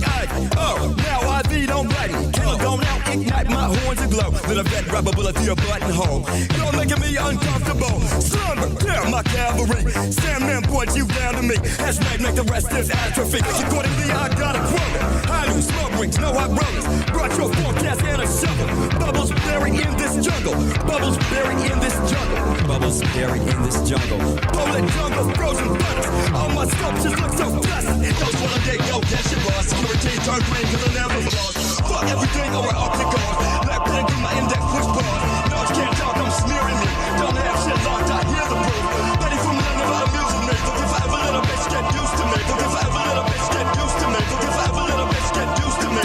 Now I be don't bite me. Killer don't out, ignite my horns and glow. Little vet rubber bullet through your buttonhole. You're making me uncomfortable. Slumber, down my cavalry. Sandman points you down to me. Hashtag make the rest is atrophy. Accordingly, I got a quota. I do smoke rings, no hot rollers. Brought your forecast and a shovel. Bubbles buried in this jungle. Bubbles buried in this jungle. Bubbles buried in this jungle. Polar jungle, frozen butters. All my sculptures look so pleasant. Those one day, go catch your boss. Security turn green cause I never lost. Fuck everything over up the guard. Left pen through my index push pause. No, you can't talk, I'm smearing me. Don't have shit locked, I hear the proof. Ready for me, learning about amusing me. Look if I ever let a bitch get used to me. Look if I ever let a bitch get used to me. Look if I ever let a bitch get used to me.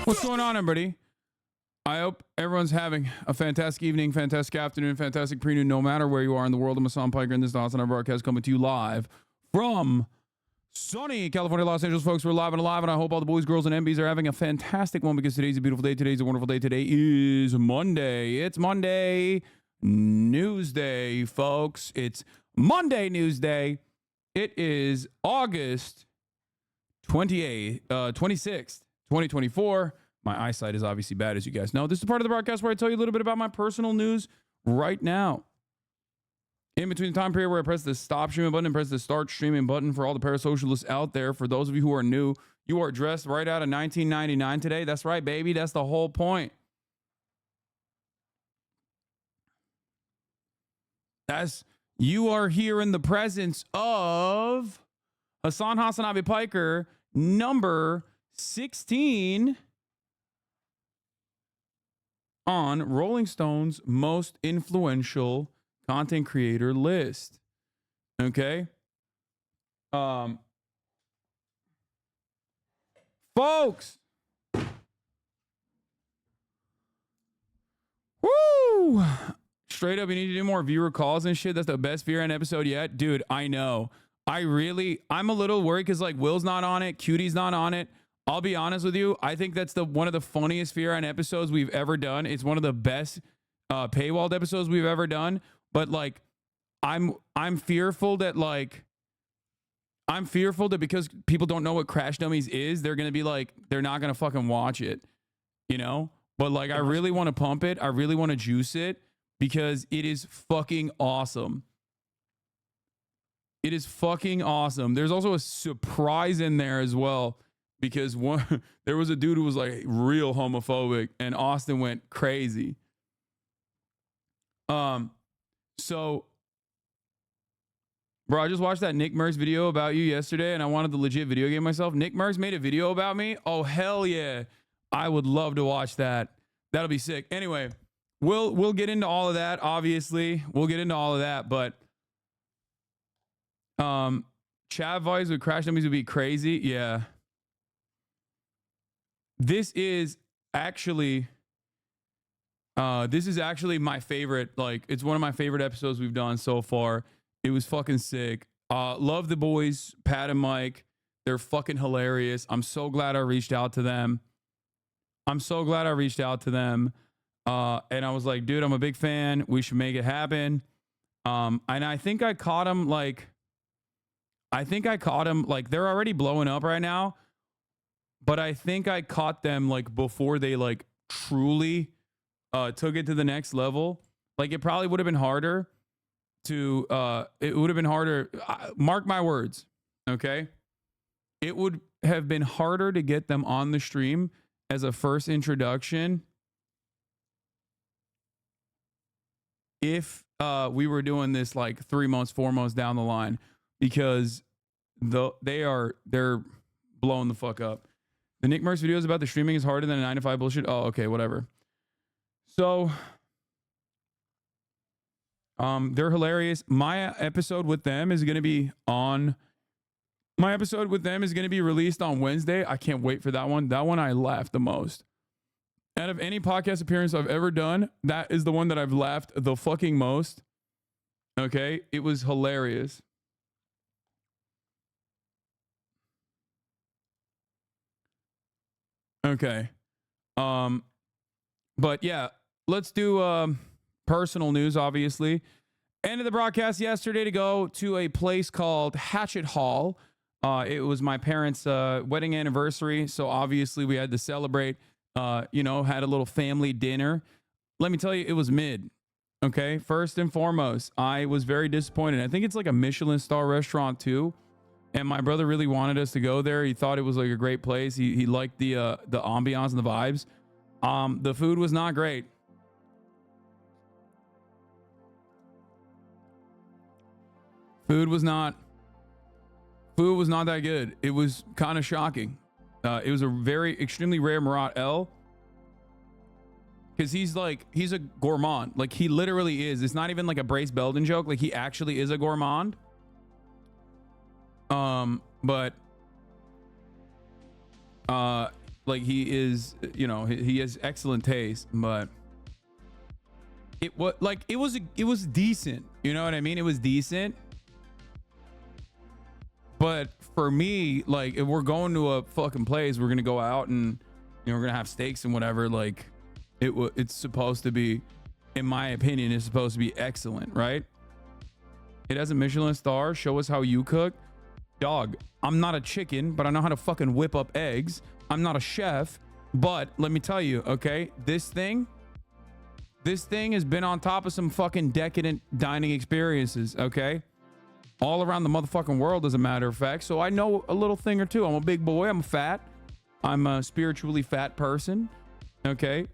What's going on, everybody? I hope everyone's having a fantastic evening, fantastic afternoon, fantastic pre-noon, no matter where you are in the world. I'm Hasan Piker, and this is the Hasan broadcast coming to you live from sunny California, Los Angeles, folks. We're live and alive, and I hope all the boys, girls, and MBs are having a fantastic one because today's a beautiful day. Today's a wonderful day. Today is Monday. It's Monday News Day, folks. It's Monday News Day. It is August 26th, 2024. My eyesight is obviously bad, as you guys know. This is the part of the broadcast where I tell you a little bit about my personal news right now. In between the time period where I press the stop streaming button and press the start streaming button for all the parasocialists out there, for those of you who are new, you are dressed right out of 1999 today. That's right, baby. That's the whole point. As you are here in the presence of Hasan Abi Piker, number 16 on Rolling Stone's most influential content creator list. Okay? Folks. Woo! Straight up, you need to do more viewer calls and shit. That's the best VRN episode yet. Dude, I know. I'm a little worried because like Will's not on it, Cutie's not on it. I'll be honest with you. I think that's one of the funniest VRN episodes we've ever done. It's one of the best paywalled episodes we've ever done. But like, I'm fearful that because people don't know what Crash Dummies is, they're gonna be like, they're not gonna fucking watch it, you know. But like, I really want to pump it. I really want to juice it because it is fucking awesome. It is fucking awesome. There's also a surprise in there as well. Because there was a dude who was like real homophobic and Austin went crazy. So, bro, I just watched that Nick Merckx video about you yesterday and I wanted the legit video game myself. Nick Merckx made a video about me. Oh, hell yeah. I would love to watch that. That'll be sick. Anyway, we'll get into all of that. Obviously, we'll get into all of that, but Chav Vice with Crash Dummies would be crazy. Yeah. This is actually my favorite. Like, it's one of my favorite episodes we've done so far. It was fucking sick. Love the boys, Pat and Mike. They're fucking hilarious. I'm so glad I reached out to them. And I was like, dude, I'm a big fan. We should make it happen. And I think I caught them like, they're already blowing up right now. But I think I caught them like before they like truly took it to the next level. Like, it probably would have been harder to mark my words, okay? It would have been harder to get them on the stream as a first introduction if we were doing this like 3 months, 4 months down the line, because they're blowing the fuck up. The Nick Merckx videos about the streaming is harder than a 9 to 5 bullshit. Oh, okay, whatever. So, they're hilarious. My episode with them is going to be released on Wednesday. I can't wait for that one. That one I laughed the most. Out of any podcast appearance I've ever done, that is the one that I've laughed the fucking most. Okay? It was hilarious. Okay. But yeah, let's do personal news, obviously. End of the broadcast yesterday to go to a place called Hatchet Hall. It was my parents' wedding anniversary, so obviously we had to celebrate. You know, had a little family dinner. Let me tell you, it was mid. Okay, first and foremost, I was very disappointed. I think it's like a Michelin star restaurant too, and my brother really wanted us to go there. He thought it was like a great place. He liked the ambiance and the vibes. The food was not great. Food was not that good. It was kind of shocking. It was a very extremely rare Murat L. Because he's a gourmand. Like, he literally is. It's not even like a Brace Belden joke. Like, he actually is a gourmand. But like, he is, you know, he has excellent taste, but it was decent. You know what I mean? It was decent. But for me, like, if we're going to a fucking place, we're gonna go out and, you know, we're gonna have steaks and whatever. Like, it's supposed to be, in my opinion, it's supposed to be excellent, right? It has a Michelin star. Show us how you cook. Dog, I'm not a chicken, but I know how to fucking whip up eggs. I'm not a chef, but let me tell you, okay, this thing has been on top of some fucking decadent dining experiences, okay? All around the motherfucking world, as a matter of fact. So I know a little thing or two. I'm a big boy. I'm a spiritually fat person, okay?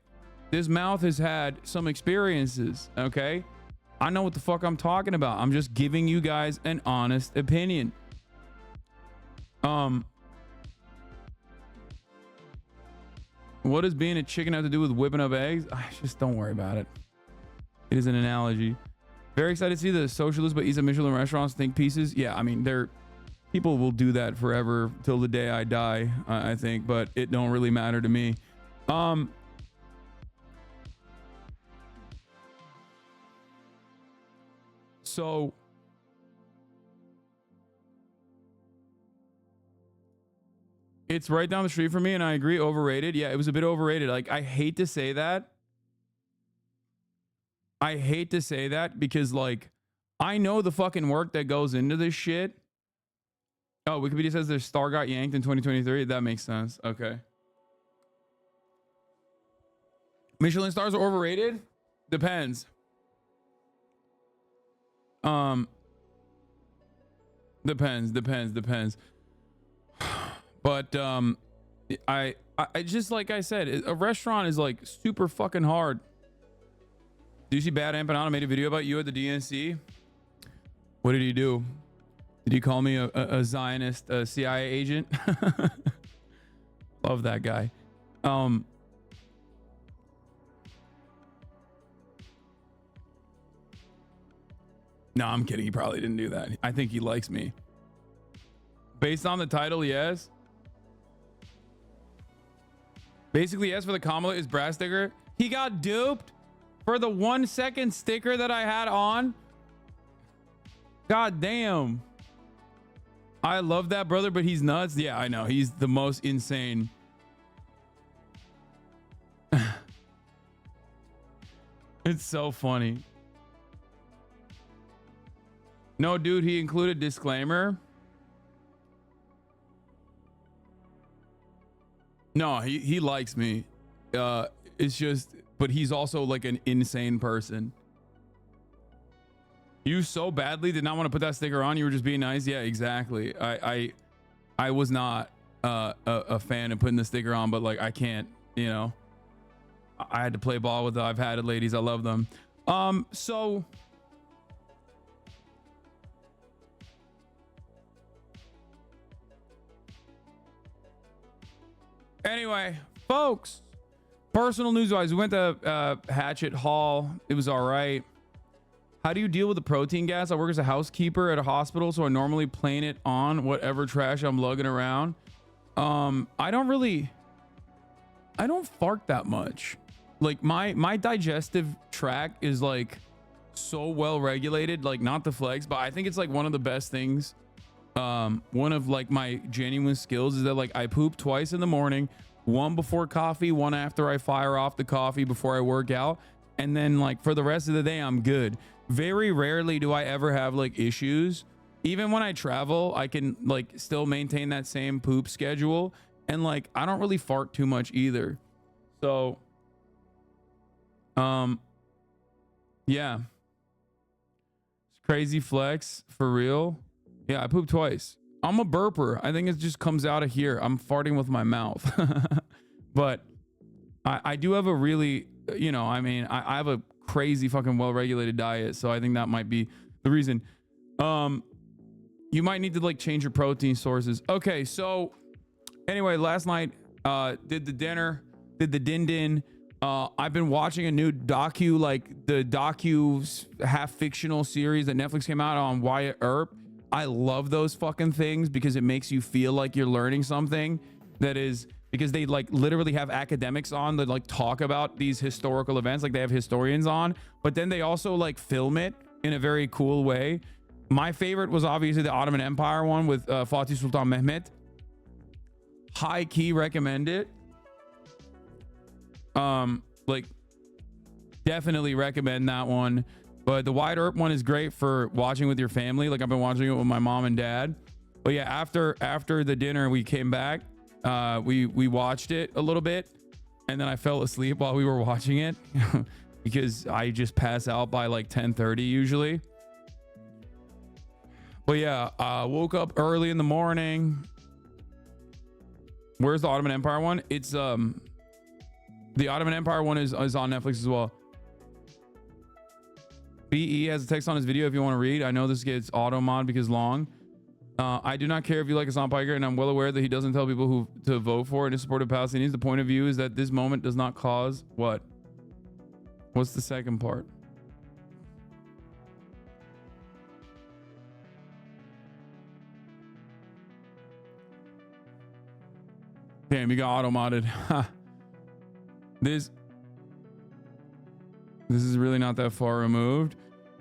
This mouth has had some experiences, okay? I know what the fuck I'm talking about. I'm just giving you guys an honest opinion. What does being a chicken have to do with whipping up eggs? Just don't worry about it. It is an analogy. Very excited to see the socialist but eats at Michelin restaurants think pieces. Yeah, I mean, people will do that forever till the day I die, I think, but it don't really matter to me. So it's right down the street from me, and I agree, overrated. Yeah, it was a bit overrated. Like, I hate to say that. Because, like, I know the fucking work that goes into this shit. Oh, Wikipedia says their star got yanked in 2023. That makes sense. Okay. Michelin stars are overrated? Depends. Depends. But I just, like I said, a restaurant is like super fucking hard. Do you see Bad Empanada made a video about you at the DNC? What did he do? Did he call me a Zionist, a CIA agent? Love that guy. No, I'm kidding. He probably didn't do that. I think he likes me. Based on the title, yes. Basically, yes, for the Kamala is brass sticker. He got duped for the 1 second sticker that I had on. God damn. I love that brother, but he's nuts. Yeah, I know. He's the most insane. It's so funny. No, dude, he included disclaimer. No, he likes me. It's just, but he's also like an insane person. You so badly did not want to put that sticker on. You were just being nice. Yeah, exactly. I was not a fan of putting the sticker on, but like, I can't, you know, I had to play ball with the I've had it ladies. I love them. So anyway, folks, personal news wise, we went to Hatchet Hall. It was all right. How do you deal with the protein gas? I work as a housekeeper at a hospital, so I normally plane it on whatever trash I'm lugging around. I don't fart that much. Like, my digestive tract is like so well regulated, like, not the flex, but I think it's like one of the best things. One of like my genuine skills is that, like, I poop twice in the morning, one before coffee, one after I fire off the coffee before I work out. And then like for the rest of the day, I'm good. Very rarely do I ever have like issues. Even when I travel, I can like still maintain that same poop schedule. And like, I don't really fart too much either. So, yeah. It's crazy flex for real. Yeah, I pooped twice. I'm a burper. I think it just comes out of here. I'm farting with my mouth. But I do have a really, you know, I mean, I have a crazy fucking well-regulated diet. So I think that might be the reason. You might need to like change your protein sources. Okay, so anyway, last night, did the dinner, did the din. I've been watching a new docu half fictional series that Netflix came out on Wyatt Earp. I love those fucking things because it makes you feel like you're learning something. That is because they like literally have academics on that like talk about these historical events. Like they have historians on, but then they also like film it in a very cool way. My favorite was obviously the Ottoman Empire one with Fatih Sultan Mehmet. High key recommend it. Like definitely recommend that one. But the Wyatt Earp one is great for watching with your family. Like I've been watching it with my mom and dad. But yeah, after the dinner we came back, we watched it a little bit, and then I fell asleep while we were watching it because I just pass out by like 10:30 usually. But yeah, woke up early in the morning. Where's the Ottoman Empire one? It's the Ottoman Empire one is on Netflix as well. BE has a text on his video if you want to read. I know this gets auto mod because long. I do not care if you like Hasan Piker, and I'm well aware that he doesn't tell people who to vote for in his support of Palestinians. The point of view is that this moment does not cause what? What's the second part? Damn, you got auto modded. This is really not that far removed.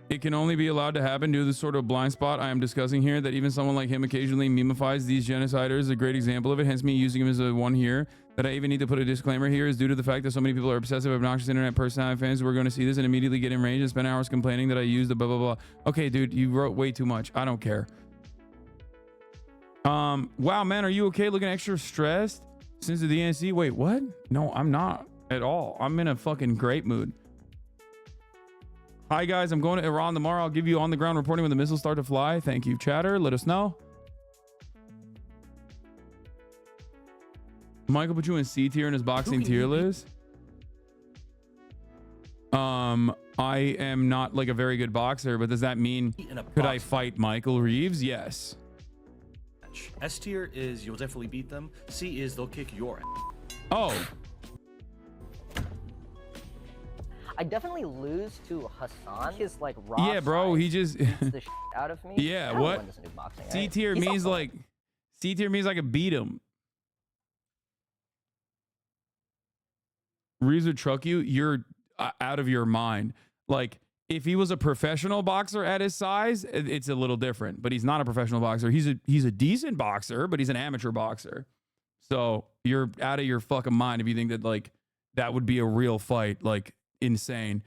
It can only be allowed to happen due to the sort of blind spot I am discussing here, that even someone like him occasionally memifies these genociders. A great example of it, hence me using him as a one here. That I even need to put a disclaimer here is due to the fact that so many people are obsessive, obnoxious internet personality fans who are going to see this and immediately get enraged and spend hours complaining that I use the blah blah blah. Okay, dude, you wrote way too much. I don't care. Wow, man, are you okay? Looking extra stressed since the DNC? Wait, what? No, I'm not at all. I'm in a fucking great mood. Hi guys, I'm going to Iran tomorrow. I'll give you on the ground reporting when the missiles start to fly. Thank you, chatter. Let us know. Michael put you in C tier in his boxing tier list. I am not like a very good boxer, but does that mean could I fight Michael Reeves? Yes. S tier is you'll definitely beat them. C is they'll kick your ass. Oh. I definitely lose to Hasan. His like raw. Yeah, bro. He just beats the shit out of me. Yeah. What? C tier means like C tier means I could beat him. Reeves would truck you. You're out of your mind. Like if he was a professional boxer at his size, it's a little different. But he's not a professional boxer. He's a decent boxer, but he's an amateur boxer. So you're out of your fucking mind if you think that like that would be a real fight. Like. Insane.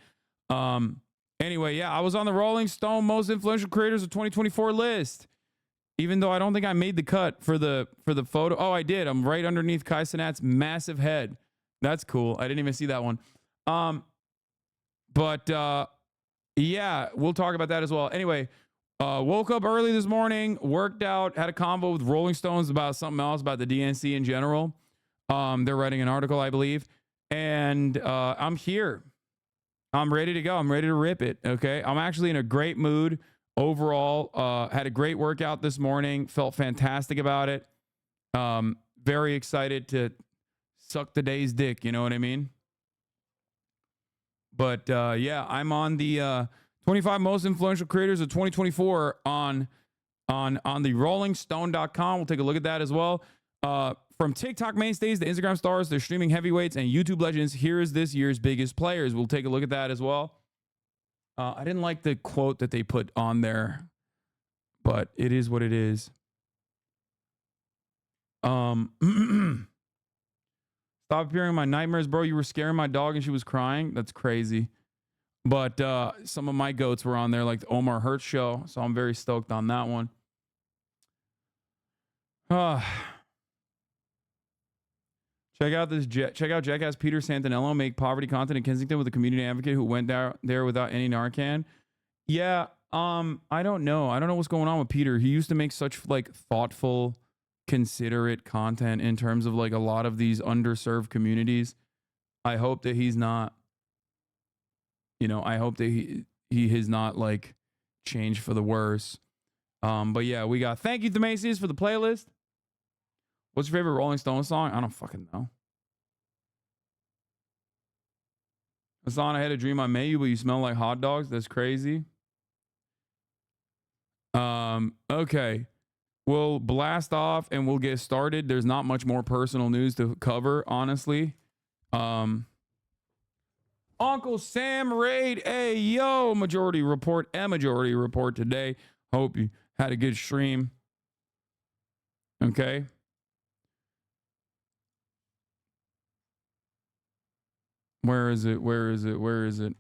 Anyway, yeah, I was on the Rolling Stone most influential creators of 2024 list, even though I don't think I made the cut for the photo. Oh, I did. I'm right underneath Kai Cenat's massive head. That's cool. I didn't even see that one. But yeah, we'll talk about that as well. Anyway, woke up early this morning, worked out, had a convo with Rolling Stones about something else, about the DNC in general. They're writing an article, I believe, and I'm here. I'm ready to go. I'm ready to rip it. Okay. I'm actually in a great mood overall. Had a great workout this morning. Felt fantastic about it. Very excited to suck the day's dick. You know what I mean? But yeah, I'm on the 25 most influential creators of 2024 on the rollingstone.com. We'll take a look at that as well. From TikTok mainstays to Instagram stars, they're streaming heavyweights and YouTube legends. Here is this year's biggest players. We'll take a look at that as well. I didn't like the quote that they put on there, but it is what it is. Stop appearing in my nightmares, bro. You were scaring my dog and she was crying. That's crazy. But some of my goats were on there, like the Omar Hertz show. So I'm very stoked on that one. Check out Jackass Peter Santinello make poverty content in Kensington with a community advocate who went there without any Narcan. Yeah, I don't know. I don't know what's going on with Peter. He used to make such like thoughtful, considerate content in terms of like a lot of these underserved communities. I hope that he's not, I hope that he has not like changed for the worse. But yeah, we got thank you Themasius for the playlist. What's your favorite Rolling Stones song? I don't fucking know. Hasan, I had a dream I met you, but you smell like hot dogs. That's crazy. Okay. We'll blast off and we'll get started. There's not much more personal news to cover, honestly. Uncle Sam Raid, hey yo, Majority Report today. Hope you had a good stream. Okay. Where is it? All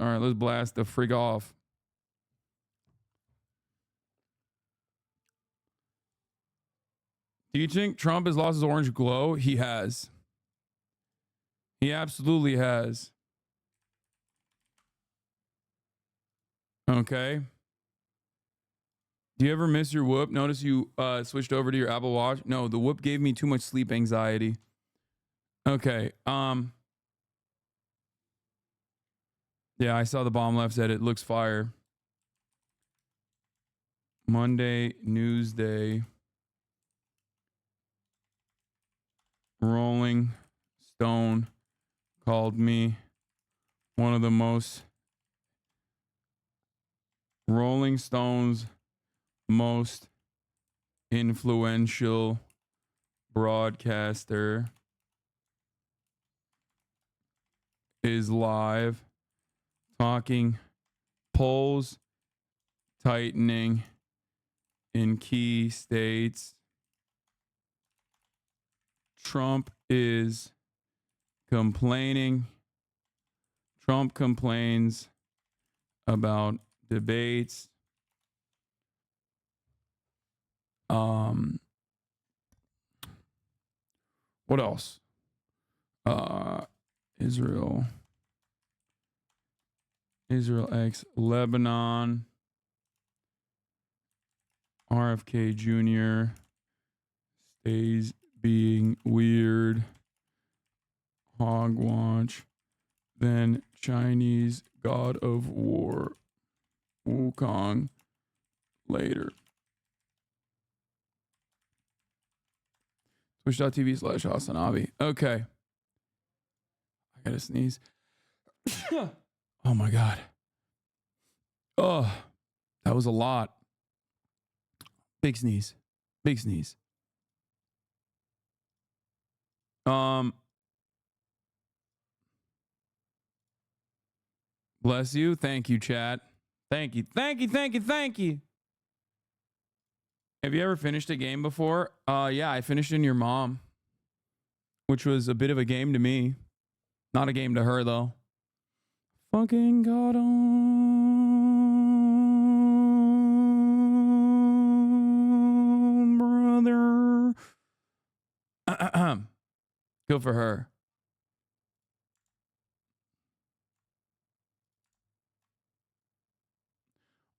right, let's blast the frig off. Do you think Trump has lost his orange glow? He has. He absolutely has. Okay. Do you ever miss your Whoop? Notice you switched over to your Apple Watch. No, the Whoop gave me too much sleep anxiety. Okay. Yeah, I saw the bomb left said it looks fire. Monday, Newsday. Rolling Stone called me one of the most Rolling Stone's most influential broadcaster is live talking polls tightening in key states. Trump is complaining. Trump complains about debates. What else? Israel X Lebanon. RFK Jr. stays being weird. Hogwatch. Then Chinese God of War. Wukong later. Twitch.tv/Hasanabi. Okay. I gotta sneeze. Oh my God. Oh, that was a lot. Big sneeze. Big sneeze. Bless you. Thank you, chat. Thank you. Thank you. Thank you. Thank you. Have you ever finished a game before? Yeah, I finished In Your Mom, which was a bit of a game to me. Not a game to her, though. Fucking got on, brother. Good for her.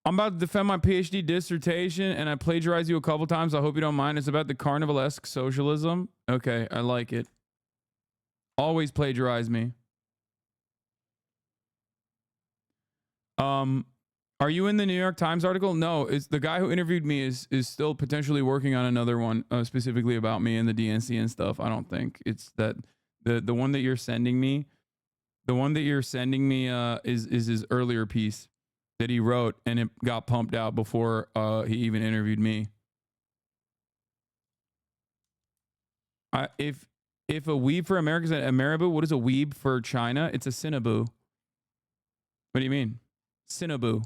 I'm about to defend my PhD dissertation, and I plagiarized you a couple times. I hope you don't mind. It's about the carnivalesque socialism. Okay, I like it. Always plagiarize me. Are you in the New York Times article? No, it's the guy who interviewed me is still potentially working on another one specifically about me and the DNC and stuff. I don't think it's that the one that you're sending me. The one that you're sending me is his earlier piece that he wrote, and it got pumped out before he even interviewed me. If a weeb for America is a marabou, what is a weeb for China? It's a cinnaboo. What do you mean? Cinnaboo.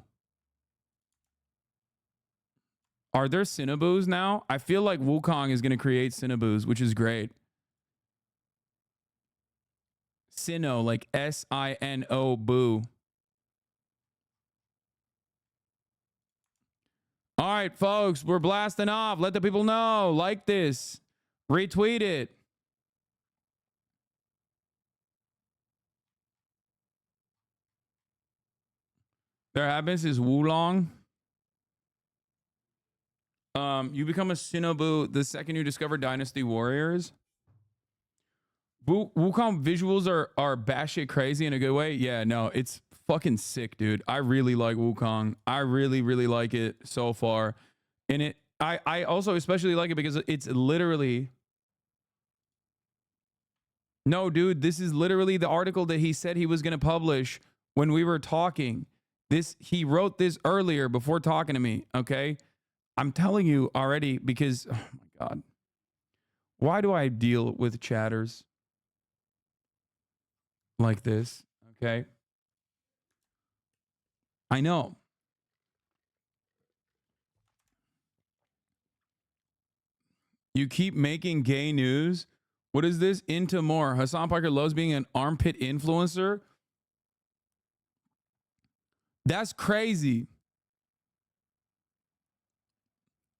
Are there cinnaboos now? I feel like Wukong is going to create cinnaboos, which is great. Sino, like Sino boo. All right, folks, we're blasting off. Let the people know. Like this. Retweet it. There happens is Wulong. You become a Shinobu the second you discover Dynasty Warriors. Wukong visuals are batshit crazy in a good way. Yeah, no, it's fucking sick, dude. I really like Wukong. I really, really like it so far. And I also especially like it because it's literally... No, dude, this is literally the article that he said he was going to publish when we were talking. He wrote this earlier before talking to me, okay? I'm telling you already because, oh my God. Why do I deal with chatters like this, okay? I know. You keep making gay news. What is this? Into more. Hasan Piker loves being an armpit influencer. That's crazy.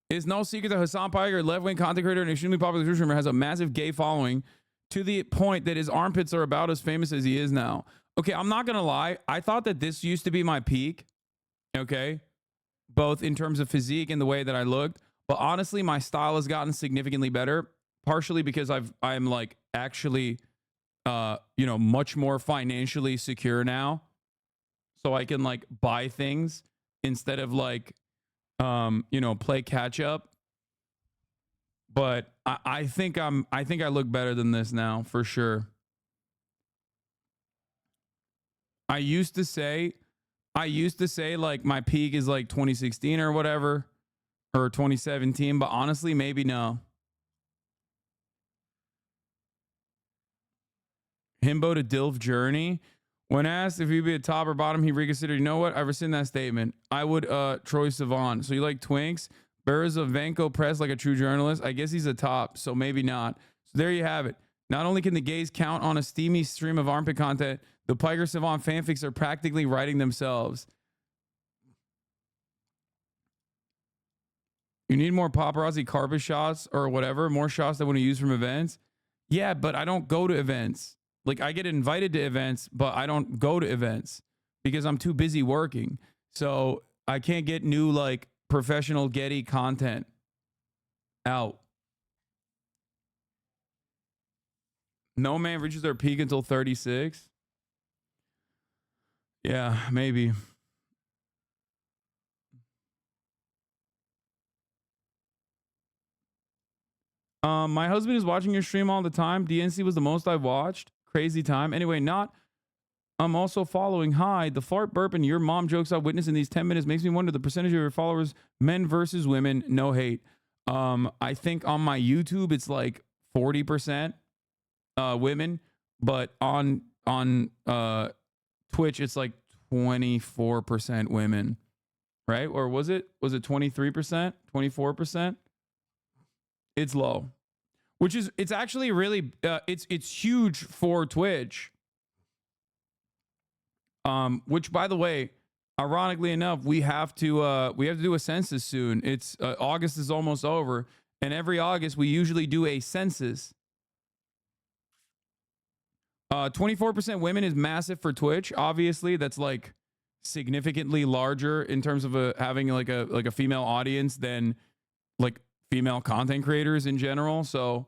It's no secret that Hasan Piker, left-wing content creator and extremely popular Twitch streamer, has a massive gay following to the point that his armpits are about as famous as he is now. Okay, I'm not going to lie. I thought that this used to be my peak, okay? Both in terms of physique and the way that I looked. But honestly, my style has gotten significantly better, partially because I'm like actually, much more financially secure now. So I can like buy things instead of like, play catch up. But I think I look better than this now for sure. I used to say like my peak is like 2016 or whatever, or 2017, but honestly, maybe no. Himbo to Dilf Journey. When asked if he'd be a top or bottom, he reconsidered. You know what? I rescind that statement. I would Troy Sivan. So you like twinks? Bears of Vanco Press like a true journalist. I guess he's a top, so maybe not. So there you have it. Not only can the gays count on a steamy stream of armpit content, the Piker Savant fanfics are practically writing themselves. You need more paparazzi carpet shots or whatever, more shots that want to use from events. Yeah, but I don't go to events. Like I get invited to events, but I don't go to events because I'm too busy working. So I can't get new like professional Getty content out. No man reaches their peak until 36. Yeah, maybe. My husband is watching your stream all the time. DNC was the most I've watched. Crazy time. Anyway, I'm also following. Hi, the fart burp and your mom jokes I witnessed in these 10 minutes makes me wonder the percentage of your followers, men versus women. No hate. I think on my YouTube it's like 40% women, but on Twitch it's like 24% women, right? Or was it 23%, 24%? It's low, which is, it's actually really, it's huge for Twitch. Which by the way, ironically enough, we have to do a census soon. It's August is almost over, and every August we usually do a census. 24% women is massive for Twitch. Obviously, that's like significantly larger in terms of having like a female audience than like female content creators in general. So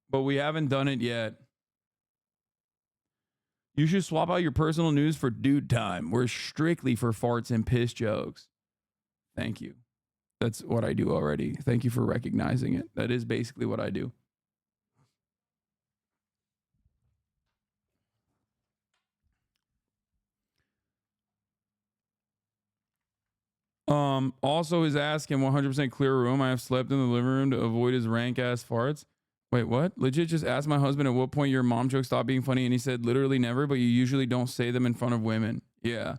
but we haven't done it yet. You should swap out your personal news for dude time. We're strictly for farts and piss jokes. Thank you. That's what I do already. Thank you for recognizing it. That is basically what I do. Also is asking 100% clear room. I have slept in the living room to avoid his rank ass farts. Wait, what? Legit just asked my husband at what point your mom jokes stopped being funny, and he said literally never, but you usually don't say them in front of women. Yeah.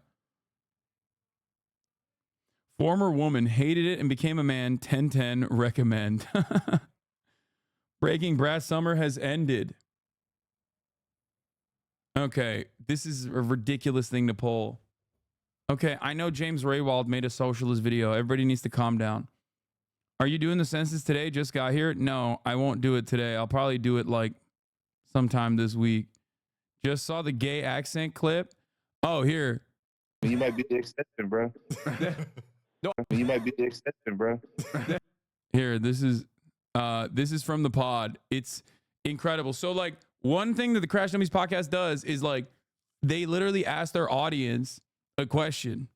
Former woman hated it and became a man. 10-10 recommend. Breaking Brass summer has ended. Okay, this is a ridiculous thing to pull. Okay, I know James Raywald made a socialist video. Everybody needs to calm down. Are you doing the census today? Just got here? No, I won't do it today. I'll probably do it like sometime this week. Just saw the gay accent clip. Oh, here. You might be the exception, bro. No. You might be the exception, bro. Here, this is from the pod. It's incredible. So like one thing that the Crash Dummies podcast does is like they literally ask their audience a question.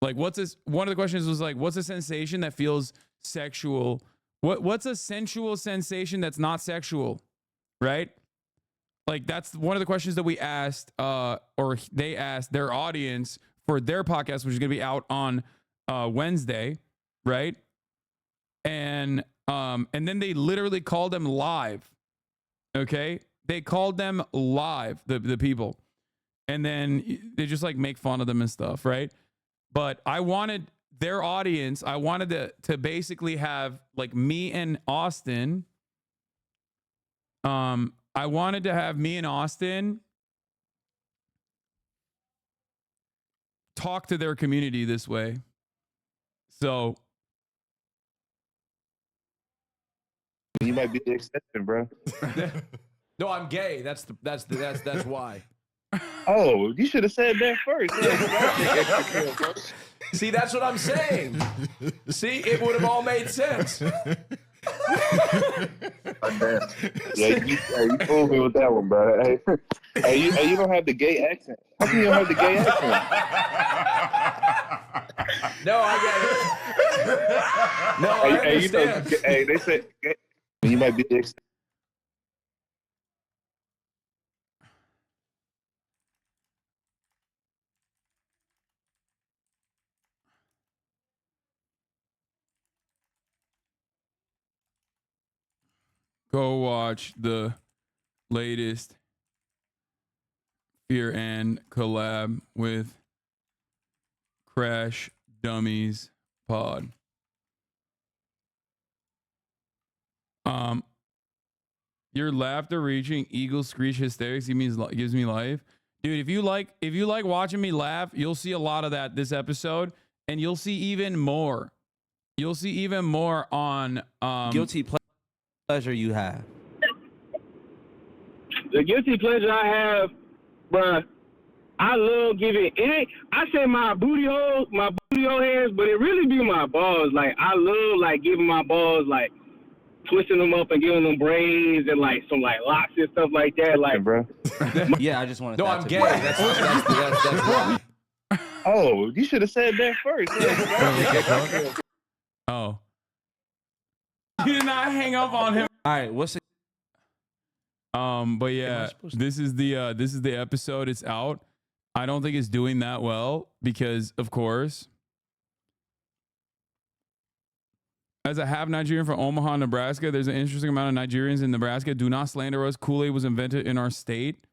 Like what's this? One of the questions was like, what's a sensation that feels sexual? What's a sensual sensation that's not sexual? Right? Like that's one of the questions that we asked, or they asked their audience for their podcast, which is going to be out on Wednesday, right? And then they literally called them live. Okay, they called them live, the people, and then they just like make fun of them and stuff, right? But I wanted their audience. I wanted to basically have like me and Austin. I wanted to have me and Austin talk to their community this way. So You might be the exception, bro. No, I'm gay. That's why. Oh, you should have said that first. See, that's what I'm saying. See, it would have all made sense. Yeah, you fooled me with that one, bro. Hey, you don't have the gay accent. How come you don't have the gay accent? No, I get it. No, I understand. They said you might be the exception. go watch the latest Fear and collab with Crash Dummies pod. Your laughter reaching eagle screech hysterics gives me life. Dude, if you like watching me laugh, you'll see a lot of that this episode, and you'll see even more. You'll see even more on guilty pleasure you have. The guilty pleasure I have, bruh, I love giving it. I say my booty hole hairs, but it really be my balls. Like I love like giving my balls like twisting them up and giving them braids and like some like locks and stuff like that. Like, bro. Yeah, I just want to. No, I'm gay. That's why. Oh, you should have said that first. Oh. You did not hang up on him. All right, what's it? But yeah, this is the episode. It's out. I don't think it's doing that well because, of course, as a half Nigerian from Omaha, Nebraska, there's an interesting amount of Nigerians in Nebraska. Do not slander us. Kool-Aid was invented in our state.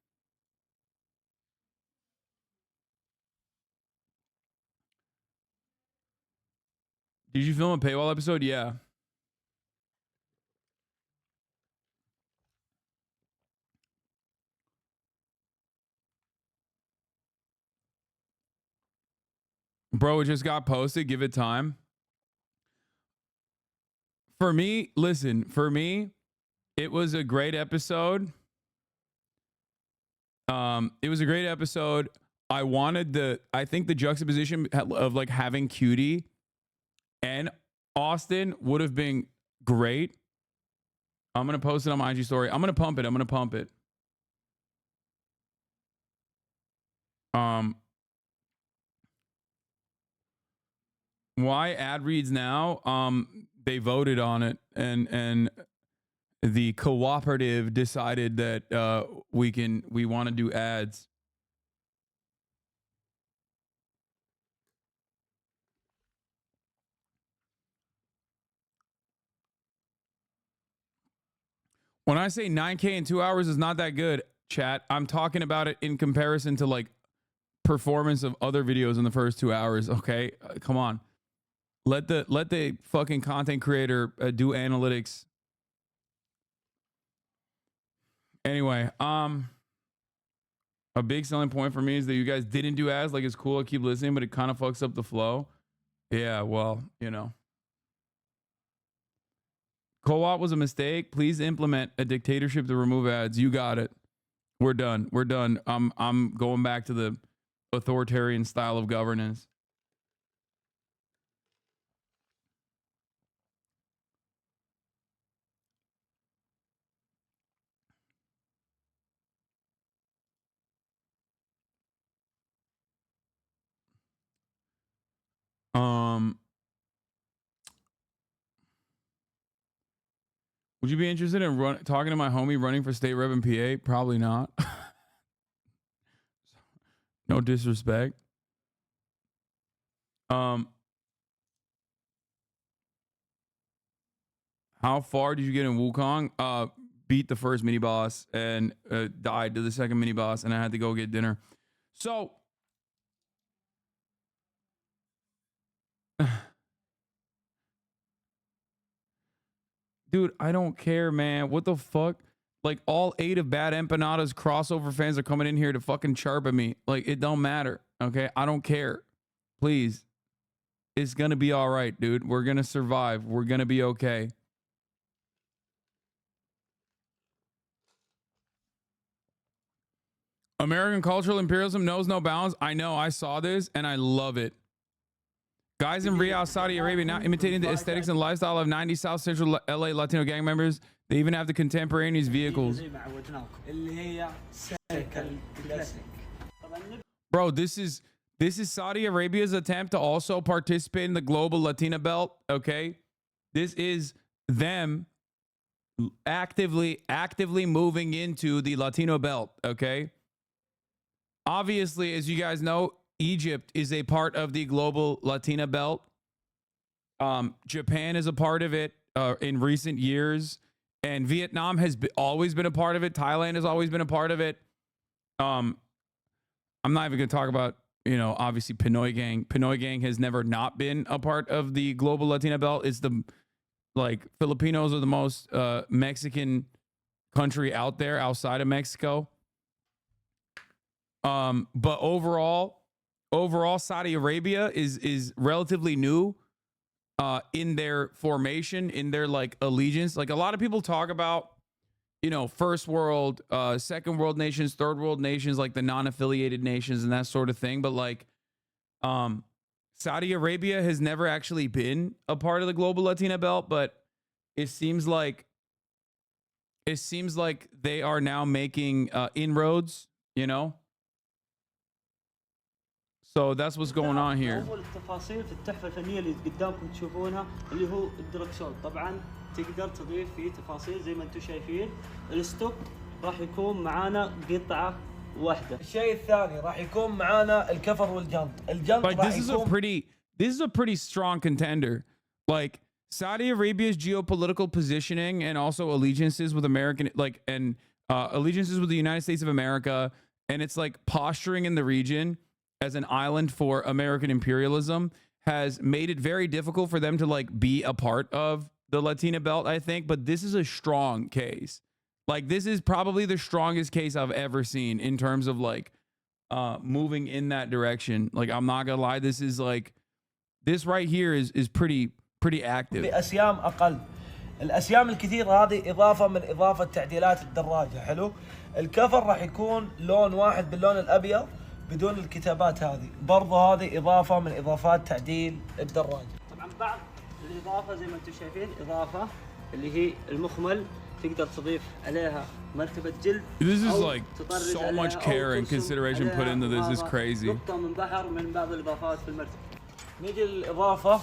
Did you film a paywall episode? Yeah. Bro, it just got posted. Give it time. For me, listen, it was a great episode. It was a great episode. I think the juxtaposition of like having Cutie and Austin would have been great. I'm going to post it on my IG story. I'm going to pump it. Why ad reads now? They voted on it, and the cooperative decided that we want to do ads. When I say 9K in 2 hours is not that good, chat, I'm talking about it in comparison to like performance of other videos in the first 2 hours. Okay, come on. Let the fucking content creator do analytics. Anyway, a big selling point for me is that you guys didn't do ads. Like, it's cool, I keep listening, but it kind of fucks up the flow. Yeah, well, you know. Co-op was a mistake. Please implement a dictatorship to remove ads. You got it. We're done. We're done. I'm going back to the authoritarian style of governance. Would you be interested in talking to my homie running for state rep in PA? Probably not. No disrespect. How far did you get in Wukong? Beat the first mini boss and died to the second mini boss, and I had to go get dinner. So, dude, I don't care, man. What the fuck? Like, all 8 of Bad Empanadas crossover fans are coming in here to fucking chirp at me. Like, it don't matter, okay? I don't care. Please. It's gonna be all right, dude. We're gonna survive. We're gonna be okay. American cultural imperialism knows no bounds. I know. I saw this, and I love it. Guys in Riyadh, Saudi Arabia, now imitating the aesthetics and lifestyle of 90s South Central LA Latino gang members. They even have the contemporaneous vehicles. Bro, this is Saudi Arabia's attempt to also participate in the global Latina belt, okay? This is them actively moving into the Latino belt, okay? Obviously, as you guys know, Egypt is a part of the global Latina belt. Japan is a part of it in recent years, and Vietnam has always been a part of it. Thailand has always been a part of it. I'm not even going to talk about, you know, obviously Pinoy Gang. Pinoy Gang has never not been a part of the global Latina belt. It's the, like, Filipinos are the most Mexican country out there outside of Mexico. But overall, Saudi Arabia is relatively new in their formation, in their, like, allegiance. Like, a lot of people talk about, you know, first world, second world nations, third world nations, like the non-affiliated nations and that sort of thing. But, like, Saudi Arabia has never actually been a part of the global Latina belt, but it seems like they are now making inroads, you know? So that's what's going on here. أول التفاصيل في التحفة الفنية اللي قدامكم تشوفونها اللي هو الدركسون. طبعا تقدر تضيف فيه تفاصيل زي ما انتم شايفين. الستوك راح يكون معانا قطعة واحدة. الشيء الثاني راح يكون معانا الكفر والجنط. الجنط Like, راح this يكون is a pretty strong contender. Like, Saudi Arabia's geopolitical positioning and also allegiances with American, like, and allegiances with the United States of America, and it's like posturing in the region as an island for American imperialism has made it very difficult for them to, like, be a part of the Latina belt, I think. But this is a strong case. Like, this is probably the strongest case I've ever seen in terms of, like, moving in that direction. Like, I'm not gonna lie, this is, like, this right here is pretty active. بأسيام أقل. الأسيام الكثيرة هذه إضافة من إضافة تعديلات الدراجة. حلو. الكفر راح يكون لون واحد باللون الأبيض بدون الكتابات هذه. برضو هذه إضافة من إضافات تعديل الدراجة. طبعا بعض الإضافة زي ما انتم شايفين إضافة اللي هي المخمل تقدر تضيف عليها مرتبة جلد. This is like so much care and consideration put into this. Is crazy. نقطة من بحر من بعض الإضافات في المرتبة. نيجي للإضافة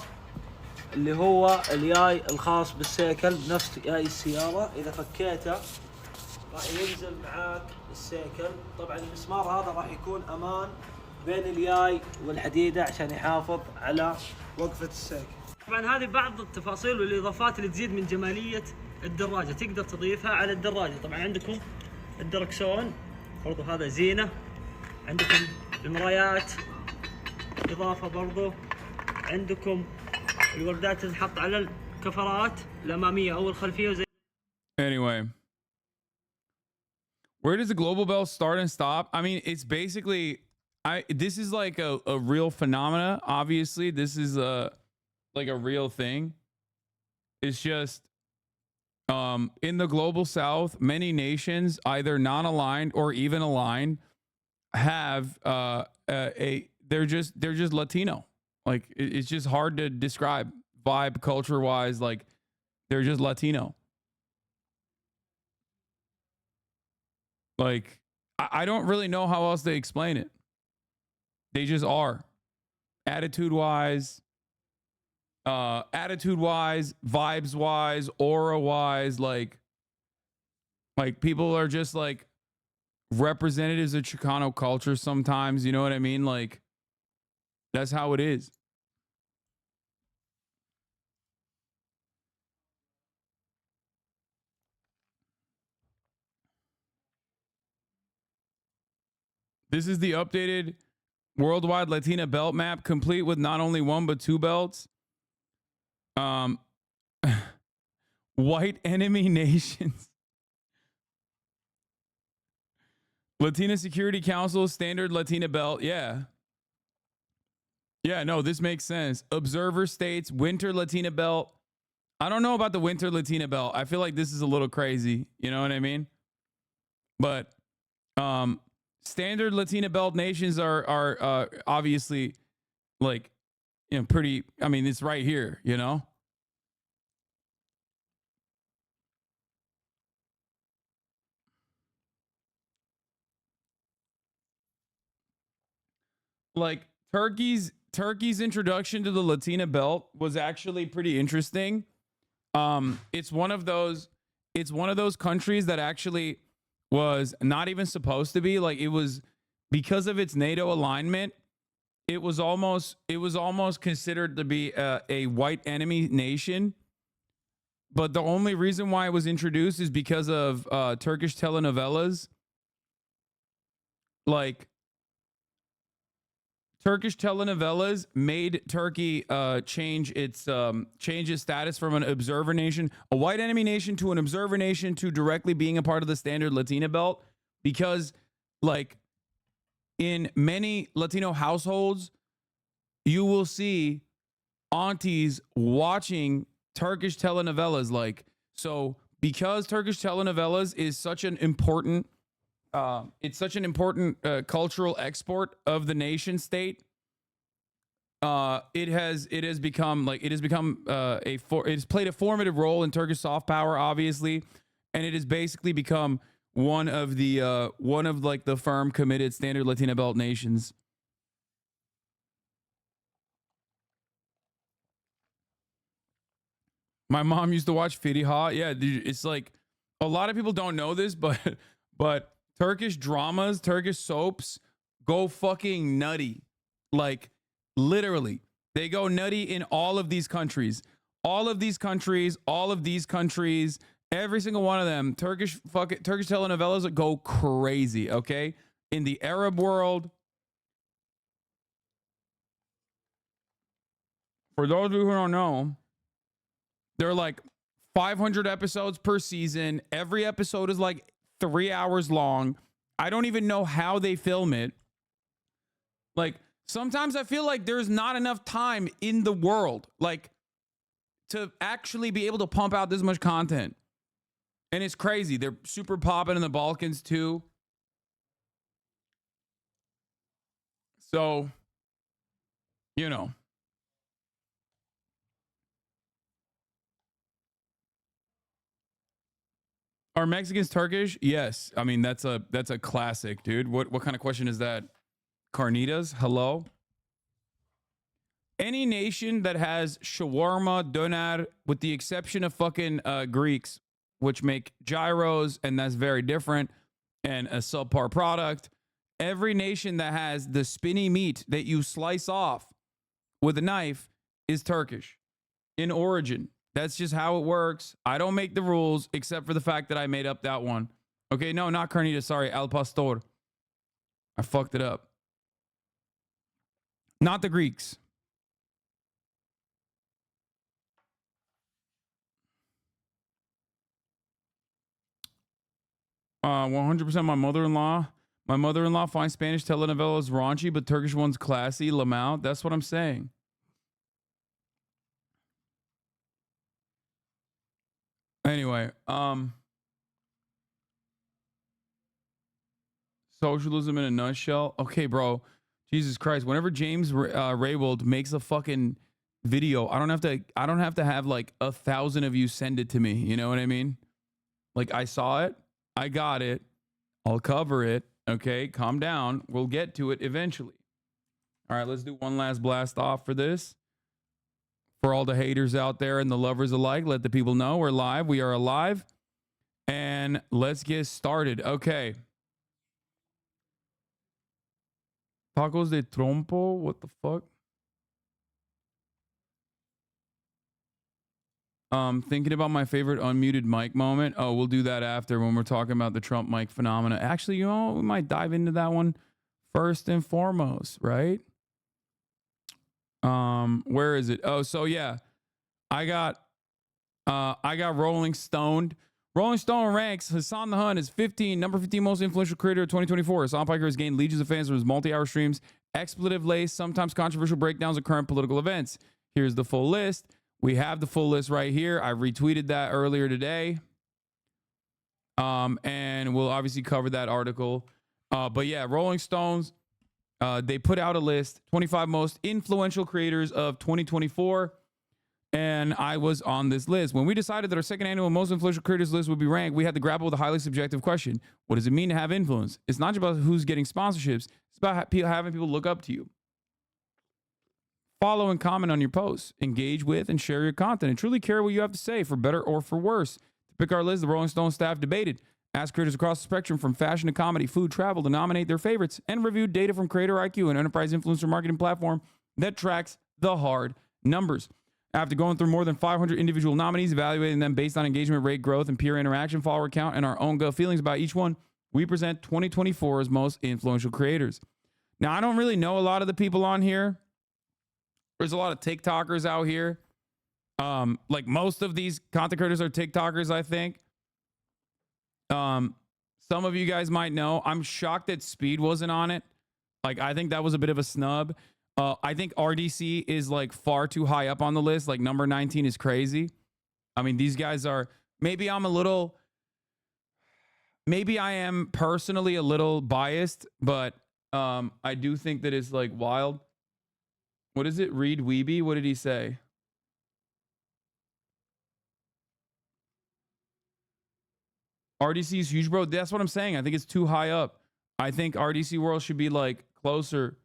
اللي هو الياي الخاص بالسيكل بنفس ياي السيارة. إذا فكيته راح ينزل معاك السيكل. طبعا المسمار هذا راح يكون امان بين الياي والحديده عشان يحافظ على وقفه السيكل. طبعا هذه بعض التفاصيل والاضافات اللي تزيد من جماليه الدراجه تقدر تضيفها على الدراجه. طبعا عندكم الدركسون برضو هذا زينه. عندكم المرايات اضافه برضو. عندكم الوردات تنحط على الكفرات الأمامية أو الخلفية وزي. Anyway, where does the global bell start and stop? I mean, it's basically this is like a real phenomena. Obviously, this is like a real thing. It's just in the global south, many nations, either non-aligned or even aligned, have they're just Latino. Like it's just hard to describe vibe culture wise. Like they're just Latino. Like I don't really know how else to explain it. They just are. Attitude wise, vibes wise, aura wise, like people are just like representatives of Chicano culture sometimes, you know what I mean? Like that's how it is. This is the updated worldwide Latina belt map, complete with not only one but two belts. White enemy nations. Latina Security Council standard Latina belt. Yeah. Yeah, no, this makes sense. Observer states winter Latina belt. I don't know about the winter Latina belt. I feel like this is a little crazy. You know what I mean? But standard Latina belt nations are obviously like, you know, pretty. I mean, it's right here, you know. Like Turkey's introduction to the Latina belt was actually pretty interesting. It's one of those countries that actually was not even supposed to be. Like it was, because of its NATO alignment, it was almost considered to be a white enemy nation. But the only reason why it was introduced is because of Turkish telenovelas. Like Turkish telenovelas made Turkey change its status from an observer nation, a white enemy nation, to an observer nation, to directly being a part of the standard Latina belt. Because, like, in many Latino households, you will see aunties watching Turkish telenovelas. Like, so because Turkish telenovelas is such an important cultural export of the nation state. It has played a formative role in Turkish soft power, obviously, and it has basically become one of the firm committed standard Latina belt nations. My mom used to watch Firiha. Yeah, dude, it's like a lot of people don't know this, but Turkish dramas, Turkish soaps go fucking nutty. Like literally, they go nutty in all of these countries. Every single one of them. Turkish telenovelas go crazy, okay? In the Arab world, for those of you who don't know, they're like 500 episodes per season. Every episode is like 3 hours long. I don't even know how they film it. Like sometimes I feel like there's not enough time in the world, like, to actually be able to pump out this much content. And it's crazy. They're super popping in the Balkans too. So, you know. Are Mexicans Turkish? Yes. I mean, that's a classic, dude. What kind of question is that? Carnitas? Hello? Any nation that has shawarma, doner, with the exception of fucking Greeks, which make gyros, and that's very different, and a subpar product. Every nation that has the spinny meat that you slice off with a knife is Turkish in origin. That's just how it works. I don't make the rules, except for the fact that I made up that one. Okay, no, not carnitas. Sorry, al pastor. I fucked it up. Not the Greeks. 100% my mother-in-law. My mother-in-law finds Spanish telenovelas raunchy, but Turkish ones classy. Lamau. That's what I'm saying. Anyway, socialism in a nutshell. Okay, bro. Jesus Christ. Whenever James Raybold makes a fucking video, I don't have to have like 1,000 of you send it to me. You know what I mean? Like, I saw it, I got it, I'll cover it. Okay, calm down. We'll get to it eventually. All right, let's do one last blast off for this. For all the haters out there and the lovers alike, let the people know we're live. We are alive. And let's get started. Okay. Tacos de trompo? What the fuck? Thinking about my favorite unmuted mic moment. Oh, we'll do that after when we're talking about the Trump mic phenomena. Actually, you know, we might dive into that one first and foremost, right? Where is it? Oh, so yeah, I got Rolling Stone. Rolling Stone ranks Hasan the Hun as number 15 most influential creator of 2024. Hasan Piker has gained legions of fans from his multi-hour streams, expletive-laced, sometimes controversial breakdowns of current political events. Here's the full list. We have the full list right here. I retweeted that earlier today. And we'll obviously cover that article. But yeah, Rolling Stones, they put out a list, 25 most influential creators of 2024. And I was on this list. When we decided that our second annual most influential creators list would be ranked, we had to grapple with a highly subjective question. What does it mean to have influence? It's not just about who's getting sponsorships. It's about having people look up to you. Follow and comment on your posts. Engage with and share your content and truly care what you have to say, for better or for worse. To pick our list, the Rolling Stone staff debated, asked creators across the spectrum from fashion to comedy, food, travel to nominate their favorites, and reviewed data from Creator IQ, an enterprise influencer marketing platform that tracks the hard numbers. After going through more than 500 individual nominees, evaluating them based on engagement rate, growth, and peer interaction, follower count, and our own gut feelings about each one, we present 2024's most influential creators. Now, I don't really know a lot of the people on here. There's a lot of TikTokers out here. Like most of these content creators are TikTokers, I think. Some of you guys might know. I'm shocked that Speed wasn't on it. Like, I think that was a bit of a snub. I think RDC is like far too high up on the list. Like number 19 is crazy. I mean, these guys are, maybe I am personally a little biased, but I do think that it's like wild. What is it? Reed Weeby? What did he say? RDC is huge, bro. That's what I'm saying. I think it's too high up. I think RDC World should be like closer.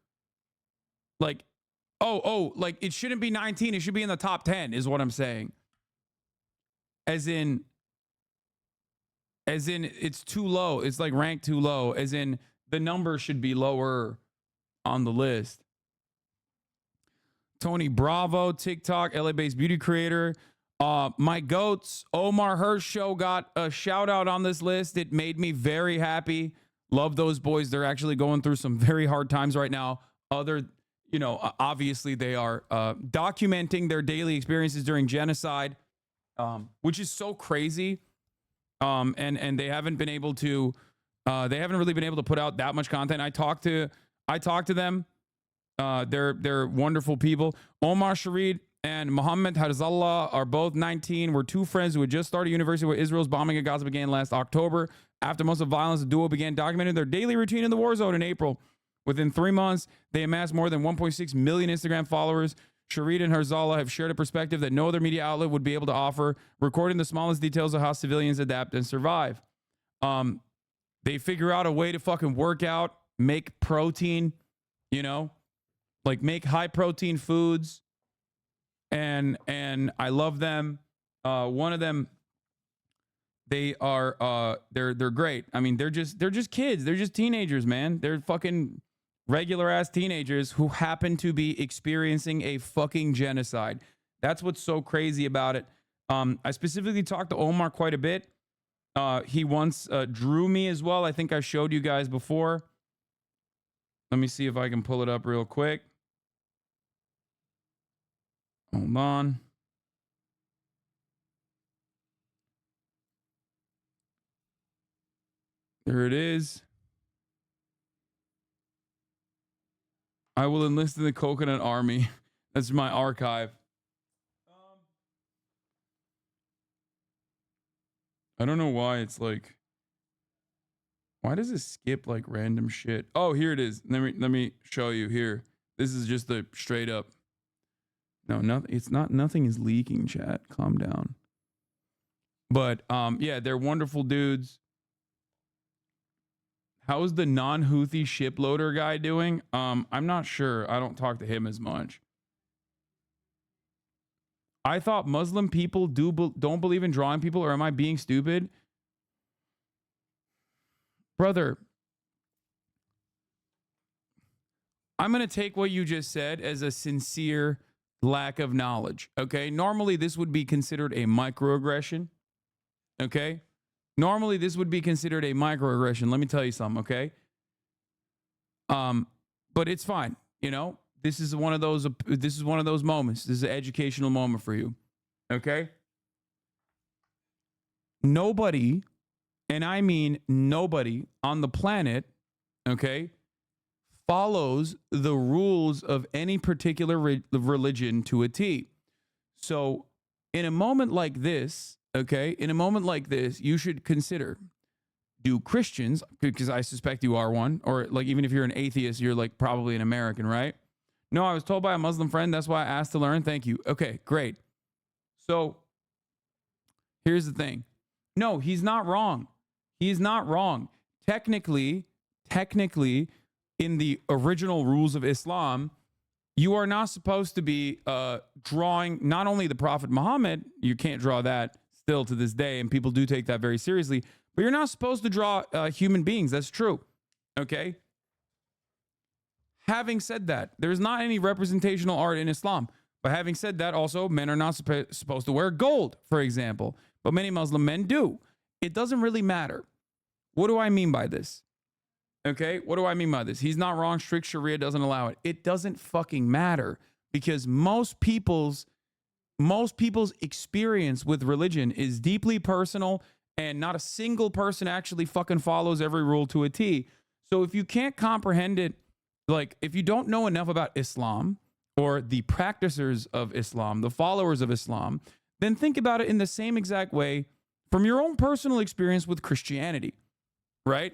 Like, like it shouldn't be 19. It should be in the top 10 is what I'm saying. As in it's too low. It's like ranked too low. As in the number should be lower on the list. Tony Bravo, TikTok, LA-based beauty creator. My goats, Omar Hirsch show got a shout out on this list. It made me very happy. Love those boys. They're actually going through some very hard times right now. Obviously they are documenting their daily experiences during genocide, which is so crazy. And they haven't been able to, they haven't really been able to put out that much content. I talked to them. They're wonderful people. Omar Sharid and Mohammed Harzallah are both 19. We're two friends who had just started university where Israel's bombing of Gaza began last October. After months of violence, the duo began documenting their daily routine in the war zone in April. Within 3 months, they amassed more than 1.6 million Instagram followers. Sharid and Harzallah have shared a perspective that no other media outlet would be able to offer, recording the smallest details of how civilians adapt and survive. They figure out a way to fucking work out, make protein, like make high protein foods. And I love them. One of them, they are they're great. I mean, they're just kids. They're just teenagers, man. They're fucking regular ass teenagers who happen to be experiencing a fucking genocide. That's what's so crazy about it. I specifically talked to Omar quite a bit. He once drew me as well. I think I showed you guys before. Let me see if I can pull it up real quick. Hold on. There it is. I will enlist in the Coconut Army. That's my archive. I don't know why it's like. Why does it skip like random shit? Oh, here it is. Let me show you here. This is just the straight up. No, nothing. It's not. Nothing is leaking. Chat. Calm down. But yeah, they're wonderful dudes. How's the non-Houthi shiploader guy doing? I'm not sure. I don't talk to him as much. I thought Muslim people don't believe in drawing people, or am I being stupid? Brother, I'm going to take what you just said as a sincere lack of knowledge, okay? Normally, this would be considered a microaggression, okay? Normally, this would be considered a microaggression. Let me tell you something, okay? But it's fine, you know? This is one of those moments. This is an educational moment for you, okay? Nobody, and I mean nobody on the planet, okay, follows the rules of any particular religion to a T. So in a moment like this, okay, in a moment like this, you should consider, do Christians, because I suspect you are one, or like even if you're an atheist, you're like probably an American, right? No, I was told by a Muslim friend. That's why I asked to learn. Thank you. Okay, great. So here's the thing. No, he's not wrong. He's not wrong. Technically, in the original rules of Islam, you are not supposed to be drawing not only the Prophet Muhammad, you can't draw that still to this day, and people do take that very seriously, but you're not supposed to draw human beings. That's true. Okay? Having said that, there's not any representational art in Islam. But having said that, also, men are not supposed to wear gold, for example. But many Muslim men do. It doesn't really matter. What do I mean by this? Okay, what do I mean by this? He's not wrong. Strict Sharia doesn't allow it. It doesn't fucking matter, because most people's experience with religion is deeply personal, and not a single person actually fucking follows every rule to a T. So if you can't comprehend it, like if you don't know enough about Islam or the practicers of Islam, the followers of Islam, then think about it in the same exact way from your own personal experience with Christianity, right?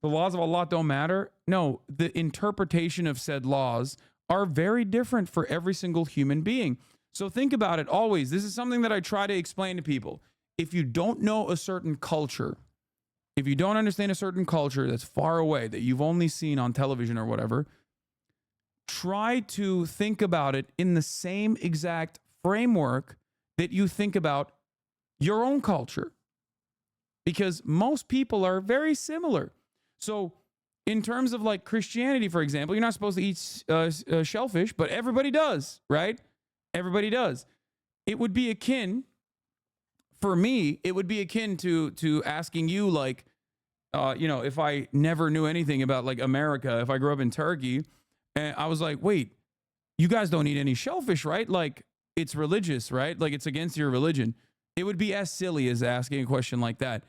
The laws of Allah don't matter. No, the interpretation of said laws are very different for every single human being. So think about it always. This is something that I try to explain to people. If you don't know a certain culture, if you don't understand a certain culture that's far away, that you've only seen on television or whatever, try to think about it in the same exact framework that you think about your own culture. Because most people are very similar. So in terms of like Christianity, for example, you're not supposed to eat shellfish, but everybody does, right? Everybody does. It would be akin, for me, it would be akin to asking you, like, you know, if I never knew anything about like America, if I grew up in Turkey, and I was like, wait, you guys don't eat any shellfish, right? Like, it's religious, right? Like, it's against your religion. It would be as silly as asking a question like that.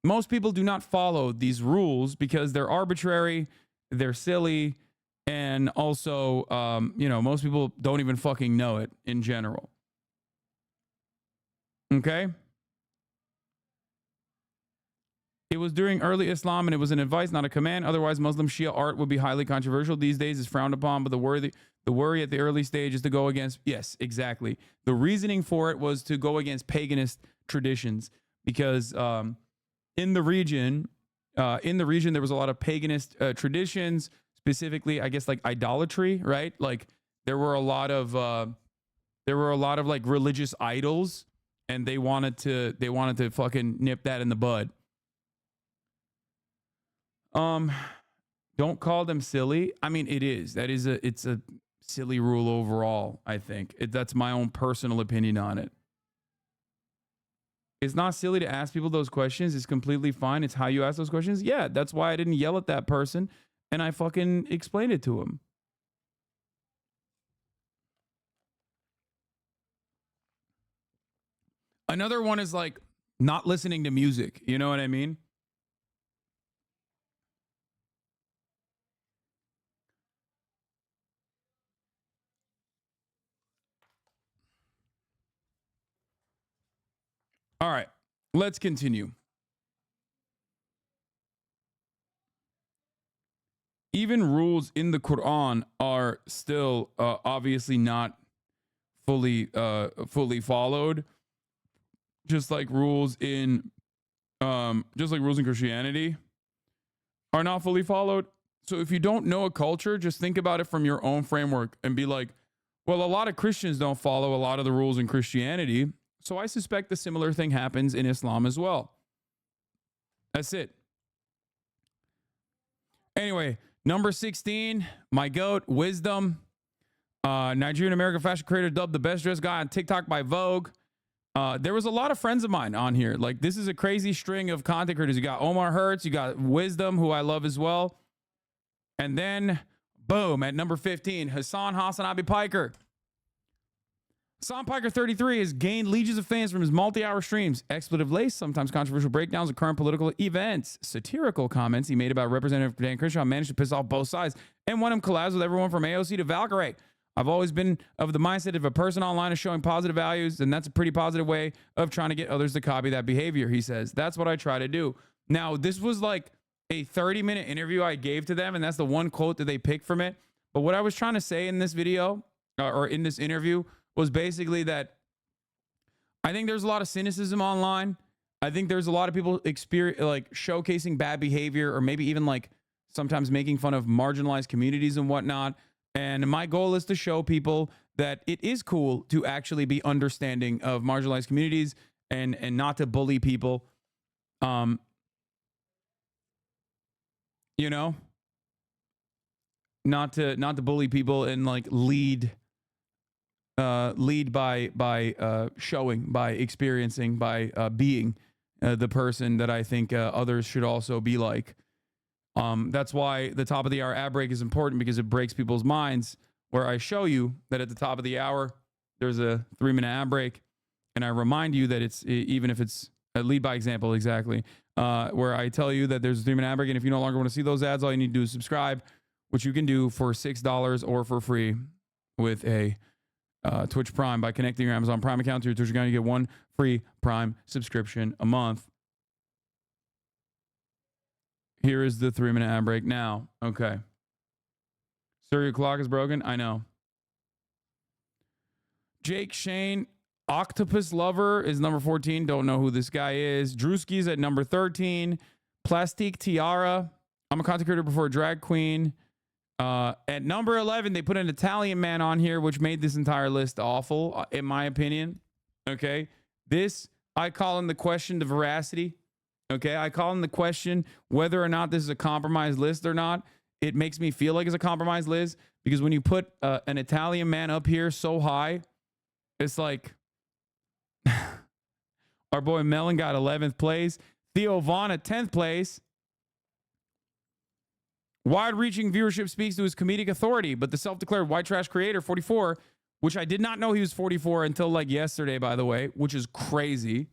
Most people do not follow these rules because they're arbitrary, they're silly, and also, you know, most people don't even fucking know it in general. Okay? It was during early Islam, and it was an advice, not a command. Otherwise, Muslim Shia art would be highly controversial. These days is frowned upon, but the worry at the early stage is to go against, yes, exactly. The reasoning for it was to go against paganist traditions, because in the region, there was a lot of paganist traditions, specifically, I guess, like idolatry, right? Like there were a lot of like religious idols, and they wanted to fucking nip that in the bud. Don't call them silly. I mean, it's a silly rule overall, I think. That's my own personal opinion on it. It's not silly to ask people those questions. It's completely fine. It's how you ask those questions. Yeah, that's why I didn't yell at that person, and I fucking explained it to him. Another one is like not listening to music. You know what I mean? All right, let's continue. Even rules in the Quran are still obviously not fully followed. Just like rules in Christianity are not fully followed. So if you don't know a culture, just think about it from your own framework and be like, well, a lot of Christians don't follow a lot of the rules in Christianity. So I suspect the similar thing happens in Islam as well. That's it. Anyway, number 16, my goat, Wisdom. Nigerian American fashion creator dubbed the best dressed guy on TikTok by Vogue. There was a lot of friends of mine on here. Like, this is a crazy string of content creators. You got Omar Hertz, you got Wisdom, who I love as well. And then, boom, at number 15, Hasan Abi Piker. Hasan Piker 33 has gained legions of fans from his multi-hour streams, expletive lace, sometimes controversial breakdowns of current political events, satirical comments he made about Representative Dan Crenshaw managed to piss off both sides, and won him collabs with everyone from AOC to Valkyrie. I've always been of the mindset if a person online is showing positive values, then that's a pretty positive way of trying to get others to copy that behavior, he says. That's what I try to do. Now, this was like a 30-minute interview I gave to them, and that's the one quote that they picked from it. But what I was trying to say in this video, or in this interview, was basically that I think there's a lot of cynicism online. I think there's a lot of people showcasing bad behavior, or maybe even like sometimes making fun of marginalized communities and whatnot. And my goal is to show people that it is cool to actually be understanding of marginalized communities and not to bully people. You know, not to bully people and like lead by showing, by experiencing, by being the person that I think others should also be like. That's why the top of the hour ad break is important, because it breaks people's minds, where I show you that at the top of the hour, there's a 3-minute ad break. And I remind you that it's, even if it's a lead by example, exactly, where I tell you that there's a 3-minute ad break. And if you no longer want to see those ads, all you need to do is subscribe, which you can do for $6 or for free with a Twitch Prime by connecting your Amazon Prime account to your Twitch account. You get 1 free Prime subscription a month. Here is the 3-minute ad break now. Okay. Sir, your clock is broken. I know. Jake Shane, Octopus Lover, is number 14. Don't know who this guy is. Drewski's at number 13. Plastique Tiara. I'm a content creator before a drag queen. At number 11, they put an Italian man on here, which made this entire list awful, in my opinion. Okay. This, I call into question the veracity. Okay, I call in the question whether or not this is a compromised list or not. It makes me feel like it's a compromised list, because when you put an Italian man up here so high, it's like our boy Melon got 11th place. Theo Vaughn at 10th place. Wide-reaching viewership speaks to his comedic authority, but the self-declared white trash creator, 44, which I did not know he was 44 until like yesterday, by the way, which is crazy.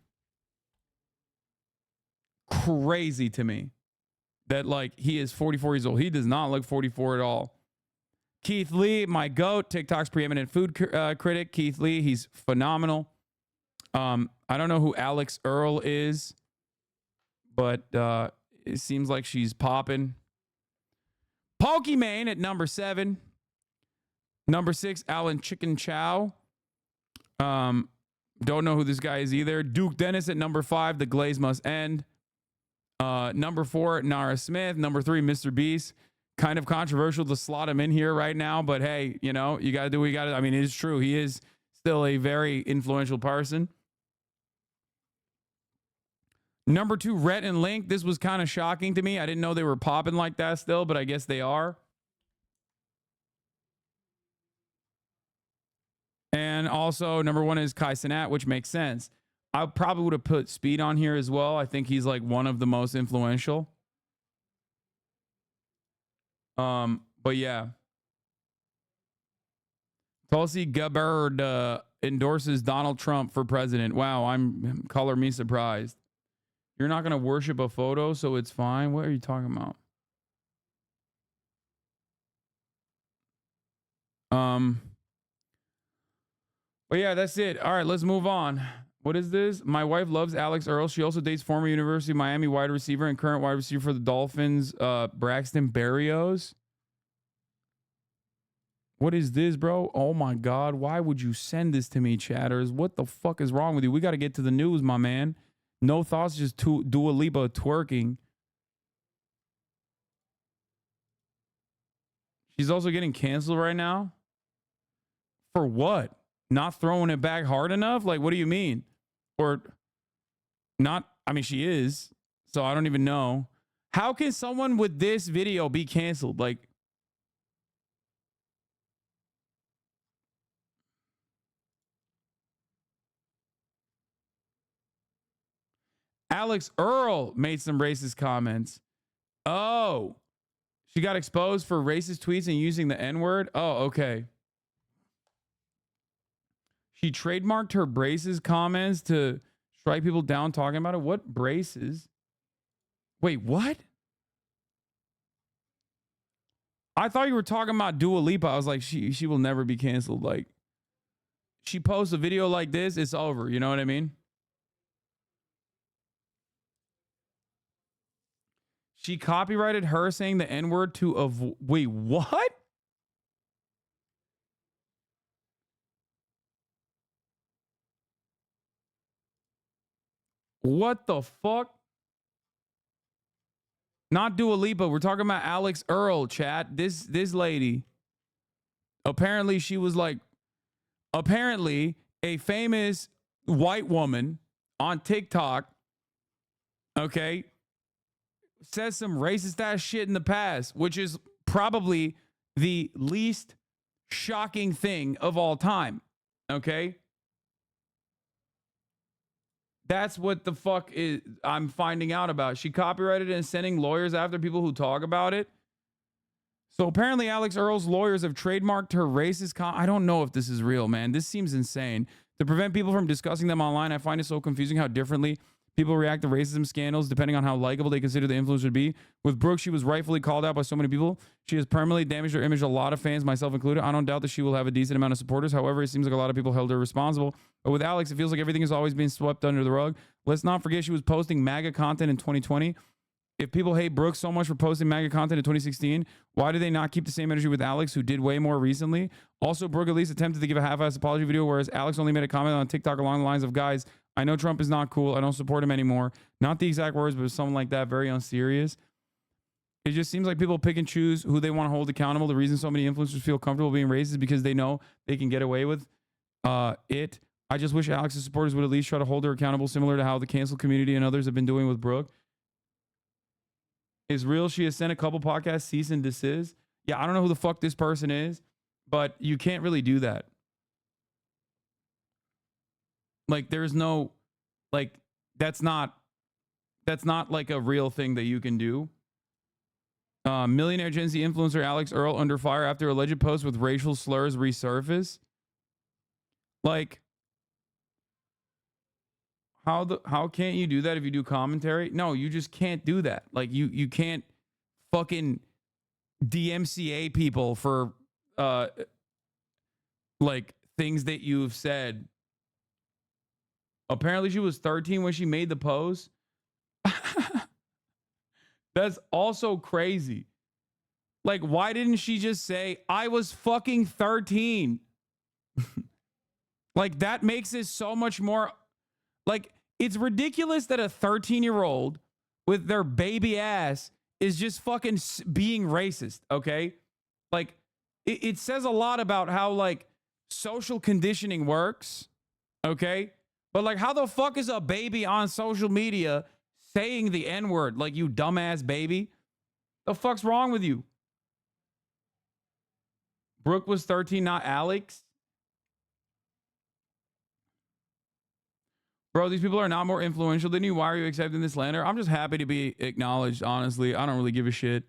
Crazy to me that like he is 44 years old. He does not look 44 at all. Keith Lee, my goat, TikTok's preeminent food critic. Keith Lee, he's phenomenal. I don't know who Alex Earl is, but it seems like she's popping. Pokimane at number 7. Number 6, Alan Chicken Chow. Don't know who this guy is either. Duke Dennis at number 5. The Glaze Must End. Number 4, Nara Smith. Number 3, Mr. Beast. Kind of controversial to slot him in here right now, but hey, you know, you got to do what you got to. I mean, it is true. He is still a very influential person. Number 2, Rhett and Link. This was kind of shocking to me. I didn't know they were popping like that still, but I guess they are. And also, number 1 is Kai Cenat, which makes sense. I probably would have put Speed on here as well. I think he's like one of the most influential. But yeah. Tulsi Gabbard endorses Donald Trump for president. Wow, color me surprised. You're not going to worship a photo, so it's fine. What are you talking about? But yeah, that's it. All right, let's move on. What is this? My wife loves Alex Earl. She also dates former University of Miami wide receiver and current wide receiver for the Dolphins, Braxton Berrios. What is this, bro? Oh my God. Why would you send this to me, chatters? What the fuck is wrong with you? We got to get to the news, my man. No thoughts, just Dua Lipa twerking. She's also getting canceled right now. For what? Not throwing it back hard enough? Like, what do you mean? Or not? I mean, she is. So I don't even know. How can someone with this video be canceled? Like, Alex Earl made some racist comments. Oh, she got exposed for racist tweets and using the N-word. Oh, okay. She trademarked her braces comments to strike people down talking about it. What braces? Wait, what? I thought you were talking about Dua Lipa. I was like, she will never be canceled. Like, she posts a video like this, it's over. You know what I mean? She copyrighted her saying the N-word to avoid. Wait, what? What the fuck? Not Dua Lipa. We're talking about Alex Earl, chat. This lady. Apparently, she was like, apparently, a famous white woman on TikTok, okay, says some racist ass shit in the past, which is probably the least shocking thing of all time. Okay. That's what the fuck is I'm finding out about. She copyrighted it and sending lawyers after people who talk about it. So apparently Alex Earl's lawyers have trademarked her racist I don't know if this is real, man. This seems insane. To prevent people from discussing them online, I find it so confusing how differently people react to racism scandals depending on how likable they consider the influencer to be. With Brooke, she was rightfully called out by so many people. She has permanently damaged her image to a lot of fans, myself included. I don't doubt that she will have a decent amount of supporters. However, it seems like a lot of people held her responsible. But with Alex, it feels like everything is always being swept under the rug. Let's not forget she was posting MAGA content in 2020. If people hate Brooke so much for posting MAGA content in 2016, why do they not keep the same energy with Alex, who did way more recently? Also, Brooke at least attempted to give a half-assed apology video, whereas Alex only made a comment on TikTok along the lines of, guys, I know Trump is not cool. I don't support him anymore. Not the exact words, but something like that. Very unserious. It just seems like people pick and choose who they want to hold accountable. The reason so many influencers feel comfortable being racist is because they know they can get away with it. I just wish Alex's supporters would at least try to hold her accountable, similar to how the cancel community and others have been doing with Brooke. Is real. She has sent a couple podcasts cease and desist. Yeah, I don't know who the fuck this person is, but you can't really do that. Like, there's no, like, that's not like a real thing that you can do. Millionaire Gen Z influencer Alex Earl under fire after alleged post with racial slurs resurface. Like, how can't you do that if you do commentary? No, you just can't do that. Like, you can't fucking DMCA people for like things that you've said. Apparently she was 13 when she made the post. That's also crazy. Like, why didn't she just say, I was fucking 13? Like, that makes it so much more, like, it's ridiculous that a 13-year-old with their baby ass is just fucking being racist, okay? Like, it says a lot about how, like, social conditioning works, okay? But, like, how the fuck is a baby on social media saying the N-word, like, you dumbass baby? The fuck's wrong with you? Brooke was 13, not Alex. Bro, these people are not more influential than you. Why are you accepting this slander? I'm just happy to be acknowledged, honestly. I don't really give a shit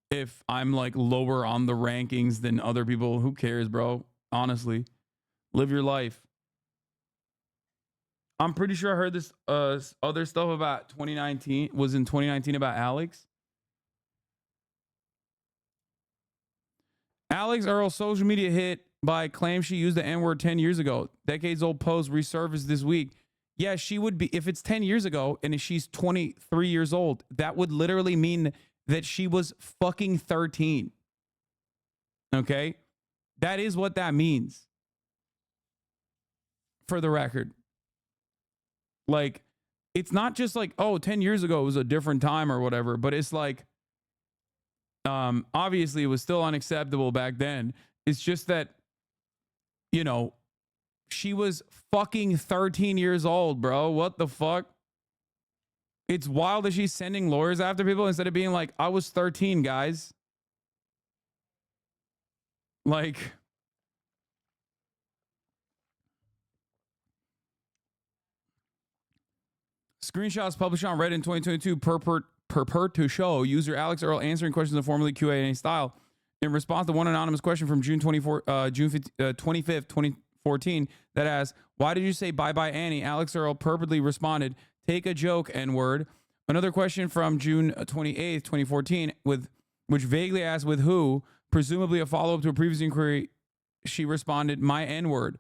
if I'm, like, lower on the rankings than other people. Who cares, bro? Honestly. Live your life. I'm pretty sure I heard this other stuff about 2019, was in 2019 about Alex. Alex Earl's social media hit by claim she used the N-word 10 years ago. Decades-old post resurfaced this week. yeah, she would be, if it's 10 years ago and if she's 23 years old, that would literally mean that she was fucking 13. Okay? That is what that means. For the record. Like, it's not just like, oh, 10 years ago it was a different time or whatever, but it's like, obviously it was still unacceptable back then. It's just that, you know, she was fucking 13 years old, bro. What the fuck? It's wild that she's sending lawyers after people instead of being like, I was 13, guys. Like, screenshots published on Reddit in 2022 purport to show user Alex Earl answering questions in formally Q&A style. In response to one anonymous question from June 25th, 2014 that asked, why did you say bye-bye Annie? Alex Earl purportedly responded, take a joke, N-word. Another question from June 28th, 2014, which vaguely asked with who, presumably a follow-up to a previous inquiry, she responded, my N-word.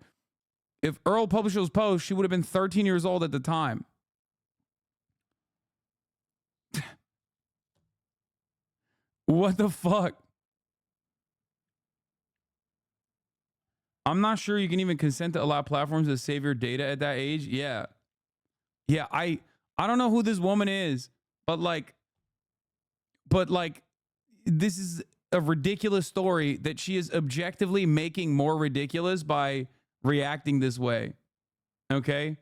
If Earl published those posts, she would have been 13 years old at the time. What the fuck? I'm not sure you can even consent to allow platforms to save your data at that age. Yeah. Yeah, I don't know who this woman is, but like this is a ridiculous story that she is objectively making more ridiculous by reacting this way. Okay?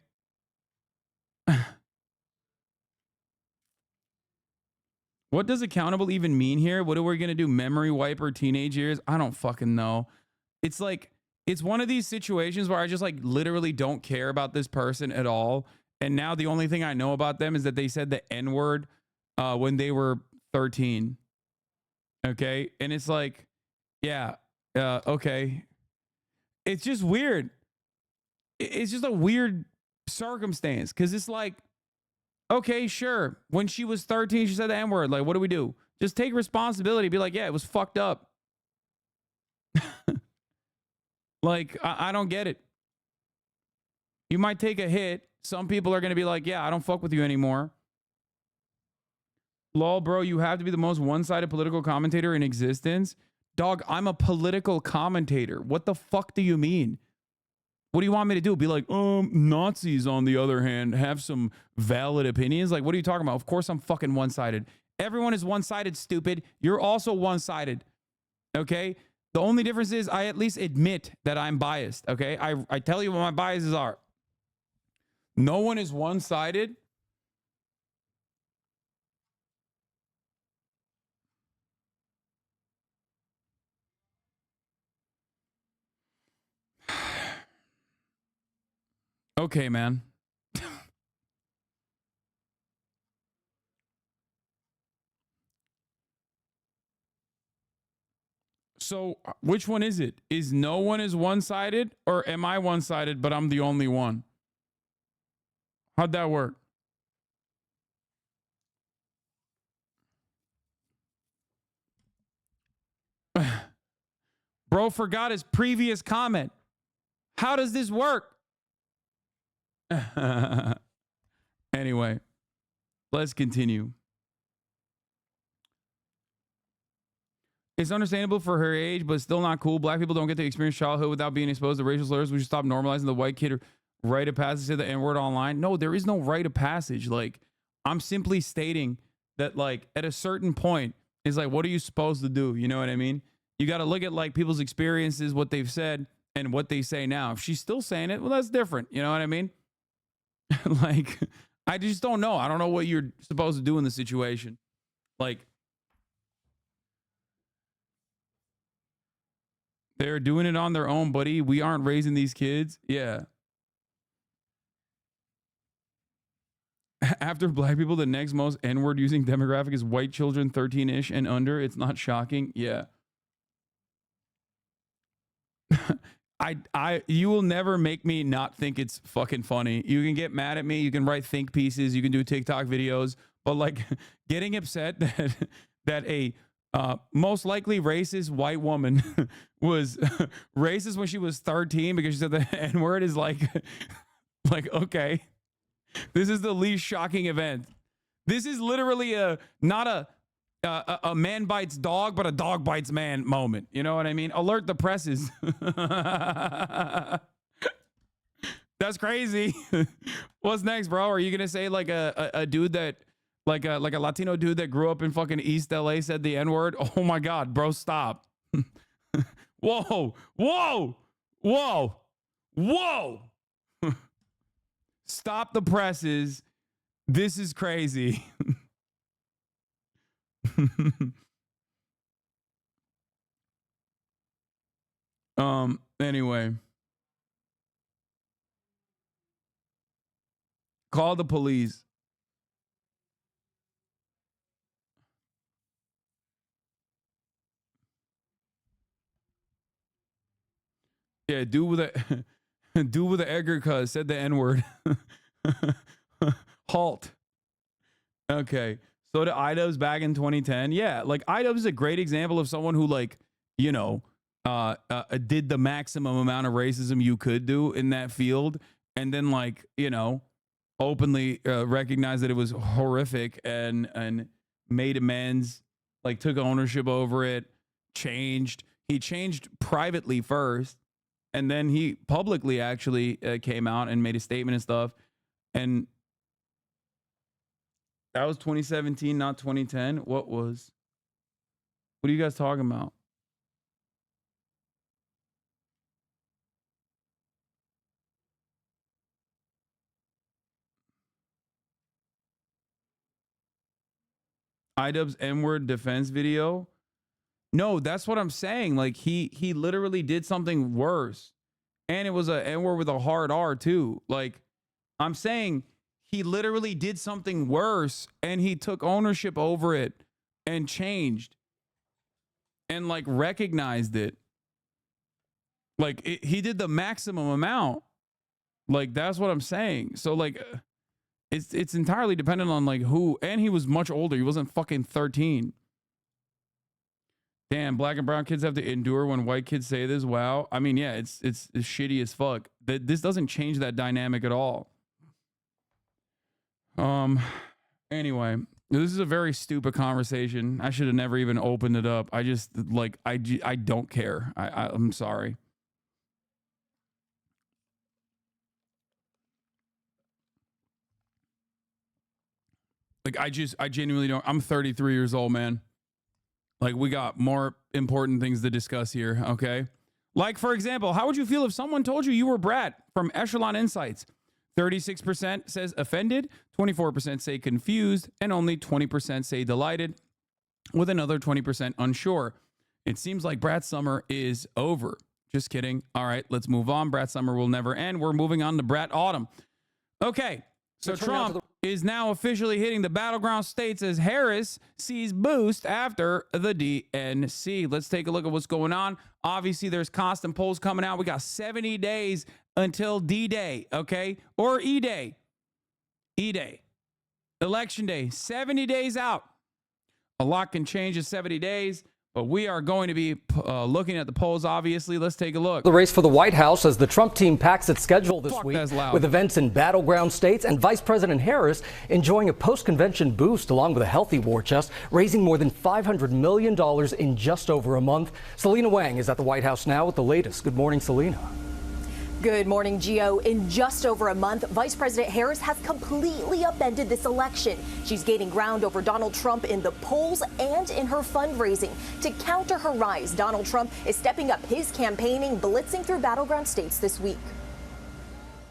What does accountable even mean here? What are we going to do? Memory wipe her teenage years? I don't fucking know. It's like, it's one of these situations where I just like literally don't care about this person at all. And now the only thing I know about them is that they said the N-word when they were 13. Okay. And it's like, yeah, okay. It's just weird. It's just a weird circumstance because it's like, okay, sure. When she was 13, she said the N-word. Like, what do we do? Just take responsibility. Be like, yeah, it was fucked up. Like, I don't get it. You might take a hit. Some people are going to be like, yeah, I don't fuck with you anymore. Lol, bro, you have to be the most one-sided political commentator in existence. Dog, I'm a political commentator. What the fuck do you mean? What do you want me to do? Be like, Nazis, on the other hand, have some valid opinions? Like, what are you talking about? Of course I'm fucking one-sided. Everyone is one-sided, stupid. You're also one-sided. Okay? The only difference is I at least admit that I'm biased. Okay? I tell you what my biases are. No one is one-sided. Okay, man. So which one is it? Is no one is one-sided, or am I one-sided but I'm the only one? How'd that work? Bro forgot his previous comment. How does this work? Anyway, let's continue. It's understandable for her age, but still not cool. Black people don't get to experience childhood without being exposed to racial slurs. We should stop normalizing the white kid rite of passage to the N-word online. No, there is no rite of passage. Like, I'm simply stating that, like, at a certain point, it's like, what are you supposed to do? You know what I mean? You got to look at, like, people's experiences, what they've said, and what they say now. If she's still saying it, well, that's different. You know what I mean? Like, I just don't know. I don't know what you're supposed to do in the situation. Like, they're doing it on their own, buddy. We aren't raising these kids. Yeah. After black people, the next most N-word using demographic is white children 13-ish and under. It's not shocking. Yeah. You will never make me not think it's fucking funny. You can get mad at me. You can write think pieces. You can do TikTok videos. But like getting upset that a most likely racist white woman was racist when she was 13 because she said the N-word is like, okay. This is the least shocking event. This is literally not a man bites dog, but a dog bites man moment. You know what I mean? Alert the presses. That's crazy. What's next, bro? Are you gonna say like a dude that like a Latino dude that grew up in fucking East LA said the N-word? Oh my God, bro, stop. Whoa, whoa, whoa, whoa. Stop the presses. This is crazy. Anyway. Call the police. Yeah, dude with the Edgar cuz said the N-word. Halt. Okay. So the iDubbbz back in 2010. Yeah, like iDubbbz is a great example of someone who like, you know, did the maximum amount of racism you could do in that field, and then like, you know, openly recognized that it was horrific and made amends, like took ownership over it, changed. He changed privately first, and then he publicly actually came out and made a statement and stuff. And that was 2017, not 2010. What are you guys talking about? iDubbbz N-word defense video. No, that's what I'm saying. Like he literally did something worse, and it was a N-word with a hard R too. Like I'm saying, he literally did something worse, and he took ownership over it and changed and like recognized it. Like he did the maximum amount. Like that's what I'm saying. So like it's entirely dependent on like who, and he was much older. He wasn't fucking 13. Damn, black and brown kids have to endure when white kids say this. Wow. I mean, yeah, it's shitty as fuck. This doesn't change that dynamic at all. Anyway, this is a very stupid conversation. I should have never even opened it up. I just like I don't care. I'm sorry. Like I genuinely don't. I'm 33 years old, man. Like we got more important things to discuss here, okay? Like for example, how would you feel if someone told you were Brad from Echelon Insights? 36% says offended, 24% say confused, and only 20% say delighted, with another 20% unsure. It seems like Brad's summer is over. Just kidding. All right, let's move on. Brad's summer will never end. We're moving on to Brad autumn. Okay, so Trump is now officially hitting the battleground states as Harris sees boost after the DNC. Let's take a look at what's going on. Obviously, there's constant polls coming out. We got 70 days until D-Day, okay? Or E-Day. E-Day. Election Day. 70 days out. A lot can change in 70 days. But we are going to be looking at the polls, obviously. Let's take a look. The race for the White House as the Trump team packs its schedule this week with events in battleground states and Vice President Harris enjoying a post-convention boost along with a healthy war chest, raising more than $500 million in just over a month. Selena Wang is at the White House now with the latest. Good morning, Selena. Good morning, Gio. In just over a month, Vice President Harris has completely upended this election. She's gaining ground over Donald Trump in the polls and in her fundraising. To counter her rise, Donald Trump is stepping up his campaigning, blitzing through battleground states this week.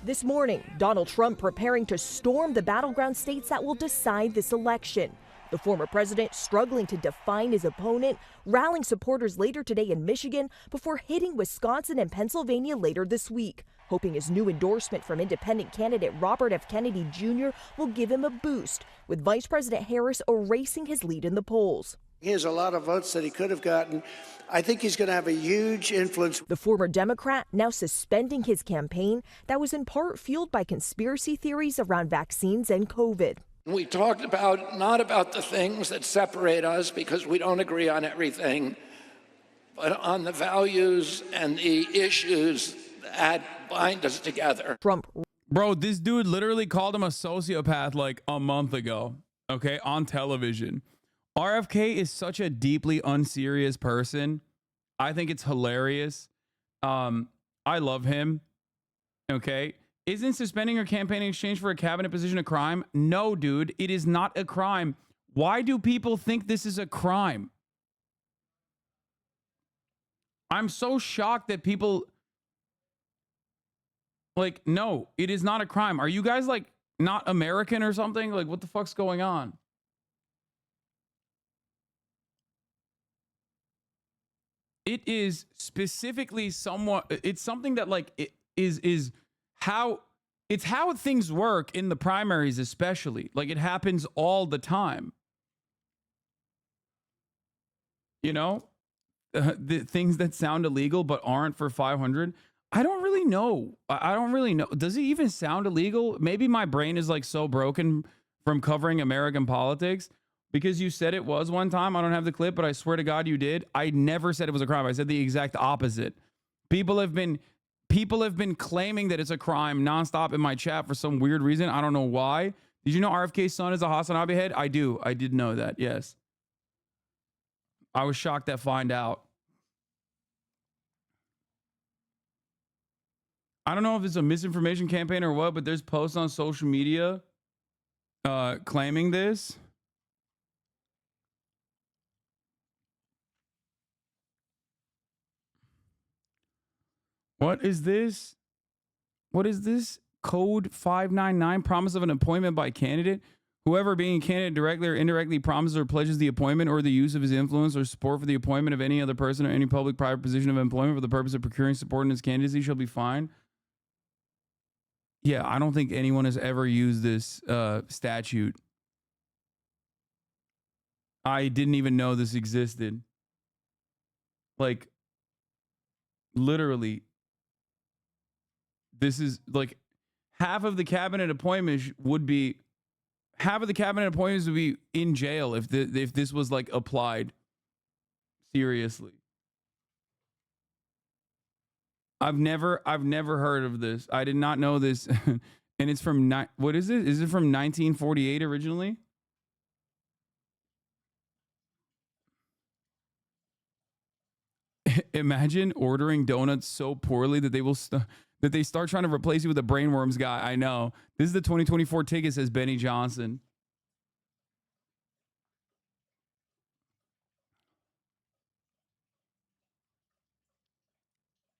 This morning, Donald Trump preparing to storm the battleground states that will decide this election. The former president struggling to define his opponent, rallying supporters later today in Michigan before hitting Wisconsin and Pennsylvania later this week, hoping his new endorsement from independent candidate Robert F. Kennedy Jr. will give him a boost, with Vice President Harris erasing his lead in the polls. He has a lot of votes that he could have gotten. I think he's going to have a huge influence. The former Democrat now suspending his campaign that was in part fueled by conspiracy theories around vaccines and COVID. We talked about not about the things that separate us because we don't agree on everything, but on the values and the issues that bind us together. Trump. Bro, this dude literally called him a sociopath like a month ago, okay, on television. RFK is such a deeply unserious person. I think it's hilarious. I love him, okay? Isn't suspending your campaign in exchange for a cabinet position a crime? No, dude, it is not a crime. Why do people think this is a crime? I'm so shocked that people... Like, no, it is not a crime. Are you guys like not American or something? Like, what the fuck's going on? It is specifically somewhat, it's something that like it is how it's how things work in the primaries, especially. Like, it happens all the time. You know, the things that sound illegal but aren't for 500. I don't really know. I don't really know. Does it even sound illegal? Maybe my brain is like so broken from covering American politics because you said it was one time. I don't have the clip, but I swear to God you did. I never said it was a crime. I said the exact opposite. People have been claiming that it's a crime nonstop in my chat for some weird reason. I don't know why. Did you know RFK's son is a Hasan Abi head? I do. I did know that. Yes. I was shocked to find out. I don't know if it's a misinformation campaign or what, but there's posts on social media claiming this. What is this? What is this? Code 599, promise of an appointment by candidate. Whoever being a candidate directly or indirectly promises or pledges the appointment or the use of his influence or support for the appointment of any other person or any public private position of employment for the purpose of procuring support in his candidacy shall be fined. Yeah, I don't think anyone has ever used this statute. I didn't even know this existed. Like, literally, this is like half of the cabinet appointments would be in jail if this was like applied seriously. I've never heard of this. I did not know this. And it's from what is it? Is it from 1948 originally? Imagine ordering donuts so poorly that they start trying to replace you with a brainworms guy. I know. This is the 2024 ticket, says Benny Johnson.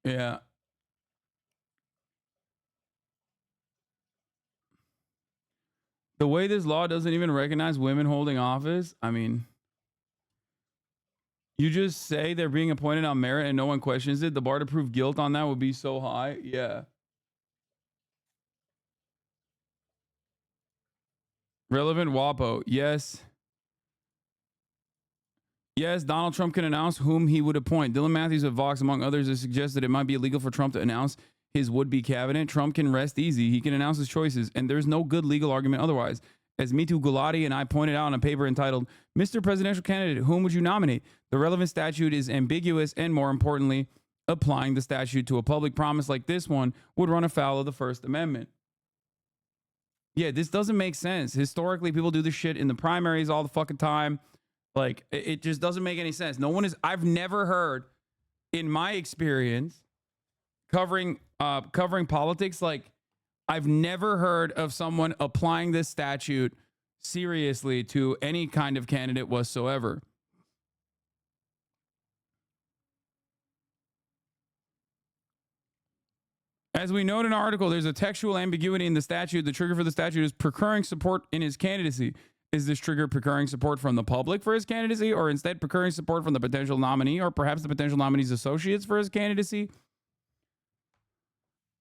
Yeah. The way this law doesn't even recognize women holding office, I mean, you just say they're being appointed on merit and no one questions it. The bar to prove guilt on that would be so high. Yeah. Relevant WAPO. Yes. Yes, Donald Trump can announce whom he would appoint. Dylan Matthews of Vox, among others, has suggested it might be illegal for Trump to announce his would-be cabinet. Trump can rest easy. He can announce his choices, and there's no good legal argument otherwise. As Mitu Gulati and I pointed out in a paper entitled, Mr. Presidential Candidate, whom would you nominate? The relevant statute is ambiguous, and more importantly, applying the statute to a public promise like this one would run afoul of the First Amendment. Yeah, this doesn't make sense. Historically, people do this shit in the primaries all the fucking time. Like, it just doesn't make any sense. I've never heard in my experience covering politics, like, I've never heard of someone applying this statute seriously to any kind of candidate whatsoever. As we note in our article, there's a textual ambiguity in the statute. The trigger for the statute is procuring support in his candidacy. Is this trigger procuring support from the public for his candidacy, or instead procuring support from the potential nominee, or perhaps the potential nominee's associates for his candidacy?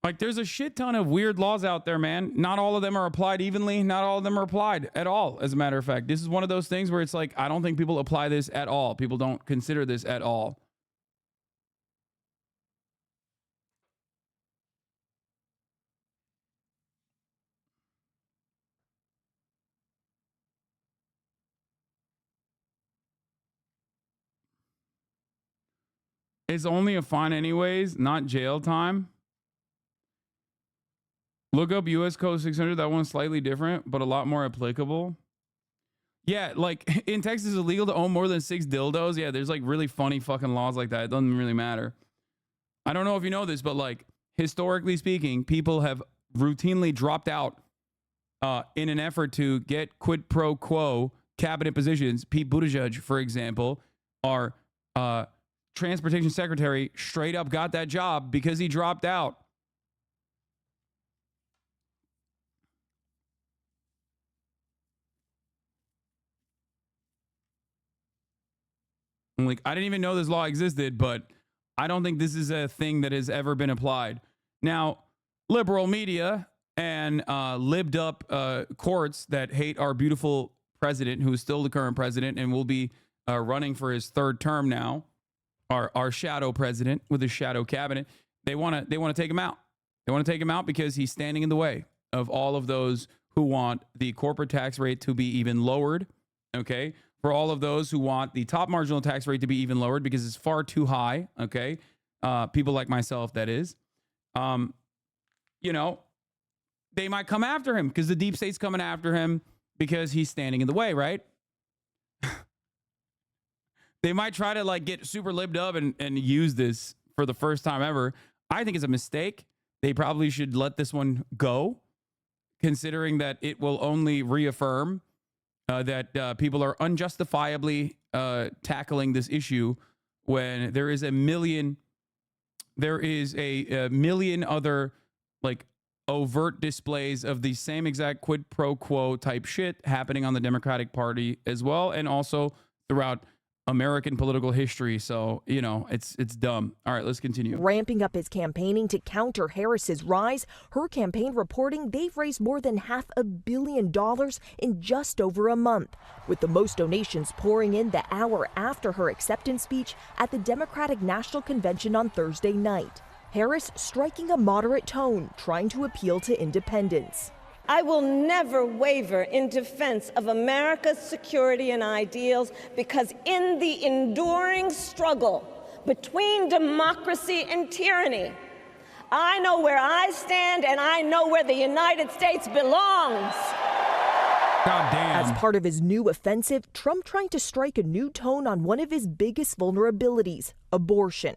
Like, there's a shit ton of weird laws out there, man. Not all of them are applied evenly. Not all of them are applied at all, as a matter of fact. This is one of those things where it's like, I don't think people apply this at all. People don't consider this at all. It's only a fine anyways, not jail time. Look up US Code 600. That one's slightly different, but a lot more applicable. Yeah, like in Texas, it's illegal to own more than 6 dildos. Yeah, there's like really funny fucking laws like that. It doesn't really matter. I don't know if you know this, but like historically speaking, people have routinely dropped out in an effort to get quid pro quo cabinet positions. Pete Buttigieg, for example, our transportation secretary, straight up got that job because he dropped out. I'm like, I didn't even know this law existed, but I don't think this is a thing that has ever been applied. Now, liberal media and libbed up courts that hate our beautiful president, who is still the current president and will be running for his 3rd term now, our shadow president with his shadow cabinet, they want to take him out. They want to take him out because he's standing in the way of all of those who want the corporate tax rate to be even lowered, okay? For all of those who want the top marginal tax rate to be even lowered because it's far too high, okay? People like myself, that is. You know, they might come after him because the deep state's coming after him because he's standing in the way, right? They might try to like get super libbed up and use this for the first time ever. I think it's a mistake. They probably should let this one go, considering that it will only reaffirm that people are unjustifiably tackling this issue when there is a million other like overt displays of the same exact quid pro quo type shit happening on the Democratic Party as well, and also throughout American political history. So, you know, it's dumb. All right, let's continue. Ramping up his campaigning to counter Harris's rise, her campaign reporting they've raised more than $500 million in just over a month, with the most donations pouring in the hour after her acceptance speech at the Democratic National Convention on Thursday night. Harris striking a moderate tone, trying to appeal to independents. I will never waver in defense of America's security and ideals, because in the enduring struggle between democracy and tyranny, I know where I stand and I know where the United States belongs. God damn. As part of his new offensive, Trump trying to strike a new tone on one of his biggest vulnerabilities, abortion,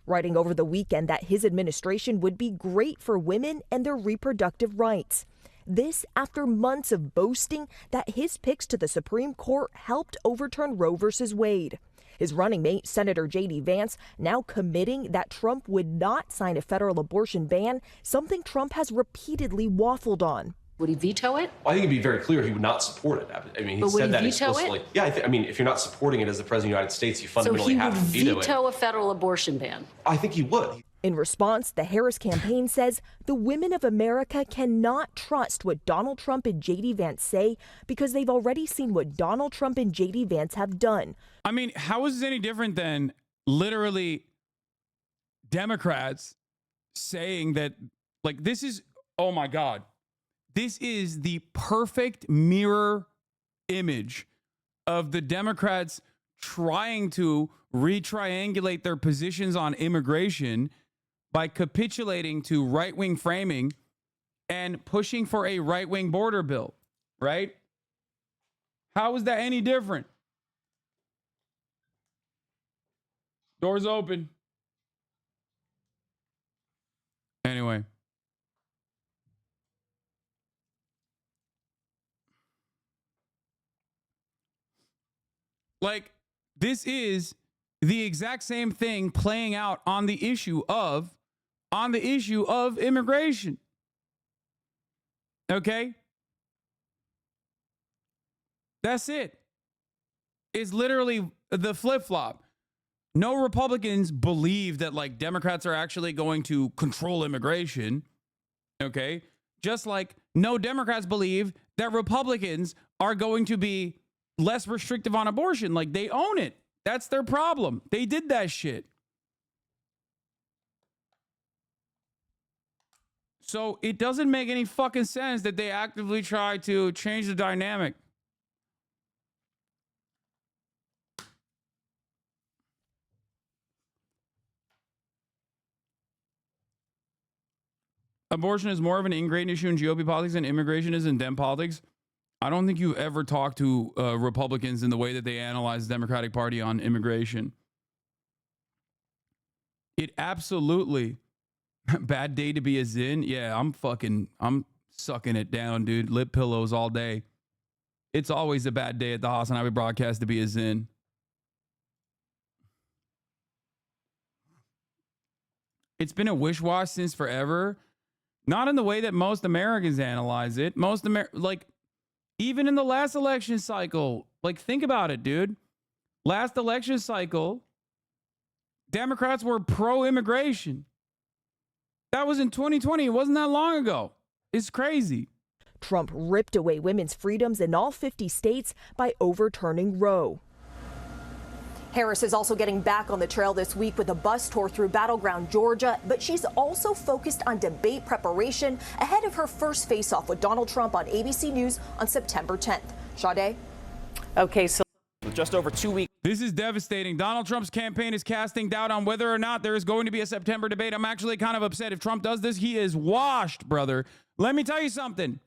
writing over the weekend that his administration would be great for women and their reproductive rights. This after months of boasting that his picks to the Supreme Court helped overturn Roe v. Wade. His running mate, Senator J.D. Vance, now committing that Trump would not sign a federal abortion ban, something Trump has repeatedly waffled on. Would he veto it? Well, I think it'd be very clear he would not support it. I mean, he said that explicitly. Yeah, I mean, if you're not supporting it as the President of the United States, you fundamentally have to veto it. So he would veto a federal abortion ban? I think he would. In response, the Harris campaign says the women of America cannot trust what Donald Trump and J.D. Vance say because they've already seen what Donald Trump and J.D. Vance have done. I mean, how is this any different than literally Democrats saying that, like, this is, oh my God, this is the perfect mirror image of the Democrats trying to retriangulate their positions on immigration by capitulating to right-wing framing and pushing for a right-wing border bill, right? How is that any different? Doors open. Anyway. Like, this is the exact same thing playing out on the issue of immigration. Okay? That's it. It's literally the flip-flop. No Republicans believe that, like, Democrats are actually going to control immigration. Okay? Just like no Democrats believe that Republicans are going to be less restrictive on abortion. Like, they own it. That's their problem. They did that shit. So it doesn't make any fucking sense that they actively try to change the dynamic. abortion is more of an ingrained issue in GOP politics than immigration is in Dem politics. I don't think you've ever talked to Republicans in the way that they analyze the Democratic Party on immigration. It absolutely, bad day to be a Zin. Yeah, I'm sucking it down, dude. Lip pillows all day. It's always a bad day at the Hasan Highway broadcast to be a Zin. It's been a wish-wash since forever. Not in the way that most Americans analyze it. Even in the last election cycle, think about it, dude. Last election cycle, Democrats were pro-immigration. That was in 2020. It wasn't that long ago. It's crazy. Trump ripped away women's freedoms in all 50 states by overturning Roe. Harris is also getting back on the trail this week with a bus tour through battleground Georgia, but she's also focused on debate preparation ahead of her first face-off with Donald Trump on ABC News on September 10th. Sade? Okay, so with just over 2 weeks. This is devastating. Donald Trump's campaign is casting doubt on whether or not there is going to be a September debate. I'm actually kind of upset. If Trump does this, he is washed, brother. Let me tell you something.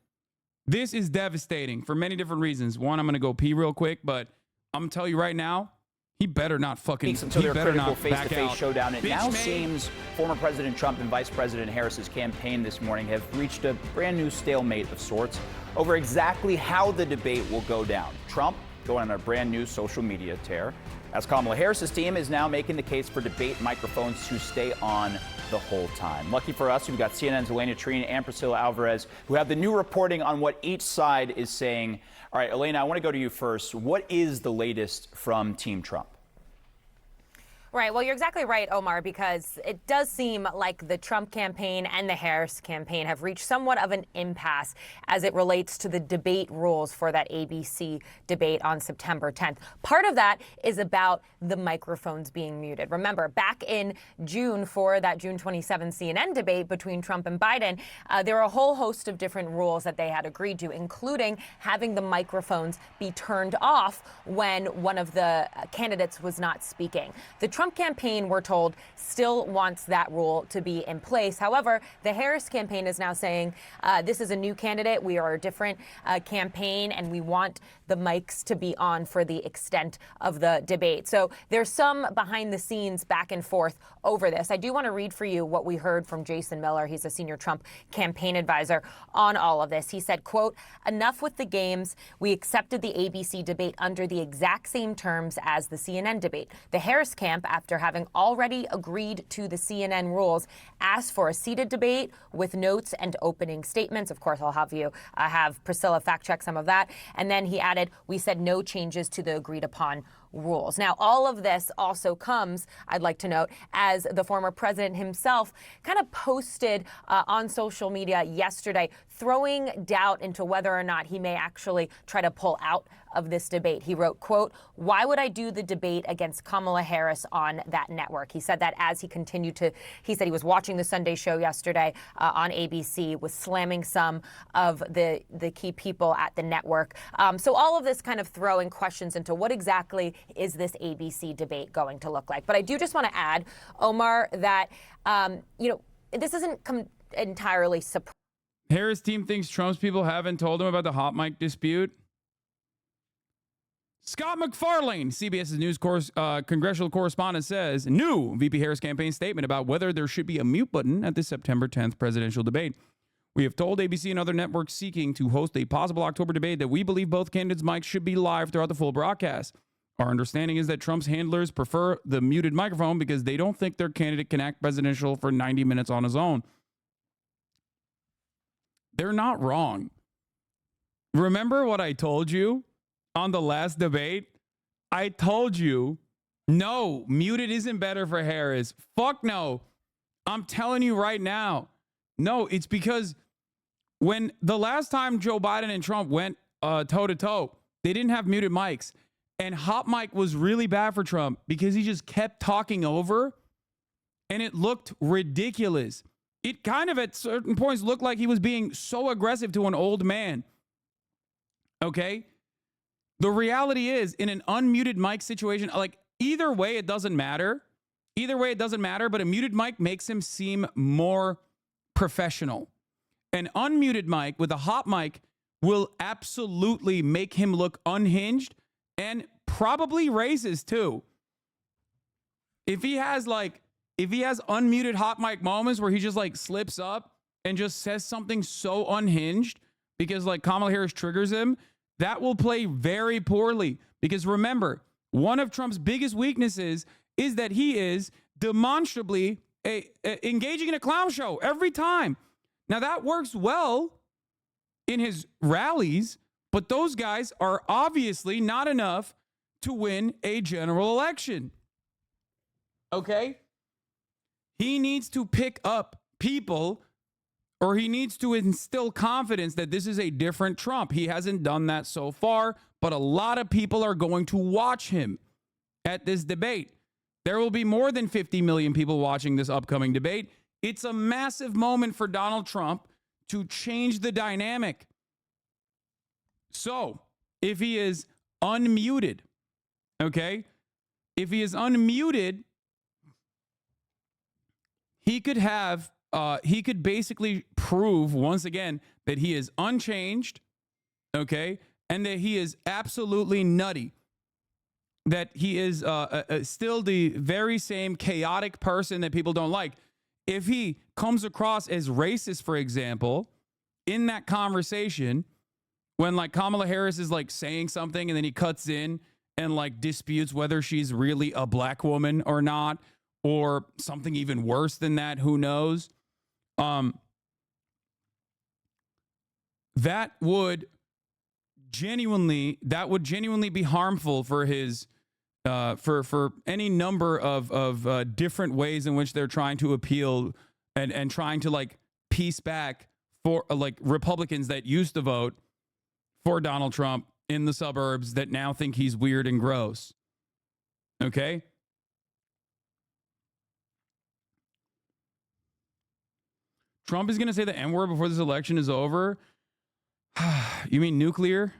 This is devastating for many different reasons. One, I'm going to go pee real quick, but I'm going to tell you right now, he better not fucking. Until their critical face-to-face face-to-face showdown. It now seems former President Trump and Vice President Harris's campaign this morning have reached a brand new stalemate of sorts over exactly how the debate will go down. Trump going on a brand new social media tear, as Kamala Harris's team is now making the case for debate microphones to stay on the whole time. Lucky for us, we've got CNN's Elena Trine and Priscilla Alvarez, who have the new reporting on what each side is saying. All right, Elena, I want to go to you first. What is the latest from Team Trump? Right. Well, you're exactly right, Omar, because it does seem like the Trump campaign and the Harris campaign have reached somewhat of an impasse as it relates to the debate rules for that ABC debate on September 10th. Part of that is about the microphones being muted. Remember, back in June for that June 27 CNN debate between Trump and Biden, there were a whole host of different rules that they had agreed to, including having the microphones be turned off when one of the candidates was not speaking. The Trump campaign, we're told, still wants that rule to be in place. However, the Harris campaign is now saying this is a new candidate. We are a different campaign, and we want the mics to be on for the extent of the debate. So there's some behind the scenes back and forth over this. I do want to read for you what we heard from Jason Miller. He's a senior Trump campaign advisor on all of this. He said, quote, "Enough with the games. We accepted the ABC debate under the exact same terms as the CNN debate. The Harris camp, after having already agreed to the CNN rules, asked for a seated debate with notes and opening statements." Of course, I'll have you have Priscilla fact check some of that. And then he added, "We said no changes to the agreed upon rules." Now, all of this also comes, I'd like to note, as the former president himself kind of posted on social media yesterday, throwing doubt into whether or not he may actually try to pull out of this debate. He wrote, quote, "Why would I do the debate against Kamala Harris on that network?" He said that as he continued to, he said he was watching the Sunday show yesterday on ABC, was slamming some of the key people at the network. So all of this kind of throwing questions into what exactly is this ABC debate going to look like. But I do just want to add, Omar, that, this isn't entirely surprising. Harris team thinks Trump's people haven't told him about the hot mic dispute. Scott MacFarlane, CBS's news congressional correspondent, says new VP Harris campaign statement about whether there should be a mute button at the September 10th presidential debate. "We have told ABC and other networks seeking to host a possible October debate that we believe both candidates' mics should be live throughout the full broadcast. Our understanding is that Trump's handlers prefer the muted microphone because they don't think their candidate can act presidential for 90 minutes on his own." They're not wrong. Remember what I told you on the last debate? I told you, no, muted isn't better for Harris. Fuck no. I'm telling you right now. No, it's because when the last time Joe Biden and Trump went toe-to-toe, they didn't have muted mics. And hot mic was really bad for Trump because he just kept talking over, and it looked ridiculous. It kind of at certain points looked like he was being so aggressive to an old man. Okay? The reality is, in an unmuted mic situation, either way, it doesn't matter. Either way, it doesn't matter, but a muted mic makes him seem more professional. An unmuted mic with a hot mic will absolutely make him look unhinged and probably racist too. If he has unmuted hot mic moments where he just like slips up and just says something so unhinged because like Kamala Harris triggers him, that will play very poorly. Because remember, one of Trump's biggest weaknesses is that he is demonstrably engaging in a clown show every time. Now that works well in his rallies, but those guys are obviously not enough to win a general election. Okay? He needs to pick up people, or he needs to instill confidence that this is a different Trump. He hasn't done that so far, but a lot of people are going to watch him at this debate. There will be more than 50 million people watching this upcoming debate. It's a massive moment for Donald Trump to change the dynamic. So, if he is unmuted, okay? If he is unmuted, he could basically prove once again that he is unchanged, okay? And that he is absolutely nutty. That he is still the very same chaotic person that people don't like. If he comes across as racist, for example, in that conversation, when like Kamala Harris is like saying something and then he cuts in and like disputes whether she's really a black woman or not, or something even worse than that, who knows? That would genuinely be harmful for his for any number of different ways in which they're trying to appeal and trying to like piece back for like Republicans that used to vote for Donald Trump in the suburbs that now think he's weird and gross. Okay? Trump is going to say the N-word before this election is over. You mean nuclear?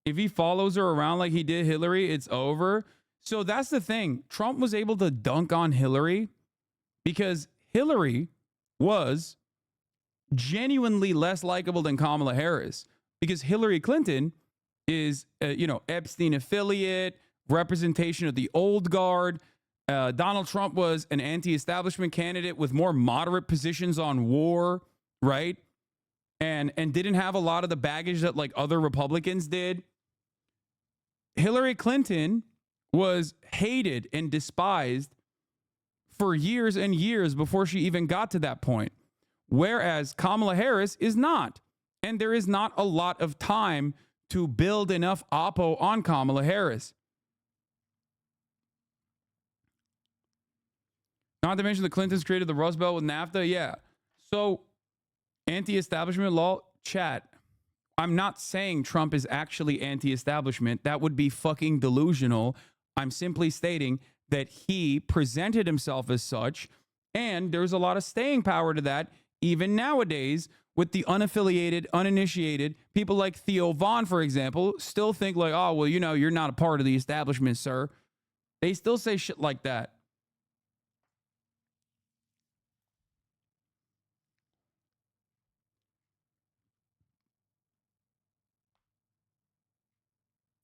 If he follows her around like he did Hillary, it's over. So that's the thing. Trump was able to dunk on Hillary because Hillary was genuinely less likable than Kamala Harris, because Hillary Clinton is, Epstein affiliate, representation of the old guard. Donald Trump was an anti-establishment candidate with more moderate positions on war, right? And didn't have a lot of the baggage that like other Republicans did. Hillary Clinton was hated and despised for years and years before she even got to that point. Whereas Kamala Harris is not. And there is not a lot of time to build enough oppo on Kamala Harris. Not to mention the Clintons created the Rust Belt with NAFTA. Yeah. So anti-establishment law, chat. I'm not saying Trump is actually anti-establishment. That would be fucking delusional. I'm simply stating that he presented himself as such, and there's a lot of staying power to that even nowadays with the unaffiliated, uninitiated. People like Theo Vaughn, for example, still think like, oh, well, you're not a part of the establishment, sir. They still say shit like that.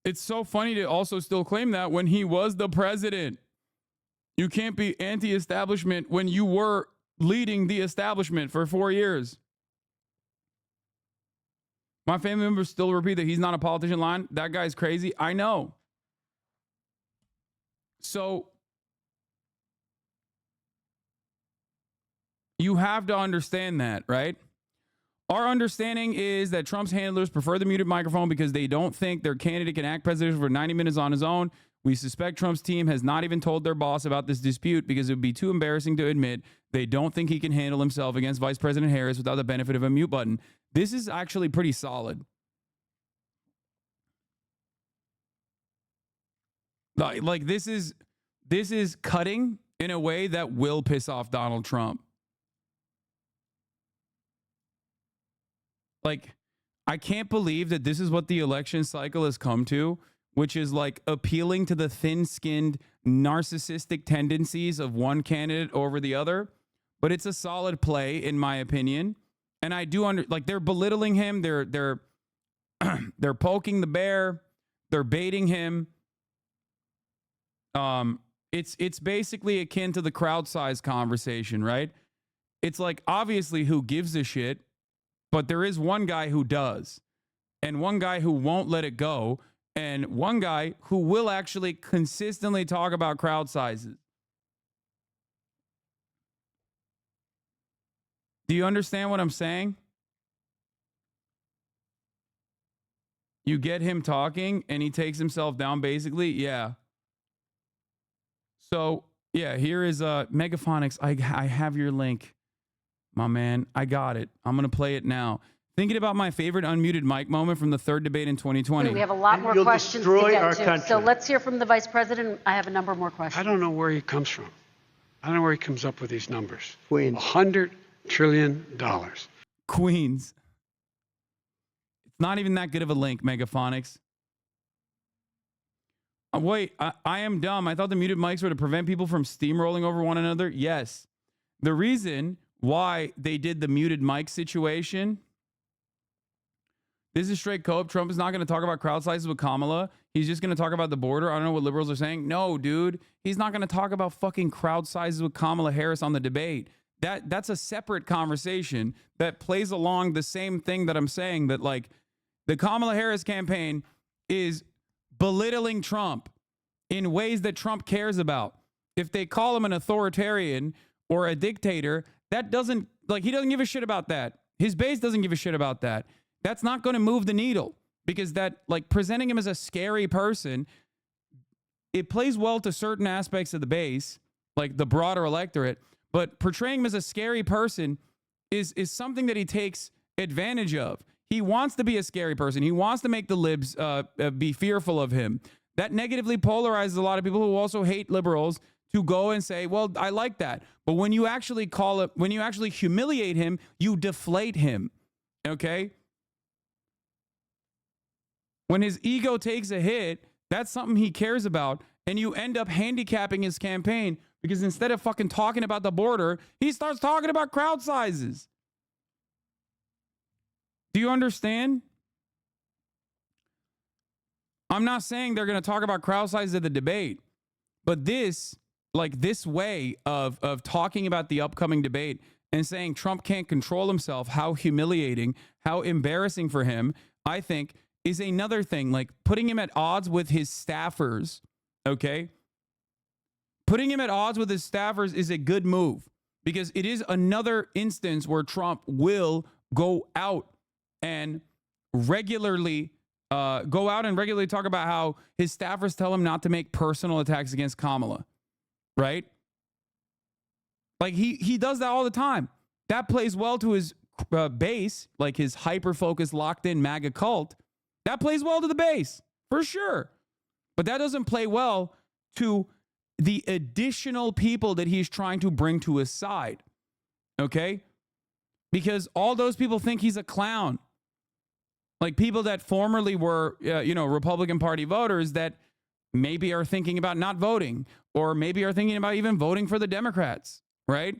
It's so funny to also still claim that when he was the president. You can't be anti-establishment when you were leading the establishment for 4 years. My family members still repeat that he's not a politician line. That guy's crazy. I know. So you have to understand that, right? Our understanding is that Trump's handlers prefer the muted microphone because they don't think their candidate can act presidential for 90 minutes on his own. We suspect Trump's team has not even told their boss about this dispute because it would be too embarrassing to admit they don't think he can handle himself against Vice President Harris without the benefit of a mute button. This is actually pretty solid. Like this is cutting in a way that will piss off Donald Trump. Like, I can't believe that this is what the election cycle has come to, which is like appealing to the thin-skinned, narcissistic tendencies of one candidate over the other. but it's a solid play in my opinion. And I do they're belittling him. They're poking the bear. They're baiting him. It's basically akin to the crowd size conversation, right? It's like, obviously, who gives a shit? But there is one guy who does, and one guy who won't let it go, and one guy who will actually consistently talk about crowd sizes. Do you understand what I'm saying? You get him talking and he takes himself down, basically. Yeah. So, yeah, here is Megaphonics. I have your link, my man. I got it. I'm going to play it now. Thinking about my favorite unmuted mic moment from the third debate in 2020. We have a lot more questions to get to. So let's hear from the vice president. I have a number more questions. I don't know where he comes from. I don't know where he comes up with these numbers. Queens. $100 trillion. Queens. It's not even that good of a link, Megaphonics. Wait, I am dumb. I thought the muted mics were to prevent people from steamrolling over one another. Yes. The reason why they did the muted mic situation, this is straight co-op. Trump is not going to talk about crowd sizes with Kamala. He's just going to talk about the border. I don't know what liberals are saying. No, dude. He's not going to talk about fucking crowd sizes with Kamala Harris on the debate. That's a separate conversation that plays along the same thing that I'm saying, that like the Kamala Harris campaign is belittling Trump in ways that Trump cares about. If they call him an authoritarian or a dictator, that doesn't, like, he doesn't give a shit about that. His base doesn't give a shit about that. That's not going to move the needle, because that, like, presenting him as a scary person, it plays well to certain aspects of the base, like the broader electorate, but portraying him as a scary person is something that he takes advantage of. He wants to be a scary person. He wants to make the libs be fearful of him. That negatively polarizes a lot of people who also hate liberals to go and say, well, I like that. But when you actually call it, when you actually humiliate him, you deflate him. Okay? When his ego takes a hit, that's something he cares about. And you end up handicapping his campaign, because instead of fucking talking about the border, he starts talking about crowd sizes. Do you understand? I'm not saying they're going to talk about crowd sizes at the debate, but this way of talking about the upcoming debate and saying Trump can't control himself, how humiliating, how embarrassing for him, I think is another thing. Like putting him at odds with his staffers, okay? Putting him at odds with his staffers is a good move, because it is another instance where Trump will go out and regularly talk about how his staffers tell him not to make personal attacks against Kamala, right? Like he does that all the time. That plays well to his base, like his hyper-focused, locked-in MAGA cult. That plays well to the base, for sure. But that doesn't play well to the additional people that he's trying to bring to his side, okay? Because all those people think he's a clown. Like people that formerly were, Republican Party voters that maybe are thinking about not voting, or maybe are thinking about even voting for the Democrats, right?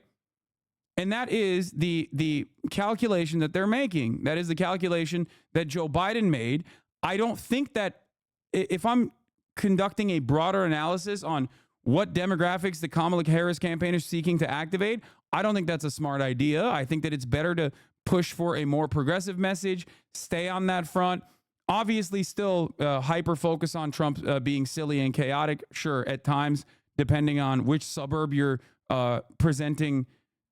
And that is the calculation that they're making. That is the calculation that Joe Biden made. I don't think that, if I'm conducting a broader analysis on what demographics the Kamala Harris campaign is seeking to activate, I don't think that's a smart idea. I think that it's better to push for a more progressive message, stay on that front. Obviously, still hyper-focus on Trump being silly and chaotic, sure, at times, depending on which suburb you're presenting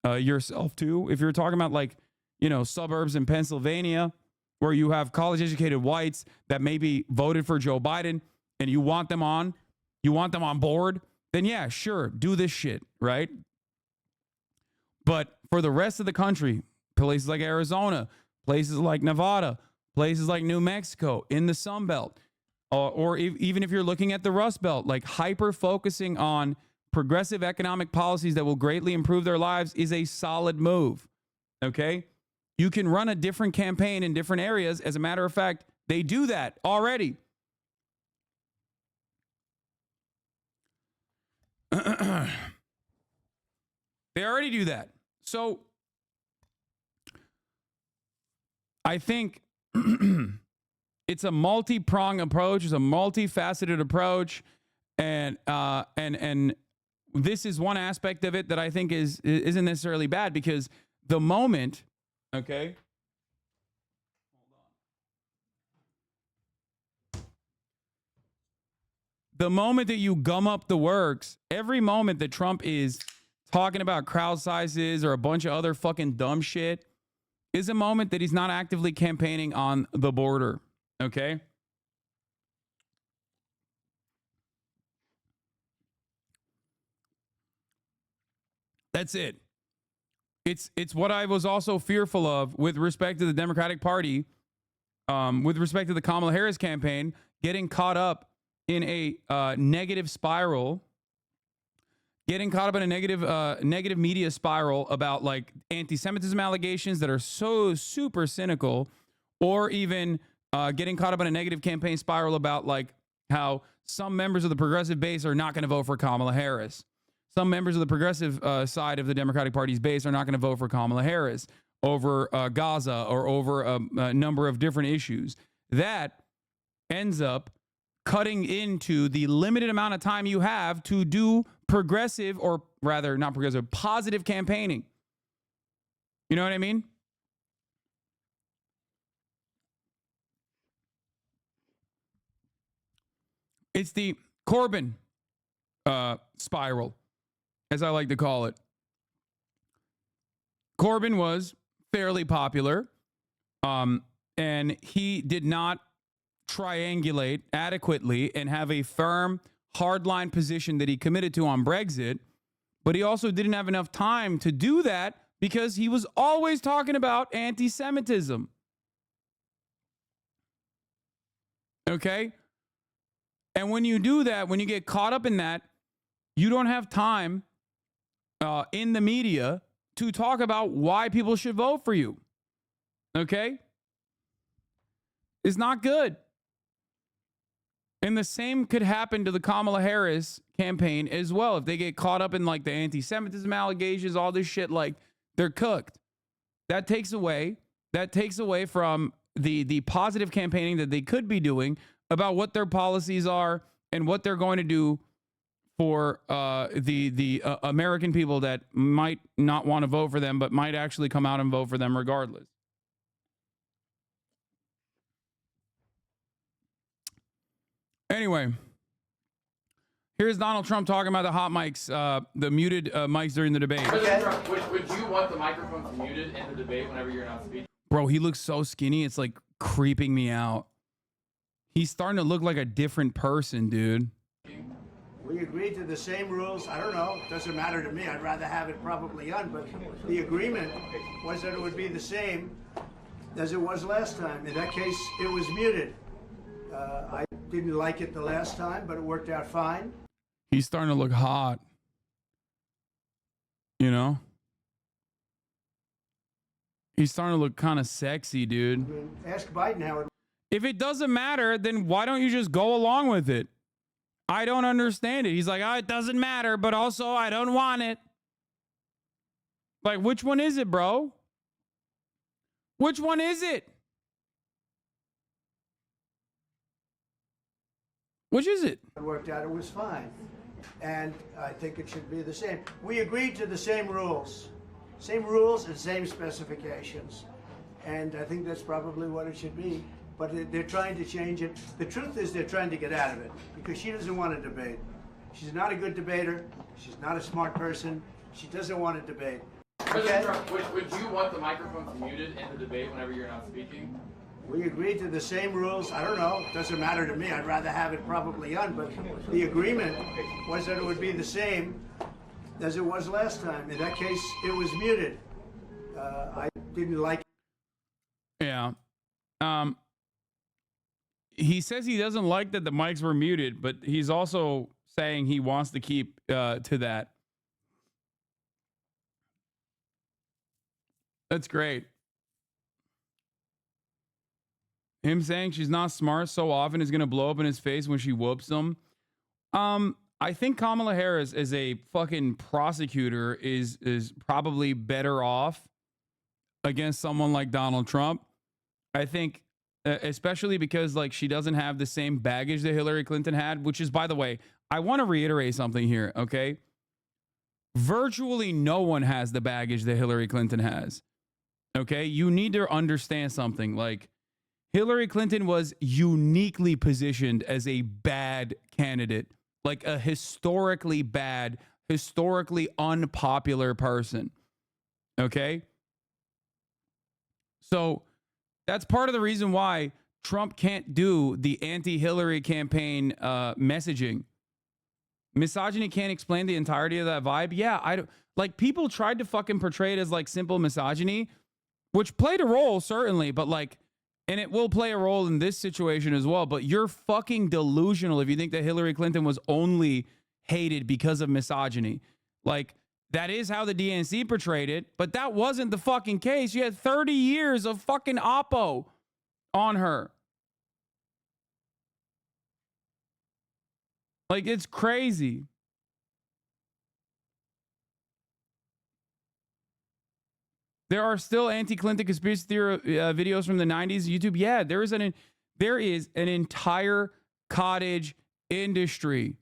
yourself to. If you're talking about, like, suburbs in Pennsylvania where you have college-educated whites that maybe voted for Joe Biden and you want them on board, then yeah, sure, do this shit, right? But for the rest of the country, places like Arizona, places like Nevada, places like New Mexico, in the Sun Belt, or even if you're looking at the Rust Belt, like hyper-focusing on progressive economic policies that will greatly improve their lives is a solid move, okay? You can run a different campaign in different areas. As a matter of fact, they do that already. They already do that. So I think it's a multi-pronged approach. It's a multifaceted approach. And this is one aspect of it that I think isn't necessarily bad, because the moment, okay, the moment that you gum up the works, every moment that Trump is talking about crowd sizes or a bunch of other fucking dumb shit is a moment that he's not actively campaigning on the border, okay? That's it. It's what I was also fearful of with respect to the Democratic Party, with respect to the Kamala Harris campaign, getting caught up in a negative spiral, getting caught up in a negative media spiral about like anti-Semitism allegations that are so super cynical, or even getting caught up in a negative campaign spiral about like how some members of the progressive base are not going to vote for Kamala Harris. Some members of the progressive side of the Democratic Party's base are not going to vote for Kamala Harris over Gaza or over a number of different issues. That ends up cutting into the limited amount of time you have to do progressive, or rather not progressive, positive campaigning. You know what I mean? It's the Corbyn spiral, as I like to call it. Corbyn was fairly popular, and he did not triangulate adequately and have a firm, hardline position that he committed to on Brexit, but he also didn't have enough time to do that because he was always talking about anti-Semitism. Okay? And when you do that, when you get caught up in that, you don't have time in the media to talk about why people should vote for you. Okay? It's not good. And the same could happen to the Kamala Harris campaign as well. If they get caught up in like the anti-Semitism allegations, all this shit, like they're cooked. That takes away from the positive campaigning that they could be doing about what their policies are and what they're going to do for the American people that might not want to vote for them, but might actually come out and vote for them regardless. Anyway, here's Donald Trump talking about the hot mics, the muted mics during the debate. Would you want the microphones muted in the debate whenever you're not speaking? Bro, he looks so skinny, it's like creeping me out. He's starting to look like a different person, dude. We agreed to the same rules. I don't know. It doesn't matter to me. I'd rather have it probably on, but the agreement was that it would be the same as it was last time. In that case, it was muted. I didn't like it the last time, but it worked out fine. He's starting to look hot. You know? He's starting to look kind of sexy, dude. I mean, ask Biden how it... If it doesn't matter, then why don't you just go along with it? I don't understand it. He's like, oh, it doesn't matter, but also I don't want it. Like, which one is it, bro? Which one is it? Which is it? It worked out, it was fine. And I think it should be the same. We agreed to the same rules. Same rules and same specifications. And I think that's probably what it should be. But they're trying to change it. The truth is they're trying to get out of it because she doesn't want to debate. She's not a good debater. She's not a smart person. She doesn't want to debate. President Trump, would you want the microphones muted in the debate whenever you're not speaking? We agreed to the same rules. I don't know. It doesn't matter to me. I'd rather have it probably on. But the agreement was that it would be the same as it was last time. In that case, it was muted. I didn't like it. Yeah. He says he doesn't like that the mics were muted, but he's also saying he wants to keep to that. That's great. Him saying she's not smart so often is going to blow up in his face when she whoops him. I think Kamala Harris as a fucking prosecutor is probably better off against someone like Donald Trump. I think especially because like she doesn't have the same baggage that Hillary Clinton had, which is, by the way, I want to reiterate something here, okay? Virtually no one has the baggage that Hillary Clinton has. Okay? You need to understand something. Like, Hillary Clinton was uniquely positioned as a bad candidate, like a historically bad, historically unpopular person. Okay? So that's part of the reason why Trump can't do the anti-Hillary campaign messaging. Misogyny can't explain the entirety of that vibe. Yeah, I don't, like, people tried to fucking portray it as like simple misogyny, which played a role, certainly, but like, and it will play a role in this situation as well. But you're fucking delusional if you think that Hillary Clinton was only hated because of misogyny. Like, that is how the DNC portrayed it, but that wasn't the fucking case. You had 30 years of fucking oppo on her. Like, it's crazy. There are still anti-Clinton conspiracy theory videos from the 90s YouTube. Yeah, there is an entire cottage industry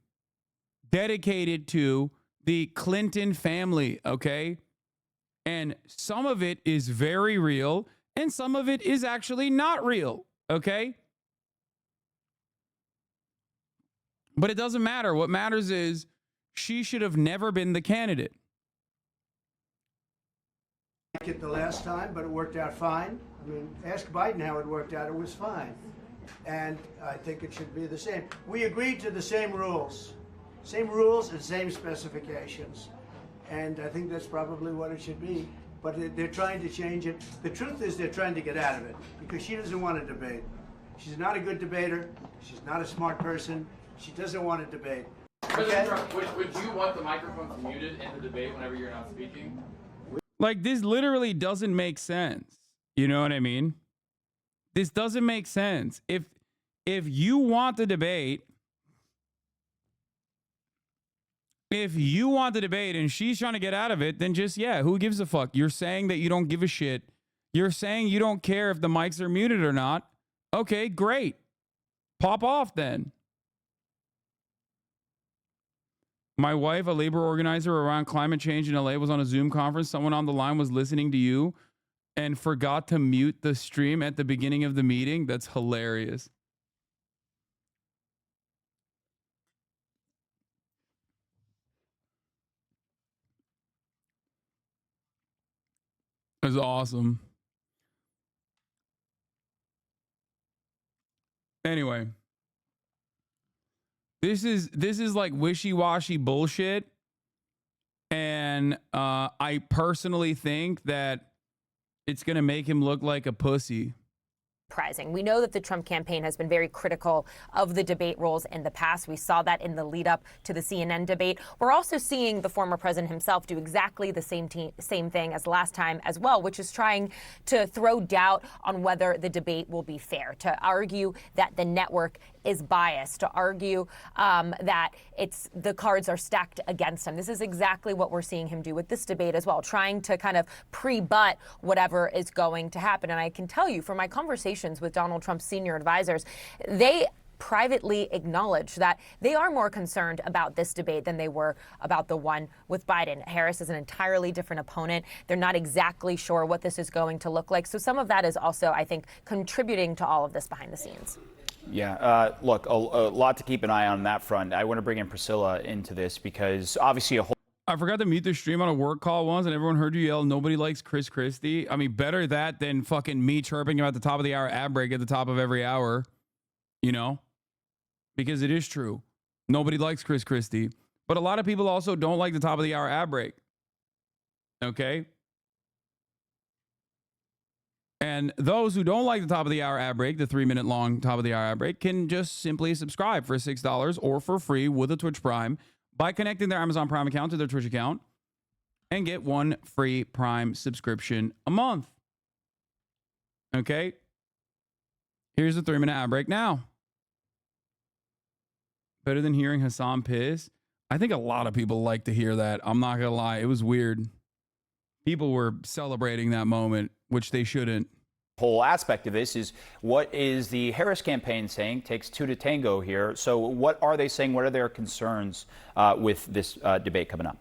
dedicated to the Clinton family, okay? And some of it is very real, and some of it is actually not real, okay? But it doesn't matter. What matters is she should have never been the candidate. It the last time, but it worked out fine. I mean, ask Biden how it worked out. It was fine. And I think it should be the same. We agreed to the same rules. Same rules and same specifications. And I think that's probably what it should be. But they're trying to change it. The truth is they're trying to get out of it because she doesn't want to debate. She's not a good debater. She's not a smart person. She doesn't want to debate. President Trump, would you want the microphones muted in the debate whenever you're not speaking? Like, this literally doesn't make sense. You know what I mean? This doesn't make sense. If you want the debate, and she's trying to get out of it, then just, yeah, who gives a fuck? You're saying that you don't give a shit. You're saying you don't care if the mics are muted or not. Okay, great. Pop off then. My wife, a labor organizer around climate change in LA, was on a Zoom conference. Someone on the line was listening to you and forgot to mute the stream at the beginning of the meeting. That's hilarious. That's awesome. Anyway. This is like wishy-washy bullshit. And I personally think that it's going to make him look like a pussy. Surprising. We know that the Trump campaign has been very critical of the debate rules in the past. We saw that in the lead up to the CNN debate. We're also seeing the former president himself do exactly the same thing as last time as well, which is trying to throw doubt on whether the debate will be fair, to argue that the network is biased, to argue that the cards are stacked against him. This is exactly what we're seeing him do with this debate as well, trying to kind of pre-butt whatever is going to happen. And I can tell you from my conversations with Donald Trump's senior advisors, they privately acknowledge that they are more concerned about this debate than they were about the one with Biden. Harris is an entirely different opponent. They're not exactly sure what this is going to look like. So some of that is also, I think, contributing to all of this behind the scenes. Yeah, look, a lot to keep an eye on that front. I want to bring in Priscilla into this because obviously a whole... I forgot to mute the stream on a work call once, and everyone heard you yell, "Nobody likes Chris Christie." I mean, better that than fucking me chirping him at the top of the hour ad break at the top of every hour, you know? Because it is true. Nobody likes Chris Christie. But a lot of people also don't like the top of the hour ad break. Okay? And those who don't like the top of the hour ad break, the 3-minute long top of the hour ad break, can just simply subscribe for $6 or for free with a Twitch Prime by connecting their Amazon Prime account to their Twitch account and get one free Prime subscription a month. Okay? Here's the 3-minute ad break now. Better than hearing Hasan piss? I think a lot of people like to hear that. I'm not gonna lie, it was weird. People were celebrating that moment, which they shouldn't. Whole aspect of this is, what is the Harris campaign saying? Takes two to tango here. So what are they saying? What are their concerns with this debate coming up?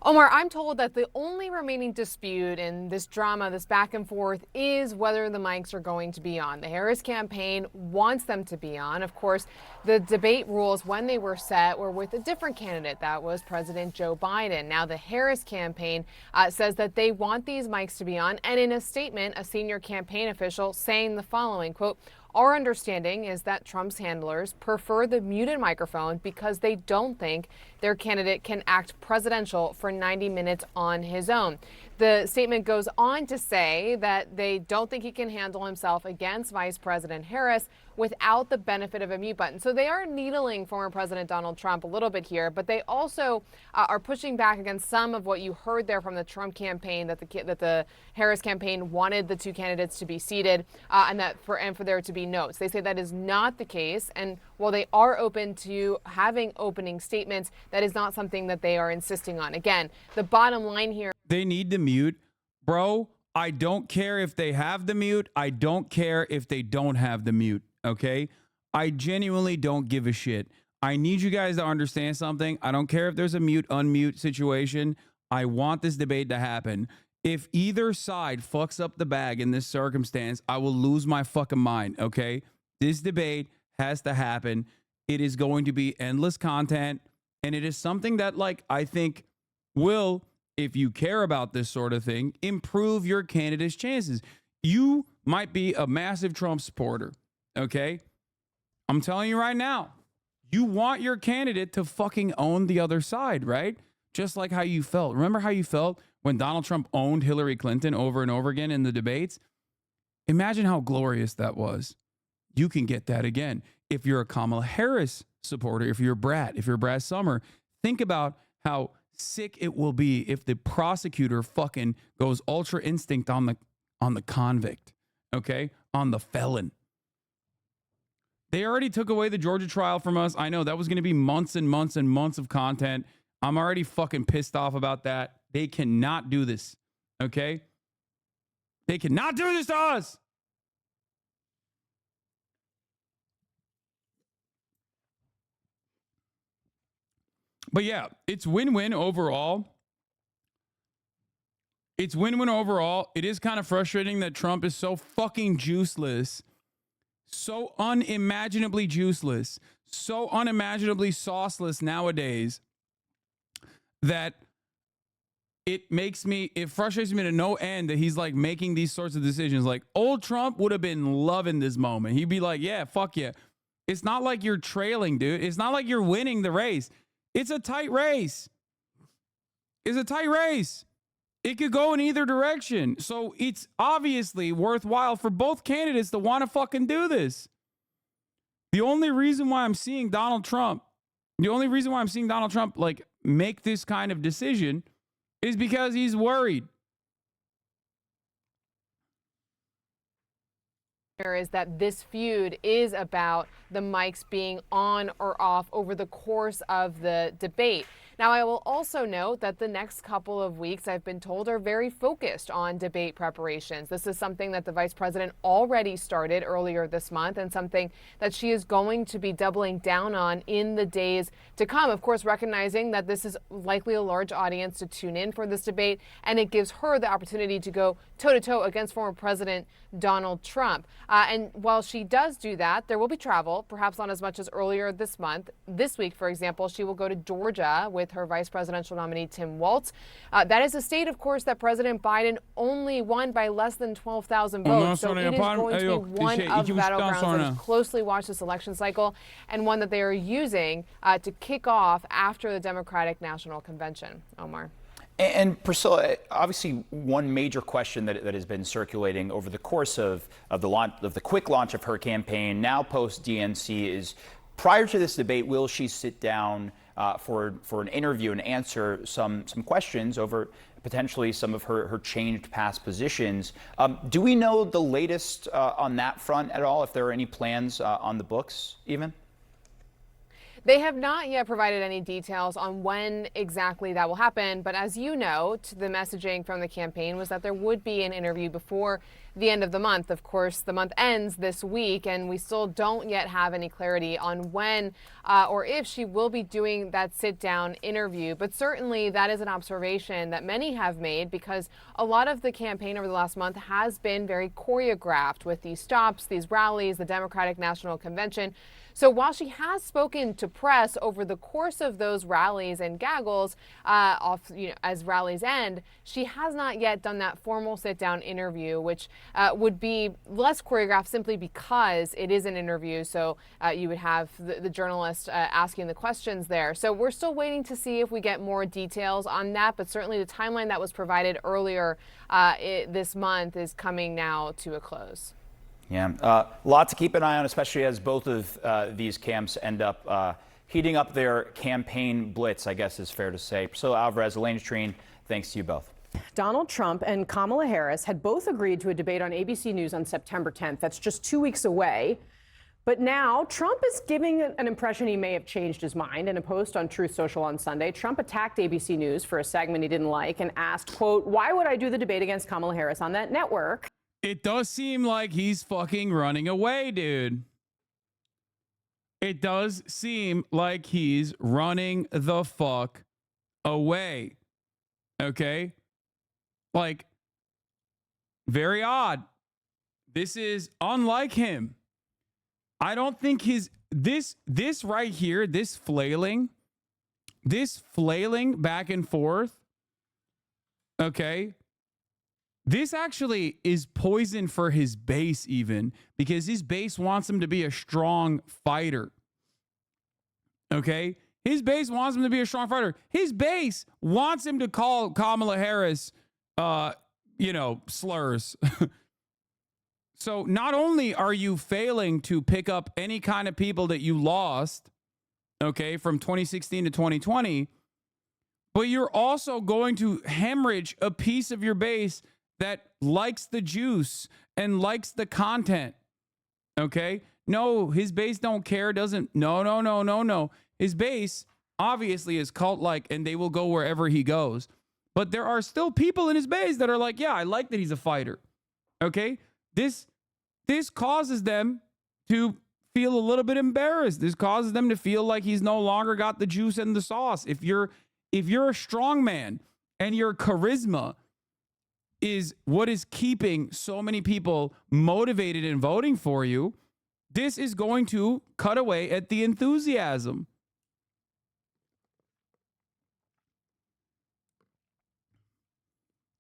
Omar, I'm told that the only remaining dispute in this drama, this back and forth, is whether the mics are going to be on. The Harris campaign wants them to be on. Of course, the debate rules, when they were set, were with a different candidate. That was President Joe Biden. Now, the Harris campaign says that they want these mics to be on. And in a statement, a senior campaign official saying the following, quote, "Our understanding is that Trump's handlers prefer the muted microphone because they don't think their candidate can act presidential for 90 minutes on his own." The statement goes on to say that they don't think he can handle himself against Vice President Harris without the benefit of a mute button. So they are needling former President Donald Trump a little bit here, but they also are pushing back against some of what you heard there from the Trump campaign, that the Harris campaign wanted the two candidates to be seated and for there to be notes. They say that is not the case, and while they are open to having opening statements, that is not something that they are insisting on. Again, the bottom line here. They need to mute. Bro, I don't care if they have the mute. I don't care if they don't have the mute, okay? I genuinely don't give a shit. I need you guys to understand something. I don't care if there's a mute, unmute situation. I want this debate to happen. If either side fucks up the bag in this circumstance, I will lose my fucking mind, okay? This debate has to happen. It is going to be endless content, and it is something that, like, I think will, if you care about this sort of thing, improve your candidate's chances. You might be a massive Trump supporter, okay? I'm telling you right now, you want your candidate to fucking own the other side, right? Just like how you felt. Remember how you felt when Donald Trump owned Hillary Clinton over and over again in the debates? Imagine how glorious that was. You can get that again. If you're a Kamala Harris supporter, if you're Brad Summer, think about how sick it will be if the prosecutor fucking goes ultra instinct on the convict, okay? On the felon. They already took away the Georgia trial from us. I know that was going to be months and months and months of content. I'm already fucking pissed off about that. They cannot do this, okay? They cannot do this to us. But yeah, it's win-win overall. It's win-win overall. It is kind of frustrating that Trump is so fucking juiceless, so unimaginably juiceless, so unimaginably sauceless nowadays that it frustrates me to no end that he's like making these sorts of decisions. Like, old Trump would have been loving this moment. He'd be like, yeah, fuck yeah. It's not like you're trailing, dude. It's not like you're winning the race. It's a tight race. It's a tight race. It could go in either direction. So it's obviously worthwhile for both candidates to want to fucking do this. The only reason why I'm seeing Donald Trump like make this kind of decision is because he's worried. Is that this feud is about the mics being on or off over the course of the debate. Now, I will also note that the next couple of weeks, I've been told, are very focused on debate preparations. This is something that the vice president already started earlier this month and something that she is going to be doubling down on in the days to come. Of course, recognizing that this is likely a large audience to tune in for this debate, and it gives her the opportunity to go toe-to-toe against former President Donald Trump. And while she does do that, there will be travel, perhaps not as much as earlier this month. This week, for example, she will go to Georgia with her vice presidential nominee, Tim Walz. That is a state, of course, that President Biden only won by less than 12,000 votes. So it is going to be one of the battlegrounds that is closely watched this election cycle, and one that they are using to kick off after the Democratic National Convention. Omar. And Priscilla, obviously one major question that has been circulating over the course of the quick launch of her campaign, now post DNC, is prior to this debate, will she sit down for an interview and answer some questions over potentially some of her changed past positions? Do we know the latest on that front at all, if there are any plans on the books even? They have not yet provided any details on when exactly that will happen, but as you know, the messaging from the campaign was that there would be an interview before the end of the month. Of course, the month ends this week, and we still don't yet have any clarity on when or if she will be doing that sit-down interview. But certainly that is an observation that many have made, because a lot of the campaign over the last month has been very choreographed with these stops, these rallies, the Democratic National Convention. So while she has spoken to press over the course of those rallies and gaggles as rallies end, she has not yet done that formal sit-down interview, which would be less choreographed simply because it is an interview. So you would have the journalist asking the questions there. So we're still waiting to see if we get more details on that. But certainly the timeline that was provided earlier this month is coming now to a close. Yeah, a lot to keep an eye on, especially as both of these camps end up heating up their campaign blitz, I guess is fair to say. Priscilla Alvarez, Elaine Treen, thanks to you both. Donald Trump and Kamala Harris had both agreed to a debate on ABC News on September 10th. That's just 2 weeks away. But now Trump is giving an impression he may have changed his mind. In a post on Truth Social on Sunday, Trump attacked ABC News for a segment he didn't like and asked, quote, "Why would I do the debate against Kamala Harris on that network?" It does seem like he's fucking running away, dude. It does seem like he's running the fuck away. Okay? Like, very odd. This is unlike him. I don't think this right here, this flailing back and forth, okay? This actually is poison for his base even, because his base wants him to be a strong fighter. Okay? His base wants him to be a strong fighter. His base wants him to call Kamala Harris, slurs. So not only are you failing to pick up any kind of people that you lost, okay, from 2016 to 2020, but you're also going to hemorrhage a piece of your base that likes the juice and likes the content. Okay? No, his base don't care, doesn't. No. His base obviously is cult-like, and they will go wherever he goes. But there are still people in his base that are like, yeah, I like that he's a fighter. Okay? This causes them to feel a little bit embarrassed. This causes them to feel like he's no longer got the juice and the sauce. If you're a strong man and your charisma is what is keeping so many people motivated in voting for you, this is going to cut away at the enthusiasm.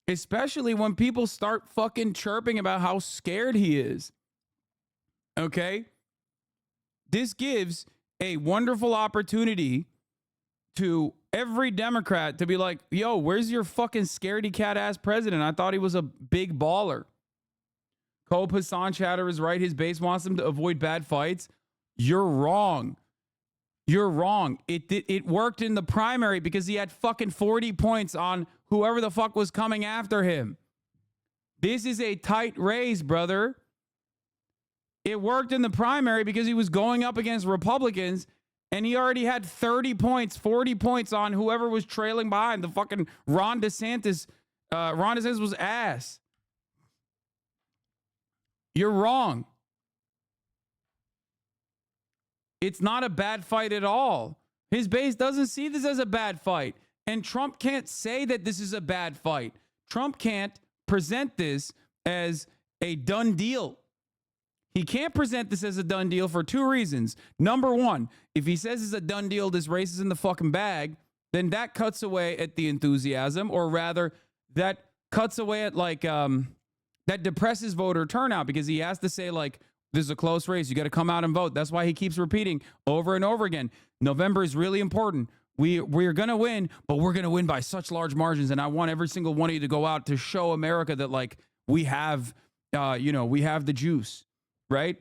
Especially when people start fucking chirping about how scared he is. Okay? This gives a wonderful opportunity to every Democrat to be like, yo, where's your fucking scaredy cat ass president? I thought he was a big baller. Cope Hasan Chatter is right. His base wants him to avoid bad fights. You're wrong. You're wrong. It worked in the primary because he had fucking 40 points on whoever the fuck was coming after him. This is a tight race, brother. It worked in the primary because he was going up against Republicans and he already had 30 points, 40 points on whoever was trailing behind. The fucking Ron DeSantis. Ron DeSantis was ass. You're wrong. It's not a bad fight at all. His base doesn't see this as a bad fight. And Trump can't say that this is a bad fight. Trump can't present this as a done deal. He can't present this as a done deal for two reasons. Number one, if he says it's a done deal, this race is in the fucking bag, then that cuts away at the enthusiasm, or rather, that cuts away at that depresses voter turnout, because he has to say this is a close race. You got to come out and vote. That's why he keeps repeating over and over again. November is really important. We're going to win, but we're going to win by such large margins. And I want every single one of you to go out to show America that we have, we have the juice, right?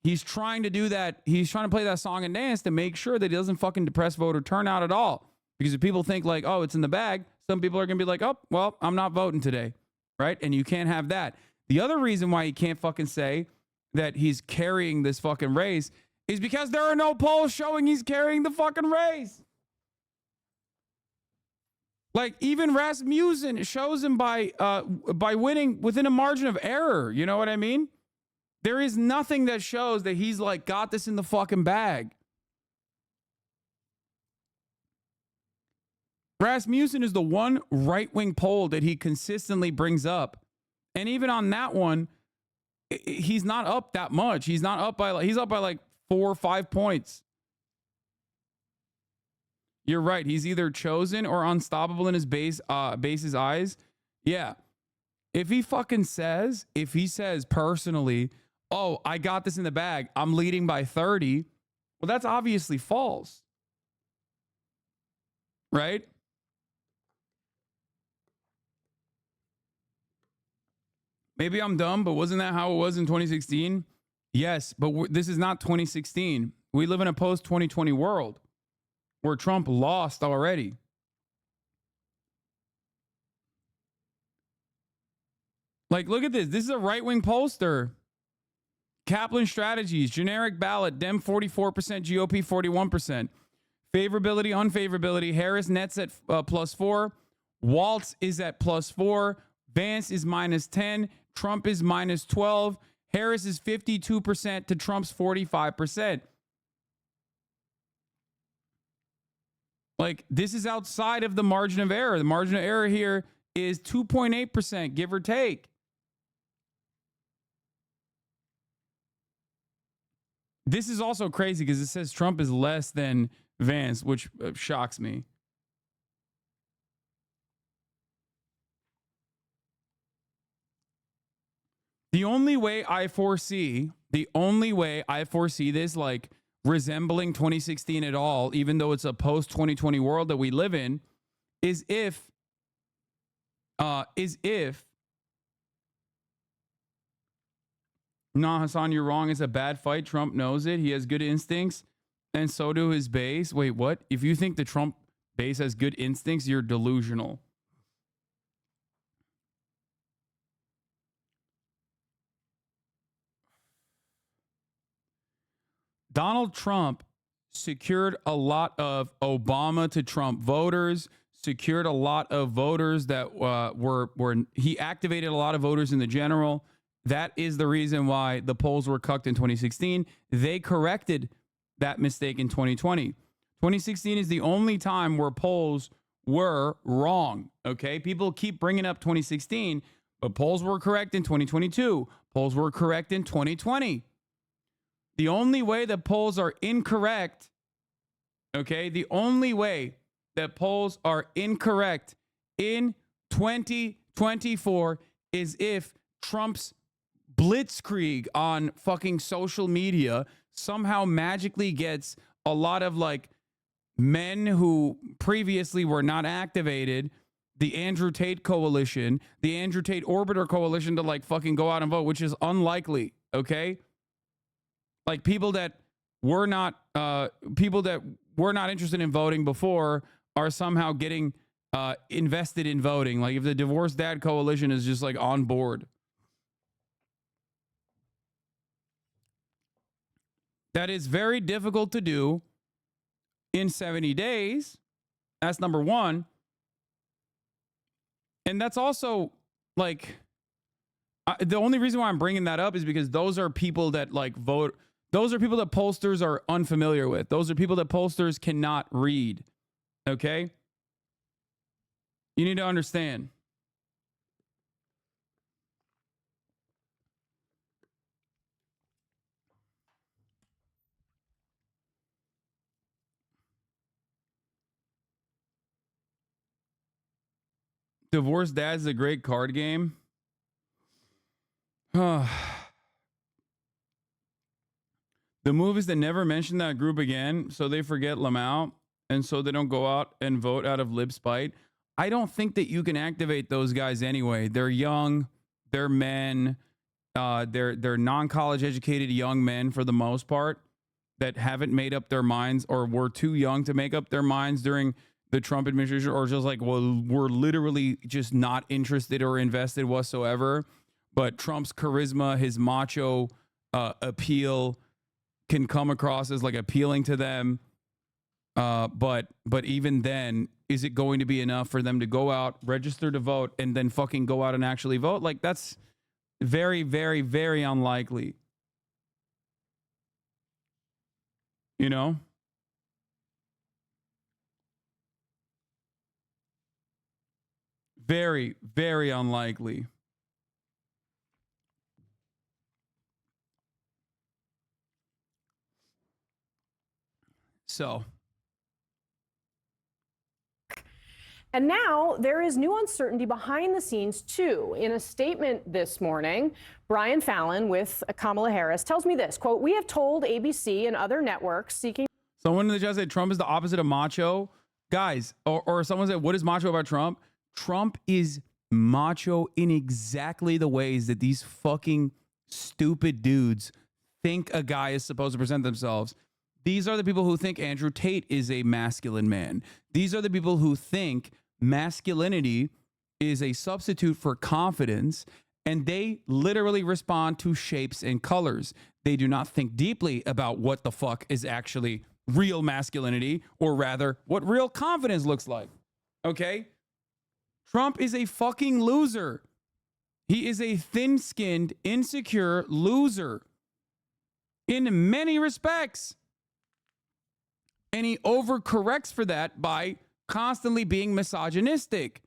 He's trying to do that. He's trying to play that song and dance to make sure that he doesn't fucking depress voter turnout at all. Because if people think oh, it's in the bag, some people are going to be like, oh, well, I'm not voting today, right? And you can't have that. The other reason why he can't fucking say that he's carrying this fucking race is because there are no polls showing he's carrying the fucking race. Like, even Rasmussen shows him by winning within a margin of error. You know what I mean? There is nothing that shows that he's like got this in the fucking bag. Rasmussen is the one right-wing poll that he consistently brings up. And even on that one, he's not up that much. He's up by like 4 or 5 points. You're right. He's either chosen or unstoppable in his base's eyes. Yeah. If he says personally, oh, I got this in the bag, I'm leading by 30, well, that's obviously false. Right? Maybe I'm dumb, but wasn't that how it was in 2016? Yes, but this is not 2016. We live in a post-2020 world where Trump lost already. Like, look at this. This is a right-wing pollster. Kaplan Strategies, generic ballot, Dem 44%, GOP 41%. Favorability, unfavorability, Harris nets at +4. Waltz is at +4. Vance is -10. Trump is -12. Harris is 52% to Trump's 45%. Like, this is outside of the margin of error. The margin of error here is 2.8%, give or take. This is also crazy because it says Trump is less than Vance, which shocks me. The only way I foresee this like resembling 2016 at all, even though it's a post-2020 world that we live in, is if nah, Hasan, you're wrong. It's a bad fight. Trump knows it. He has good instincts, and so do his base. Wait, what? If you think the Trump base has good instincts, you're delusional. Donald Trump secured a lot of Obama to Trump voters, secured a lot of voters that he activated a lot of voters in the general. That is the reason why the polls were cucked in 2016. They corrected that mistake in 2020. 2016 is the only time where polls were wrong. Okay. People keep bringing up 2016, but polls were correct in 2022. Polls were correct in 2020. The only way that polls are incorrect, okay, the only way that polls are incorrect in 2024 is if Trump's blitzkrieg on fucking social media somehow magically gets a lot of like men who previously were not activated, the Andrew Tate coalition, the Andrew Tate orbiter coalition to like fucking go out and vote, which is unlikely, okay? Like people that were not interested in voting before are somehow getting invested in voting. Like if the Divorced Dad Coalition is just like on board. That is very difficult to do in 70 days. That's number one. And that's also like the only reason why I'm bringing that up is because those are people that like vote. Those are people that pollsters are unfamiliar with. Those are people that pollsters cannot read. Okay? You need to understand. Divorced Dad is a great card game. The move is to never mention that group again, so they forget Lamau, and so they don't go out and vote out of lip spite. I don't think that you can activate those guys anyway. They're young, they're men, they're non-college educated young men for the most part that haven't made up their minds or were too young to make up their minds during the Trump administration, or just like, well, we're literally just not interested or invested whatsoever. But Trump's charisma, his macho appeal can come across as like appealing to them. But even then, is it going to be enough for them to go out, register to vote, and then fucking go out and actually vote? Like, that's very, very, very unlikely. You know? Very, very unlikely. So. And now there is new uncertainty behind the scenes, too. In a statement this morning, Brian Fallon with Kamala Harris tells me this, quote, "We have told ABC and other networks seeking..." Someone in the chat said Trump is the opposite of macho. Guys, or someone said, what is macho about Trump? Trump is macho in exactly the ways that these fucking stupid dudes think a guy is supposed to present themselves. These are the people who think Andrew Tate is a masculine man. These are the people who think masculinity is a substitute for confidence, and they literally respond to shapes and colors. They do not think deeply about what the fuck is actually real masculinity, or rather, what real confidence looks like. Okay? Trump is a fucking loser. He is a thin-skinned, insecure loser in many respects. And he overcorrects for that by constantly being misogynistic,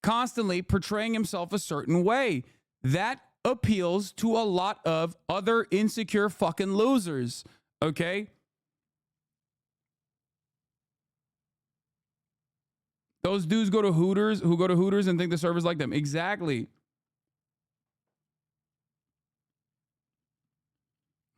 constantly portraying himself a certain way. That appeals to a lot of other insecure fucking losers, okay? Those dudes go to Hooters, who go to Hooters and think the servers like them. Exactly.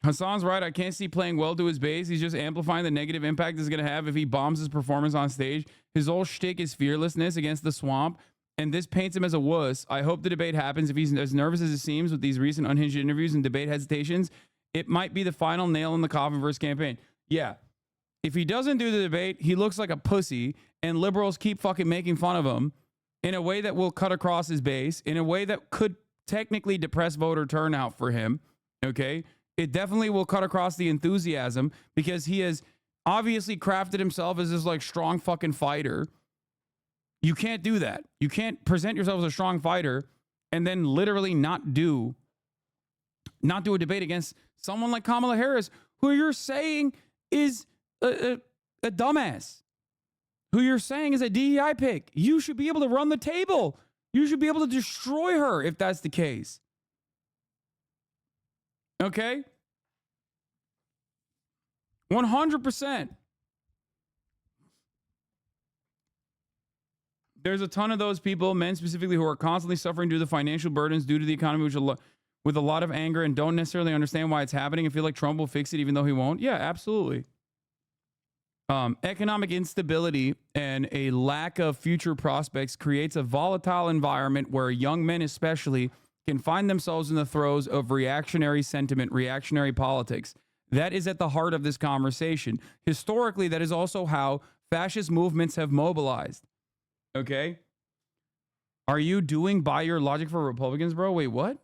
Hasan's right. I can't see playing well to his base. He's just amplifying the negative impact it's going to have if he bombs his performance on stage. His whole shtick is fearlessness against the swamp, and this paints him as a wuss. I hope the debate happens. If he's as nervous as it seems with these recent unhinged interviews and debate hesitations, it might be the final nail in the coffin for his campaign. Yeah. If he doesn't do the debate, he looks like a pussy, and liberals keep fucking making fun of him in a way that will cut across his base, in a way that could technically depress voter turnout for him, okay? It definitely will cut across the enthusiasm because he has obviously crafted himself as this like strong fucking fighter. You can't do that. You can't present yourself as a strong fighter and then literally not do a debate against someone like Kamala Harris, who you're saying is a dumbass, who you're saying is a DEI pick. You should be able to run the table. You should be able to destroy her if that's the case. Okay? 100%. There's a ton of those people, men specifically, who are constantly suffering due to the financial burdens due to the economy, with a lot of anger and don't necessarily understand why it's happening and feel like Trump will fix it even though he won't. Yeah, absolutely. Economic instability and a lack of future prospects creates a volatile environment where young men especially can find themselves in the throes of reactionary sentiment, reactionary politics. That is at the heart of this conversation. Historically, that is also how fascist movements have mobilized. Okay? Are you doing by your logic for Republicans, bro? Wait, what?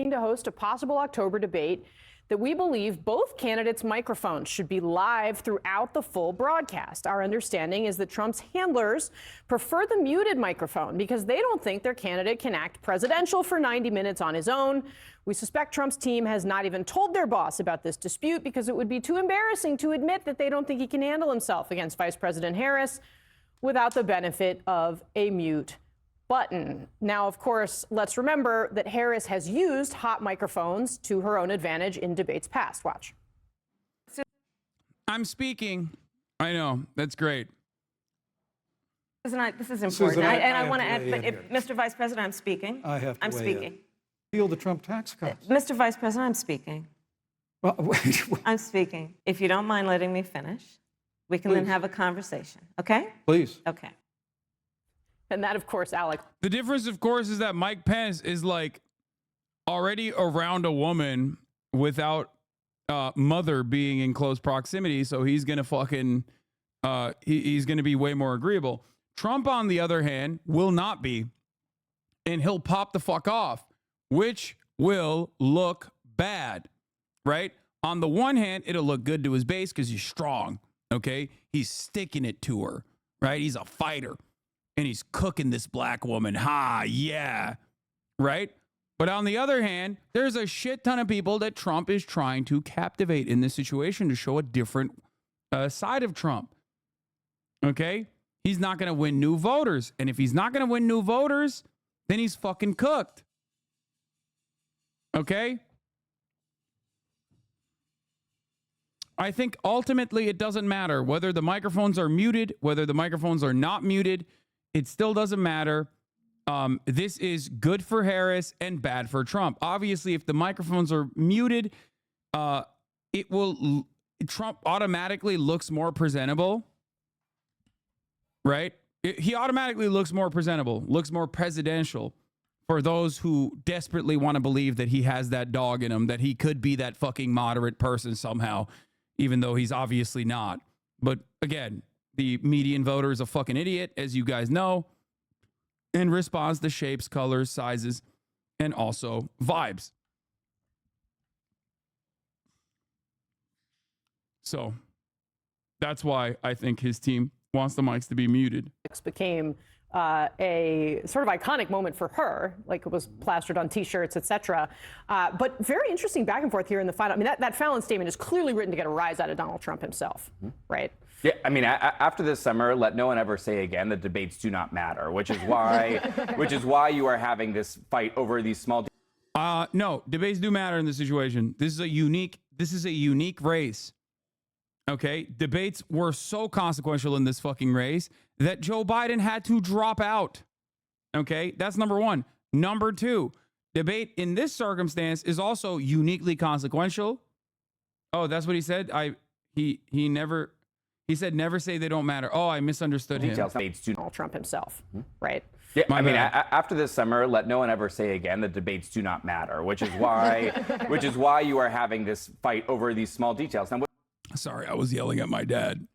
To host a possible October debate that we believe both candidates' microphones should be live throughout the full broadcast. Our understanding is that Trump's handlers prefer the muted microphone because they don't think their candidate can act presidential for 90 minutes on his own. We suspect Trump's team has not even told their boss about this dispute because it would be too embarrassing to admit that they don't think he can handle himself against Vice President Harris without the benefit of a mute button. Now, of course, let's remember that Harris has used hot microphones to her own advantage in debates past. Watch. I'm speaking. I know. That's great. This is important. Susan, I want to add, Mr. Vice President, I'm speaking. I'm speaking. Appeal the Trump tax cuts. Mr. Vice President, I'm speaking. Well, wait. I'm speaking. If you don't mind letting me finish, we can then have a conversation. Okay? Please. Okay. And that, of course, Alex. The difference, of course, is that Mike Pence is like already around a woman without mother being in close proximity, so he's gonna fucking he's gonna be way more agreeable. Trump, on the other hand, will not be, and he'll pop the fuck off, which will look bad, right? On the one hand, it'll look good to his base because he's strong, okay? He's sticking it to her, right? He's a fighter, and he's cooking this black woman. Ha, yeah, right? But on the other hand, there's a shit ton of people that Trump is trying to captivate in this situation to show a different side of Trump, okay? He's not going to win new voters. And if he's not going to win new voters, then he's fucking cooked. Okay? I think ultimately it doesn't matter whether the microphones are muted, whether the microphones are not muted. It still doesn't matter. This is good for Harris and bad for Trump. Obviously, if the microphones are muted, Trump automatically looks more presentable. Right? He automatically looks more presentable, looks more presidential for those who desperately want to believe that he has that dog in him, that he could be that fucking moderate person somehow, even though he's obviously not. But again, the median voter is a fucking idiot, as you guys know, and responds to shapes, colors, sizes, and also vibes. So that's why I think his team wants the mics to be muted. Became a sort of iconic moment for her, like it was plastered on T-shirts, etc. But very interesting back and forth here in the final. I mean, that Fallon statement is clearly written to get a rise out of Donald Trump himself, right? Yeah, I mean, after this summer, let no one ever say again that debates do not matter, which is why you are having this fight over these small. No, debates do matter in this situation. This is a unique race. Okay, debates were so consequential in this fucking race that Joe Biden had to drop out. Okay, that's number one. Number two, debate in this circumstance is also uniquely consequential. Oh, that's what he said. He said never say they don't matter. Oh, I misunderstood him. Donald Trump himself, right? Yeah, I mean, after this summer, let no one ever say again that debates do not matter, which is why you are having this fight over these small details. Now, sorry, I was yelling at my dad.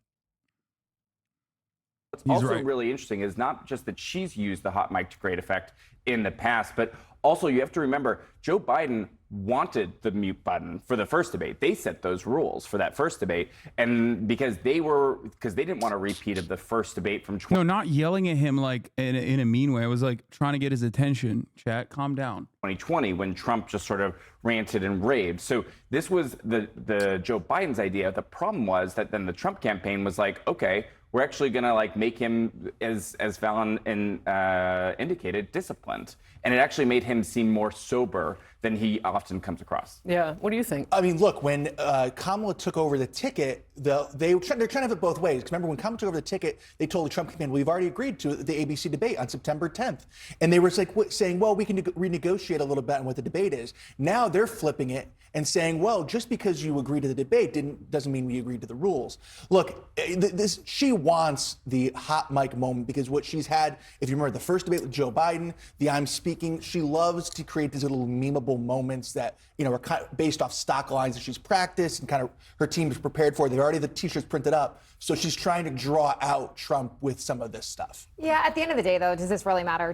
What's also really interesting is not just that she's used the hot mic to great effect in the past, but also you have to remember Joe Biden wanted the mute button for the first debate. They set those rules for that first debate, and because they didn't want a repeat of the first debate from. No, not yelling at him like in a mean way. I was like trying to get his attention. Chat, calm down. 2020, when Trump just sort of ranted and raved. So this was the Joe Biden's idea. The problem was that then the Trump campaign was like, okay, we're actually going to like make him, as Fallon indicated, disciplined. And it actually made him seem more sober than he often comes across. Yeah, what do you think? I mean, look, when Kamala took over the ticket, they're trying to have it both ways. Because remember, when Kamala took over the ticket, they told the Trump campaign, we've already agreed to the ABC debate on September 10th. And they were saying, well, we can renegotiate a little bit on what the debate is. Now they're flipping it and saying, well, just because you agree to the debate doesn't mean we agreed to the rules. Look, she wants the hot mic moment because what she's had, if you remember the first debate with Joe Biden, the I'm speaking, she loves to create these little memeable moments that, are kind of based off stock lines that she's practiced and kind of her team is prepared for. They've already the T-shirts printed up. So she's trying to draw out Trump with some of this stuff. Yeah, at the end of the day, though, does this really matter?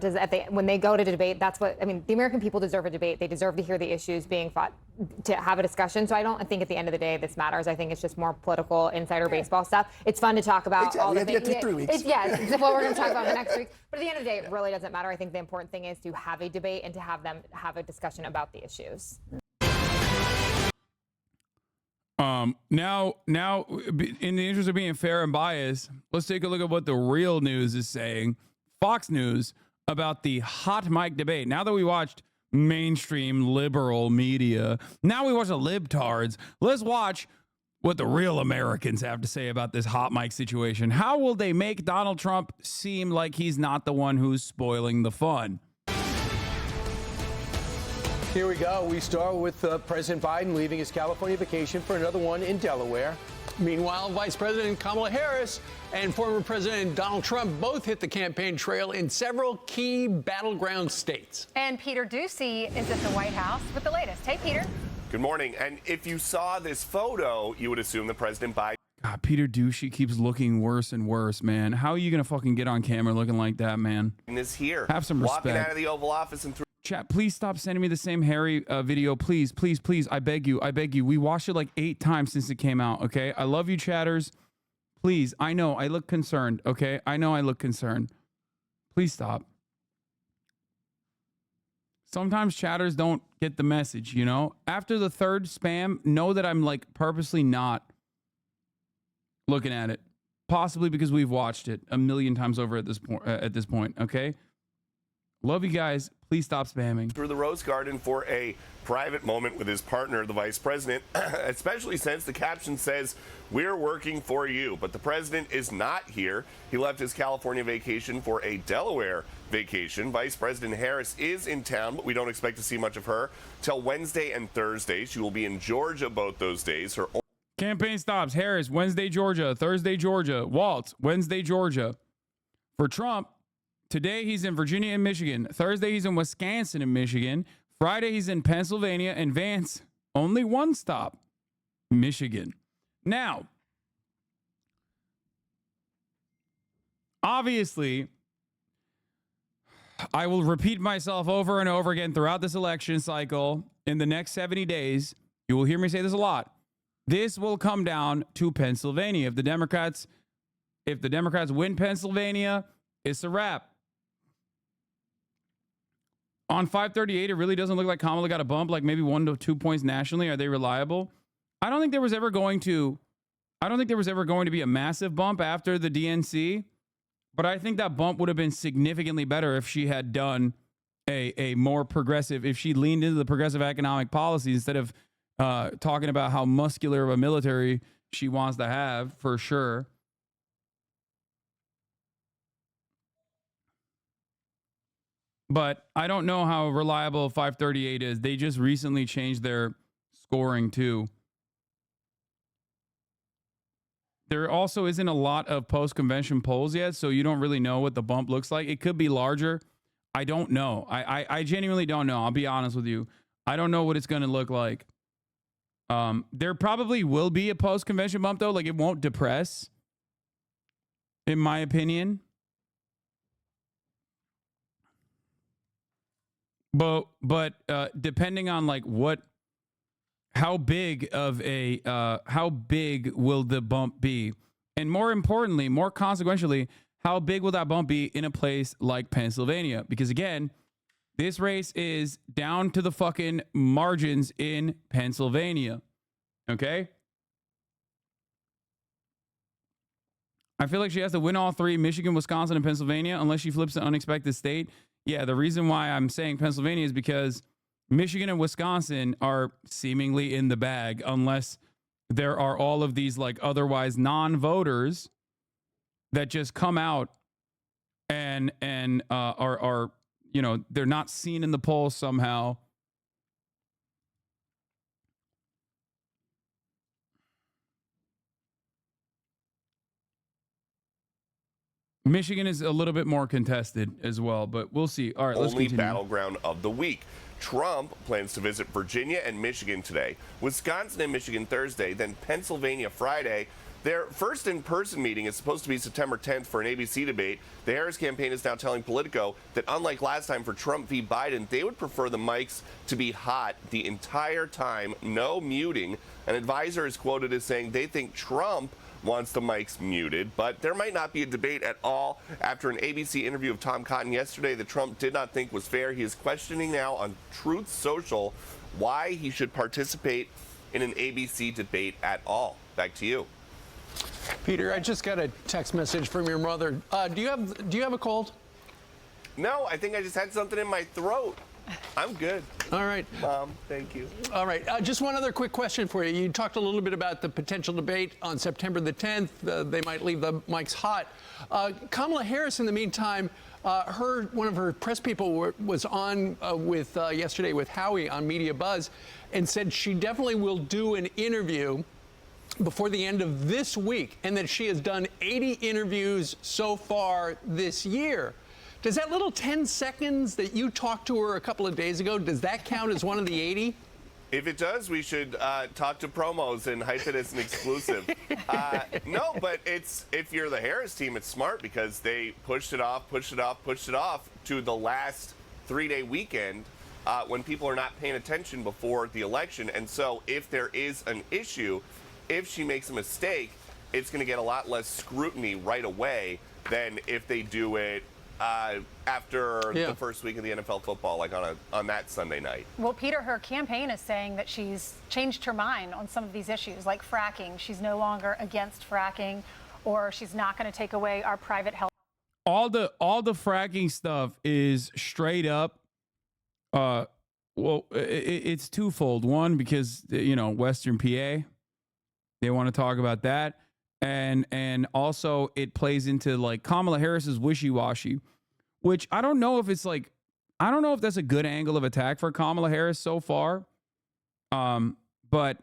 When they go to debate, the American people deserve a debate. They deserve to hear the issues being fought, to have a discussion. So I don't think at the end of the day this matters. I think it's just more political insider baseball stuff. It's fun to talk about all the things. 3 weeks. It's what we're going to talk about next week. But at the end of the day, it really doesn't matter. I think the important thing is to have a debate and to have them have a discussion about the issues. Now, in the interest of being fair and biased, let's take a look at what the real news is saying. Fox News about the hot mic debate. Now that we watched mainstream liberal media, now we watch the libtards. Let's watch what the real Americans have to say about this hot mic situation. How will they make Donald Trump seem like he's not the one who's spoiling the fun? Here we go. We start with President Biden leaving his California vacation for another one in Delaware. Meanwhile, Vice President Kamala Harris and former President Donald Trump both hit the campaign trail in several key battleground states. And Peter Ducey is at the White House with the latest. Hey, Peter. Good morning. And if you saw this photo, you would assume that President Biden. God, Peter Douchey keeps looking worse and worse, man. How are you going to fucking get on camera looking like that, man? Is here. Have some respect. Walking out of the Oval Office and through. Chat, please stop sending me the same Harry video. Please, please, please. I beg you. I beg you. We watched it like 8 times since it came out, okay? I love you, chatters. Please. I know. I look concerned, okay? I know I look concerned. Please stop. Sometimes chatters don't get the message, you know? After the 3rd spam, know that I'm like purposely not looking at it. Possibly because we've watched it a million times over at this point, okay? Love you guys. Please stop spamming. Through the Rose Garden for a private moment with his partner, the vice president, especially since the caption says, "We're working for you." But the president is not here. He left his California vacation for a Delaware vacation. Vice President Harris is in town, but we don't expect to see much of her till Wednesday and Thursday. She will be in Georgia both those days. Her campaign stops. Harris, Wednesday, Georgia. Thursday, Georgia. Waltz, Wednesday, Georgia. For Trump, today he's in Virginia and Michigan. Thursday he's in Wisconsin and Michigan. Friday he's in Pennsylvania. And Vance, only one stop, Michigan. Now, obviously, I will repeat myself over and over again throughout this election cycle. In the next 70 days, you will hear me say this a lot. This will come down to Pennsylvania. If the Democrats win Pennsylvania, it's a wrap. On 538, it really doesn't look like Kamala got a bump, like maybe 1 to 2 points nationally. Are they reliable? I don't think there was ever going to be a massive bump after the DNC, but I think that bump would have been significantly better if she had done a more progressive, if she leaned into the progressive economic policy instead of talking about how muscular of a military she wants to have, for sure. But I don't know how reliable 538 is. They just recently changed their scoring too. There also isn't a lot of post-convention polls yet, so you don't really know what the bump looks like. It could be larger. I don't know. I genuinely don't know. I'll be honest with you. I don't know what it's going to look like. There probably will be a post-convention bump, though. Like, it won't depress, in my opinion. But depending on like how big will the bump be? And more importantly, more consequentially, how big will that bump be in a place like Pennsylvania? Because again, this race is down to the fucking margins in Pennsylvania. Okay? I feel like she has to win all 3, Michigan, Wisconsin, and Pennsylvania, unless she flips an unexpected state. Yeah, the reason why I'm saying Pennsylvania is because Michigan and Wisconsin are seemingly in the bag unless there are all of these like otherwise non-voters that just come out and are you know, they're not seen in the polls somehow. Michigan is a little bit more contested as well, but we'll see. All right, let's continue. Battleground of the week. Trump plans to visit Virginia and Michigan today, Wisconsin and Michigan Thursday, then Pennsylvania Friday. Their first in-person meeting is supposed to be September 10th for an ABC debate. The Harris campaign is now telling Politico that unlike last time for Trump v. Biden, they would prefer the mics to be hot the entire time, no muting. An advisor is quoted as saying they think Trump wants the mics muted, but there might not be a debate at all after an ABC interview of Tom Cotton yesterday that Trump did not think was fair. He is questioning now on Truth Social why he should participate in an ABC debate at all. Back to you. Peter, I just got a text message from your mother. Do you have a cold? No, I think I just had something in my throat. I'm good. All right. Mom, thank you. All right. Just one other quick question for you. You talked a little bit about the potential debate on September the 10th. They might leave the mics hot. Kamala Harris, in the meantime, one of her press people was on yesterday with Howie on Media Buzz and said she definitely will do an interview before the end of this week, and that she has done 80 interviews so far this year. Does that little 10 seconds that you talked to her a couple of days ago, does that count as one of the 80? If it does, we should talk to promos and hype it as an exclusive. No, but if you're the Harris team, it's smart because they pushed it off to the last 3-day weekend when people are not paying attention before the election. And so if there is an issue, if she makes a mistake, it's going to get a lot less scrutiny right away than if they do it after the first week of the NFL football, like on that Sunday night. Well, Peter, her campaign is saying that she's changed her mind on some of these issues, like fracking. She's no longer against fracking, or she's not going to take away our private health. All the fracking stuff is straight up. Well, it's twofold. One, because Western PA, they want to talk about that. And also it plays into like Kamala Harris's wishy-washy, which I don't know if that's a good angle of attack for Kamala Harris so far. But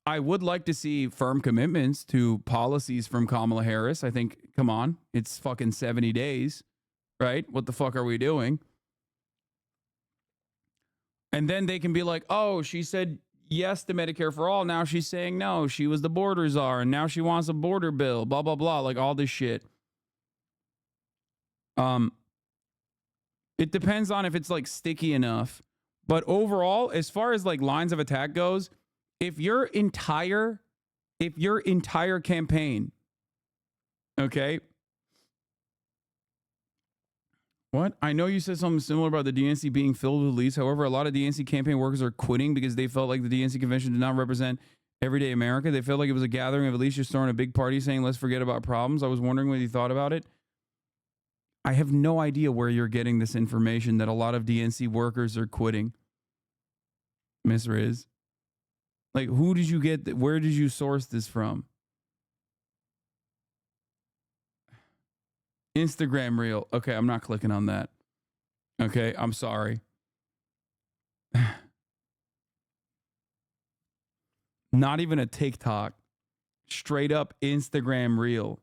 I would like to see firm commitments to policies from Kamala Harris. I think, come on, it's fucking 70 days, right? What the fuck are we doing? And then they can be like, oh, she said yes to Medicare for all. Now she's saying no. She was the border czar, and now she wants a border bill, blah, blah, blah, like all this shit. It depends on if it's like sticky enough. But overall, as far as like lines of attack goes, if your entire campaign, okay. What? I know you said something similar about the DNC being filled with elites. However, a lot of DNC campaign workers are quitting because they felt like the DNC convention did not represent everyday America. They felt like it was a gathering of elites just throwing a big party saying, let's forget about problems. I was wondering what you thought about it. I have no idea where you're getting this information that a lot of DNC workers are quitting. Miss Riz. Like, who did you get? Where did you source this from? Instagram reel. Okay, I'm not clicking on that. Okay, I'm sorry. Not even a TikTok. Straight up Instagram reel.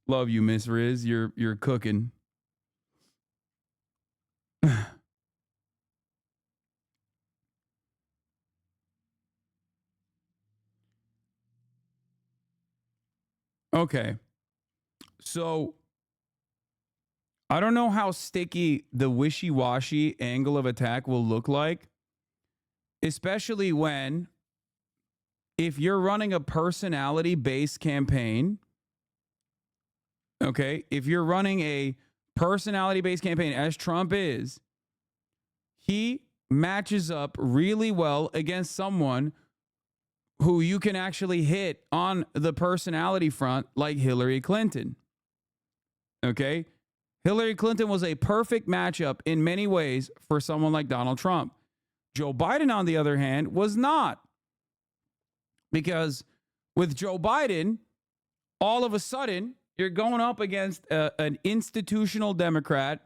Love you, Miss Riz. You're cooking. Okay. So, I don't know how sticky the wishy-washy angle of attack will look like, especially when, if you're running a personality-based campaign, okay, if you're running a personality-based campaign, as Trump is, he matches up really well against someone who you can actually hit on the personality front, like Hillary Clinton. Okay? Hillary Clinton was a perfect matchup in many ways for someone like Donald Trump. Joe Biden, on the other hand, was not. Because with Joe Biden, all of a sudden, you're going up against an institutional Democrat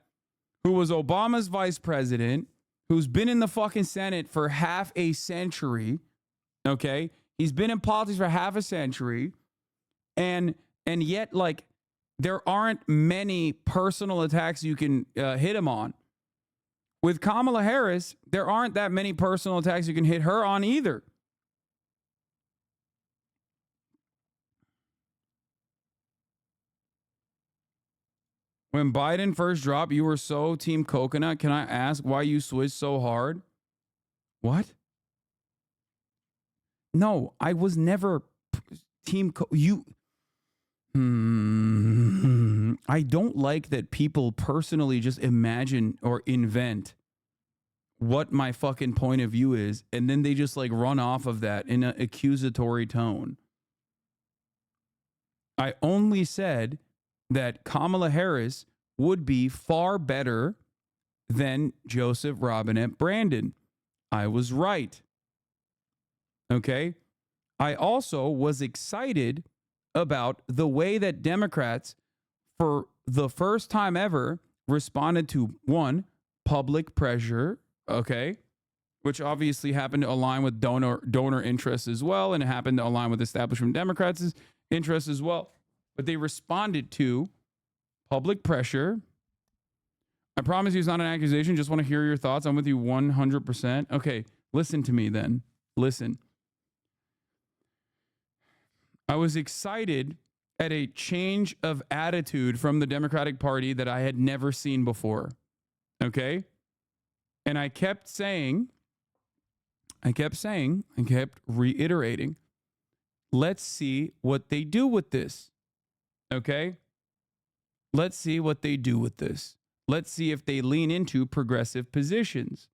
who was Obama's vice president, who's been in the fucking Senate for half a century. Okay? He's been in politics for half a century. And yet, like, there aren't many personal attacks you can hit him on. With Kamala Harris, there aren't that many personal attacks you can hit her on either. When Biden first dropped, you were so team coconut. Can I ask why you switched so hard? What? No, I was never team I don't like that people personally just imagine or invent what my fucking point of view is, and then they just like run off of that in an accusatory tone. I only said that Kamala Harris would be far better than Joseph Robinette Brandon. I was right. Okay? I also was excited about the way that Democrats, for the first time ever, responded to, one, public pressure, okay, which obviously happened to align with donor interests as well, and it happened to align with establishment Democrats' interests as well. But they responded to public pressure I promise you it's not an accusation. Just want to hear your thoughts. I'm with you 100%. Okay, listen to me then. Listen. I was excited at a change of attitude from the Democratic Party that I had never seen before. Okay? And I kept reiterating, let's see what they do with this. Okay? Let's see what they do with this. Let's see if they lean into progressive positions.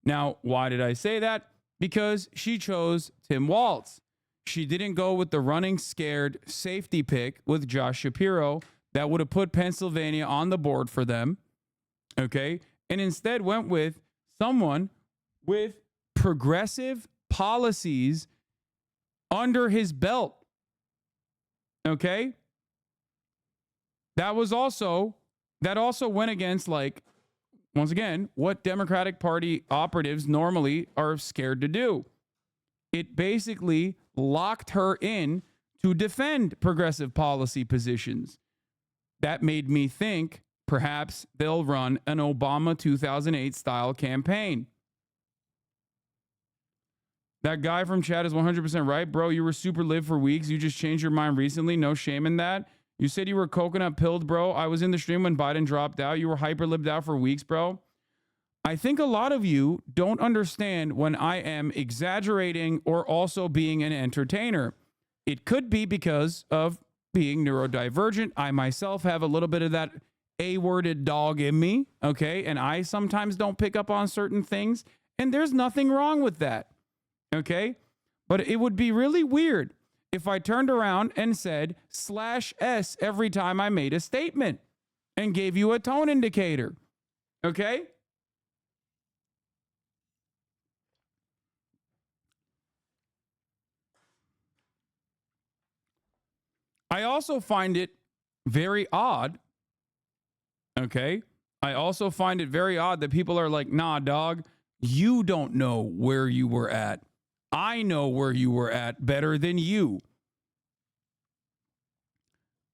Now, why did I say that? Because she chose Tim Walz. She didn't go with the running scared safety pick with Josh Shapiro that would have put Pennsylvania on the board for them. Okay? And instead went with someone with progressive policies under his belt. Okay? That also went against, like, once again, what Democratic Party operatives normally are scared to do. It basically locked her in to defend progressive policy positions. That made me think perhaps they'll run an Obama 2008 style campaign. That guy from chat is 100% right. Bro, you were super live for weeks. You just changed your mind recently. No shame in that. You said you were coconut pilled, bro. I was in the stream when Biden dropped out. You were hyper-libbed out for weeks, bro. I think a lot of you don't understand when I am exaggerating or also being an entertainer. It could be because of being neurodivergent. I myself have a little bit of that A-worded dog in me, okay? And I sometimes don't pick up on certain things, and there's nothing wrong with that, okay? But it would be really weird if I turned around and said /S every time I made a statement and gave you a tone indicator, okay? I also find it very odd, okay? I also find it very odd that people are like, nah, dog, you don't know where you were at. I know where you were at better than you.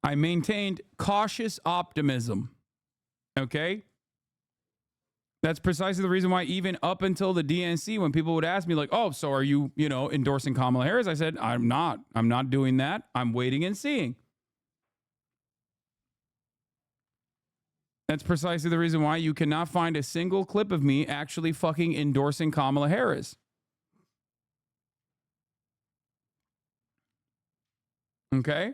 I maintained cautious optimism, okay? That's precisely the reason why even up until the DNC, when people would ask me like, oh, so are you, endorsing Kamala Harris? I said, I'm not doing that. I'm waiting and seeing. That's precisely the reason why you cannot find a single clip of me actually fucking endorsing Kamala Harris. Okay?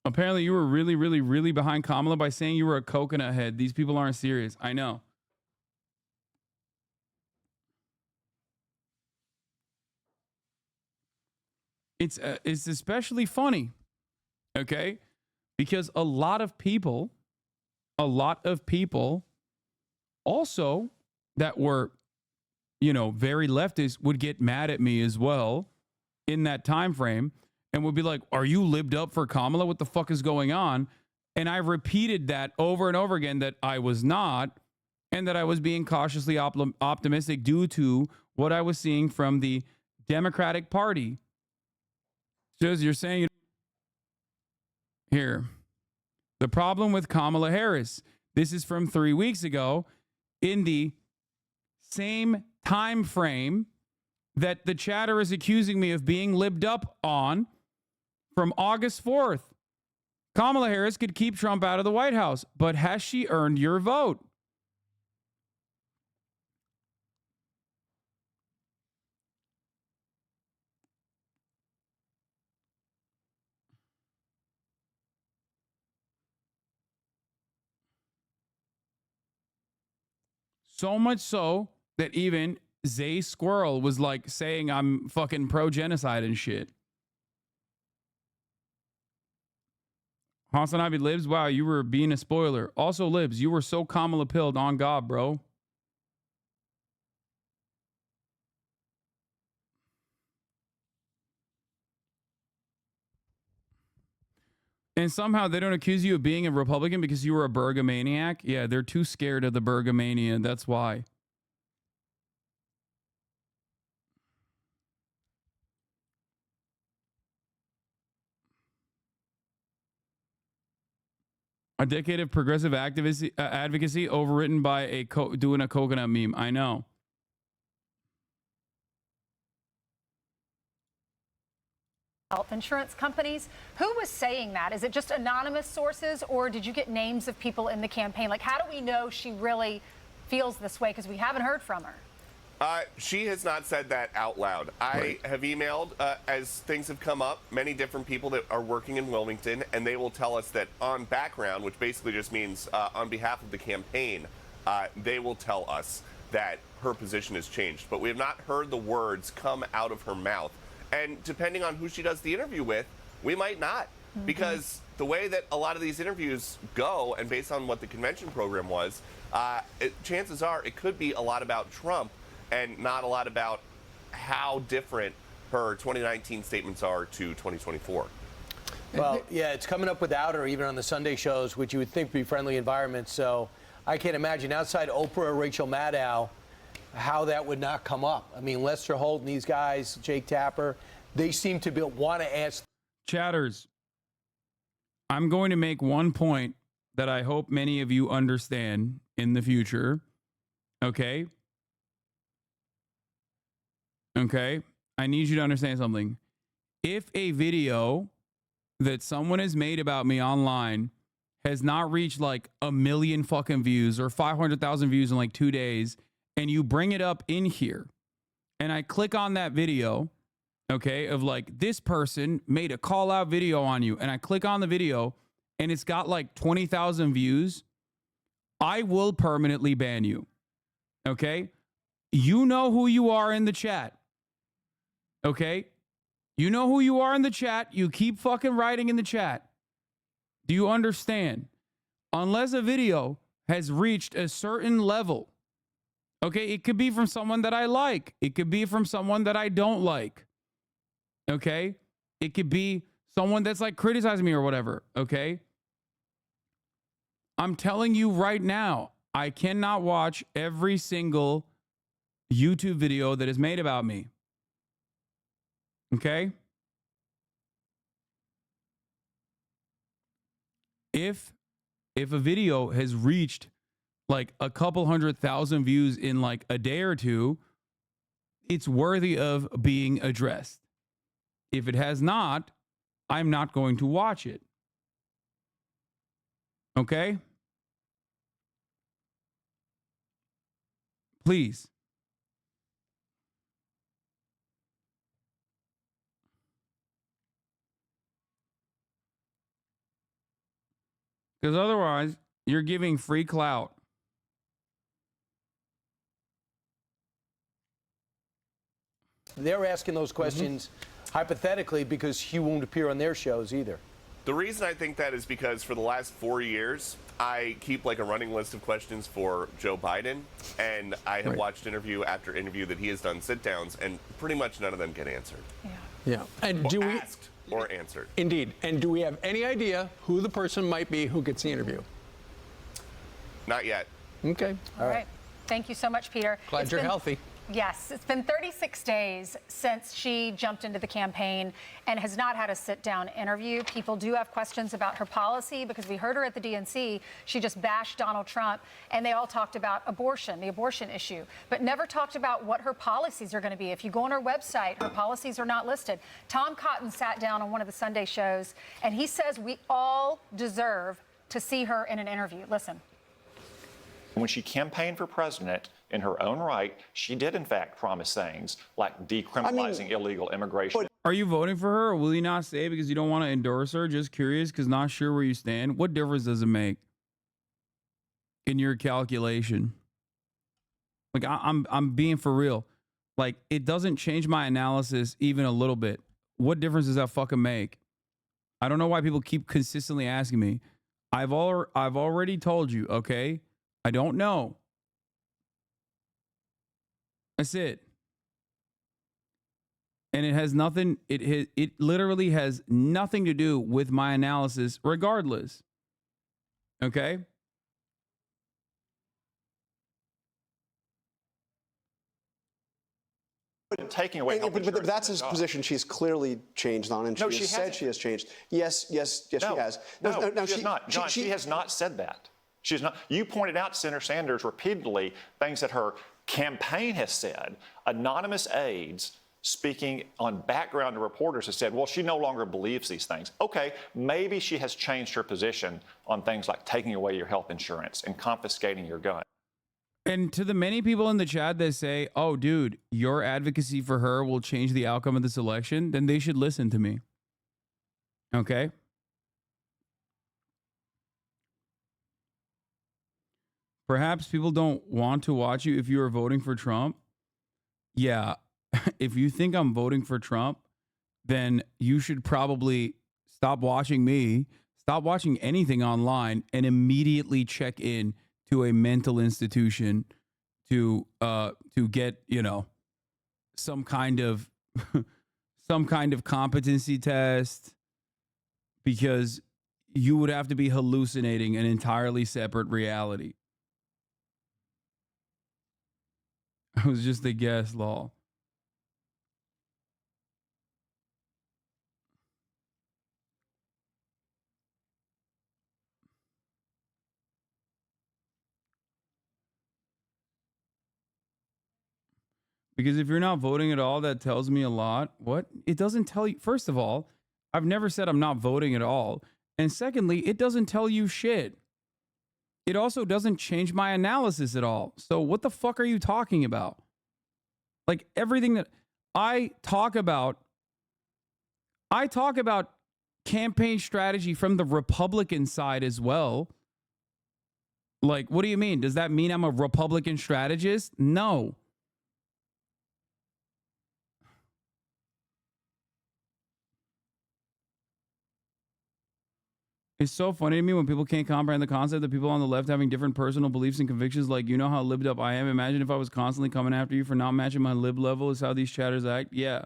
Apparently you were really, really, really behind Kamala by saying you were a coconut head. These people aren't serious. I know. It's especially funny, okay? Because a lot of people also that were, very leftist would get mad at me as well in that time frame and would be like, are you libbed up for Kamala? What the fuck is going on? And I repeated that over and over again that I was not, and that I was being cautiously optimistic due to what I was seeing from the Democratic Party. Just you're saying here, the problem with Kamala Harris, this is from 3 weeks ago, in the same time frame that the chatter is accusing me of being libbed up on from August 4th. Kamala Harris could keep Trump out of the White House, but has she earned your vote? So much so that even Zay Squirrel was like saying I'm fucking pro-genocide and shit. Hasan Abi Libs, wow, you were being a spoiler. Also, Libs, you were so Kamala pilled on God, bro. And somehow they don't accuse you of being a Republican because you were a Bergamaniac. Yeah, they're too scared of the Bergamania. That's why. A decade of progressive advocacy overwritten by doing a coconut meme. I know. Health insurance companies. Who was saying that? Is it just anonymous sources, or did you get names of people in the campaign? Like, how do we know she really feels this way? Because we haven't heard from her. She has not said that out loud. I have emailed, as things have come up, many different people that are working in Wilmington, and they will tell us that on background, which basically just means on behalf of the campaign, they will tell us that her position has changed. But we have not heard the words come out of her mouth. And depending on who she does the interview with, we might not. Because the way that a lot of these interviews go, and based on what the convention program was, chances are it could be a lot about Trump and not a lot about how different her 2019 statements are to 2024. Well, yeah, it's coming up without her, even on the Sunday shows, which you would think would be friendly environments. So I can't imagine outside Oprah or Rachel Maddow how that would not come up. I mean, Lester Holt and these guys, Jake Tapper, they seem to want to ask. Chatters, I'm going to make one point that I hope many of you understand in the future. Okay? Okay? I need you to understand something. If a video that someone has made about me online has not reached like 1 million fucking views or 500,000 views in like 2 days, and you bring it up in here, and I click on that video, okay, of like this person made a call out video on you, and I click on the video and it's got like 20,000 views, I will permanently ban you. Okay? You know who you are in the chat. Okay? You know who you are in the chat. You keep fucking writing in the chat. Do you understand? Unless a video has reached a certain level, okay, it could be from someone that I like. It could be from someone that I don't like. Okay? It could be someone that's like criticizing me or whatever. Okay? I'm telling you right now, I cannot watch every single YouTube video that is made about me. Okay? If a video has reached like a couple 100,000 views in like a day or two, it's worthy of being addressed. If it has not, I'm not going to watch it. Okay? Please. Because otherwise, you're giving free clout. They're asking those questions hypothetically because he won't appear on their shows either. The reason I think that is because for the last 4 years, I keep like a running list of questions for Joe Biden, and I have watched interview after interview that he has done sit-downs, and pretty much none of them get answered. Yeah. And do we asked or answered? Indeed. And do we have any idea who the person might be who gets the interview? Not yet. Okay. All right. Thank you so much, Peter. Glad you're healthy. Yes, it's been 36 days since she jumped into the campaign and has not had a sit-down interview. People do have questions about her policy because we heard her at the DNC. She just bashed Donald Trump, and they all talked about abortion, the abortion issue, but never talked about what her policies are going to be. If you go on her website, her policies are not listed. Tom Cotton sat down on one of the Sunday shows, and he says we all deserve to see her in an interview. Listen. When she campaigned for president, in her own right, she did in fact promise things like decriminalizing illegal immigration. Are you voting for her, or will you not say because you don't want to endorse her? Just curious, because not sure where you stand. What difference does it make in your calculation? Like I'm being for real. Like it doesn't change my analysis even a little bit. What difference does that fucking make? I don't know why people keep consistently asking me. I've already told you, okay? I don't know. That's it. And it has nothing, it literally has nothing to do with my analysis regardless. Okay? taking away health insurance. But that's his position she's clearly changed on, and No, she has said she has changed. Yes, she has. She has not. John, she has not said that. She has not. You pointed out, Senator Sanders, repeatedly things that her campaign has said. Anonymous aides speaking on background to reporters has said, well, she no longer believes these things. Okay, maybe she has changed her position on things like taking away your health insurance and confiscating your gun. And to the many people in the chat that say, oh, dude, your advocacy for her will change the outcome of this election, then they should listen to me. Okay? Perhaps people don't want to watch you if you are voting for Trump. Yeah, if you think I'm voting for Trump, then you should probably stop watching me, stop watching anything online, and immediately check in to a mental institution to get, you know, some kind of competency test, because you would have to be hallucinating an entirely separate reality. It was just a guess, lol. Because if you're not voting at all, that tells me a lot. What? It doesn't tell you. First of all, I've never said I'm not voting at all. And secondly, it doesn't tell you shit. It also doesn't change my analysis at all. So what the fuck are you talking about? Like everything that I talk about campaign strategy from the Republican side as well. Like, what do you mean? Does that mean I'm a Republican strategist? No. It's so funny to me when people can't comprehend the concept that people on the left having different personal beliefs and convictions. Like, you know how libbed up I am. Imagine if I was constantly coming after you for not matching my lib level is how these chatters act. Yeah.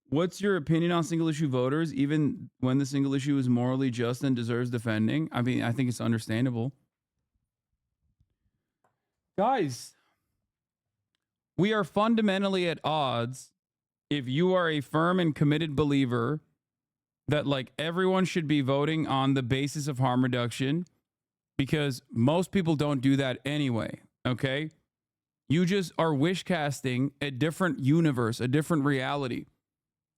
What's your opinion on single issue voters, even when the single issue is morally just and deserves defending? I mean, I think it's understandable. Guys, we are fundamentally at odds if you are a firm and committed believer that like everyone should be voting on the basis of harm reduction, because most people don't do that anyway, okay? You just are wish casting a different universe, a different reality.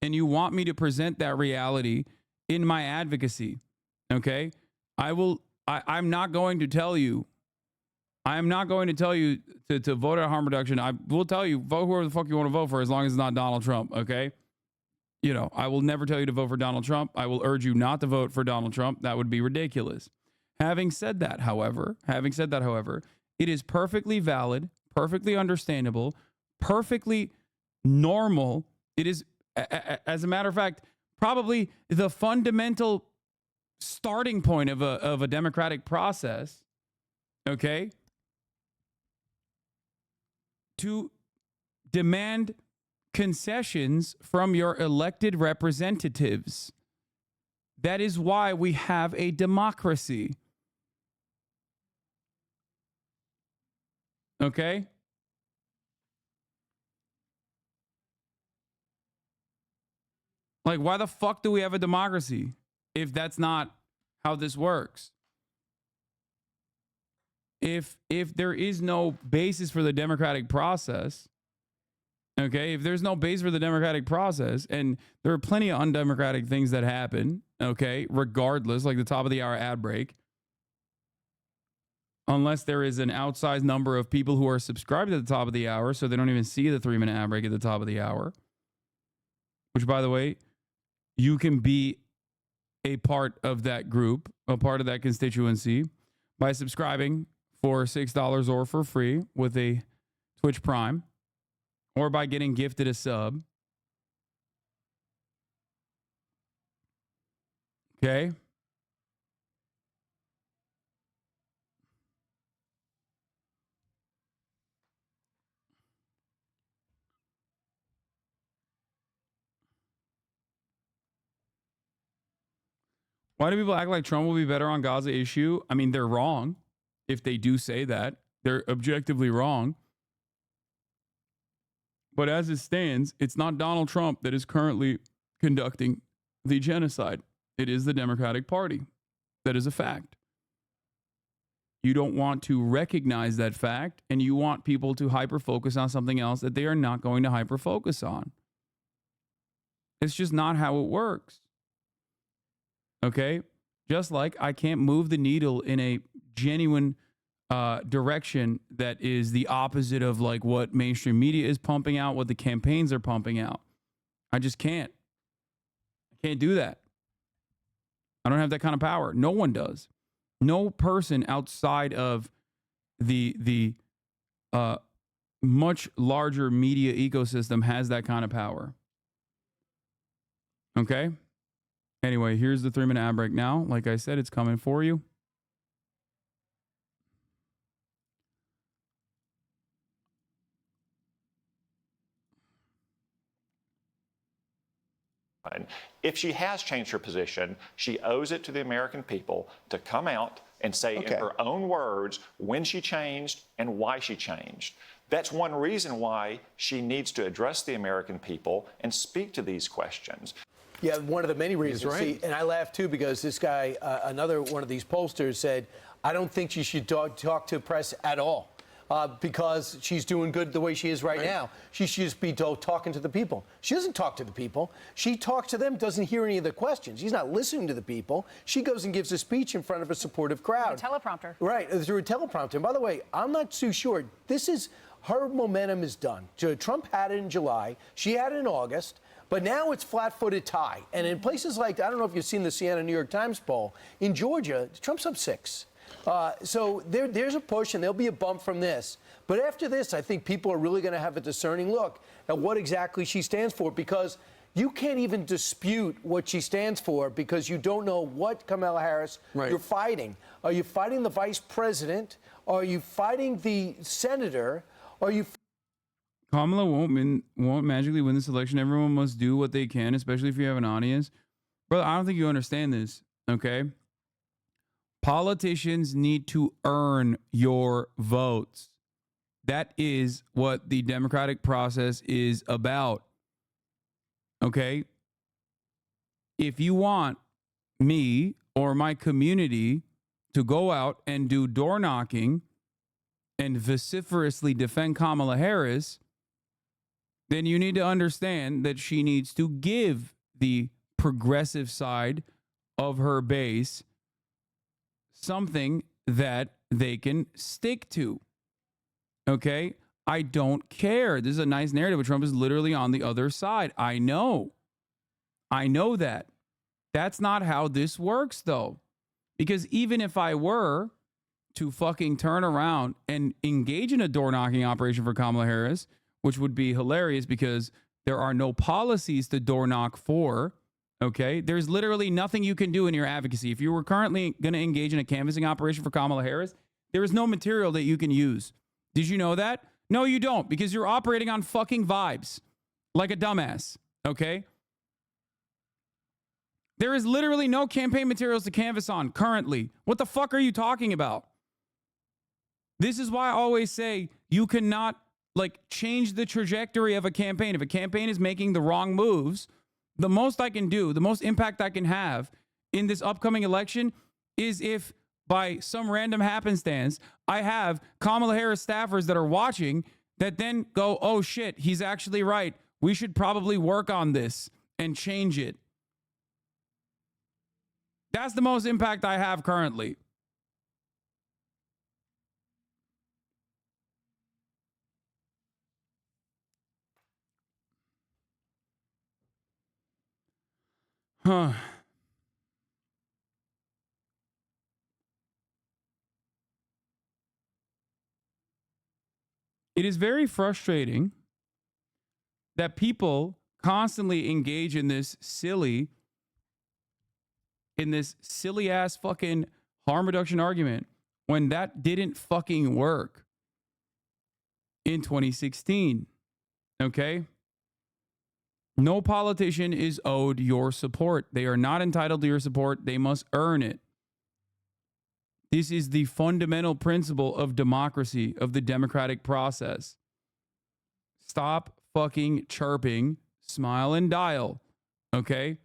And you want me to present that reality in my advocacy, okay? I'm not going to tell you to vote at harm reduction. I will tell you, vote whoever the fuck you want to vote for as long as it's not Donald Trump, okay? You know, I will never tell you to vote for Donald Trump. I will urge you not to vote for Donald Trump. That would be ridiculous. Having said that, however, it is perfectly valid, perfectly understandable, perfectly normal. It is, as a matter of fact, probably the fundamental starting point of a democratic process, okay, to demand concessions from your elected representatives. That is why we have a democracy. Okay? Like, why the fuck do we have a democracy if that's not how this works? If there is no basis for the democratic process, okay, if there's no base for the democratic process, and there are plenty of undemocratic things that happen, okay, regardless, like the top of the hour ad break, unless there is an outsized number of people who are subscribed at the top of the hour, so they don't even see the 3-minute ad break at the top of the hour, which, by the way, you can be a part of that group, a part of that constituency, by subscribing for $6 or for free with a Twitch Prime, or by getting gifted a sub. Okay? Why do people act like Trump will be better on Gaza issue? I mean, they're wrong if they do say that. They're objectively wrong. But as it stands, it's not Donald Trump that is currently conducting the genocide. It is the Democratic Party. That is a fact. You don't want to recognize that fact, and you want people to hyper-focus on something else that they are not going to hyper-focus on. It's just not how it works. Okay? Just like I can't move the needle in a genuine direction that is the opposite of like what mainstream media is pumping out, what the campaigns are pumping out. I just can't. I can't do that. I don't have that kind of power. No one does. No person outside of the much larger media ecosystem has that kind of power. Okay? Anyway, here's the 3-minute ad break now. Like I said, it's coming for you. If she has changed her position, she owes it to the American people to come out and say in her own words when she changed and why she changed. That's one reason why she needs to address the American people and speak to these questions. Yeah, one of the many reasons. He's right. See, and I laughed too because this guy, another one of these pollsters, said, I don't think she should talk to press at all. Because she's doing good the way she is right now. She should just be talking to the people. She doesn't talk to the people. She talks to them, doesn't hear any of the questions. She's not listening to the people. She goes and gives a speech in front of a supportive crowd. A teleprompter. Right, through a teleprompter. And by the way, I'm not too sure. Her momentum is done. Trump had it in July. She had it in August. But now it's flat-footed tie. And in places like, I don't know if you've seen the Siena New York Times poll, in Georgia, Trump's up 6. So there's a push, and there'll be a bump from this. But after this, I think people are really going to have a discerning look at what exactly she stands for, because you can't even dispute what she stands for because you don't know what Kamala Harris you're fighting. Are you fighting the vice president? Are you fighting the senator? Are you... Kamala won't magically win this election. Everyone must do what they can, especially if you have an audience. Brother, I don't think you understand this, okay? Politicians need to earn your votes. That is what the democratic process is about. Okay? If you want me or my community to go out and do door knocking and vociferously defend Kamala Harris, then you need to understand that she needs to give the progressive side of her base something that they can stick to. Okay? I don't care. This is a nice narrative, but Trump is literally on the other side. I know that. That's not how this works, though. Because even if I were to fucking turn around and engage in a door knocking operation for Kamala Harris, which would be hilarious because there are no policies to door knock for. Okay, there's literally nothing you can do in your advocacy. If you were currently going to engage in a canvassing operation for Kamala Harris, there is no material that you can use. Did you know that? No, you don't, because you're operating on fucking vibes like a dumbass. Okay, there is literally no campaign materials to canvass on currently. What the fuck are you talking about? This is why I always say you cannot change the trajectory of a campaign. If a campaign is making the wrong moves, the most I can do, the most impact I can have in this upcoming election is if by some random happenstance, I have Kamala Harris staffers that are watching that then go, oh shit, he's actually right. We should probably work on this and change it. That's the most impact I have currently. Huh. It is very frustrating that people constantly engage in this silly ass fucking harm reduction argument when that didn't fucking work in 2016. Okay? No politician is owed your support. They are not entitled to your support. They must earn it. This is the fundamental principle of democracy, of the democratic process. Stop fucking chirping, smile and dial, okay?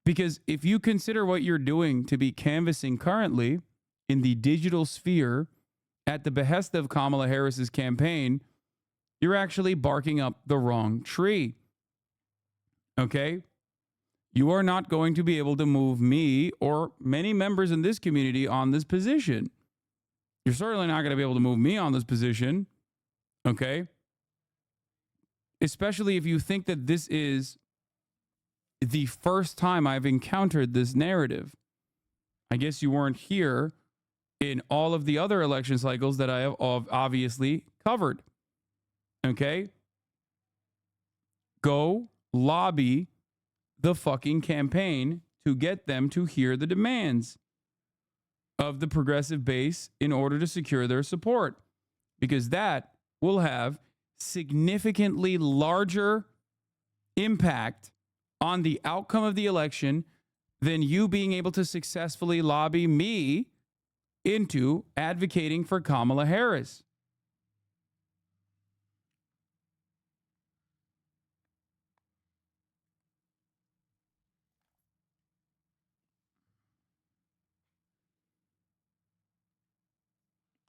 Because if you consider what you're doing to be canvassing currently in the digital sphere at the behest of Kamala Harris's campaign, you're actually barking up the wrong tree. Okay? You are not going to be able to move me or many members in this community on this position. You're certainly not going to be able to move me on this position. Okay? Especially if you think that this is the first time I've encountered this narrative. I guess you weren't here in all of the other election cycles that I have obviously covered. Okay? Go lobby the fucking campaign to get them to hear the demands of the progressive base in order to secure their support. Because that will have significantly larger impact on the outcome of the election than you being able to successfully lobby me into advocating for Kamala Harris.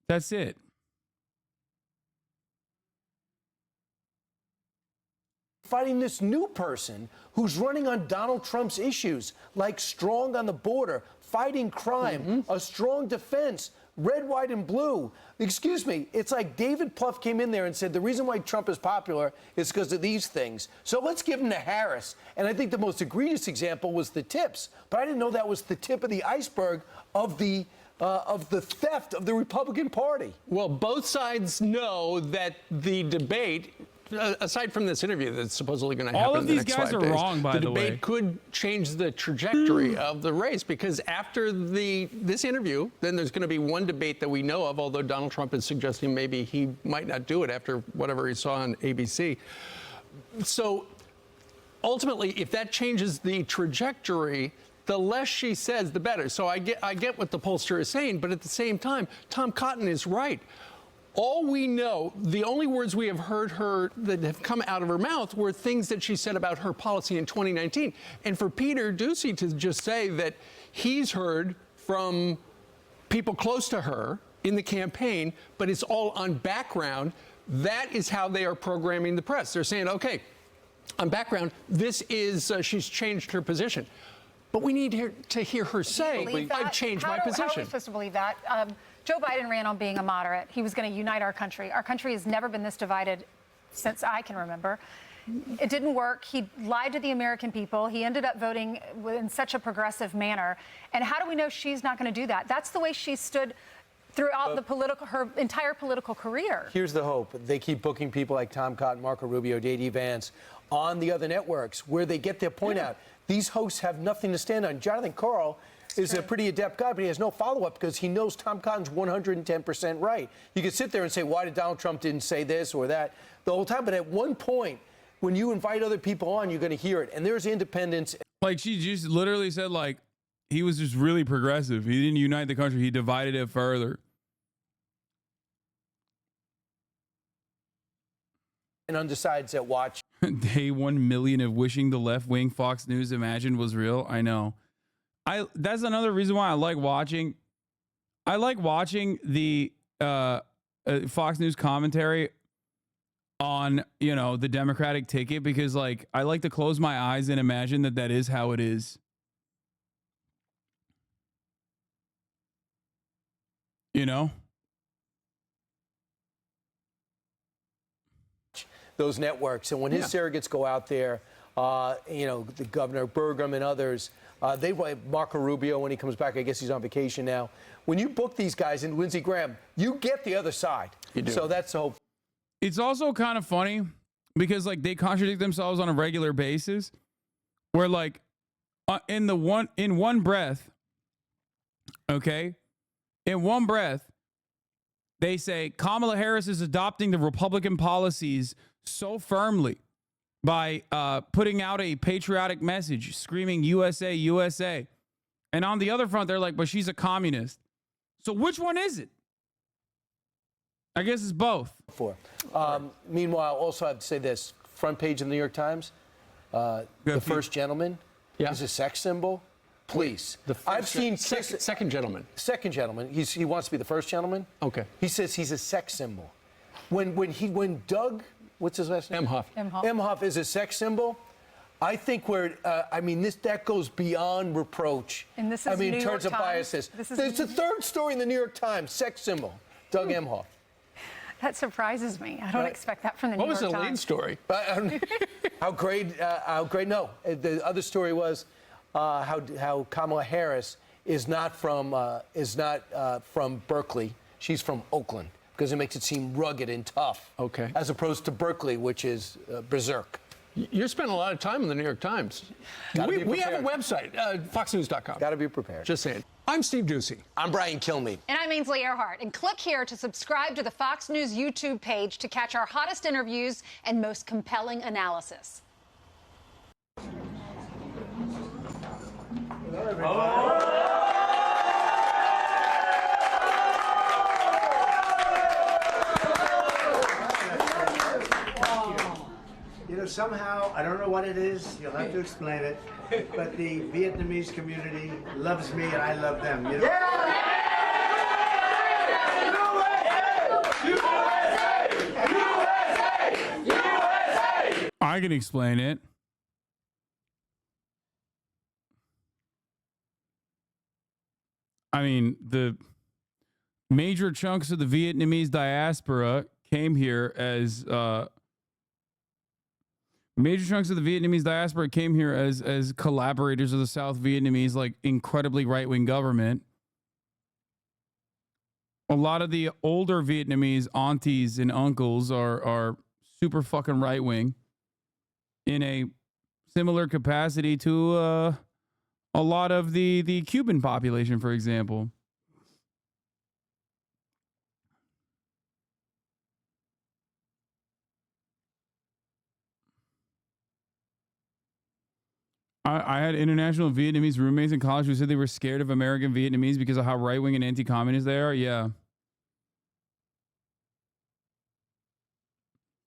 That's it. Fighting this new person who's running on Donald Trump's issues, like strong on the border, fighting crime, a strong defense, red, white, and blue. Excuse me, it's like David Plouffe came in there and said the reason why Trump is popular is because of these things. So let's give him to Harris. And I think the most egregious example was the tips. But I didn't know that was the tip of the iceberg of the theft of the Republican Party. Well, both sides know that the debate, aside from this interview that's supposedly going to happen all of in the these next guys 5 are days, wrong, by the way. debate could change the trajectory of the race, because after this interview, then there's going to be one debate that we know of, although Donald Trump is suggesting maybe he might not do it after whatever he saw on ABC. So ultimately, if that changes the trajectory, the less she says, the better. So I get what the pollster is saying, but at the same time, Tom Cotton is right. All we know, the only words we have heard her that have come out of her mouth were things that she said about her policy in 2019. And for Peter Doocy to just say that he's heard from people close to her in the campaign, but it's all on background, that is how they are programming the press. They're saying, okay, on background, this is, she's changed her position. But we need to hear her say, I've changed my position. How are we supposed to believe that? Joe Biden ran on being a moderate. He was going to unite our country. Our country has never been this divided since I can remember. It didn't work. He lied to the American people. He ended up voting in such a progressive manner. And how do we know she's not going to do that? That's the way she stood throughout her entire political career. Here's the hope. They keep booking people like Tom Cotton, Marco Rubio, J.D. Vance on the other networks where they get their point out. These hosts have nothing to stand on. Jonathan Karl is a pretty adept guy, but he has no follow-up because he knows Tom Cotton's 110% right. You could sit there and say, why did Donald Trump didn't say this or that the whole time? But at one point, when you invite other people on, you're going to hear it. And there's independence. Like, she just literally said, like, he was just really progressive. He didn't unite the country. He divided it further. And undecideds that watch. Day 1 million of wishing the left-wing Fox News imagined was real. I know. That's another reason why I like watching. I like watching the Fox News commentary on, you know, the Democratic ticket, because, like, I like to close my eyes and imagine that is how it is. You know? Those networks. And when his surrogates go out there, you know, the Governor Burgum and others, they Marco Rubio when he comes back. I guess he's on vacation now. When you book these guys and Lindsey Graham, you get the other side. You do. So that's the hope. It's also kind of funny because, like, they contradict themselves on a regular basis. Where, like, in one breath, okay, in one breath, they say Kamala Harris is adopting the Republican policies so firmly by putting out a patriotic message, screaming USA, USA. And on the other front, they're like, but she's a communist. So which one is it? I guess it's both. Meanwhile, also I have to say this, front page of the New York Times, the first gentleman is a sex symbol. Please. I've seen second gentleman. Second gentleman. He wants to be the first gentleman. Okay. He says he's a sex symbol. When Doug, what's his last name? Emhoff is a sex symbol. I think that goes beyond reproach. And this is in New terms York of Times? biases. This is It's the third story in the New York Times. Sex symbol. Doug Emhoff. That surprises me. I don't expect that from the New York Times. What was the lead story? How great? No, the other story was how Kamala Harris is not from Berkeley. She's from Oakland because it makes it seem rugged and tough. Okay. As opposed to Berkeley, which is berserk. You're spending a lot of time in the New York Times. We have a website, foxnews.com. Got to be prepared. Just saying. I'm Steve Ducey. I'm Brian Kilmeade. And I'm Ainsley Earhart. And click here to subscribe to the Fox News YouTube page to catch our hottest interviews and most compelling analysis. You know, somehow, I don't know what it is, you'll have to explain it, but the Vietnamese community loves me and I love them. You know? I can explain it. I mean, the major chunks of the Vietnamese diaspora came here as collaborators of the South Vietnamese, like, incredibly right-wing government. A lot of the older Vietnamese aunties and uncles are super fucking right-wing in a similar capacity to a lot of the Cuban population, for example. I had international Vietnamese roommates in college who said they were scared of American Vietnamese because of how right-wing and anti-communist they are. Yeah.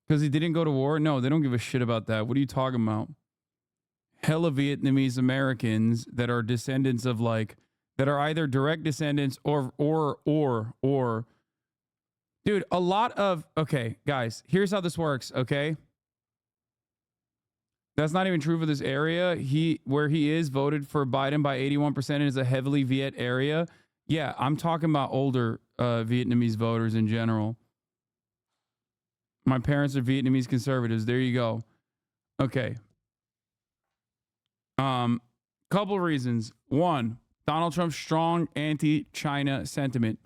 Because he didn't go to war? No, they don't give a shit about that. What are you talking about? Hella Vietnamese Americans that are descendants of, like, that are either direct descendants or dude, a lot of, okay, guys, here's how this works, okay? That's not even true for this area. Where he is voted for Biden by 81% and is a heavily Viet area. Yeah, I'm talking about older Vietnamese voters in general. My parents are Vietnamese conservatives. There you go. Okay. Couple reasons. One, Donald Trump's strong anti-China sentiment.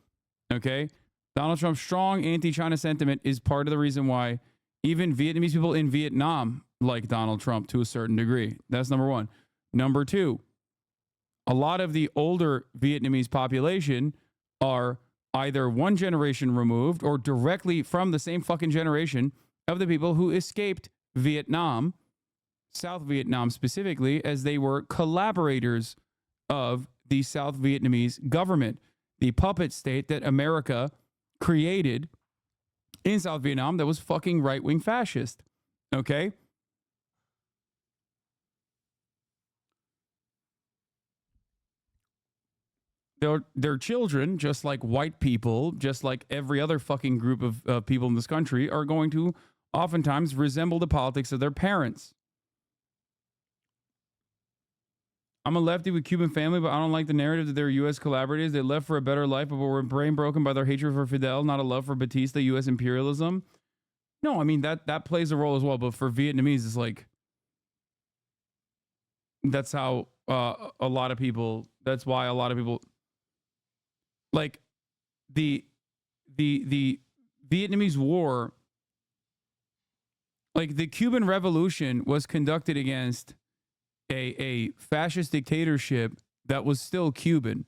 Okay? Donald Trump's strong anti-China sentiment is part of the reason why even Vietnamese people in Vietnam like Donald Trump to a certain degree. That's number one. Number two, a lot of the older Vietnamese population are either one generation removed or directly from the same fucking generation of the people who escaped Vietnam, South Vietnam specifically, as they were collaborators of the South Vietnamese government, the puppet state that America created in South Vietnam that was fucking right-wing fascist. Okay? Their children, just like white people, just like every other fucking group of people in this country, are going to oftentimes resemble the politics of their parents. I'm a lefty with Cuban family, but I don't like the narrative that they're U.S. collaborators. They left for a better life, but were brain broken by their hatred for Fidel, not a love for Batista, U.S. imperialism. No, I mean, that plays a role as well. But for Vietnamese, it's like, that's how a lot of people, that's why a lot of people, like, the Vietnamese War, like, the Cuban Revolution was conducted against a fascist dictatorship that was still Cuban.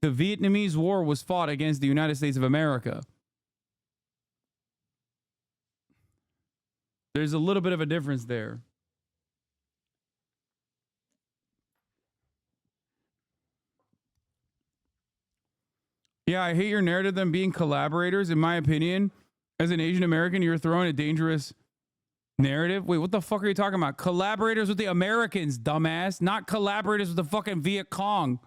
The Vietnamese War was fought against the United States of America. There's a little bit of a difference there. Yeah, I hate your narrative of them being collaborators. In my opinion, as an Asian American, you're throwing a dangerous narrative. Wait, what the fuck are you talking about? Collaborators with the Americans, dumbass. Not collaborators with the fucking Viet Cong.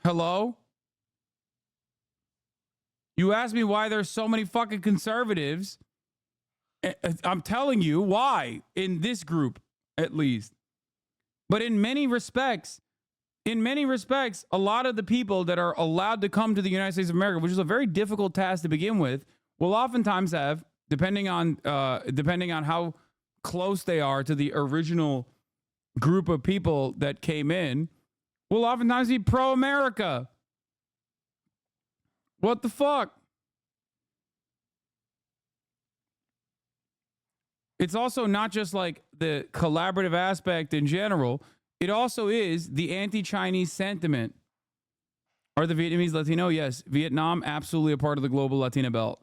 Hello? You asked me why there's so many fucking conservatives. I'm telling you why, in this group, at least. But in many respects, a lot of the people that are allowed to come to the United States of America, which is a very difficult task to begin with, will oftentimes have, depending on how close they are to the original group of people that came in, will oftentimes be pro-America. What the fuck? It's also not just like the collaborative aspect in general. It also is the anti-Chinese sentiment. Are the Vietnamese Latino? Yes. Vietnam, absolutely a part of the global Latina belt.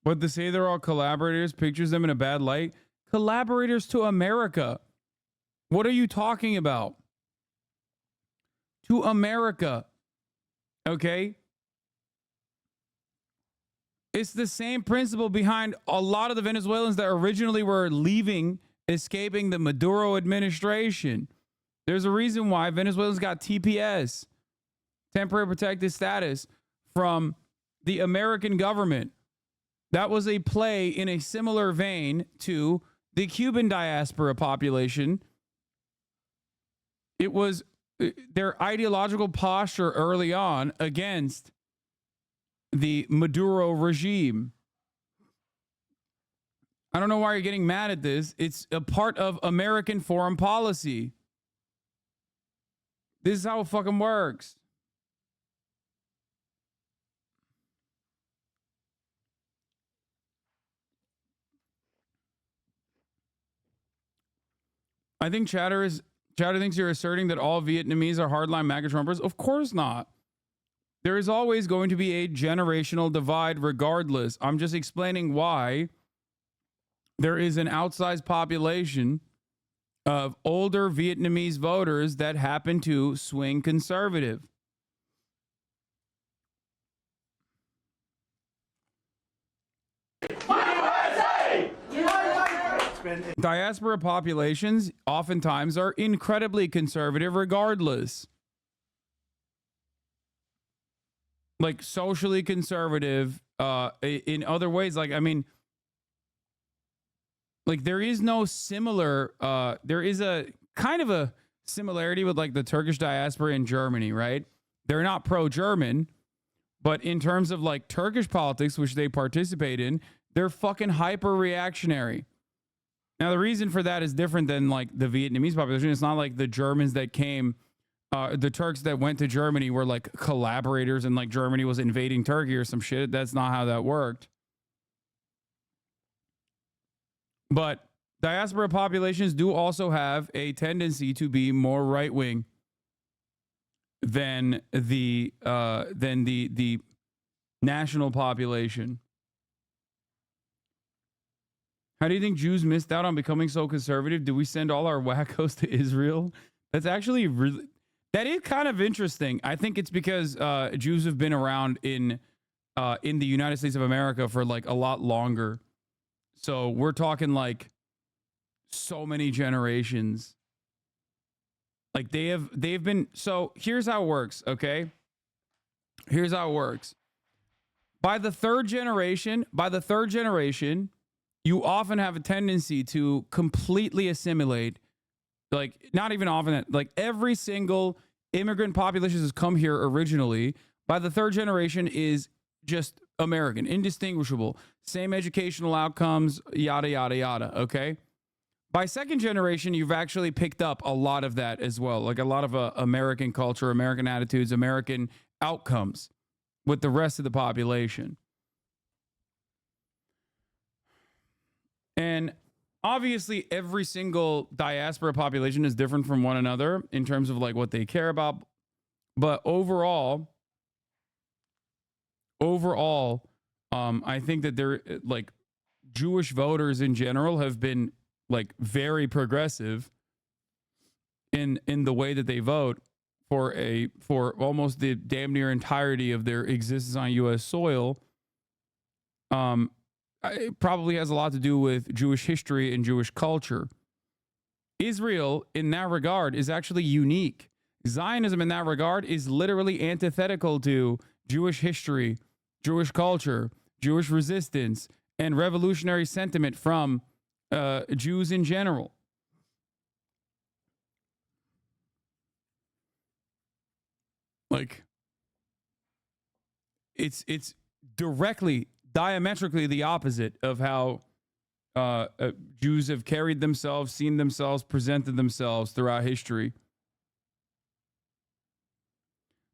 But to say they're all collaborators pictures them in a bad light. Collaborators to America. What are you talking about? To America. Okay? It's the same principle behind a lot of the Venezuelans that originally were leaving, escaping the Maduro administration. There's a reason why Venezuelans got TPS, temporary protected status, from the American government. That was a play in a similar vein to the Cuban diaspora population. It was their ideological posture early on against the Maduro regime. I don't know why you're getting mad at this. It's a part of American foreign policy. This is how it fucking works. I think Chatter thinks you're asserting that all Vietnamese are hardline MAGA Trumpers. Of course not. There is always going to be a generational divide regardless. I'm just explaining why there is an outsized population of older Vietnamese voters that happen to swing conservative. Diaspora populations oftentimes are incredibly conservative regardless. Like socially conservative in other ways. Like, I mean, like there is no similar, there is a kind of a similarity with like the Turkish diaspora in Germany, right? They're not pro-German, but in terms of like Turkish politics, which they participate in, they're fucking hyper reactionary. Now, the reason for that is different than like the Vietnamese population. It's not like the Germans that came, the Turks that went to Germany were like collaborators and like Germany was invading Turkey or some shit. That's not how that worked. But diaspora populations do also have a tendency to be more right-wing than the national population. How do you think Jews missed out on becoming so conservative? Did we send all our wackos to Israel? That's actually really, that is kind of interesting. I think it's because Jews have been around in the United States of America for like a lot longer. So we're talking like so many generations. Like they've been, so here's how it works, okay? Here's how it works. By the third generation, you often have a tendency to completely assimilate, like not even often, like every single immigrant population has come here originally. By the third generation is just American, indistinguishable, same educational outcomes, yada, yada, yada. Okay. By second generation, you've actually picked up a lot of that as well. Like a lot of American culture, American attitudes, American outcomes with the rest of the population. And obviously, every single diaspora population is different from one another in terms of like what they care about. But overall, I think that they're like Jewish voters in general have been like very progressive in the way that they vote for almost the damn near entirety of their existence on U.S. soil. It probably has a lot to do with Jewish history and Jewish culture. Israel, in that regard, is actually unique. Zionism, in that regard, is literally antithetical to Jewish history, Jewish culture, Jewish resistance, and revolutionary sentiment from Jews in general. Like, it's directly, diametrically the opposite of how Jews have carried themselves, seen themselves, presented themselves throughout history.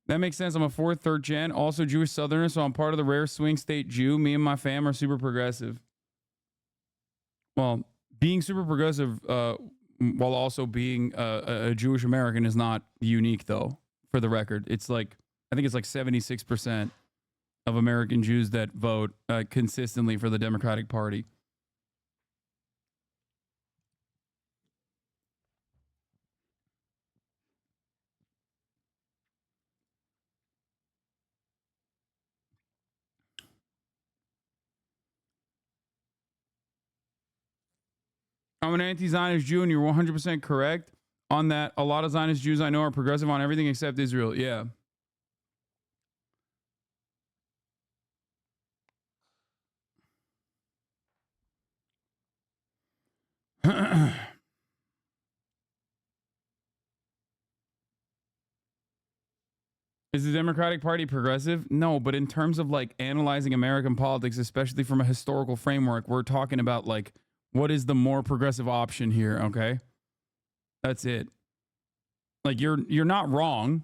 That makes sense. I'm a fourth, third gen, also Jewish Southerner, so I'm part of the rare swing state Jew. Me and my fam are super progressive. Well, being super progressive while also being a Jewish American is not unique, though, for the record. It's like, I think it's like 76% of American Jews that vote consistently for the Democratic Party. I'm an anti-Zionist Jew, and you're 100% correct on that. A lot of Zionist Jews I know are progressive on everything except Israel. Yeah. Is the Democratic Party progressive? No, but in terms of like analyzing American politics, especially from a historical framework, we're talking about like what is the more progressive option here, okay? That's it. Like you're not wrong.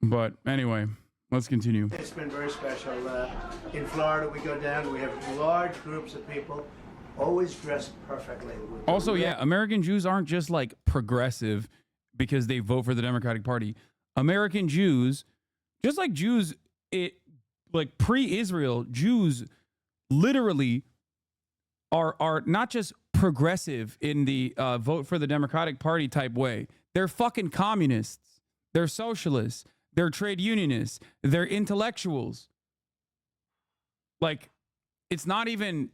But anyway, let's continue. It's been very special. In Florida, we go down, we have large groups of people, always dressed perfectly. Also, yeah, American Jews aren't just like progressive because they vote for the Democratic Party. American Jews, just like Jews, like pre-Israel, Jews literally are not just progressive in the vote for the Democratic Party type way. They're fucking communists. They're socialists. They're trade unionists. They're intellectuals. Like, it's not even...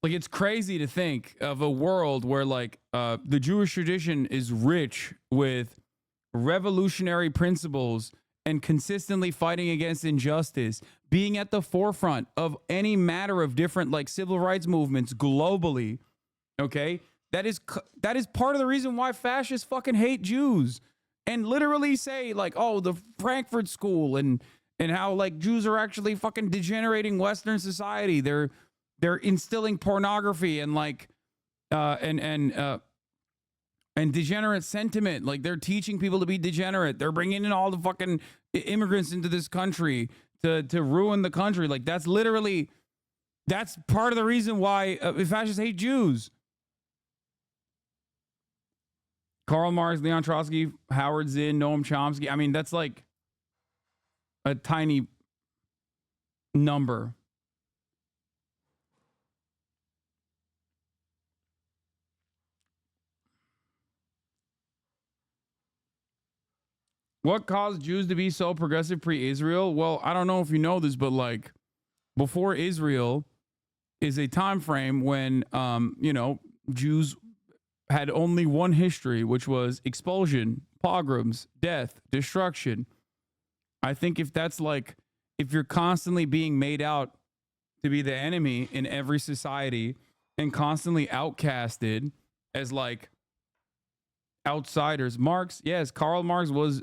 Like, it's crazy to think of a world where, like, the Jewish tradition is rich with revolutionary principles and consistently fighting against injustice, being at the forefront of any matter of different, like, civil rights movements globally, okay? That is part of the reason why fascists fucking hate Jews and literally say, like, oh, the Frankfurt School and how, like, Jews are actually fucking degenerating Western society. They're instilling pornography and like and degenerate sentiment. Like they're teaching people to be degenerate. They're bringing in all the fucking immigrants into this country to ruin the country. Like that's part of the reason why fascists hate Jews. Karl Marx, Leon Trotsky, Howard Zinn, Noam Chomsky. I mean, that's like a tiny number. What caused Jews to be so progressive pre-Israel? Well, I don't know if you know this, but like before Israel is a time frame when, Jews had only one history, which was expulsion, pogroms, death, destruction. I think if you're constantly being made out to be the enemy in every society and constantly outcasted as like outsiders. Marx, yes, Karl Marx was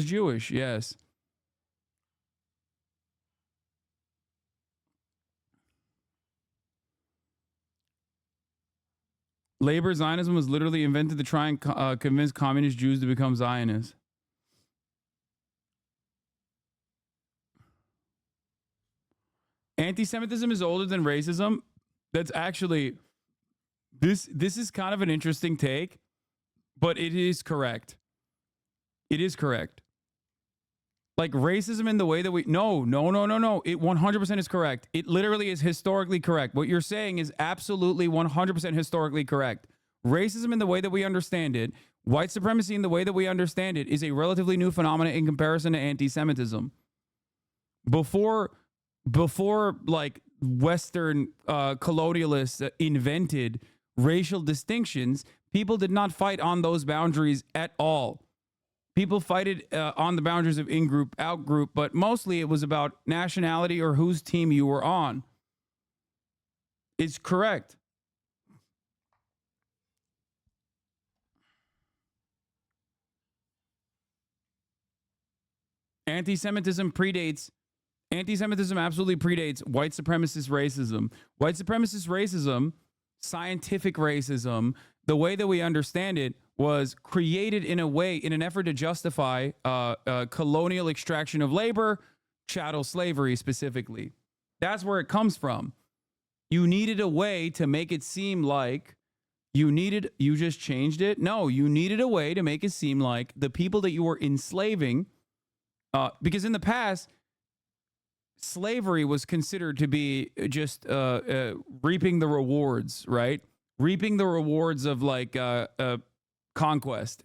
Jewish, yes. Labor Zionism was literally invented to try and convince communist Jews to become Zionists. Anti-Semitism is older than racism. That's actually, this is kind of an interesting take, but it is correct. It is correct. Like racism in the way that we, no. It 100% is correct. It literally is historically correct. What you're saying is absolutely 100% historically correct. Racism in the way that we understand it, white supremacy in the way that we understand it, is a relatively new phenomenon in comparison to anti-Semitism. Before like Western colonialists invented racial distinctions, people did not fight on those boundaries at all. People fighted on the boundaries of in-group, out-group, but mostly it was about nationality or whose team you were on. It's correct. Anti-Semitism absolutely predates white supremacist racism. White supremacist racism, scientific racism, the way that we understand it, was created in a way, in an effort to justify colonial extraction of labor, chattel slavery specifically. That's where it comes from. You needed a way to make it seem like you just changed it? No, you needed a way to make it seem like the people that you were enslaving, because in the past, slavery was considered to be just reaping the rewards, right? Reaping the rewards of like conquest.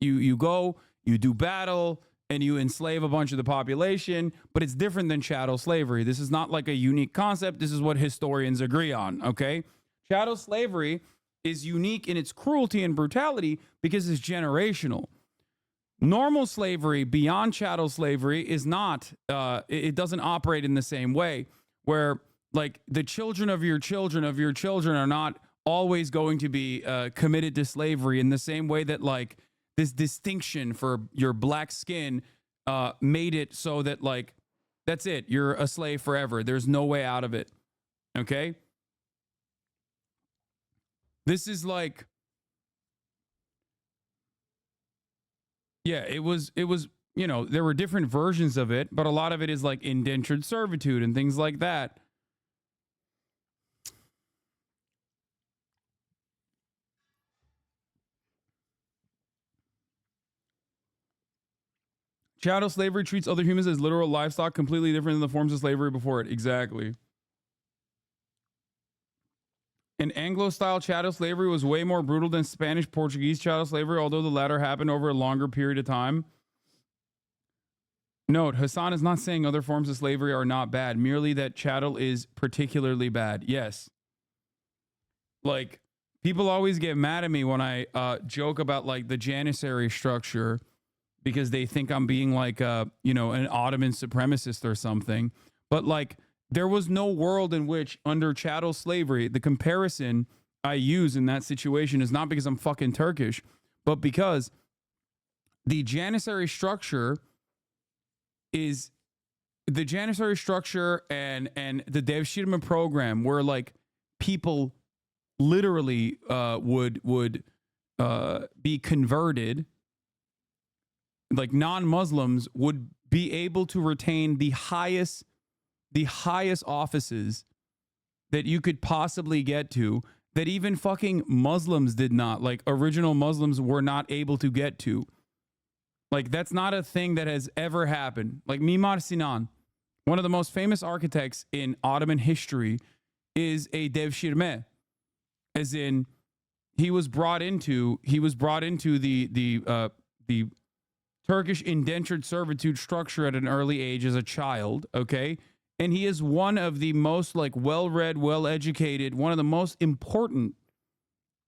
You go, you do battle, and you enslave a bunch of the population, but it's different than chattel slavery. This is not like a unique concept. This is what historians agree on, okay? Chattel slavery is unique in its cruelty and brutality because it's generational. Normal slavery beyond chattel slavery is not, it doesn't operate in the same way, where like the children of your children are not always going to be committed to slavery in the same way that like this distinction for your black skin made it so that like, that's it, you're a slave forever. There's no way out of it. Okay? This is like, yeah, it was, you know, there were different versions of it, but a lot of it is like indentured servitude and things like that. Chattel slavery treats other humans as literal livestock, completely different than the forms of slavery before it. Exactly. And Anglo-style chattel slavery was way more brutal than Spanish-Portuguese chattel slavery, although the latter happened over a longer period of time. Note, Hasan is not saying other forms of slavery are not bad, merely that chattel is particularly bad. Yes. Like, people always get mad at me when I joke about, like, the Janissary structure because they think I'm being, like, you know, an Ottoman supremacist or something. But, like, there was no world in which, under chattel slavery, the comparison I use in that situation is not because I'm fucking Turkish, but because the Janissary structure is the Janissary structure and the Devshirme program, where like people literally would be converted, like non-Muslims would be able to retain the highest offices that you could possibly get to, that even fucking Muslims did not, like original Muslims were not able to get to. Like, that's not a thing that has ever happened. Like, Mimar Sinan, one of the most famous architects in Ottoman history, is a Devshirme, as in he was brought into the Turkish indentured servitude structure at an early age as a child, okay? And he is one of the most like well-read, well-educated, one of the most important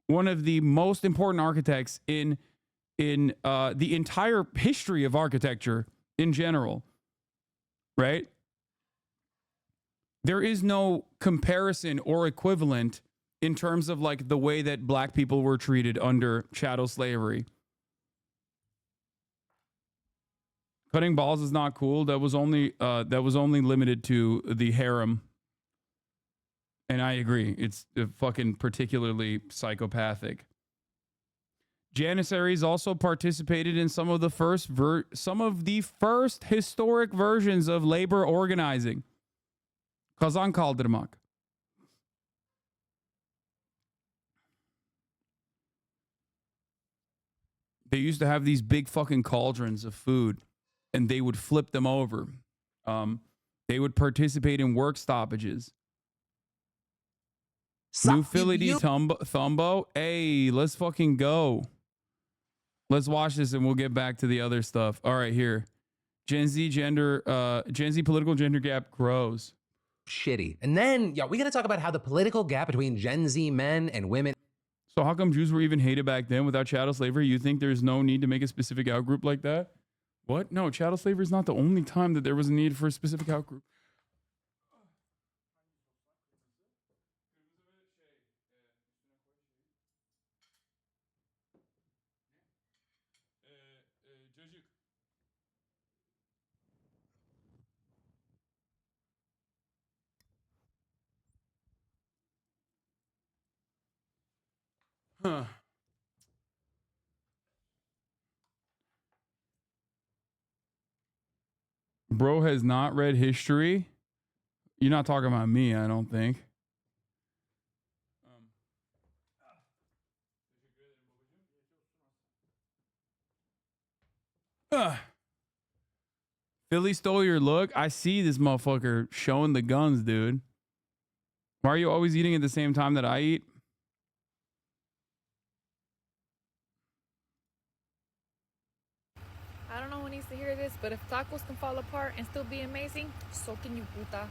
architects in the entire history of architecture in general, right? There is no comparison or equivalent in terms of like the way that black people were treated under chattel slavery. Cutting balls is not cool. That was only limited to the harem. And I agree. It's fucking particularly psychopathic. Janissaries also participated in some of the first historic versions of labor organizing. Kazan kaldırmak. They used to have these big fucking cauldrons of food, and they would flip them over. They would participate in work stoppages. New Philly Thumbo. Hey, let's fucking go. Let's watch this and we'll get back to the other stuff. All right, here. Gen Z political gender gap grows. Shitty. And then, yeah, we're going to talk about how the political gap between Gen Z men and women. So how come Jews were even hated back then without chattel slavery? You think there's no need to make a specific outgroup like that? What? No, chattel slavery is not the only time that there was a need for a specific outgroup. Huh. Bro has not read history. You're not talking about me, I don't think. Philly stole your look. I see this motherfucker showing the guns, dude. Why are you always eating at the same time that I eat? I don't know who needs to hear this, but if tacos can fall apart and still be amazing, so can you, puta.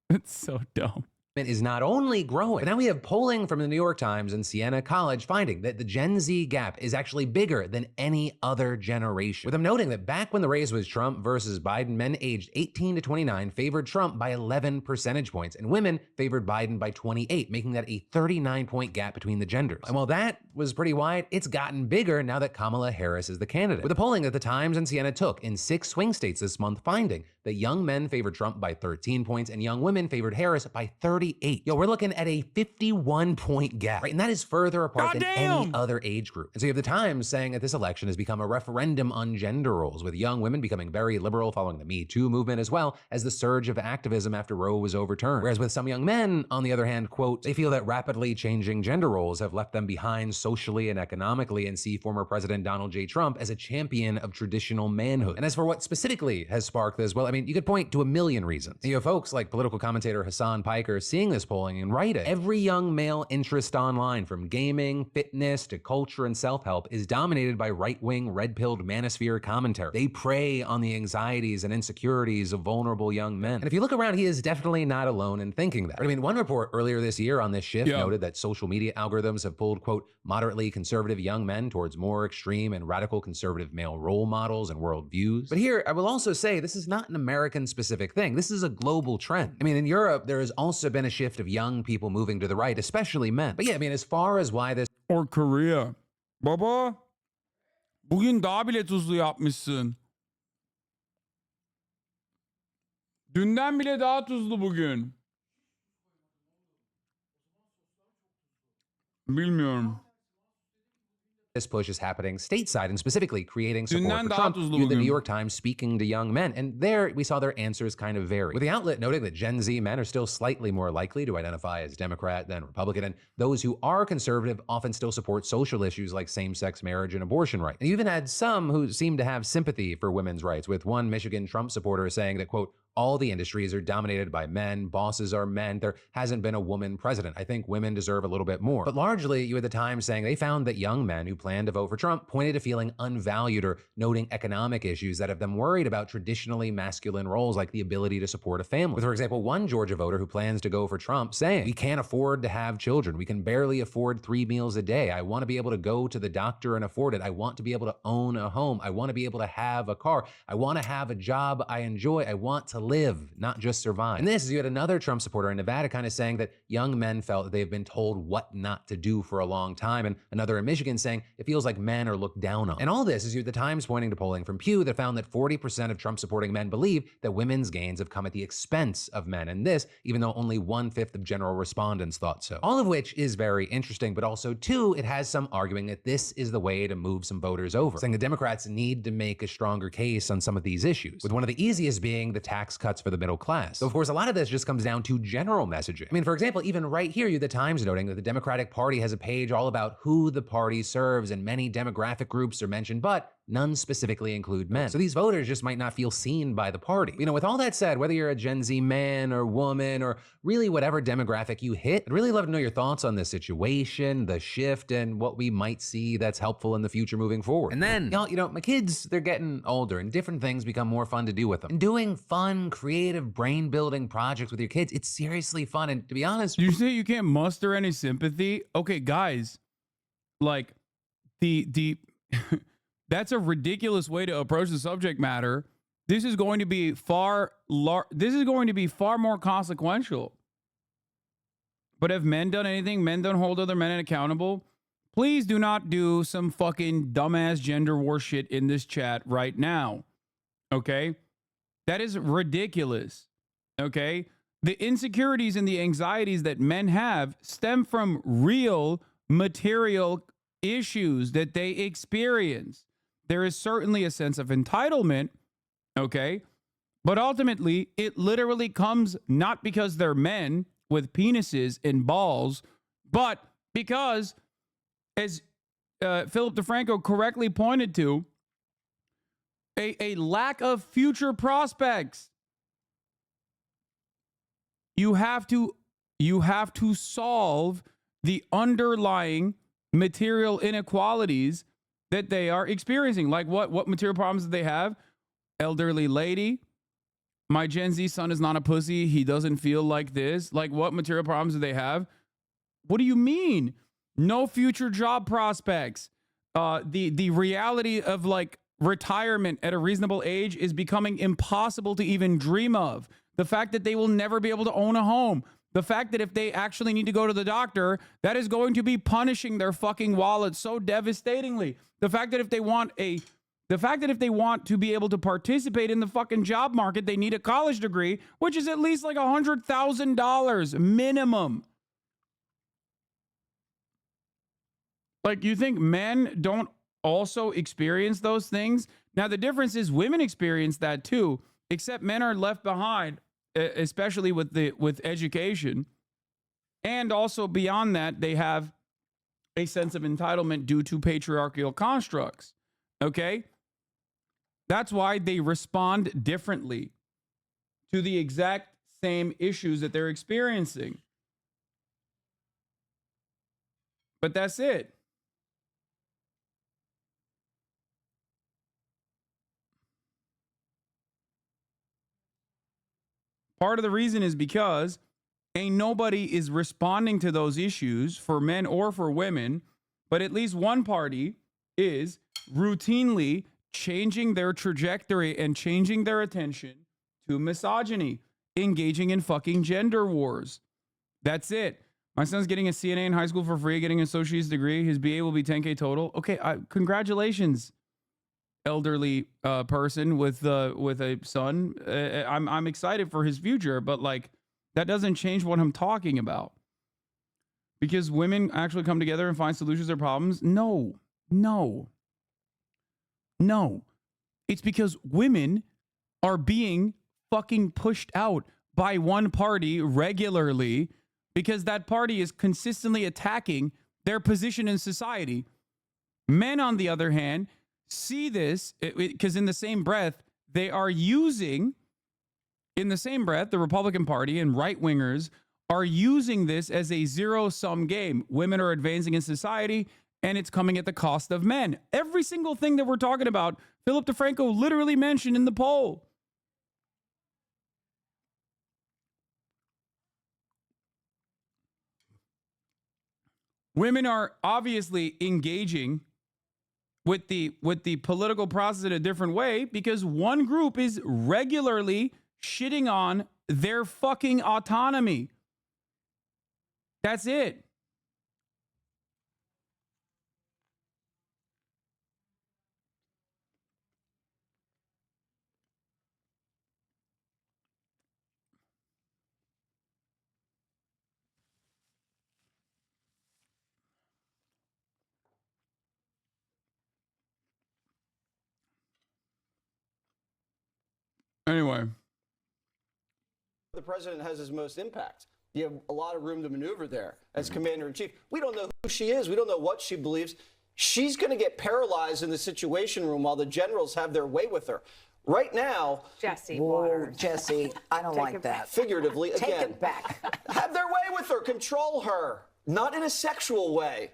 It's so dumb. Is not only growing, but now we have polling from the New York Times and Siena College finding that the Gen Z gap is actually bigger than any other generation. With them noting that back when the race was Trump versus Biden, men aged 18 to 29 favored Trump by 11 percentage points, and women favored Biden by 28, making that a 39-point gap between the genders. And while that was pretty wide, it's gotten bigger now that Kamala Harris is the candidate. With the polling that the Times and Siena took in 6 swing states this month, finding that young men favored Trump by 13 points and young women favored Harris by 38. Yo, we're looking at a 51-point gap, right? And that is further apart than any other age group. And so you have the Times saying that this election has become a referendum on gender roles, with young women becoming very liberal following the Me Too movement, as well as the surge of activism after Roe was overturned. Whereas with some young men, on the other hand, quote, they feel that rapidly changing gender roles have left them behind socially and economically, and see former President Donald J. Trump as a champion of traditional manhood. And as for what specifically has sparked this, well, I mean, you could point to a million reasons. You have folks like political commentator Hasan seeing this polling and writing, every young male interest online, from gaming, fitness, to culture and self-help, is dominated by right-wing, red-pilled manosphere commentary. They prey on the anxieties and insecurities of vulnerable young men. And if you look around, he is definitely not alone in thinking that. I mean, one report earlier this year on this shift noted that social media algorithms have pulled, quote, moderately conservative young men towards more extreme and radical conservative male role models and worldviews. But here, I will also say this is not an American-specific thing. This is a global trend. I mean, in Europe, there has also been a shift of young people moving to the right, especially men. But yeah, I mean, as far as why this... Or Korea. Baba, bugün daha bile tuzlu yapmışsın. Dünden bile daha tuzlu bugün. Bilmiyorum. This push is happening stateside, and specifically creating support for Trump. You had the New York Times speaking to young men, and there we saw their answers kind of vary. With the outlet noting that Gen Z men are still slightly more likely to identify as Democrat than Republican, and those who are conservative often still support social issues like same-sex marriage and abortion rights. And you even had some who seem to have sympathy for women's rights, with one Michigan Trump supporter saying that, quote, all the industries are dominated by men, bosses are men, there hasn't been a woman president. I think women deserve a little bit more. But largely, you had the Times saying they found that young men who plan to vote for Trump pointed to feeling unvalued, or noting economic issues that have them worried about traditionally masculine roles like the ability to support a family. With, for example, one Georgia voter who plans to go for Trump saying, we can't afford to have children. We can barely afford 3 meals a day. I want to be able to go to the doctor and afford it. I want to be able to own a home. I want to be able to have a car. I want to have a job I enjoy. I want to live, not just survive. And this is, you had another Trump supporter in Nevada kind of saying that young men felt that they've been told what not to do for a long time, and another in Michigan saying it feels like men are looked down on. And all this is, you had the Times pointing to polling from Pew that found that 40% of Trump supporting men believe that women's gains have come at the expense of men, and this even though only 1/5 of general respondents thought so. All of which is very interesting, but also too, it has some arguing that this is the way to move some voters over, saying the Democrats need to make a stronger case on some of these issues, with one of the easiest being the tax tax cuts for the middle class. So of course, a lot of this just comes down to general messaging. I mean, for example, even right here, the Times noting that the Democratic Party has a page all about who the party serves, and many demographic groups are mentioned, but none specifically include men. So these voters just might not feel seen by the party. With all that said, whether you're a Gen Z man or woman or really whatever demographic you hit, I'd really love to know your thoughts on this situation, the shift, and what we might see that's helpful in the future moving forward. And then, y'all, my kids, they're getting older and different things become more fun to do with them. And doing fun, creative, brain-building projects with your kids, it's seriously fun. And to be honest— You say you can't muster any sympathy? Okay, guys, like the that's a ridiculous way to approach the subject matter. This is going to be far more consequential. But have men done anything? Men don't hold other men accountable. Please do not do some fucking dumbass gender war shit in this chat right now. Okay? That is ridiculous. Okay? The insecurities and the anxieties that men have stem from real material issues that they experience. There is certainly a sense of entitlement, okay? But ultimately, it literally comes not because they're men with penises and balls, but because, as Philip DeFranco correctly pointed to, a lack of future prospects. You have to solve the underlying material inequalities that they are experiencing. Like what material problems do they have? Elderly lady. My Gen Z son is not a pussy. He doesn't feel like this. Like, what material problems do they have? What do you mean? No future job prospects. The reality of like retirement at a reasonable age is becoming impossible to even dream of. The fact that they will never be able to own a home. The fact that if they actually need to go to the doctor, that is going to be punishing their fucking wallet so devastatingly. The fact that if they want to be able to participate in the fucking job market, they need a college degree, which is at least like $100,000 minimum. Like, you think men don't also experience those things? Now, the difference is women experience that too, except men are left behind, especially with education. And also beyond that, they have a sense of entitlement due to patriarchal constructs. Okay? That's why they respond differently to the exact same issues that they're experiencing. But that's it. Part of the reason is because ain't nobody is responding to those issues for men or for women, but at least one party is routinely changing their trajectory and changing their attention to misogyny, engaging in fucking gender wars. That's it. My son's getting a CNA in high school for free, getting an associate's degree. His BA will be $10K total. Okay, congratulations, elderly person with a son. I'm excited for his future, but like that doesn't change what I'm talking about. Because women actually come together and find solutions to their problems? No. It's because women are being fucking pushed out by one party regularly because that party is consistently attacking their position in society. Men, on the other hand, see this because in the same breath, they are using, in the same breath, the Republican Party and right-wingers are using this as a zero-sum game. Women are advancing in society, and it's coming at the cost of men. Every single thing that we're talking about, Philip DeFranco literally mentioned in the poll. Women are obviously engaging with the political process in a different way because one group is regularly shitting on their fucking autonomy. That's it. Anyway, The president has his most impact. You have a lot of room to maneuver there as commander-in-chief. We don't know who she is. We don't know what she believes. She's going to get paralyzed in the Situation Room while the generals have their way with her. Right now, Jesse, whoa, Jesse, I don't like that. Figuratively, Take again, it back. have their way with her, control her, not in a sexual way.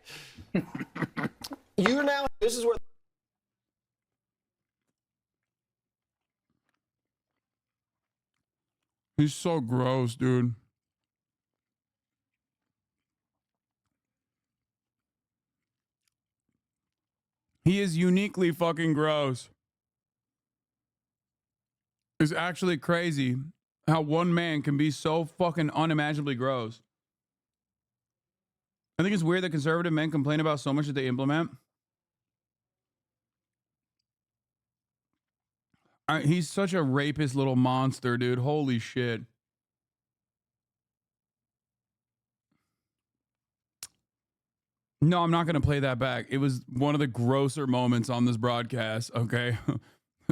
You now, this is where. He's so gross, dude. He is uniquely fucking gross. It's actually crazy how one man can be so fucking unimaginably gross. I think it's weird that conservative men complain about so much that they implement. He's such a rapist little monster, dude. Holy shit. No, I'm not going to play that back. It was one of the grosser moments on this broadcast, okay?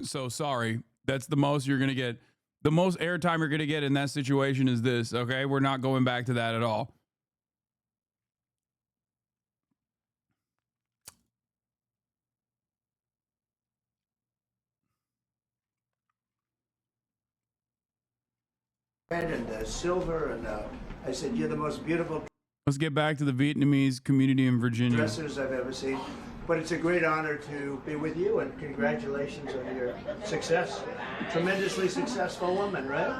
So sorry. That's the most you're going to get. The most airtime you're going to get in that situation is this, okay? We're not going back to that at all. Red and silver, and I said, you're the most beautiful Let's get back to the Vietnamese community in Virginia. dressers I've ever seen. But it's a great honor to be with you, and congratulations on your success. Tremendously successful woman, right?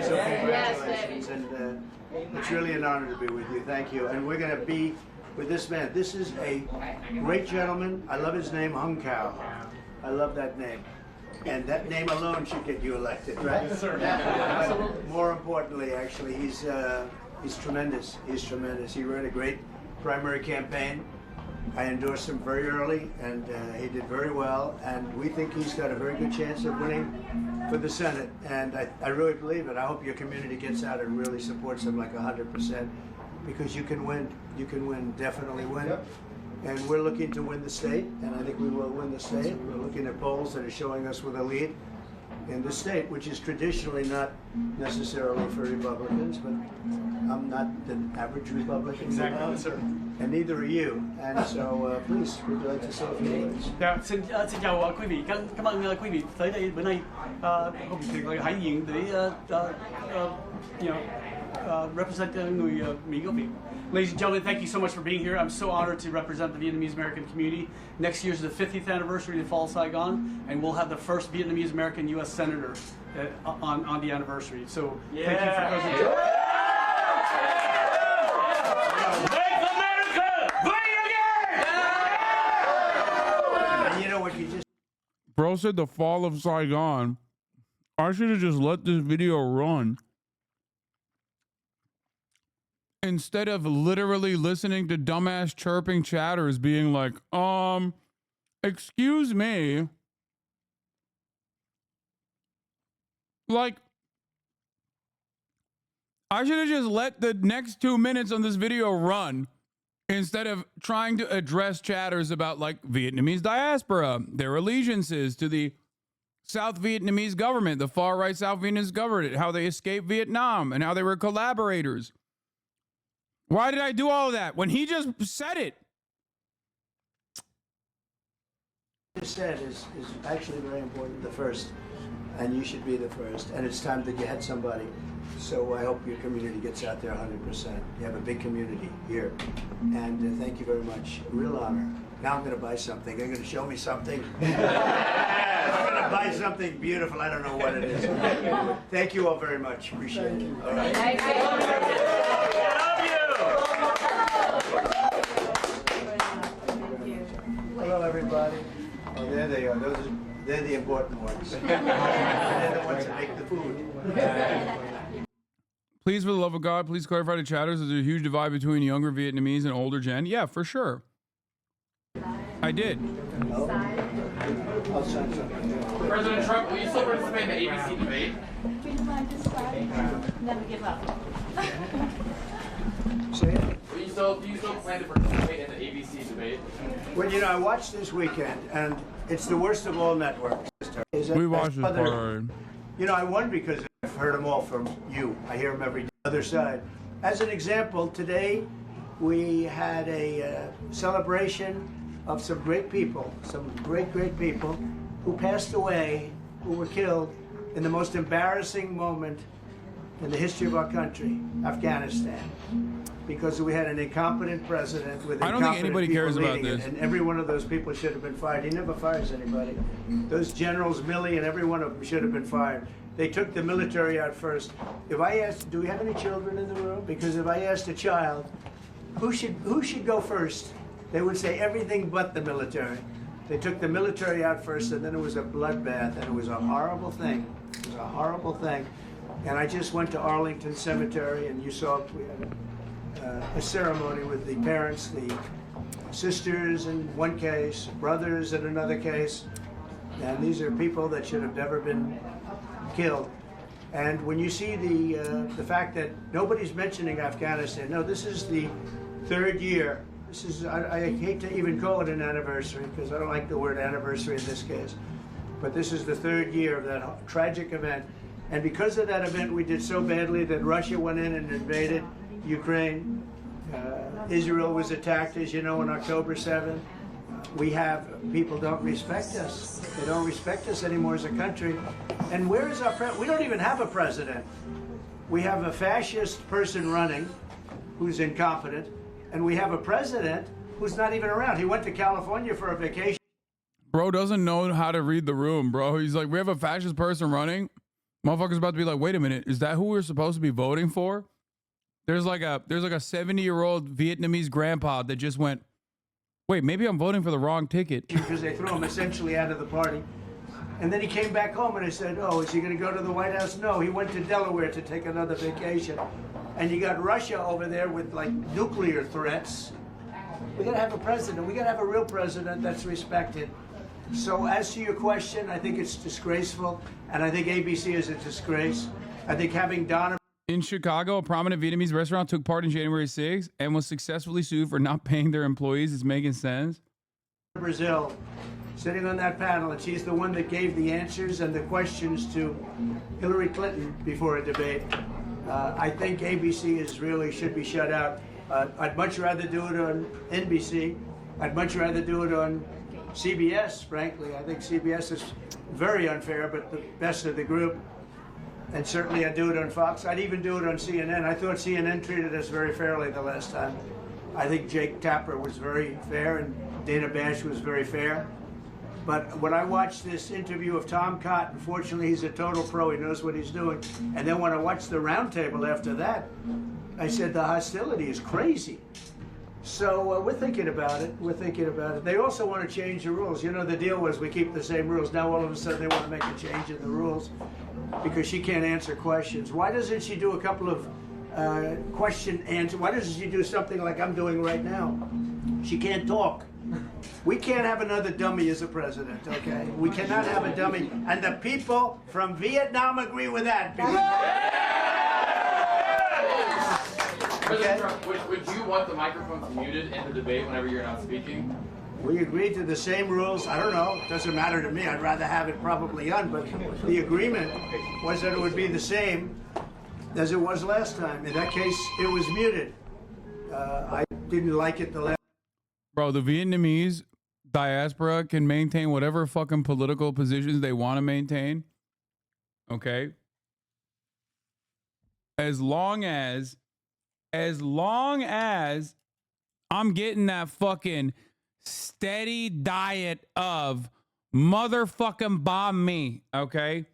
So congratulations, and it's really an honor to be with you. Thank you. And we're going to be with this man. This is a great gentleman. I love his name, Hung Kao. I love that name. And that name alone should get you elected, right? Yes, sir. But more importantly, actually, he's tremendous. He's tremendous. He ran a great primary campaign. I endorsed him very early, and he did very well. And we think he's got a very good chance of winning for the Senate. And I really believe it. I hope your community gets out and really supports him like 100%, because you can win. You can win, definitely win. Yep. And we're looking to win the state, and I think we will win the state. We're looking at polls that are showing us with a lead in the state, which is traditionally not necessarily for Republicans, but I'm not the average Republican. Exactly, sir. And neither are you. And so, please, would you like to say a few words? Dạ, xin chào quý vị. Cảm ơn quý vị tới đây bữa nay. Có việc là hãy diện để represent người Mỹ gốc Việt. Ladies and gentlemen, thank you so much for being here. I'm so honored to represent the Vietnamese American community. Next year is the 50th anniversary of the fall of Saigon, and we'll have the first Vietnamese American U.S. Senator on the anniversary. So thank you for President Trump. Make America great again! And you know what you just... Bro said the fall of Saigon. I should have just let this video run, instead of literally listening to dumbass chirping chatters being like, excuse me. Like, I should have just let the next 2 minutes on this video run instead of trying to address chatters about like Vietnamese diaspora, their allegiances to the South Vietnamese government, the far right South Vietnamese government, how they escaped Vietnam and how they were collaborators. Why did I do all of that when he just said it? What you said is actually very important, the first, and you should be the first. And it's time that you had somebody. So I hope your community gets out there 100%. You have a big community here. And thank you very much. Real honor. Now I'm going to buy something. They're going to show me something. I'm going to buy something beautiful. I don't know what it is. Thank you all very much. Appreciate it. All right. Hello, everybody. Oh, there they are. They're the important ones. They're the ones that make the food. Please, for the love of God, please clarify to chatters, is there a huge divide between younger Vietnamese and older gen? Yeah, for sure. I did. President Trump, will you still participate in the ABC debate? Never give up. Say it. Do you still plan to participate in the ABC debate? Well, you know, I watched this weekend, and it's the worst of all networks. We watched this part. You know, I won because I've heard them all from you. I hear them every other side. As an example, today we had a celebration of some great people, some great people who passed away, who were killed in the most embarrassing moment in the history of our country, Afghanistan. Because we had an incompetent president with I don't think anybody cares about leading it, this. and every one of those people should have been fired. He never fires anybody. Those generals, Milley, and every one of them should have been fired. They took the military out first. If I asked, do we have any children in the room? Because if I asked a child, who should go first? They would say everything but the military. They took the military out first, and then it was a bloodbath, and it was a horrible thing. It was a horrible thing. And I just went to Arlington Cemetery, and you saw we had a ceremony with the parents, the sisters in one case, brothers in another case. And these are people that should have never been killed. And when you see the fact that nobody's mentioning Afghanistan, no, this is the third year. This is, I hate to even call it an anniversary because I don't like the word anniversary in this case. But this is the third year of that tragic event. And because of that event, we did so badly that Russia went in and invaded Ukraine. Israel was attacked, as you know, on October 7th. We have, people don't respect us. They don't respect us anymore as a country. And where is our president? We don't even have a president. We have a fascist person running who's incompetent, and we have a president who's not even around. He went to California for a vacation. Bro doesn't know how to read the room, bro. He's like, we have a fascist person running. Motherfucker's about to be like, wait a minute, is that who we're supposed to be voting for? There's like a 70-year-old Vietnamese grandpa that just went, wait, maybe I'm voting for the wrong ticket. Because they threw him essentially out of the party. And then he came back home and I said, oh, is he going to go to the White House? No, he went to Delaware to take another vacation. And you got Russia over there with like nuclear threats. We got to have a president. We got to have a real president that's respected. So as to your question, I think it's disgraceful. And I think ABC is a disgrace. I think having Donna... In Chicago, a prominent Vietnamese restaurant took part in January 6th and was successfully sued for not paying their employees. It's making sense. Brazil, sitting on that panel, and she's the one that gave the answers and the questions to Hillary Clinton before a debate. I think ABC is really should be shut out. I'd much rather do it on NBC. I'd much rather do it on CBS, frankly. I think CBS is very unfair, but the best of the group. And certainly I'd do it on Fox. I'd even do it on CNN. I thought CNN treated us very fairly the last time. I think Jake Tapper was very fair and Dana Bash was very fair. But when I watched this interview of Tom Cotton, fortunately he's a total pro, he knows what he's doing. And then when I watched the roundtable after that, I said the hostility is crazy. So we're thinking about it. We're thinking about it. They also want to change the rules. You know, the deal was we keep the same rules. Now all of a sudden they want to make a change in the rules because she can't answer questions. Why doesn't she do a couple of question answer? Why doesn't she do something like I'm doing right now? She can't talk. We can't have another dummy as a president, okay? We cannot have a dummy. And the people from Vietnam agree with that. President Trump, would you want the microphones muted in the debate whenever you're not speaking? We agreed to the same rules. I don't know. It doesn't matter to me. I'd rather have it probably on, but the agreement was that it would be the same as it was last time. In that case, it was muted. I didn't like it the last. Bro, the Vietnamese diaspora can maintain whatever fucking political positions they want to maintain. Okay? As long as I'm getting that fucking steady diet of motherfucking bomb me, okay?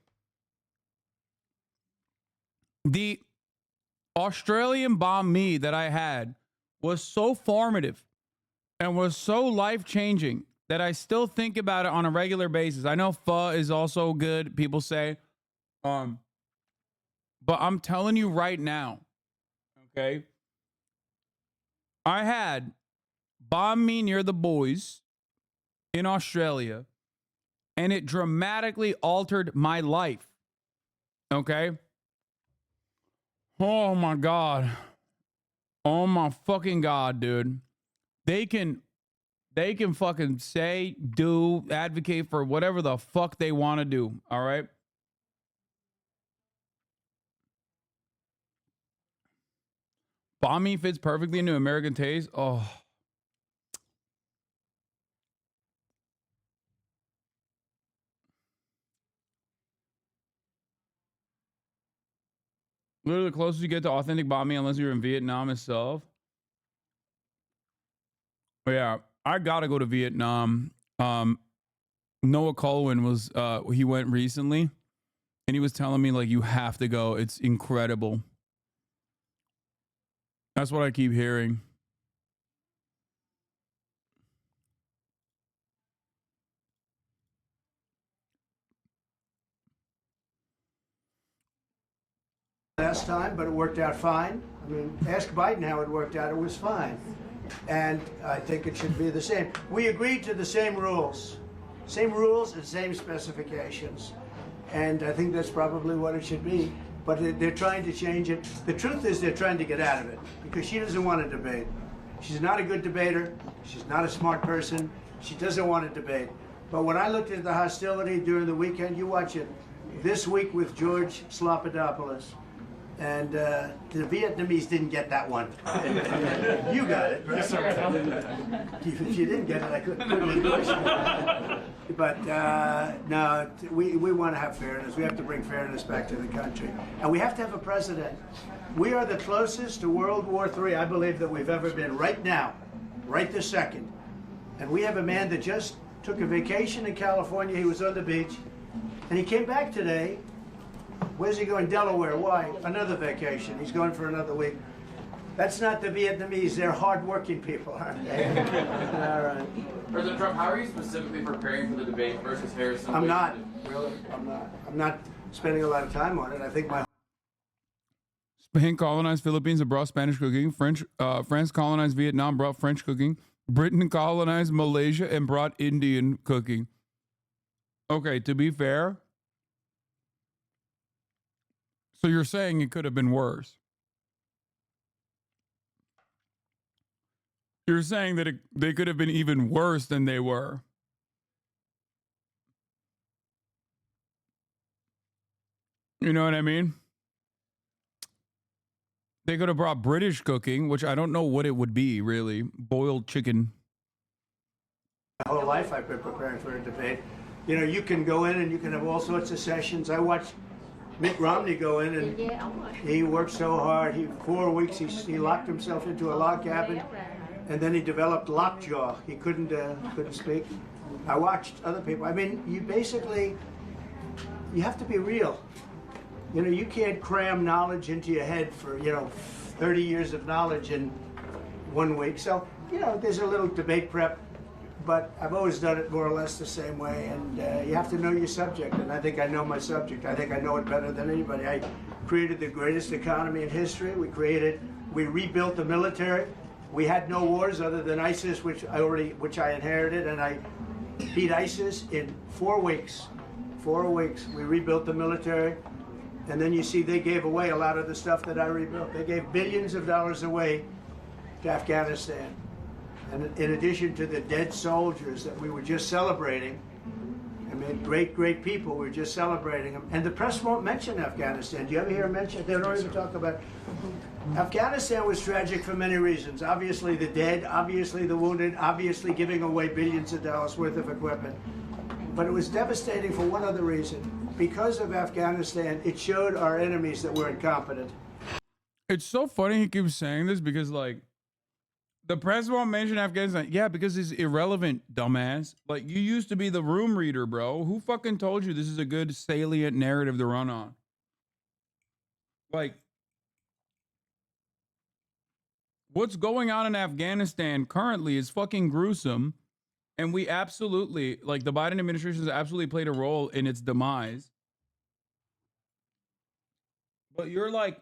The Australian bomb me that I had was so formative and was so life-changing that I still think about it on a regular basis. I know pho is also good, people say. But I'm telling you right now, okay? I had bomb me near the boys in Australia, and it dramatically altered my life. Okay? Oh my God. Oh my fucking God, dude. They can fucking say, do, advocate for whatever the fuck they want to do. All right? Banh mi fits perfectly into American taste. Oh. Literally the closest you get to authentic banh mi, unless you're in Vietnam itself. But yeah, I gotta go to Vietnam. Noah Colwyn was he went recently, and he was telling me like you have to go. It's incredible. That's what I keep hearing. Last time, but it worked out fine. I mean, ask Biden how it worked out. It was fine. And I think it should be the same. We agreed to the same rules. Same rules and same specifications. And I think that's probably what it should be. But they're trying to change it. The truth is they're trying to get out of it because she doesn't want to debate. She's not a good debater. She's not a smart person. She doesn't want to debate. But when I looked at the hostility during the weekend, you watch it this week with George Slopadopoulous. And the Vietnamese didn't get that one. You got it, right? Yes, sir. If you didn't get it, I couldn't question it. But no, we want to have fairness. We have to bring fairness back to the country. And we have to have a president. We are the closest to World War III, I believe, that we've ever been right now, right this second. And we have a man that just took a vacation in California. He was on the beach. And he came back today. Where's he going? Delaware. Why? Another vacation. He's going for another week. That's not the Vietnamese. They're hard-working people, aren't they? All right. President Trump, how are you specifically preparing for the debate versus Harris? I'm not. Really? I'm not spending a lot of time on it. I think my Spain colonized Philippines and brought Spanish cooking. France colonized Vietnam, brought French cooking. Britain colonized Malaysia and brought Indian cooking. Okay, to be fair, so you're saying it could have been worse. You're saying that they could have been even worse than they were. You know what I mean? They could have brought British cooking, which I don't know what it would be, really. Boiled chicken. My whole life I've been preparing for a debate. You know, you can go in and you can have all sorts of sessions. I watched Mitt Romney go in and he worked so hard. 4 weeks he locked himself into a log cabin, and then he developed lockjaw. He couldn't speak. I watched other people. I mean, you have to be real. You know, you can't cram knowledge into your head for 30 years of knowledge in 1 week. So there's a little debate prep. But I've always done it more or less the same way, and you have to know your subject, and I think I know my subject. I think I know it better than anybody. I created the greatest economy in history. We rebuilt the military. We had no wars other than ISIS, which I inherited, and I beat ISIS in 4 weeks. 4 weeks. We rebuilt the military, and then you see they gave away a lot of the stuff that I rebuilt. They gave billions of dollars away to Afghanistan. And in addition to the dead soldiers that we were just celebrating, I mean, great people, we were just celebrating them. And the press won't mention Afghanistan. Do you ever hear them mention it? They don't even talk about it. Afghanistan was tragic for many reasons. Obviously the dead, obviously the wounded, obviously giving away billions of dollars worth of equipment. But it was devastating for one other reason. Because of Afghanistan, it showed our enemies that we're incompetent. It's so funny he keeps saying this because, like, the press won't mention Afghanistan. Yeah, because it's irrelevant, dumbass. Like, you used to be the room reader, bro. Who fucking told you this is a good salient narrative to run on? Like, what's going on in Afghanistan currently is fucking gruesome. And we absolutely, like, the Biden administration has absolutely played a role in its demise. But you're like,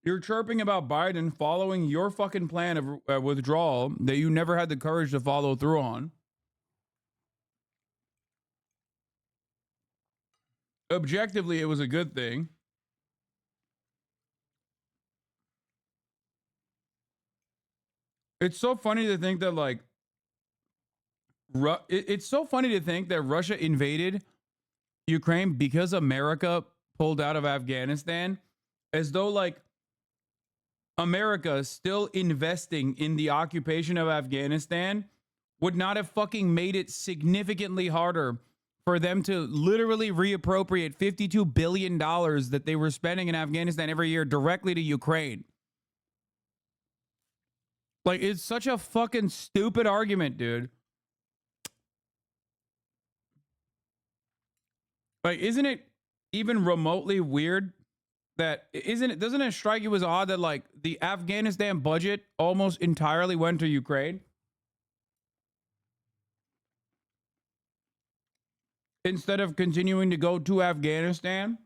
you're chirping about Biden following your fucking plan of withdrawal that you never had the courage to follow through on. Objectively, it was a good thing. It's so funny to think that, like, it's so funny to think that Russia invaded Ukraine because America pulled out of Afghanistan, as though like America still investing in the occupation of Afghanistan would not have fucking made it significantly harder for them to literally reappropriate $52 billion that they were spending in Afghanistan every year directly to Ukraine. Like, it's such a fucking stupid argument, dude. Like, isn't it even remotely weird that, doesn't it strike you as odd that like the Afghanistan budget almost entirely went to Ukraine? Instead of continuing to go to Afghanistan?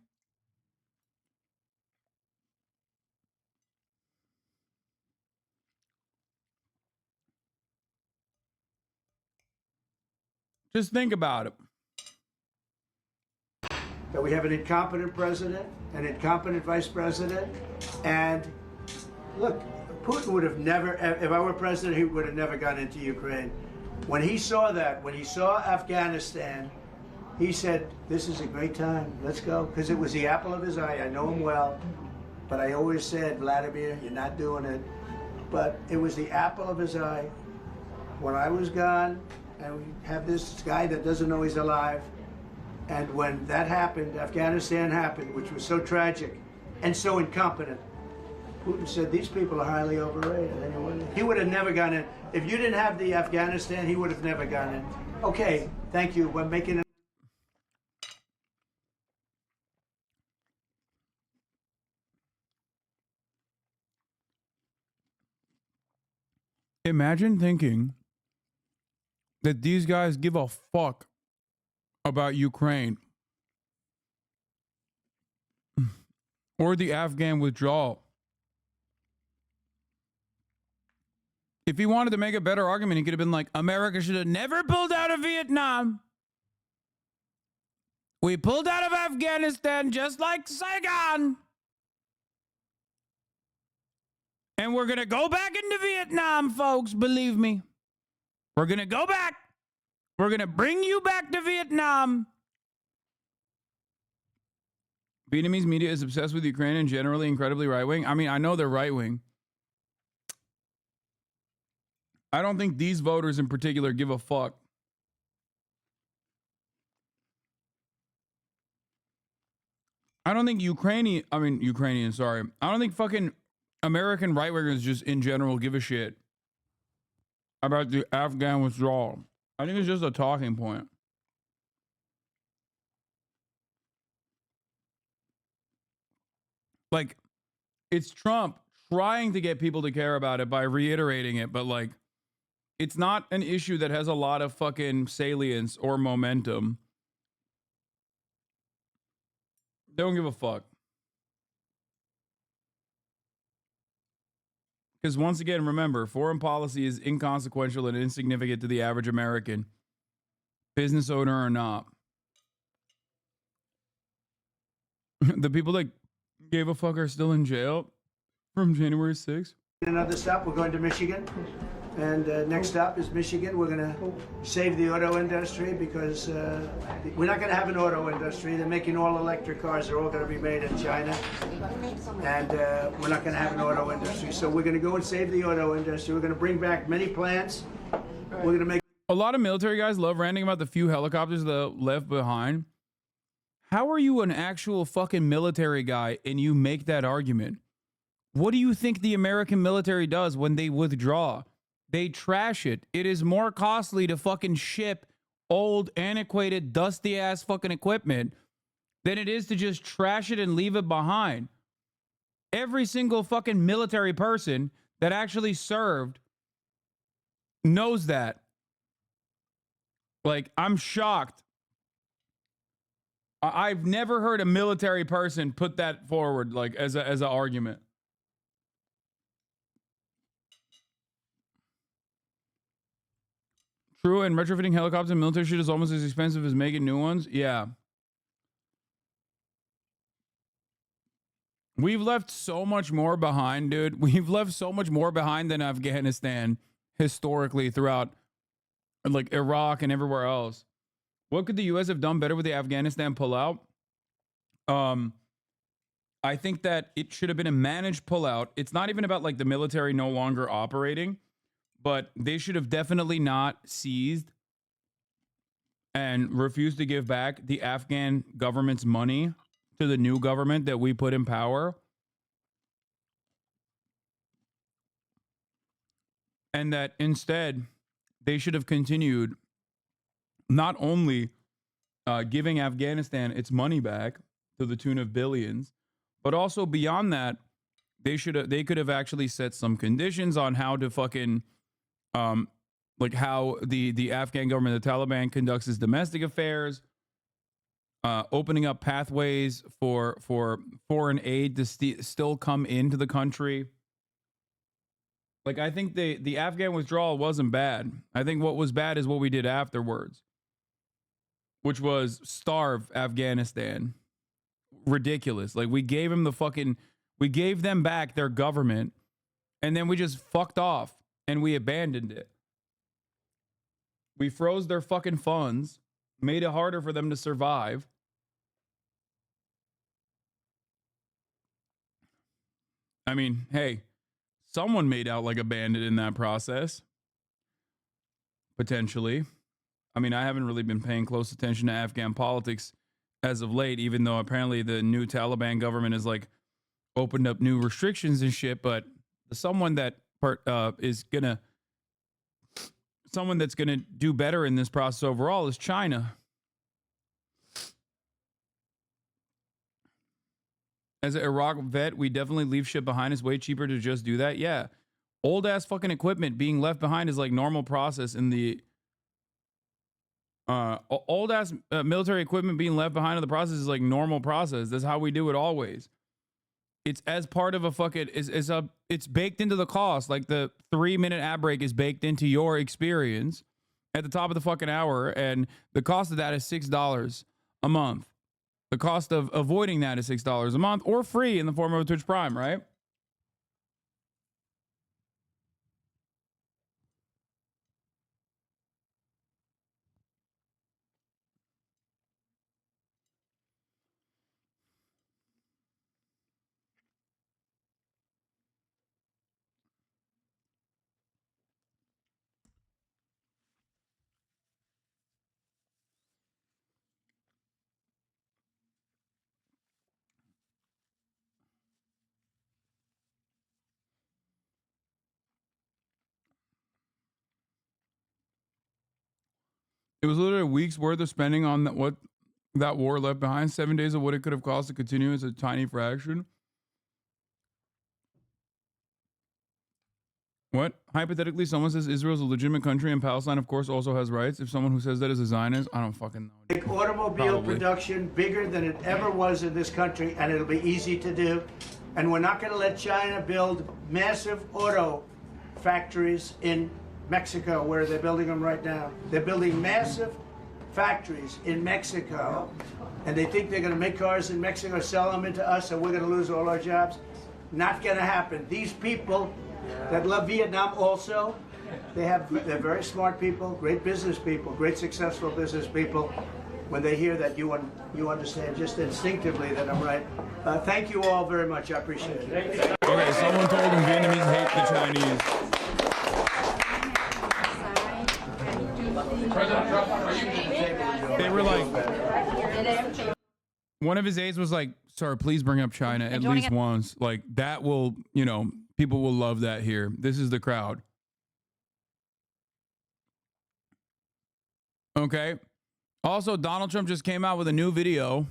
Just think about it. That we have an incompetent president, an incompetent vice president, and look, Putin would have never, if I were president, he would have never gone into Ukraine. When he saw that, when he saw Afghanistan, he said, this is a great time, let's go. Because it was the apple of his eye. I know him well, but I always said, Vladimir, you're not doing it. But it was the apple of his eye. When I was gone, and we have this guy that doesn't know he's alive, and when that happened, Afghanistan happened, which was so tragic and so incompetent, Putin said, these people are highly overrated. He would have never gone in. If you didn't have the Afghanistan, he would have never gone in. Okay, thank you. We're making it. Imagine thinking that these guys give a fuck about Ukraine or the Afghan withdrawal. If he wanted to make a better argument, he could have been like, America should have never pulled out of Vietnam. We pulled out of Afghanistan just like Saigon. And we're going to go back into Vietnam, folks, believe me. We're going to go back. We're going to bring you back to Vietnam. Vietnamese media is obsessed with Ukraine and generally incredibly right-wing. I mean, I know they're right-wing. I don't think these voters in particular give a fuck. I don't think Ukrainians, sorry. I don't think fucking American right-wingers just in general give a shit about the Afghan withdrawal. I think it's just a talking point. Like, it's Trump trying to get people to care about it by reiterating it, but like, it's not an issue that has a lot of fucking salience or momentum. They don't give a fuck. Because once again, remember, foreign policy is inconsequential and insignificant to the average American, business owner or not. The people that gave a fuck are still in jail from January 6th. Another stop, we're going to Michigan. And next stop is Michigan. We're going to save the auto industry because we're not going to have an auto industry. They're making all electric cars. They're all going to be made in China. And we're not going to have an auto industry. So we're going to go and save the auto industry. We're going to bring back many plants. We're going to make... A lot of military guys love ranting about the few helicopters that left behind. How are you an actual fucking military guy and you make that argument? What do you think the American military does when they withdraw? They trash it. It is more costly to fucking ship old, antiquated, dusty-ass fucking equipment than it is to just trash it and leave it behind. Every single fucking military person that actually served knows that. Like, I'm shocked. I've never heard a military person put that forward, like, as an argument. True, and retrofitting helicopters and military shit is almost as expensive as making new ones. Yeah. We've left so much more behind, dude. We've left so much more behind than Afghanistan historically throughout, like, Iraq and everywhere else. What could the U.S. have done better with the Afghanistan pullout? I think that it should have been a managed pullout. It's not even about like the military no longer operating, but they should have definitely not seized and refused to give back the Afghan government's money to the new government that we put in power. And that instead, they should have continued not only giving Afghanistan its money back to the tune of billions, but also beyond that, they could have actually set some conditions on how to fucking like how the Afghan government, the Taliban, conducts its domestic affairs, opening up pathways for foreign aid to still come into the country. Like, I think the Afghan withdrawal wasn't bad. I think what was bad is what we did afterwards, which was starve Afghanistan. Ridiculous. Like, we gave them back their government, and then we just fucked off and we abandoned it. We froze their fucking funds, made it harder for them to survive. I mean, hey, someone made out like a bandit in that process. Potentially. I mean, I haven't really been paying close attention to Afghan politics as of late, even though apparently the new Taliban government has like opened up new restrictions and shit. But someone that's gonna do better in this process overall is China. As an Iraq vet, we definitely leave shit behind. It's way cheaper to just do that. Yeah. Old ass fucking equipment being left behind is like normal process in the old ass military equipment being left behind in the process is like normal process. That's how we do it always. It's as part of a fucking it's baked into the cost. Like the 3-minute ad break is baked into your experience at the top of the fucking hour, and the cost of that is $6 a month. The cost of avoiding that is $6 a month, or free in the form of a Twitch Prime, right? It was literally a week's worth of spending on what that war left behind. 7 days of what it could have cost to continue is a tiny fraction. What? Hypothetically, someone says Israel's a legitimate country and Palestine, of course, also has rights. If someone who says that is a Zionist, I don't fucking know. Make automobile production bigger than it ever was in this country, and it'll be easy to do. And we're not going to let China build massive auto factories in Mexico, where they're building them right now. They're building massive factories in Mexico, and they think they're going to make cars in Mexico, sell them into us, and we're going to lose all our jobs. Not going to happen. These people that love Vietnam also, they're very smart people, great business people, great successful business people. When they hear that, you understand just instinctively that I'm right. Thank you all very much. I appreciate it. Okay, someone told them Vietnamese hate the Chinese. They were like, one of his aides was like, "Sir, please bring up China at least once. Like, that will, people will love that here. This is the crowd." Okay. Also, Donald Trump just came out with a new video.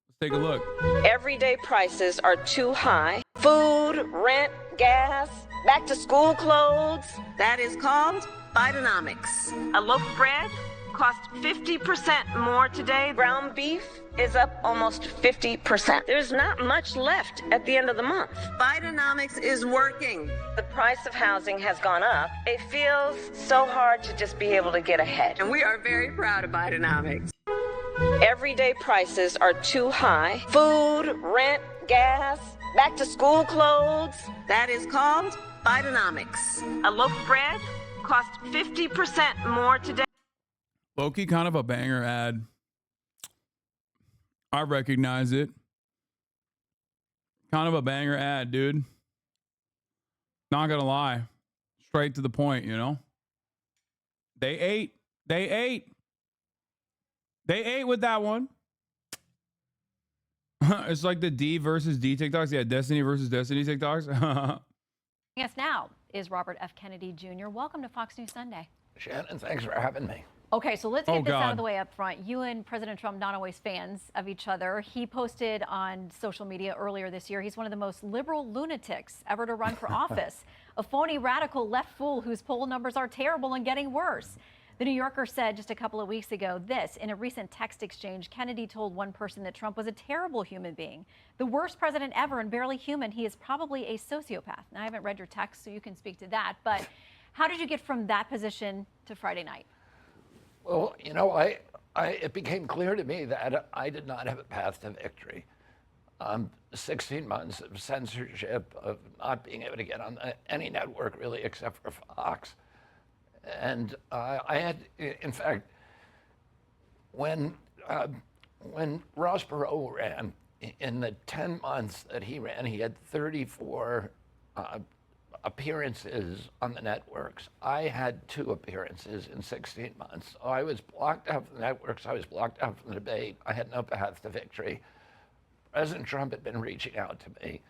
Let's take a look. Everyday prices are too high. Food, rent, gas, back to school clothes. That is called Bidenomics. A loaf of bread costs 50% more today. Ground beef is up almost 50%. There's not much left at the end of the month. Bidenomics is working. The price of housing has gone up. It feels so hard to just be able to get ahead. And we are very proud of Bidenomics. Everyday prices are too high. Food, rent, gas, back to school clothes. That is called Bidenomics. A loaf of bread costs 50% more today. Low-key kind of a banger ad. I recognize it. Kind of a banger ad, dude. Not gonna lie. Straight to the point, you know? They ate. They ate. They ate with that one. It's like the D versus D TikToks. Yeah, Destiny versus Destiny TikToks. Yes, now is Robert F. Kennedy Jr. Welcome to Fox News Sunday. Shannon, thanks for having me. Okay, so let's get this out of the way up front. You and President Trump not always fans of each other. He posted on social media earlier this year, he's one of the most liberal lunatics ever to run for office. A phony radical left fool whose poll numbers are terrible and getting worse. The New Yorker said just a couple of weeks ago this, in a recent text exchange, Kennedy told one person that Trump was a terrible human being, the worst president ever and barely human. He is probably a sociopath. Now, I haven't read your text, so you can speak to that, but how did you get from that position to Friday night? Well, you know, it became clear to me that I did not have a path to victory. 16 months of censorship, of not being able to get on any network really except for Fox. And I had, in fact, when Ross Perot ran, in the 10 months that he ran, he had 34 appearances on the networks. I had 2 appearances in 16 months. So I was blocked out from the networks. I was blocked out from the debate. I had no path to victory. President Trump had been reaching out to me.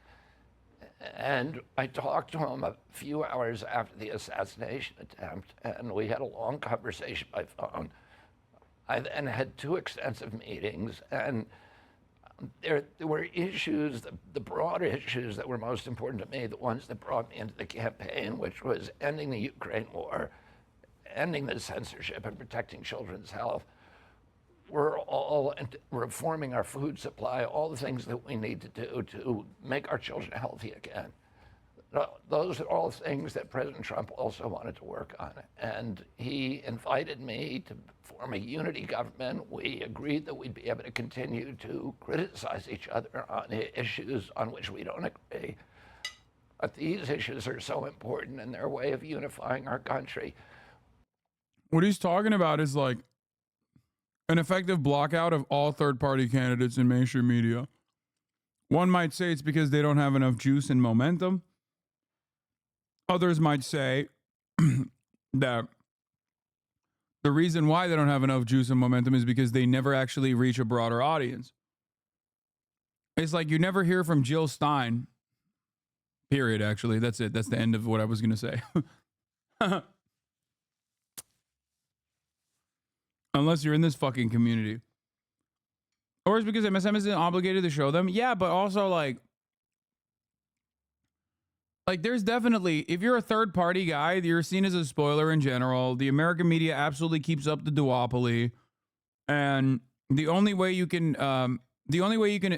And I talked to him a few hours after the assassination attempt, and we had a long conversation by phone. I then had 2 extensive meetings, and there were issues, the broad issues that were most important to me, the ones that brought me into the campaign, which was ending the Ukraine war, ending the censorship, and protecting children's health. We're all reforming our food supply, all the things that we need to do to make our children healthy again. Those are all things that President Trump also wanted to work on. And he invited me to form a unity government. We agreed that we'd be able to continue to criticize each other on issues on which we don't agree. But these issues are so important in their way of unifying our country. What he's talking about is like an effective blockout of all third-party candidates in mainstream media. One might say it's because they don't have enough juice and momentum. Others might say that the reason why they don't have enough juice and momentum is because they never actually reach a broader audience. It's like you never hear from Jill Stein. Period, actually. That's it. That's the end of what I was going to say. Unless you're in this fucking community. Or it's because MSM isn't obligated to show them. Yeah, but also like there's definitely, if you're a third party guy, you're seen as a spoiler in general. The American media absolutely keeps up the duopoly. And the only way you can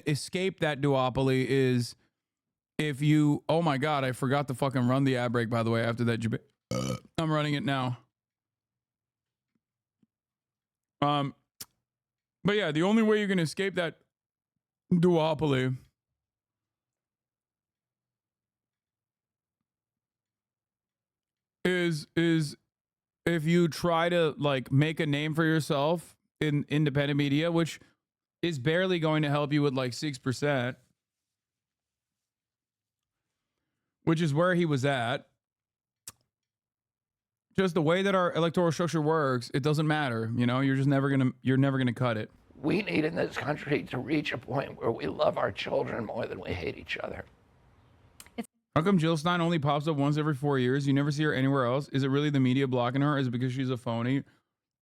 escape that duopoly is if you, oh my God, I forgot to fucking run the ad break, by the way, after that. I'm running it now. But yeah, the only way you can escape that duopoly is if you try to like make a name for yourself in independent media, which is barely going to help you with like 6%, which is where he was at. Just the way that our electoral structure works, it doesn't matter. You know, you're never gonna cut it. We need in this country to reach a point where we love our children more than we hate each other. How come Jill Stein only pops up once every 4 years? You never see her anywhere else. Is it really the media blocking her? Is it because she's a phony?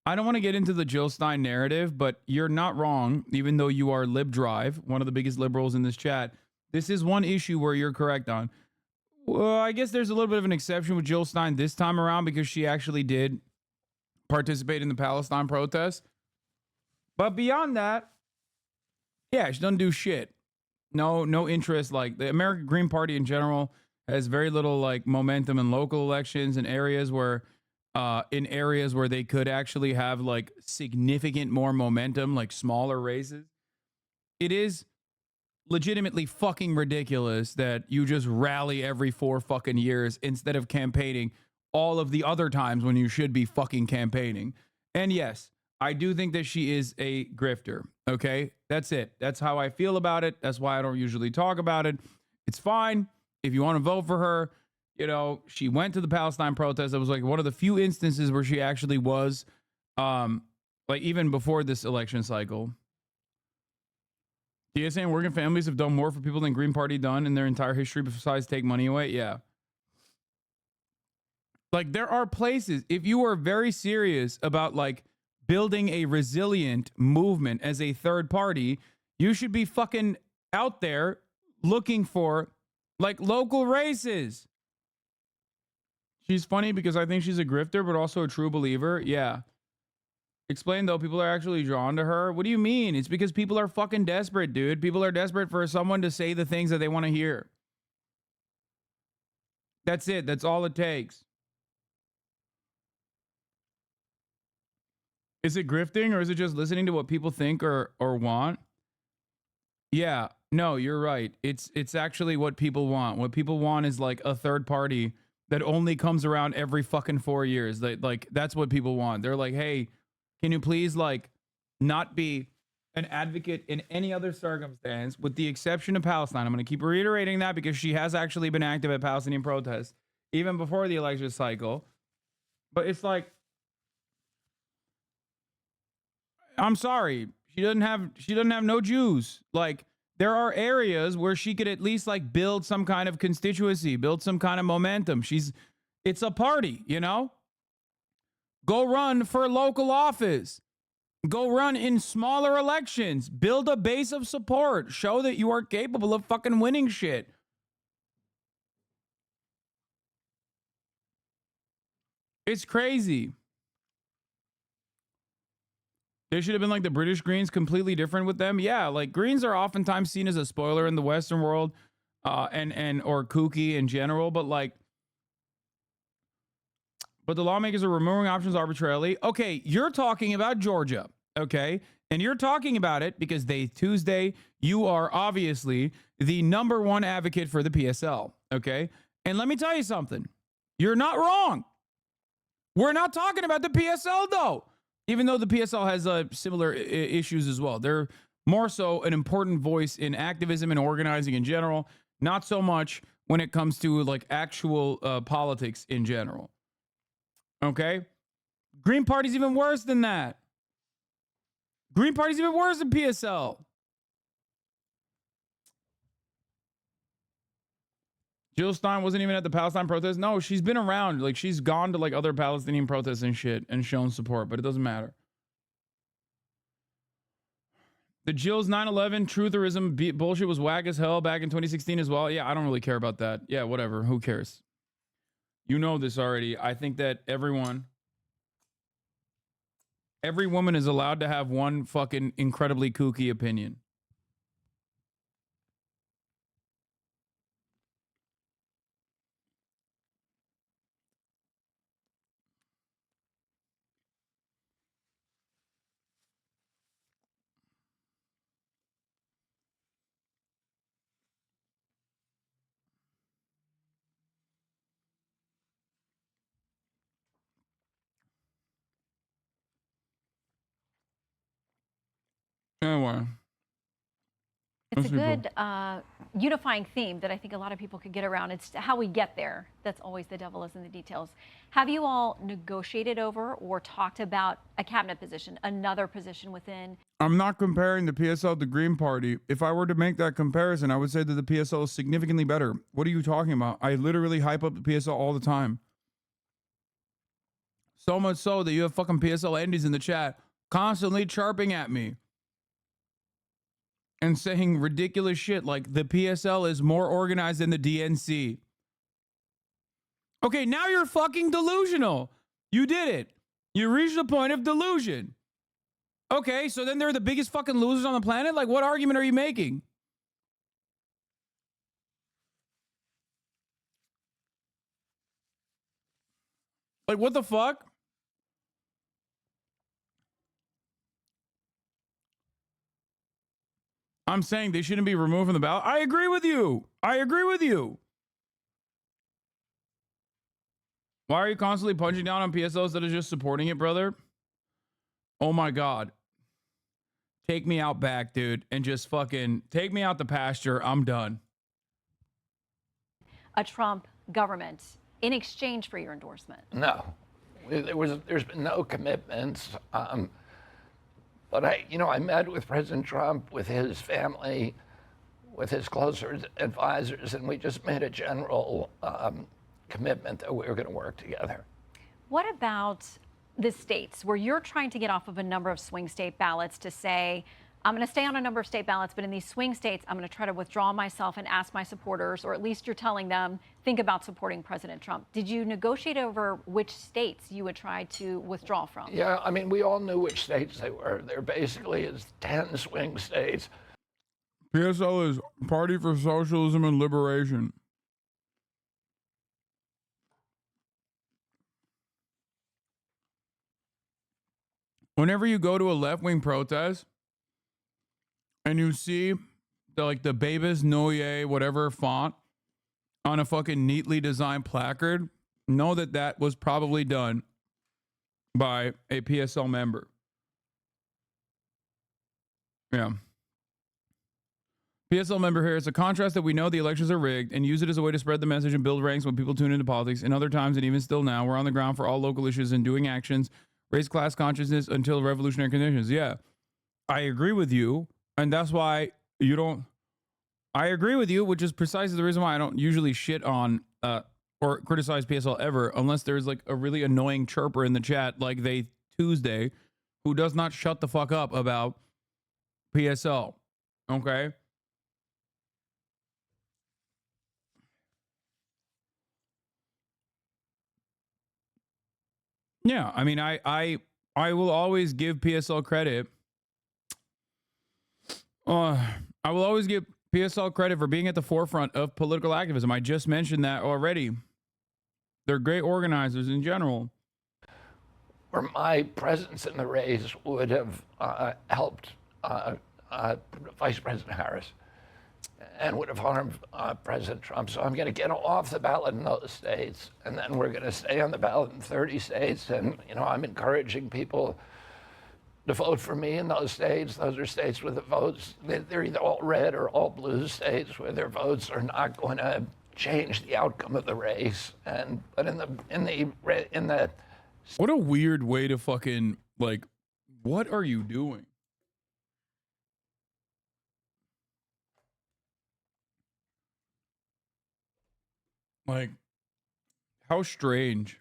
I don't want to get into the Jill Stein narrative, but you're not wrong, even though you are Lib Drive, one of the biggest liberals in this chat. This is one issue where you're correct on. Well, I guess there's a little bit of an exception with Jill Stein this time around because she actually did participate in the Palestine protests. But beyond that, yeah, she doesn't do shit. No interest. Like the American Green Party in general has very little like momentum in local elections in areas where they could actually have like significant more momentum, like smaller races. It is legitimately fucking ridiculous that you just rally every 4 fucking years instead of campaigning all of the other times when you should be fucking campaigning. And yes, I do think that she is a grifter. Okay, that's it. That's how I feel about it. That's why I don't usually talk about it. It's fine if you want to vote for her. You know, she went to the Palestine protest. It was like one of the few instances where she actually was, like even before this election cycle. DSA and working families have done more for people than Green Party done in their entire history besides take money away. Yeah. Like there are places, if you are very serious about like building a resilient movement as a third party, you should be fucking out there looking for like local races. She's funny because I think she's a grifter, but also a true believer. Yeah. Explain though, people are actually drawn to her. What do you mean? It's because people are fucking desperate, dude. People are desperate for someone to say the things that they want to hear. That's it. That's all it takes. Is it grifting or is it just listening to what people think or want? Yeah, no, you're right. It's actually what people want. What people want is like a third party that only comes around every fucking 4 years. Like that's what people want. They're like, hey, can you please like not be an advocate in any other circumstance with the exception of Palestine? I'm going to keep reiterating that because she has actually been active at Palestinian protests even before the election cycle. But it's like, I'm sorry, she doesn't have no Jews. Like there are areas where she could at least like build some kind of constituency, build some kind of momentum. It's a party, you know? Go run for local office. Go run in smaller elections. Build a base of support. Show that you are capable of fucking winning shit. It's crazy. They should have been like the British Greens, completely different with them. Yeah, like Greens are oftentimes seen as a spoiler in the Western world, and or kooky in general. But the lawmakers are removing options arbitrarily. Okay, you're talking about Georgia, okay, and you're talking about it because Tuesday you are obviously the #1 advocate for the PSL, okay. And let me tell you something, you're not wrong. We're not talking about the PSL though. Even though the PSL has similar issues as well. They're more so an important voice in activism and organizing in general, not so much when it comes to like actual politics in general. Okay? Green Party's even worse than that. Green Party's even worse than PSL. Jill Stein wasn't even at the Palestine protest. No, she's been around. Like she's gone to like other Palestinian protests and shit and shown support, but it doesn't matter. The Jill's 9/11 trutherism bullshit was whack as hell back in 2016 as well. Yeah, I don't really care about that. Yeah, whatever. Who cares? You know this already. I think that every woman is allowed to have one fucking incredibly kooky opinion. Anyway. It's a good unifying theme that I think a lot of people could get around. It's how we get there. That's always the devil is in the details. Have you all negotiated over or talked about a cabinet position, another position within? I'm not comparing the PSL to Green Party. If I were to make that comparison, I would say that the PSL is significantly better. What are you talking about? I literally hype up the PSL all the time. So much so that you have fucking PSL Andes in the chat constantly chirping at me and saying ridiculous shit like the PSL is more organized than the DNC. Okay, now you're fucking delusional. You did it. You reached the point of delusion. Okay, so then they're the biggest fucking losers on the planet? Like, what argument are you making? Like, what the fuck? I'm saying they shouldn't be removed from the ballot. I agree with you. I agree with you. Why are you constantly punching down on PSLs that are just supporting it, brother? oh my God, take me out back, dude, and just fucking take me out the pasture. I'm done. A Trump government in exchange for your endorsement? No, there's been no commitments. But I met with President Trump, with his family, with his closer advisors, and we just made a general commitment that we were going to work together. What about the states where you're trying to get off of a number of swing state ballots to say, I'm going to stay on a number of state ballots, but in these swing states, I'm going to try to withdraw myself and ask my supporters, or at least you're telling them, think about supporting President Trump. Did you negotiate over which states you would try to withdraw from? Yeah, I mean, we all knew which states they were. There basically is 10 swing states. PSL is Party for Socialism and Liberation. Whenever you go to a left-wing protest and you see the Babas Noye whatever font on a fucking neatly designed placard, know that that was probably done by a PSL member. Yeah. PSL member here. It's a contrast that we know the elections are rigged and use it as a way to spread the message and build ranks when people tune into politics. In other times, and even still now, we're on the ground for all local issues and doing actions, raise class consciousness until revolutionary conditions. Yeah, I agree with you. And that's why you don't. I agree with you, which is precisely the reason why I don't usually shit on or criticize PSL ever, unless there's like a really annoying chirper in the chat, like they Tuesday, who does not shut the fuck up about PSL. Okay. Yeah, I mean, I will always give PSL credit. I will always give PSL credit for being at the forefront of political activism. I just mentioned that already. They're great organizers in general. Or my presence in the race would have helped Vice President Harris and would have harmed President Trump. So I'm going to get off the ballot in those states, and then we're going to stay on the ballot in 30 states. And, I'm encouraging people to vote for me in those states. Those are states where the votes, they're either all red or all blue states where their votes are not going to change the outcome of the race. But in the what a weird way to fucking, what are you doing? How strange.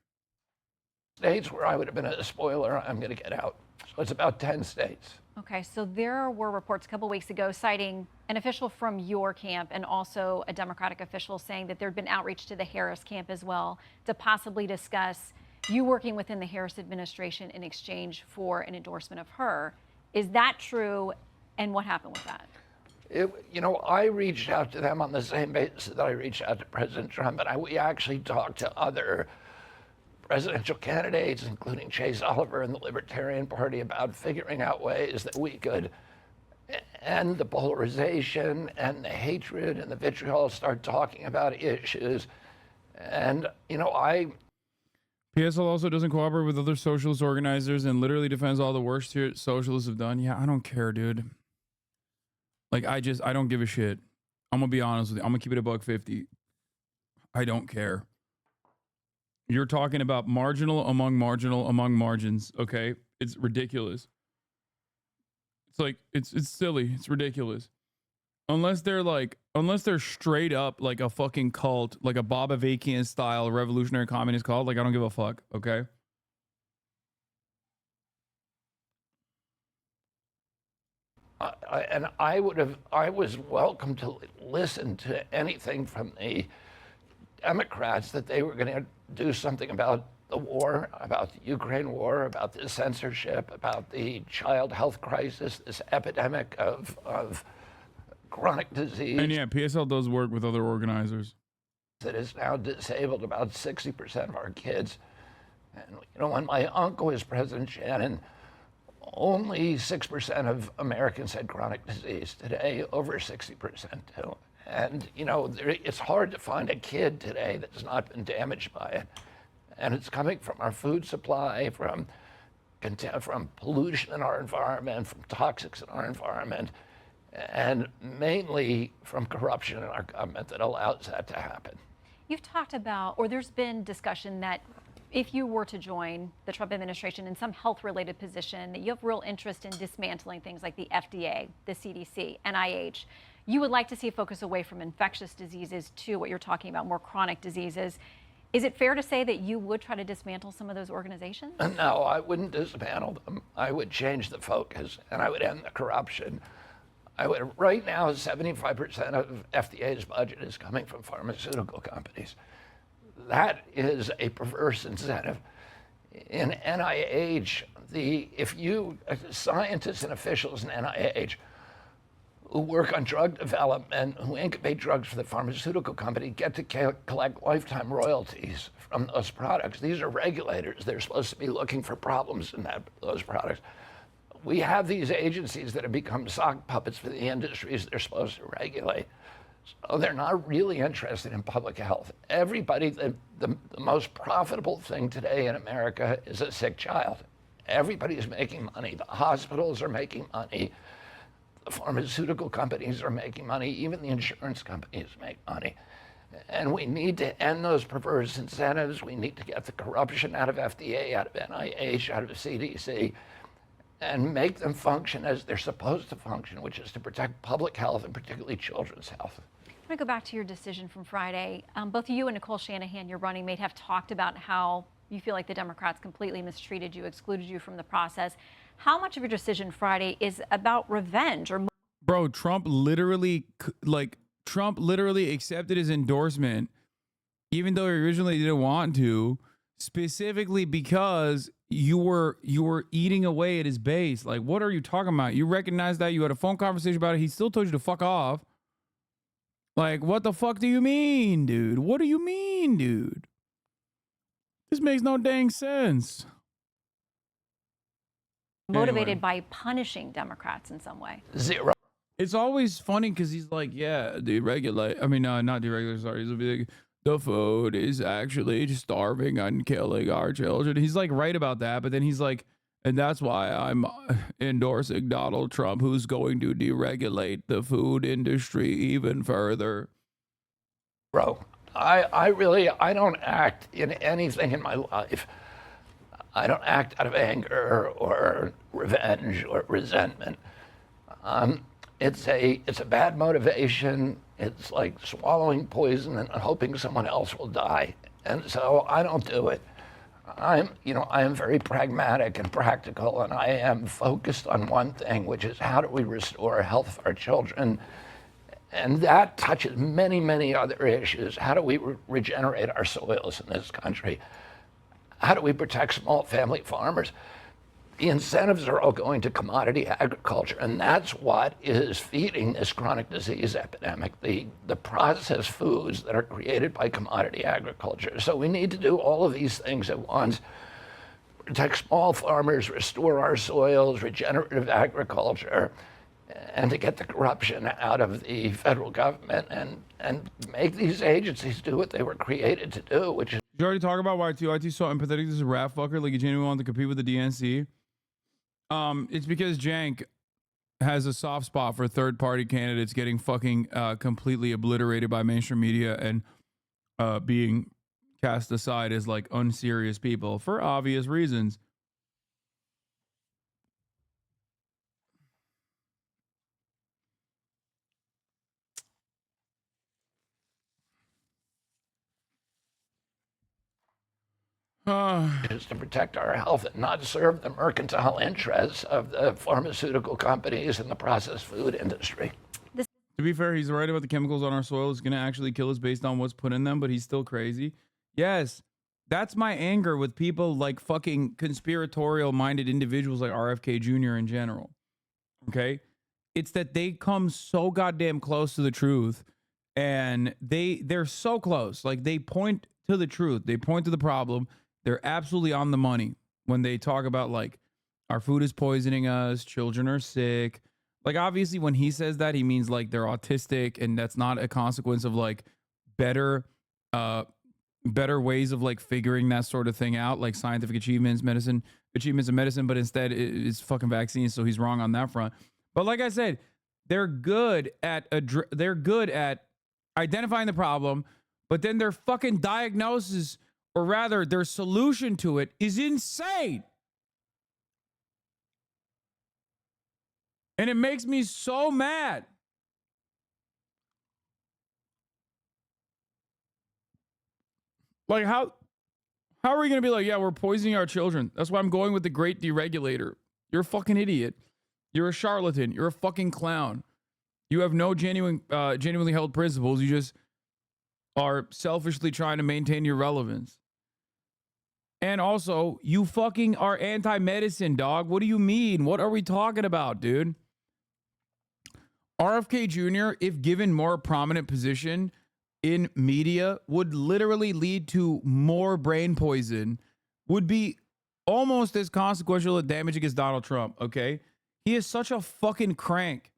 States where I would have been a spoiler, I'm going to get out. So it's about 10 states. Okay, so there were reports a couple weeks ago citing an official from your camp and also a Democratic official saying that there'd been outreach to the Harris camp as well to possibly discuss you working within the Harris administration in exchange for an endorsement of her. Is that true? And what happened with that? I reached out to them on the same basis that I reached out to President Trump, and we actually talked to other presidential candidates, including Chase Oliver and the Libertarian Party, about figuring out ways that we could end the polarization and the hatred and the vitriol, start talking about issues. And, PSL also doesn't cooperate with other socialist organizers and literally defends all the worst socialists have done. Yeah, I don't care, dude. I don't give a shit. I'm going to be honest with you. I'm going to keep it $1.50. I don't care. You're talking about marginal among margins, okay? It's ridiculous. It's silly. It's ridiculous. Unless they're straight up like a fucking cult, like a Bob Avakian style revolutionary communist cult, I don't give a fuck, okay? I was welcome to listen to anything from the Democrats that they were going to do something about the war, about the Ukraine war, about the censorship, about the child health crisis, this epidemic of chronic disease. And yeah, PSL does work with other organizers. That has now disabled about 60% of our kids. And when my uncle was President Shannon, only 6% of Americans had chronic disease. Today, over 60% do. And, it's hard to find a kid today that's not been damaged by it. And it's coming from our food supply, from from pollution in our environment, from toxics in our environment, and mainly from corruption in our government that allows that to happen. You've talked about, or there's been discussion that if you were to join the Trump administration in some health-related position, that you have real interest in dismantling things like the FDA, the CDC, NIH. You would like to see a focus away from infectious diseases to what you're talking about, more chronic diseases. Is it fair to say that you would try to dismantle some of those organizations? No, I wouldn't dismantle them. I would change the focus, and I would end the corruption. Right now, 75% of FDA's budget is coming from pharmaceutical companies. That is a perverse incentive. In NIH, scientists and officials in NIH who work on drug development, who incubate drugs for the pharmaceutical company, get to collect lifetime royalties from those products. These are regulators. They're supposed to be looking for problems in those products. We have these agencies that have become sock puppets for the industries they're supposed to regulate. So they're not really interested in public health. Everybody, the most profitable thing today in America is a sick child. Everybody is making money. The hospitals are making money. The pharmaceutical companies are making money. Even the insurance companies make money. And we need to end those perverse incentives. We need to get the corruption out of FDA, out of NIH, out of CDC, and make them function as they're supposed to function, which is to protect public health and particularly children's health. I'm going to go back to your decision from Friday. Both you and Nicole Shanahan, your running mate, have talked about how you feel like the Democrats completely mistreated you, excluded you from the process. How much of your decision Friday is about revenge? Bro, Trump literally accepted his endorsement, even though he originally didn't want to, specifically because you were eating away at his base. Like, what are you talking about? You recognize that, you had a phone conversation about it. He still told you to fuck off. Like, what the fuck do you mean, dude? What do you mean, dude? This makes no dang sense. Motivated by punishing Democrats in some way. Zero. It's always funny because he's like, yeah, deregulate. I mean, not deregulate, sorry. He's like, the food is actually starving and killing our children. He's like right about that, but then he's like, and that's why I'm endorsing Donald Trump, who's going to deregulate the food industry even further. Bro, I don't act in anything in my life. I don't act out of anger or revenge or resentment. It's a bad motivation. It's like swallowing poison and hoping someone else will die. And so I don't do it. I am very pragmatic and practical, and I am focused on one thing, which is how do we restore health for our children? And that touches many, many other issues. How do we regenerate our soils in this country? How do we protect small family farmers? The incentives are all going to commodity agriculture, and that's what is feeding this chronic disease epidemic, the processed foods that are created by commodity agriculture. So we need to do all of these things at once. Protect small farmers, restore our soils, regenerative agriculture, and to get the corruption out of the federal government and make these agencies do what they were created to do, which is... Did you already talk about YT? YT's so empathetic. This is a rat fucker. Like, he genuinely wanted to compete with the DNC. It's because Jank has a soft spot for third-party candidates getting fucking completely obliterated by mainstream media and being cast aside as like unserious people for obvious reasons. Is to protect our health and not serve the mercantile interests of the pharmaceutical companies and the processed food industry. To be fair, he's right about the chemicals on our soil is going to actually kill us based on what's put in them, but he's still crazy. Yes, that's my anger with people like fucking conspiratorial-minded individuals like RFK Jr. in general. Okay? It's that they come so goddamn close to the truth, and they're so close. Like, they point to the truth. They point to the problem. They're absolutely on the money when they talk about, like, our food is poisoning us, children are sick. Like, obviously, when he says that, he means, like, they're autistic, and that's not a consequence of, like, better better ways of like figuring that sort of thing out, like scientific achievements, achievements in medicine, but instead it's fucking vaccines. So he's wrong on that front. But like I said, they're good at identifying the problem, but then their fucking diagnosis, or rather their solution to it, is insane. And it makes me so mad. Like, how are we going to be like, yeah, we're poisoning our children? That's why I'm going with the great deregulator. You're a fucking idiot. You're a charlatan. You're a fucking clown. You have no genuinely held principles. You just are selfishly trying to maintain your relevance. And also, you fucking are anti-medicine, dog. What do you mean? What are we talking about, dude? RFK Jr., if given more prominent position in media, would literally lead to more brain poison, would be almost as consequential a damage against Donald Trump, okay? He is such a fucking crank.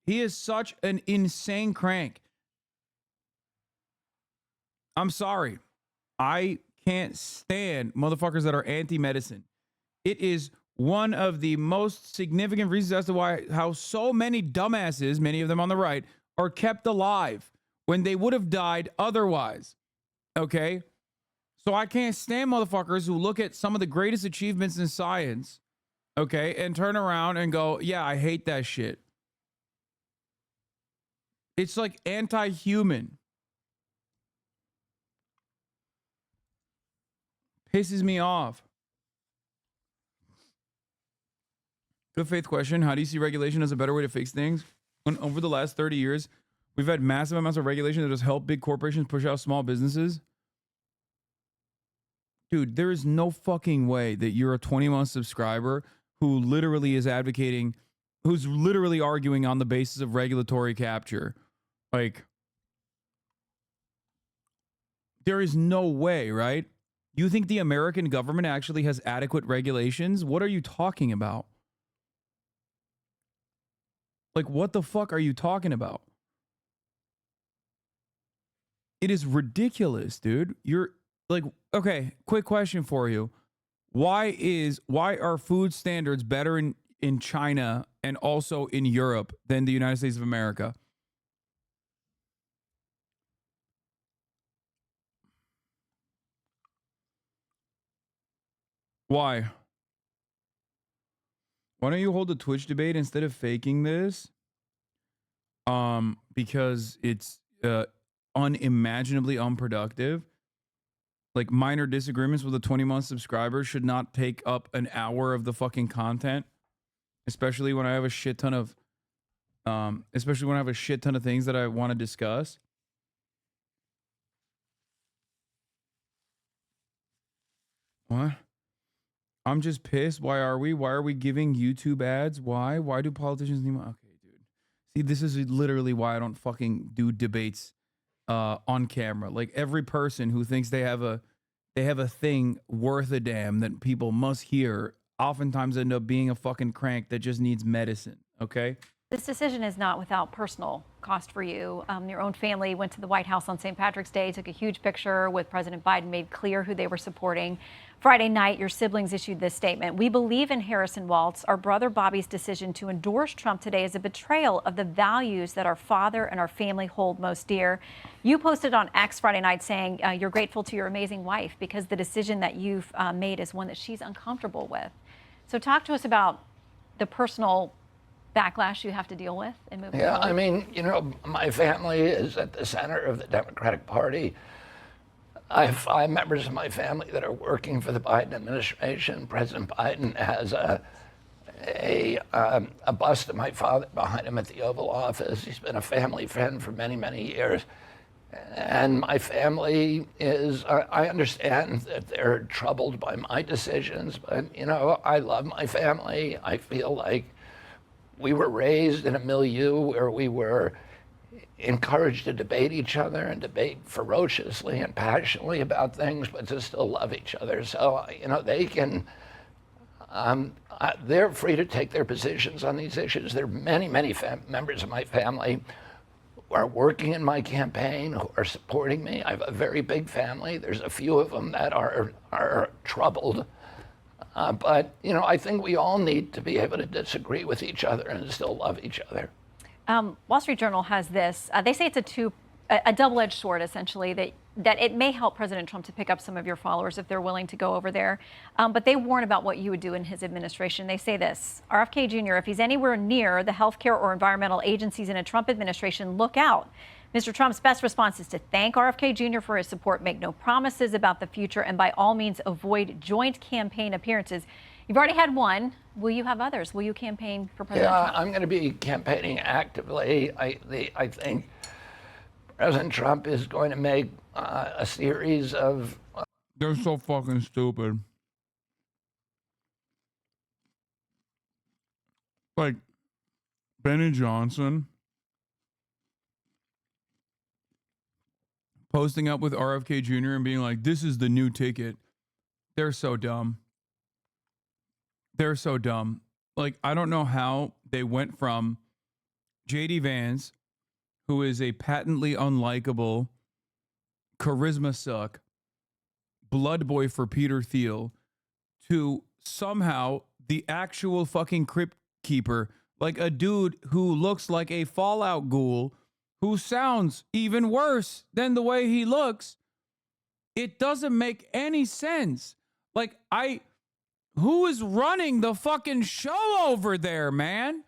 He is such an insane crank. I'm sorry. I can't stand motherfuckers that are anti-medicine. It is one of the most significant reasons as to how so many dumbasses, many of them on the right, are kept alive when they would have died otherwise. Okay? So I can't stand motherfuckers who look at some of the greatest achievements in science, okay, and turn around and go, yeah, I hate that shit. It's like anti-human. Pisses me off. Good faith question. How do you see regulation as a better way to fix things? When over the last 30 years, we've had massive amounts of regulation that has helped big corporations push out small businesses. Dude, there is no fucking way that you're a 20-month subscriber who literally is advocating, who's literally arguing on the basis of regulatory capture. Like, there is no way, right? You think the American government actually has adequate regulations? What are you talking about? Like, what the fuck are you talking about? It is ridiculous, dude. You're like, okay, quick question for you. Why are food standards better in China and also in Europe than the United States of America? Why? Why don't you hold a Twitch debate instead of faking this? Because it's unimaginably unproductive. Like, minor disagreements with a 20-month subscriber should not take up an hour of the fucking content, especially when I have a shit ton of things that I want to discuss. What? I'm just pissed. Why are we giving YouTube ads? Why do politicians need money? Okay, dude. See, this is literally why I don't fucking do debates on camera. Like, every person who thinks they have a thing worth a damn that people must hear oftentimes end up being a fucking crank that just needs medicine, okay? This decision is not without personal cost for you. Your own family went to the White House on St. Patrick's Day, took a huge picture with President Biden, made clear who they were supporting. Friday night, your siblings issued this statement. We believe in Harrison Waltz. Our brother Bobby's decision to endorse Trump today is a betrayal of the values that our father and our family hold most dear. You posted on X Friday night saying you're grateful to your amazing wife because the decision that you've made is one that she's uncomfortable with. So talk to us about the personal backlash you have to deal with in moving forward. I mean, you know, my family is at the center of the Democratic Party. I have 5 members of my family that are working for the Biden administration. President Biden has a bust of my father behind him at the Oval Office. He's been a family friend for many, many years. And my family is, I understand that they're troubled by my decisions, but, you know, I love my family. I feel like we were raised in a milieu where we were encouraged to debate each other and debate ferociously and passionately about things, but to still love each other. So, you know, they can, they're free to take their positions on these issues. There are many, many members of my family who are working in my campaign, who are supporting me. I have a very big family. There's a few of them that are troubled. But, you know, I think we all need to be able to disagree with each other and still love each other. Wall Street Journal has this. They say it's a double-edged sword, essentially, that it may help President Trump to pick up some of your followers if they're willing to go over there. But they warn about what you would do in his administration. They say this: RFK Jr., if he's anywhere near the healthcare or environmental agencies in a Trump administration, look out. Mr. Trump's best response is to thank RFK Jr. for his support, make no promises about the future, and by all means avoid joint campaign appearances. You've already had one. Will you have others? Will you campaign for President Trump? I'm going to be campaigning actively. I think President Trump is going to make a series of... They're so fucking stupid. Like, Benny Johnson posting up with RFK Jr. and being like, this is the new ticket. They're so dumb. They're so dumb. Like, I don't know how they went from J.D. Vance, who is a patently unlikable charisma suck, blood boy for Peter Thiel, to somehow the actual fucking crypt keeper, like a dude who looks like a Fallout ghoul, who sounds even worse than the way he looks. It doesn't make any sense. Like, who is running the fucking show over there, man?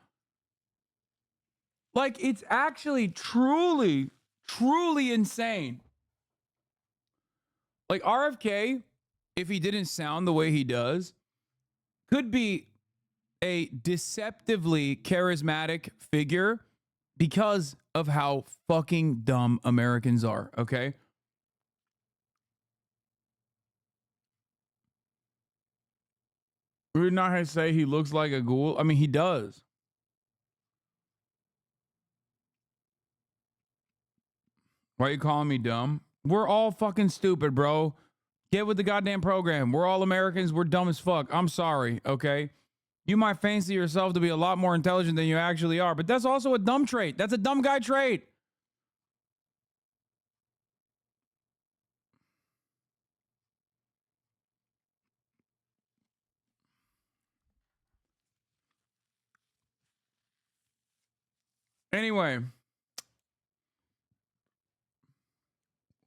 Like, it's actually truly, truly insane. Like, RFK, if he didn't sound the way he does, could be a deceptively charismatic figure because of how fucking dumb Americans are, okay? We're not going to say he looks like a ghoul. I mean, he does. Why are you calling me dumb? We're all fucking stupid, bro. Get with the goddamn program. We're all Americans. We're dumb as fuck. I'm sorry, okay? You might fancy yourself to be a lot more intelligent than you actually are, but that's also a dumb trait. That's a dumb guy trait. Anyway,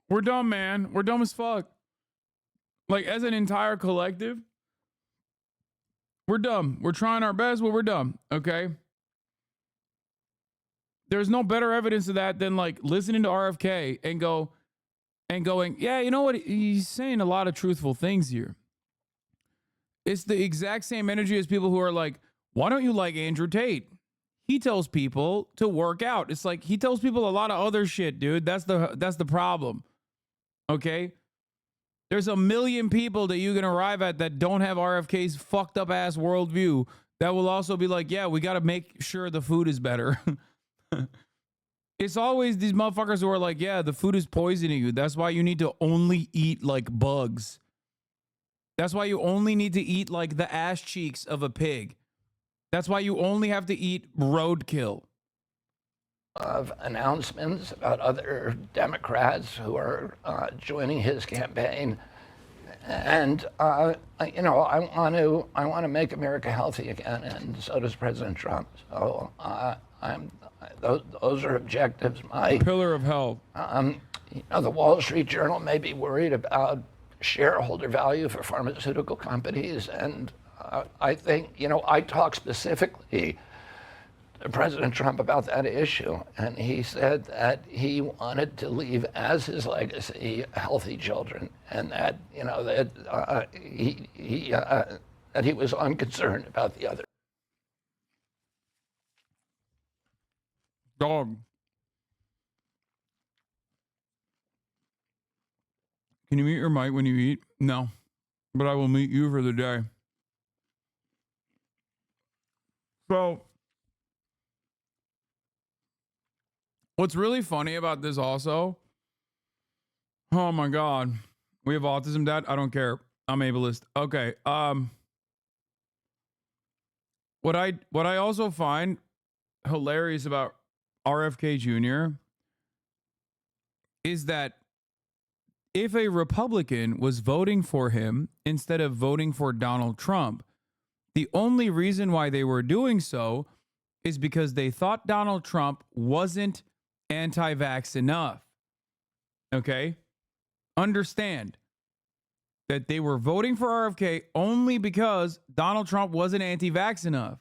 we're dumb, man. We're dumb as fuck. Like, as an entire collective, we're dumb. We're trying our best, but we're dumb, okay? There's no better evidence of that than, like, listening to RFK and going, yeah, you know what? He's saying a lot of truthful things here. It's the exact same energy as people who are like, why don't you like Andrew Tate? He tells people to work out. It's like, he tells people a lot of other shit, dude. That's the problem. Okay? There's a million people that you can arrive at that don't have RFK's fucked up ass worldview that will also be like, yeah, we got to make sure the food is better. It's always these motherfuckers who are like, yeah, the food is poisoning you. That's why you need to only eat like bugs. That's why you only need to eat like the ass cheeks of a pig. That's why you only have to eat roadkill. Of announcements about other Democrats who are joining his campaign, and you know, I want to make America healthy again, and so does President Trump. So those are objectives. My pillar of health. You know, the Wall Street Journal may be worried about shareholder value for pharmaceutical companies, and I think, you know, I talk specifically to President Trump about that issue, and he said that he wanted to leave as his legacy healthy children, and that, you know, that that he was unconcerned about the other. Dog. Can you mute your mic when you eat? No, but I will mute you for the day. So, what's really funny about this also, oh my God, we have autism, Dad? I don't care. I'm ableist. Okay. What I also find hilarious about RFK Jr. is that if a Republican was voting for him instead of voting for Donald Trump, the only reason why they were doing so is because they thought Donald Trump wasn't anti-vax enough. Okay? Understand that they were voting for RFK only because Donald Trump wasn't anti-vax enough.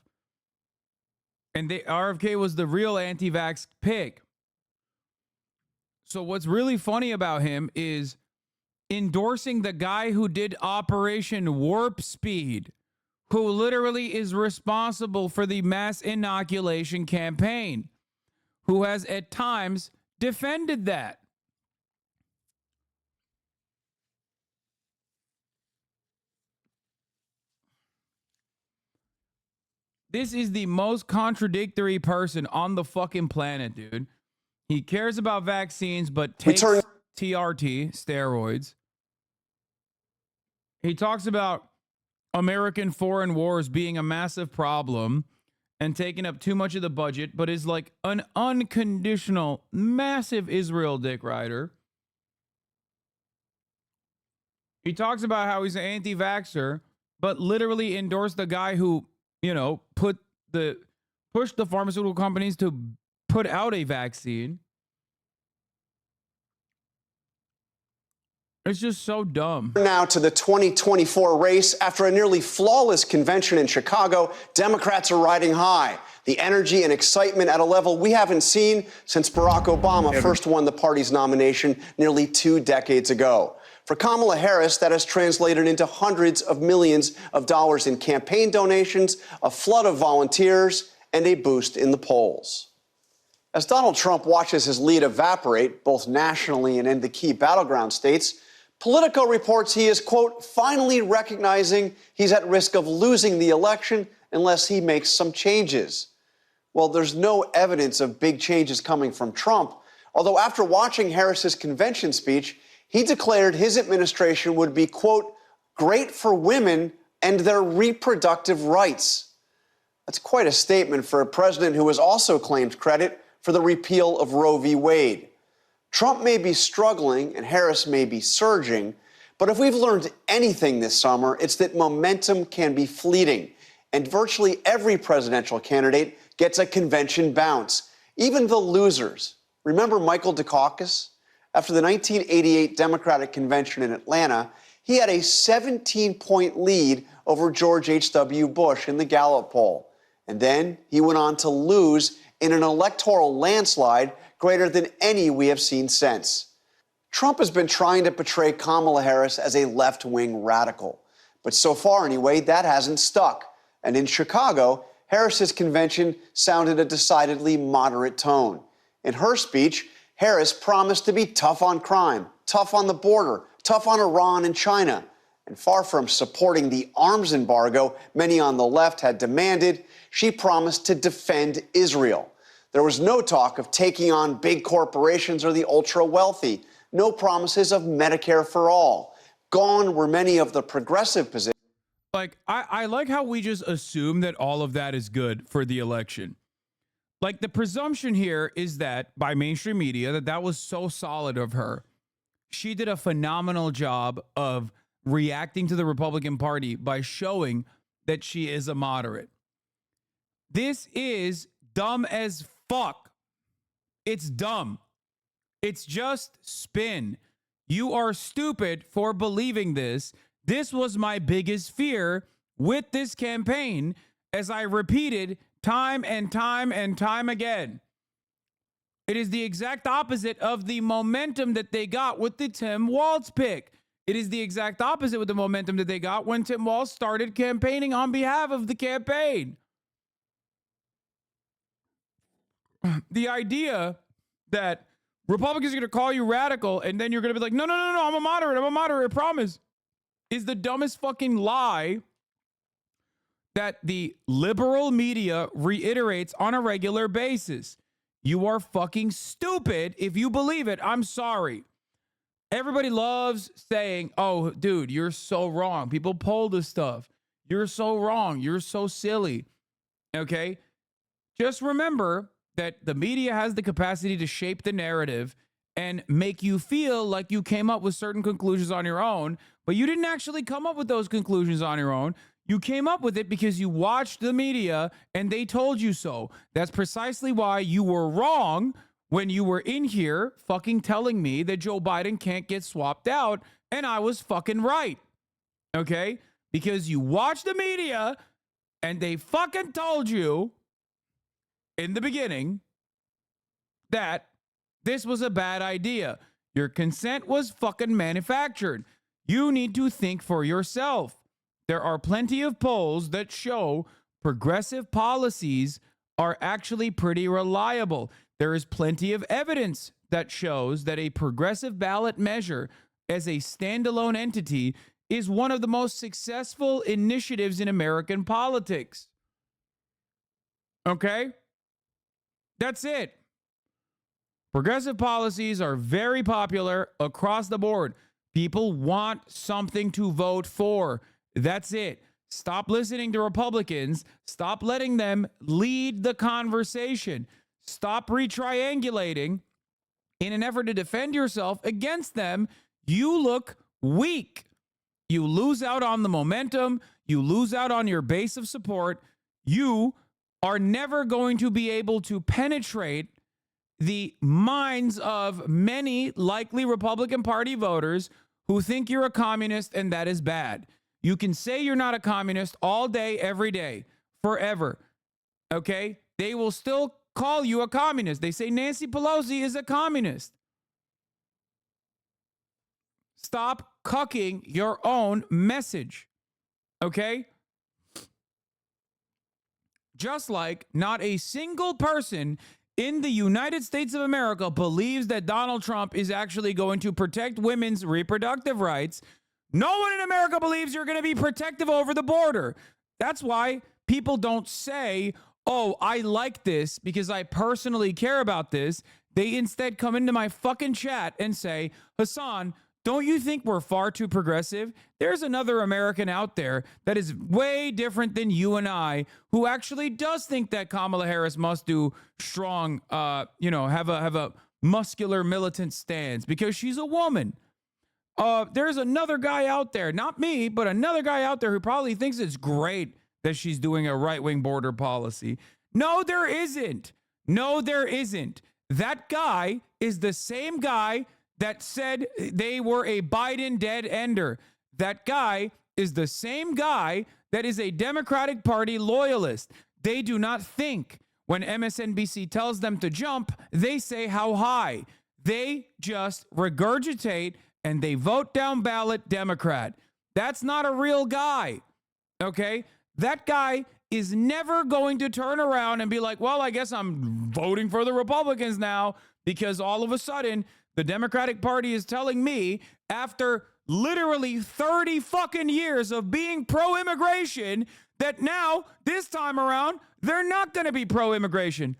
And RFK was the real anti-vax pick. So what's really funny about him is endorsing the guy who did Operation Warp Speed, who literally is responsible for the mass inoculation campaign, who has at times defended that. This is the most contradictory person on the fucking planet, dude. He cares about vaccines, but takes TRT, steroids. He talks about American foreign wars being a massive problem and taking up too much of the budget, but is like an unconditional, massive Israel dick rider. He talks about how he's an anti-vaxxer, but literally endorsed the guy who, pushed the pharmaceutical companies to put out a vaccine. It's just so dumb. Now to the 2024 race. After a nearly flawless convention in Chicago, Democrats are riding high. The energy and excitement at a level we haven't seen since Barack Obama first won the party's nomination nearly 2 decades ago. For Kamala Harris, that has translated into hundreds of millions of dollars in campaign donations, a flood of volunteers, and a boost in the polls. As Donald Trump watches his lead evaporate, both nationally and in the key battleground states, Politico reports he is, quote, finally recognizing he's at risk of losing the election unless he makes some changes. Well, there's no evidence of big changes coming from Trump, although after watching Harris's convention speech, he declared his administration would be, quote, great for women and their reproductive rights. That's quite a statement for a president who has also claimed credit for the repeal of Roe v. Wade. Trump may be struggling and Harris may be surging, but if we've learned anything this summer, it's that momentum can be fleeting, and virtually every presidential candidate gets a convention bounce, even the losers. Remember Michael Dukakis? After the 1988 Democratic Convention in Atlanta, he had a 17-point lead over George H.W. Bush in the Gallup poll. And then he went on to lose in an electoral landslide greater than any we have seen since. Trump has been trying to portray Kamala Harris as a left-wing radical. But so far, anyway, that hasn't stuck. And in Chicago, Harris's convention sounded a decidedly moderate tone. In her speech, Harris promised to be tough on crime, tough on the border, tough on Iran and China. And far from supporting the arms embargo many on the left had demanded, she promised to defend Israel. There was no talk of taking on big corporations or the ultra-wealthy. No promises of Medicare for all. Gone were many of the progressive positions. Like, I like how we just assume that all of that is good for the election. Like, the presumption here is that, by mainstream media, that was so solid of her. She did a phenomenal job of reacting to the Republican Party by showing that she is a moderate. This is dumb as fuck. It's dumb. It's just spin. You are stupid for believing this. This was my biggest fear with this campaign, as I repeated time and time and time again. It is the exact opposite of the momentum that they got with the Tim Walz pick. It is the exact opposite with the momentum that they got when Tim Walz started campaigning on behalf of the campaign. The idea that Republicans are going to call you radical and then you're going to be like, no, I'm a moderate, I promise, is the dumbest fucking lie that the liberal media reiterates on a regular basis. You are fucking stupid if you believe it. I'm sorry. Everybody loves saying, oh, dude, you're so wrong. People poll this stuff. You're so wrong. You're so silly. Okay? Just remember that the media has the capacity to shape the narrative, and make you feel like you came up with certain conclusions on your own, but you didn't actually come up with those conclusions on your own. You came up with it because you watched the media and they told you so. That's precisely why you were wrong when you were in here fucking telling me that Joe Biden can't get swapped out, and I was fucking right. Okay? Because you watched the media and they fucking told you in the beginning that this was a bad idea. Your consent was fucking manufactured. You need to think for yourself. There are plenty of polls that show progressive policies are actually pretty reliable. There is plenty of evidence that shows that a progressive ballot measure as a standalone entity is one of the most successful initiatives in American politics. Okay? That's it. Progressive policies are very popular across the board. People want something to vote for. That's it. Stop listening to Republicans. Stop letting them lead the conversation. Stop retriangulating in an effort to defend yourself against them. You look weak. You lose out on the momentum. You lose out on your base of support. You are never going to be able to penetrate the minds of many likely Republican Party voters who think you're a communist, and that is bad. You can say you're not a communist all day, every day, forever. Okay? They will still call you a communist. They say Nancy Pelosi is a communist. Stop cucking your own message. Okay? Just like not a single person in the United States of America believes that Donald Trump is actually going to protect women's reproductive rights, no one in America believes you're going to be protective over the border. That's why people don't say, oh, I like this because I personally care about this. They instead come into my fucking chat and say, Hasan, don't you think we're far too progressive? There's another American out there that is way different than you and I, who actually does think that Kamala Harris must do strong, have a muscular militant stance because she's a woman. There's another guy out there, not me, but another guy out there who probably thinks it's great that she's doing a right-wing border policy. No, there isn't. No, there isn't. That guy is the same guy that said they were a Biden dead ender. That guy is the same guy that is a Democratic Party loyalist. They do not think when MSNBC tells them to jump, they say how high. They just regurgitate and they vote down ballot Democrat. That's not a real guy. Okay? That guy is never going to turn around and be like, well, I guess I'm voting for the Republicans now because all of a sudden the Democratic Party is telling me, after literally 30 fucking years of being pro-immigration, that now, this time around, they're not going to be pro-immigration.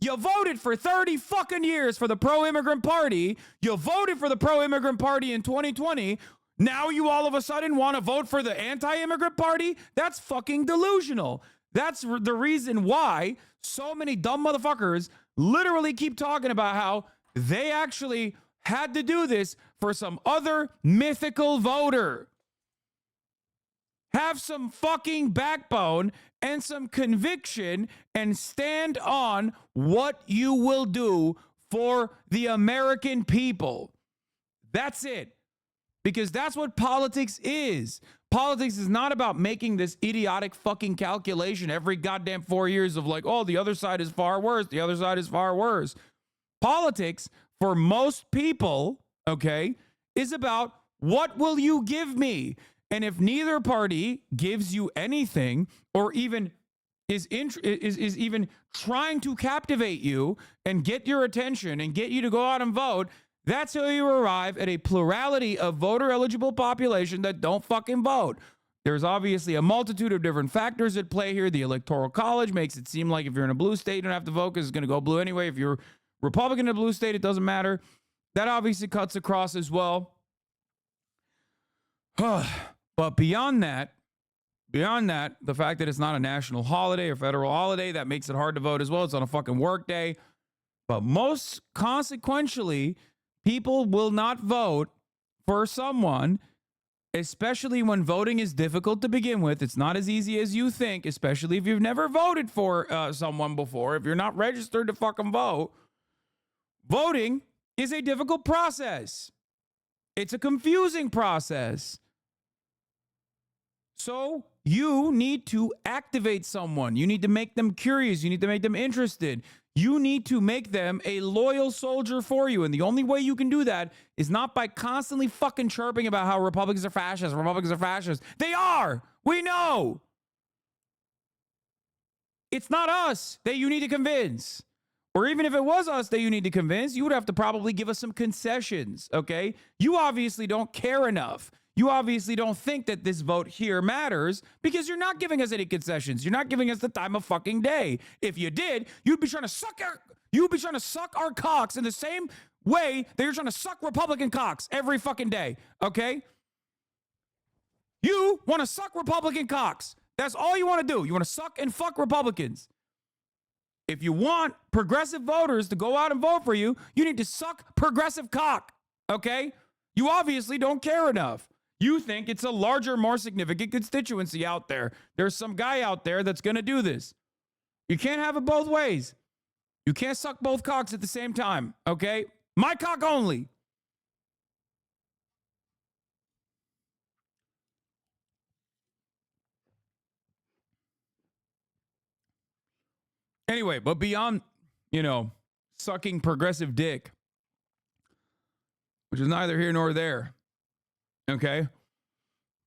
You voted for 30 fucking years for the pro-immigrant party. You voted for the pro-immigrant party in 2020. Now you all of a sudden want to vote for the anti-immigrant party? That's fucking delusional. That's the reason why so many dumb motherfuckers literally keep talking about how they actually had to do this for some other mythical voter. Have some fucking backbone and some conviction and stand on what you will do for the American people. That's it. Because that's what politics is. Politics is not about making this idiotic fucking calculation every goddamn 4 years of like, oh, the other side is far worse. The other side is far worse. Politics, for most people, okay, is about what will you give me? And if neither party gives you anything or even is even trying to captivate you and get your attention and get you to go out and vote, that's how you arrive at a plurality of voter-eligible population that don't fucking vote. There's obviously a multitude of different factors at play here. The Electoral College makes it seem like if you're in a blue state, you don't have to vote because it's going to go blue anyway. If you're Republican in a blue state, it doesn't matter. That obviously cuts across as well. But beyond that, the fact that it's not a national holiday or federal holiday, that makes it hard to vote as well. It's on a fucking work day. But most consequentially, people will not vote for someone, especially when voting is difficult to begin with. It's not as easy as you think, especially if you've never voted for someone before. If you're not registered to fucking vote, voting is a difficult process. It's a confusing process. So you need to activate someone. You need to make them curious. You need to make them interested. You need to make them a loyal soldier for you. And the only way you can do that is not by constantly fucking chirping about how Republicans are fascists. Republicans are fascists. They are. We know. It's not us that you need to convince. Or even if it was us that you need to convince, you would have to probably give us some concessions, okay? You obviously don't care enough. You obviously don't think that this vote here matters because you're not giving us any concessions. You're not giving us the time of fucking day. If you did, you'd be trying to suck our cocks in the same way that you're trying to suck Republican cocks every fucking day, okay? You want to suck Republican cocks. That's all you want to do. You want to suck and fuck Republicans. If you want progressive voters to go out and vote for you, you need to suck progressive cock, okay? You obviously don't care enough. You think it's a larger, more significant constituency out there. There's some guy out there that's going to do this. You can't have it both ways. You can't suck both cocks at the same time, okay? My cock only. Anyway, but beyond, sucking progressive dick, which is neither here nor there, okay?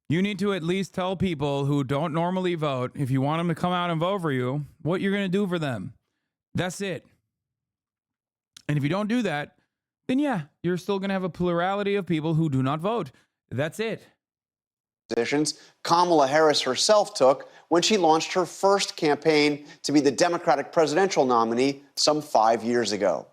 You need to at least tell people who don't normally vote, if you want them to come out and vote for you, what you're going to do for them. That's it. And if you don't do that, then yeah, you're still going to have a plurality of people who do not vote. That's it. Positions Kamala Harris herself took when she launched her first campaign to be the Democratic presidential nominee some 5 years ago.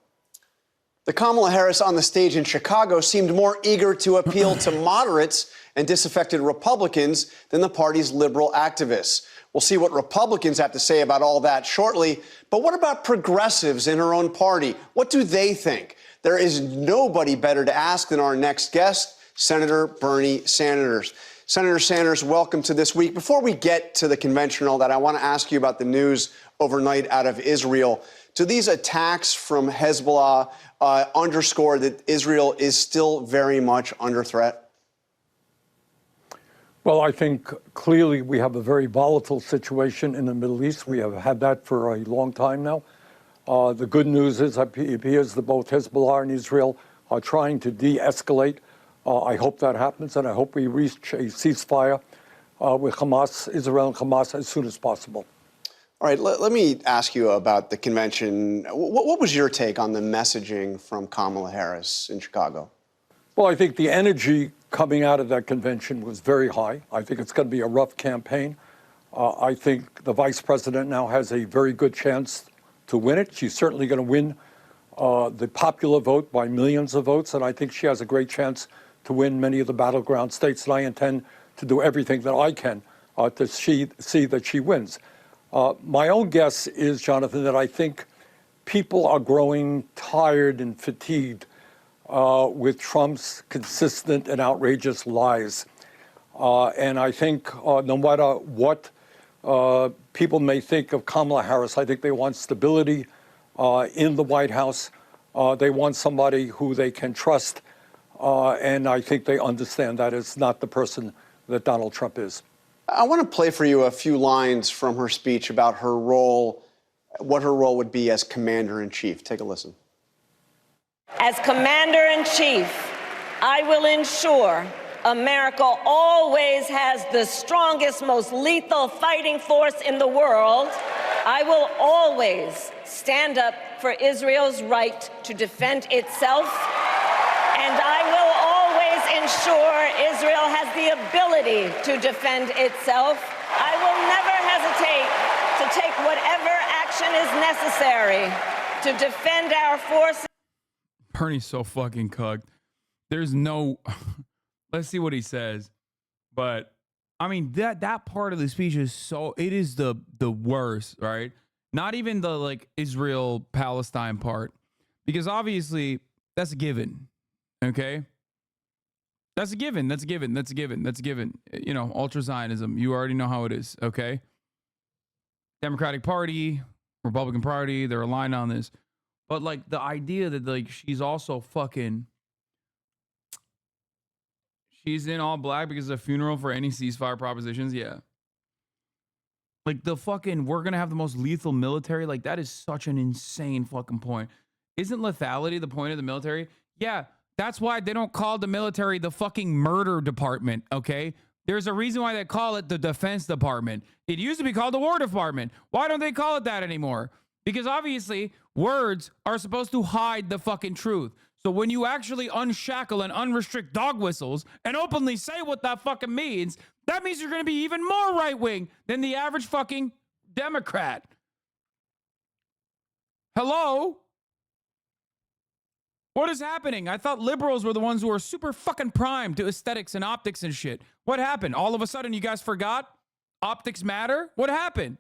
The Kamala Harris on the stage in Chicago seemed more eager to appeal to moderates and disaffected Republicans than the party's liberal activists. We'll see what Republicans have to say about all that shortly. But what about progressives in her own party? What do they think? There is nobody better to ask than our next guest, Senator Bernie Sanders. Senator Sanders, welcome to This Week. Before we get to the convention and all that, I want to ask you about the news overnight out of Israel. Do these attacks from Hezbollah underscore that Israel is still very much under threat? Well, I think clearly we have a very volatile situation in the Middle East. We have had that for a long time now. The good news is it appears that both Hezbollah and Israel are trying to de-escalate. I hope that happens, and I hope we reach a ceasefire with Hamas, Israel and Hamas, as soon as possible. All right, let me ask you about the convention. What was your take on the messaging from Kamala Harris in Chicago? Well, I think the energy coming out of that convention was very high. I think it's going to be a rough campaign. I think the vice president now has a very good chance to win it. She's certainly going to win the popular vote by millions of votes, and I think she has a great chance to win many of the battleground states, and I intend to do everything that I can to see that she wins. My own guess is, Jonathan, that I think people are growing tired and fatigued with Trump's consistent and outrageous lies. And I think no matter what people may think of Kamala Harris, I think they want stability in the White House. They want somebody who they can trust. And I think they understand that it's not the person that Donald Trump is. I want to play for you a few lines from her speech about her role, what her role would be as commander-in-chief. Take a listen. As commander-in-chief, I will ensure America always has the strongest, most lethal fighting force in the world. I will always stand up for Israel's right to defend itself, and I will always ensure Israel has the ability to defend itself. I will never hesitate to take whatever action is necessary to defend our forces. Bernie's so fucking cucked. There's no... Let's see what he says. But, I mean, that part of the speech is so... It is the worst, right? Not even the, Israel-Palestine part. Because obviously that's a given. Okay? That's a given. That's a given. That's a given. That's a given. You know, ultra-Zionism. You already know how it is. Okay? Democratic Party, Republican Party, they're aligned on this. But like the idea that like she's also fucking, she's in all black because of a funeral for any ceasefire propositions. Yeah. Like the fucking, we're going to have the most lethal military. Like that is such an insane fucking point. Isn't lethality the point of the military? Yeah. That's why they don't call the military the fucking murder department. Okay. There's a reason why they call it the Defense Department. It used to be called the War Department. Why don't they call it that anymore? Because obviously words are supposed to hide the fucking truth. So when you actually unshackle and unrestrict dog whistles and openly say what that fucking means, that means you're going to be even more right-wing than the average fucking Democrat. Hello? What is happening? I thought liberals were the ones who were super fucking primed to aesthetics and optics and shit. What happened? All of a sudden you guys forgot? Optics matter? What happened?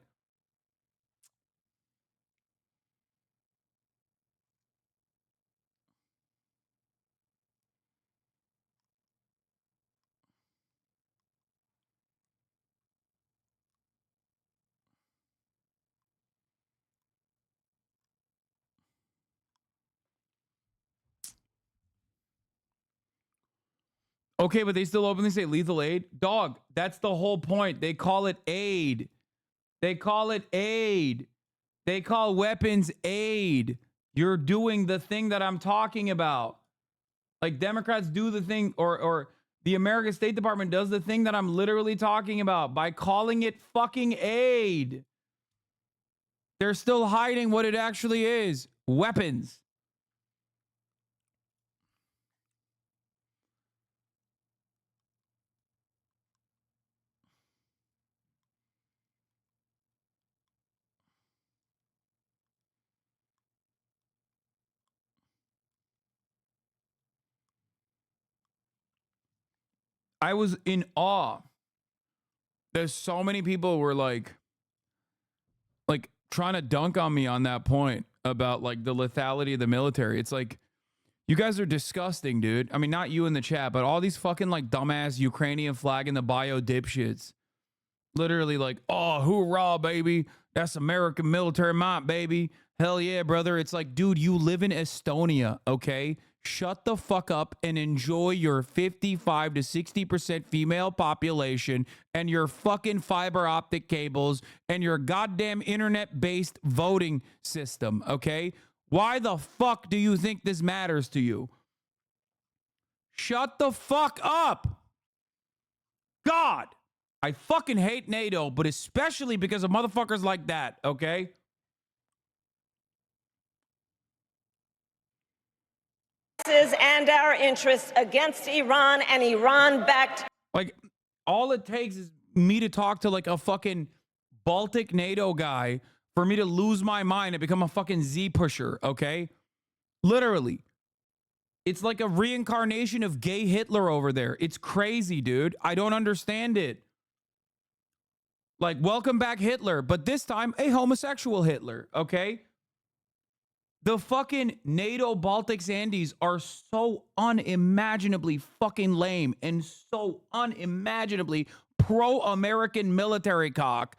Okay, but they still openly say lethal aid. Dog, that's the whole point. They call it aid. They call it aid. They call weapons aid. You're doing the thing that I'm talking about. Like Democrats do the thing, or the American State Department does the thing that I'm literally talking about by calling it fucking aid. They're still hiding what it actually is. Weapons. I was in awe. There's so many people were like trying to dunk on me on that point about like the lethality of the military. It's like, you guys are disgusting, dude. I mean, not you in the chat, but all these fucking like dumbass Ukrainian flag in the bio dipshits. Literally like, oh, hoorah, baby. That's American military might, baby. Hell yeah, brother. It's like, dude, you live in Estonia, okay? Shut the fuck up and enjoy your 55 to 60% female population and your fucking fiber optic cables and your goddamn internet-based voting system, okay? Why the fuck do you think this matters to you? Shut the fuck up. God, I fucking hate NATO, but especially because of motherfuckers like that, okay? And our interests against Iran and Iran-backed. Like, all it takes is me to talk to like a fucking Baltic NATO guy for me to lose my mind and become a fucking Z pusher, okay? Literally. It's like a reincarnation of gay Hitler over there. It's crazy, dude. I don't understand it. Like, welcome back Hitler, but this time a homosexual Hitler, okay? The fucking NATO Baltics Andes are so unimaginably fucking lame and so unimaginably pro-American military cock.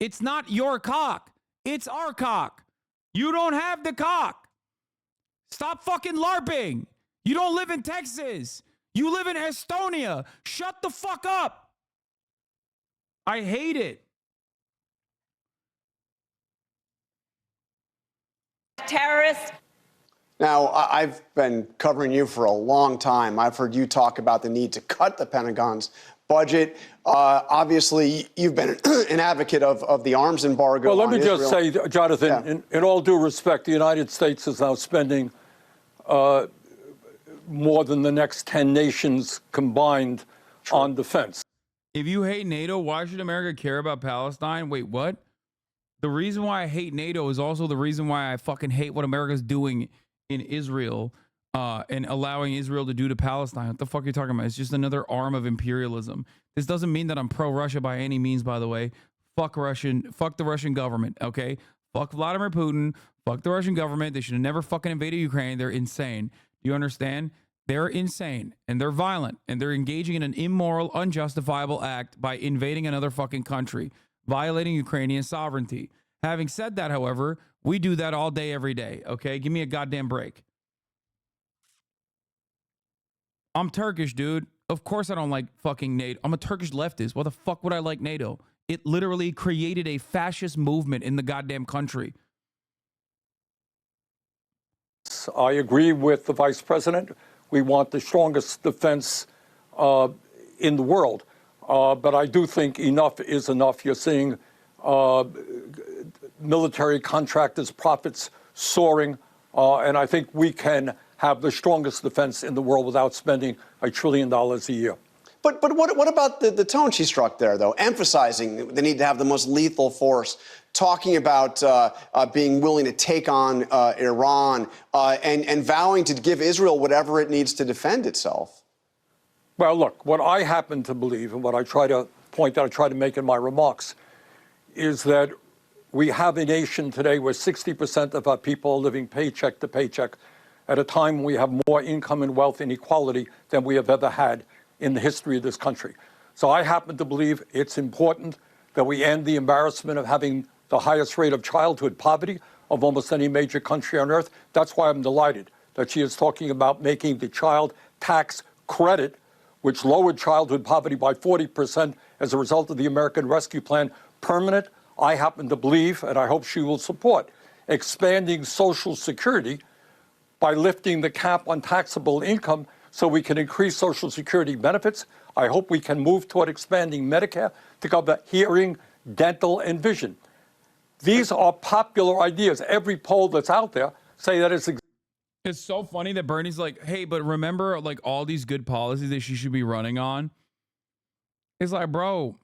It's not your cock. It's our cock. You don't have the cock. Stop fucking LARPing. You don't live in Texas. You live in Estonia. Shut the fuck up. I hate it. Terrorists. Now, I've been covering you for a long time. I've heard you talk about the need to cut the Pentagon's budget. Obviously, you've been an advocate of the arms embargo. Well, let me just say, Jonathan, yeah. in all due respect, the United States is now spending more than the next 10 nations combined on defense. If you hate NATO, why should America care about Palestine? Wait, what? The reason why I hate NATO is also the reason why I fucking hate what America's doing in Israel and allowing Israel to do to Palestine. What the fuck are you talking about? It's just another arm of imperialism. This doesn't mean that I'm pro-Russia by any means, by the way. Fuck the Russian government, okay? Fuck Vladimir Putin. Fuck the Russian government. They should have never fucking invaded Ukraine. They're insane. Do you understand? They're insane and they're violent and they're engaging in an immoral, unjustifiable act by invading another fucking country, violating Ukrainian sovereignty. Having said that, however, we do that all day, every day. Okay, give me a goddamn break. I'm Turkish, dude. Of course I don't like fucking NATO. I'm a Turkish leftist. Why the fuck would I like NATO? It literally created a fascist movement in the goddamn country. I agree with the vice president. We want the strongest defense in the world. But I do think enough is enough. You're seeing military contractors' profits soaring. And I think we can have the strongest defense in the world without spending $1 trillion a year. But what about the tone she struck there, though, emphasizing the need to have the most lethal force, talking about being willing to take on Iran and vowing to give Israel whatever it needs to defend itself? Well, look, what I happen to believe and what I try to point out, I try to make in my remarks, is that we have a nation today where 60% of our people are living paycheck to paycheck at a time when we have more income and wealth inequality than we have ever had in the history of this country. So I happen to believe it's important that we end the embarrassment of having the highest rate of childhood poverty of almost any major country on earth. That's why I'm delighted that she is talking about making the child tax credit, which lowered childhood poverty by 40% as a result of the American Rescue Plan, permanent. I happen to believe, and I hope she will support, expanding Social Security by lifting the cap on taxable income so we can increase Social Security benefits. I hope we can move toward expanding Medicare to cover hearing, dental, and vision. These are popular ideas. Every poll that's out there say that It's so funny that Bernie's like, hey, but remember like all these good policies that she should be running on? It's like, bro,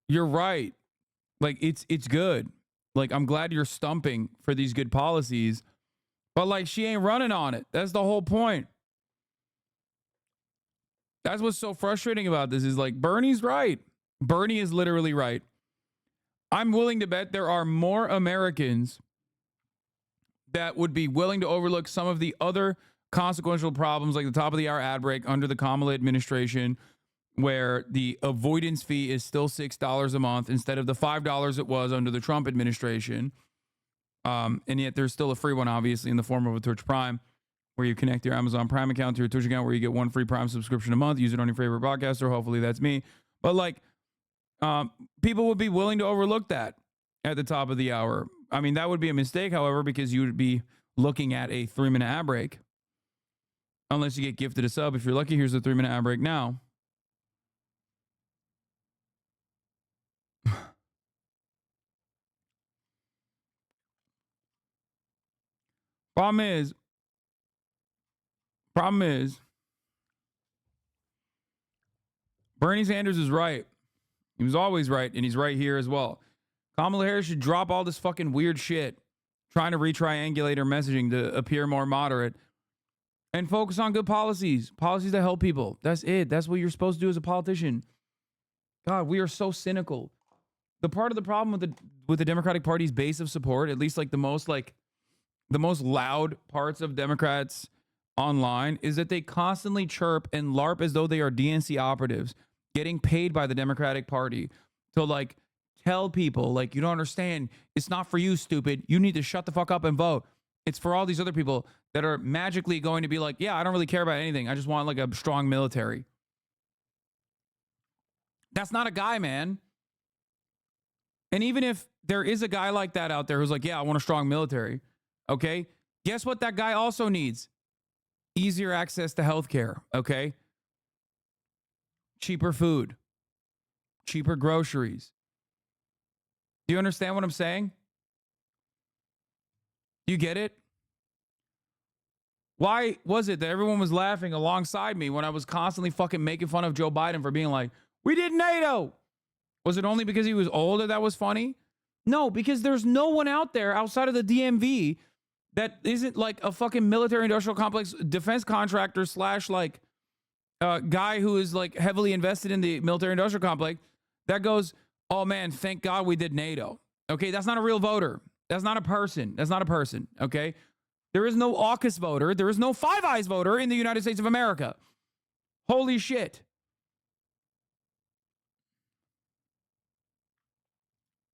you're right. Like, it's good. Like, I'm glad you're stumping for these good policies, but like, she ain't running on it. That's the whole point. That's what's so frustrating about this is like, Bernie's right. Bernie is literally right. I'm willing to bet there are more Americans that would be willing to overlook some of the other consequential problems like the top of the hour ad break under the Kamala administration, where the avoidance fee is still $6 a month instead of the $5 it was under the Trump administration. And yet there's still a free one, obviously, in the form of a Twitch Prime, where you connect your Amazon Prime account to your Twitch account, where you get one free Prime subscription a month. Use it on your favorite podcaster. Hopefully that's me. But like, people would be willing to overlook that at the top of the hour. I mean, that would be a mistake, however, because you would be looking at a 3-minute ad break. Unless you get gifted a sub. If you're lucky, here's the 3-minute ad break now. Problem is, Bernie Sanders is right. He was always right, and he's right here as well. Kamala Harris should drop all this fucking weird shit, trying to retriangulate her messaging to appear more moderate, and focus on good policies that help people. That's it. That's what you're supposed to do as a politician. God, we are so cynical. The part of the problem with the Democratic Party's base of support, at least like the most loud parts of Democrats online, is that they constantly chirp and LARP as though they are DNC operatives getting paid by the Democratic Party to like tell people, like, you don't understand. It's not for you, stupid. You need to shut the fuck up and vote. It's for all these other people that are magically going to be like, yeah, I don't really care about anything. I just want like a strong military. That's not a guy, man. And even if there is a guy like that out there who's like, yeah, I want a strong military. Okay. Guess what that guy also needs? Easier access to healthcare. Okay. Cheaper food. Cheaper groceries. Do you understand what I'm saying? Do you get it? Why was it that everyone was laughing alongside me when I was constantly fucking making fun of Joe Biden for being like, we did NATO? Was it only because he was old that was funny? No, because there's no one out there outside of the DMV that isn't like a fucking military industrial complex defense contractor / like guy who is like heavily invested in the military industrial complex that goes, oh man, thank God we did NATO. Okay, that's not a real voter. That's not a person. That's not a person, okay? There is no AUKUS voter. There is no Five Eyes voter in the United States of America. Holy shit.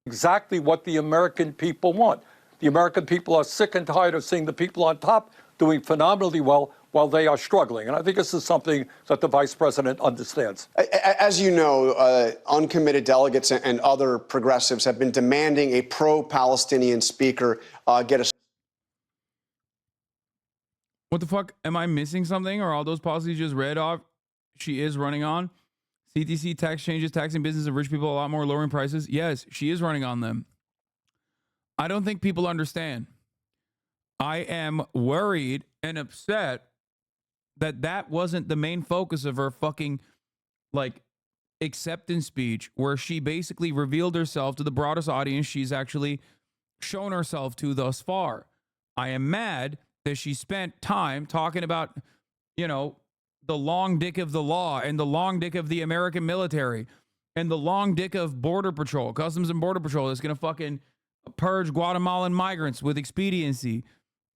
Exactly what the American people want. The American people are sick and tired of seeing the people on top doing phenomenally well while they are struggling. And I think this is something that the vice president understands. As you know, uncommitted delegates and other progressives have been demanding a pro-Palestinian speaker get a... What the fuck? Am I missing something? Or all those policies just read off she is running on? CTC tax changes, taxing business and rich people a lot more, lowering prices. Yes, she is running on them. I don't think people understand. I am worried and upset that that wasn't the main focus of her fucking, like, acceptance speech, where she basically revealed herself to the broadest audience she's actually shown herself to thus far. I am mad that she spent time talking about, you know, the long dick of the law and the long dick of the American military and the long dick of Border Patrol, Customs and Border Patrol that's going to fucking purge Guatemalan migrants with expediency.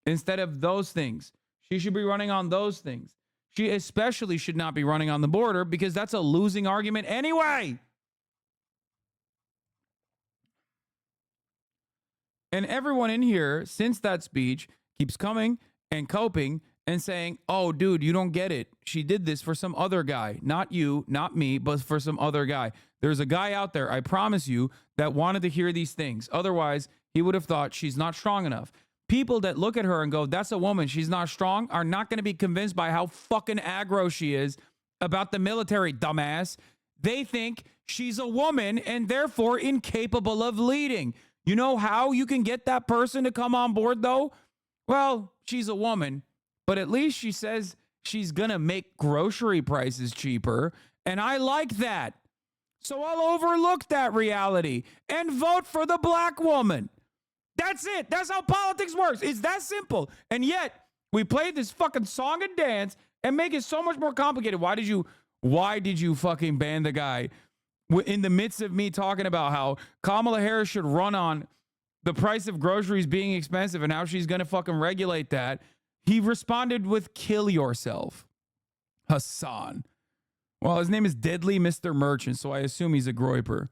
Instead of those things, she should be running on those things. She especially should not be running on the border because that's a losing argument anyway. And everyone in here, since that speech, keeps coming and coping and saying, oh, dude, you don't get it. She did this for some other guy. Not you, not me, but for some other guy. There's a guy out there, I promise you, that wanted to hear these things. Otherwise, he would have thought she's not strong enough. People that look at her and go, that's a woman, she's not strong, are not going to be convinced by how fucking aggro she is about the military, dumbass. They think she's a woman and therefore incapable of leading. You know how you can get that person to come on board, though? Well, she's a woman, but at least she says she's going to make grocery prices cheaper, and I like that. So I'll overlook that reality and vote for the black woman. That's it. That's how politics works. It's that simple. And yet, we play this fucking song and dance and make it so much more complicated. Why did you fucking ban the guy in the midst of me talking about how Kamala Harris should run on the price of groceries being expensive and how she's going to fucking regulate that? He responded with, kill yourself, Hasan. Well, his name is Deadly Mr. Merchant, so I assume he's a groiper.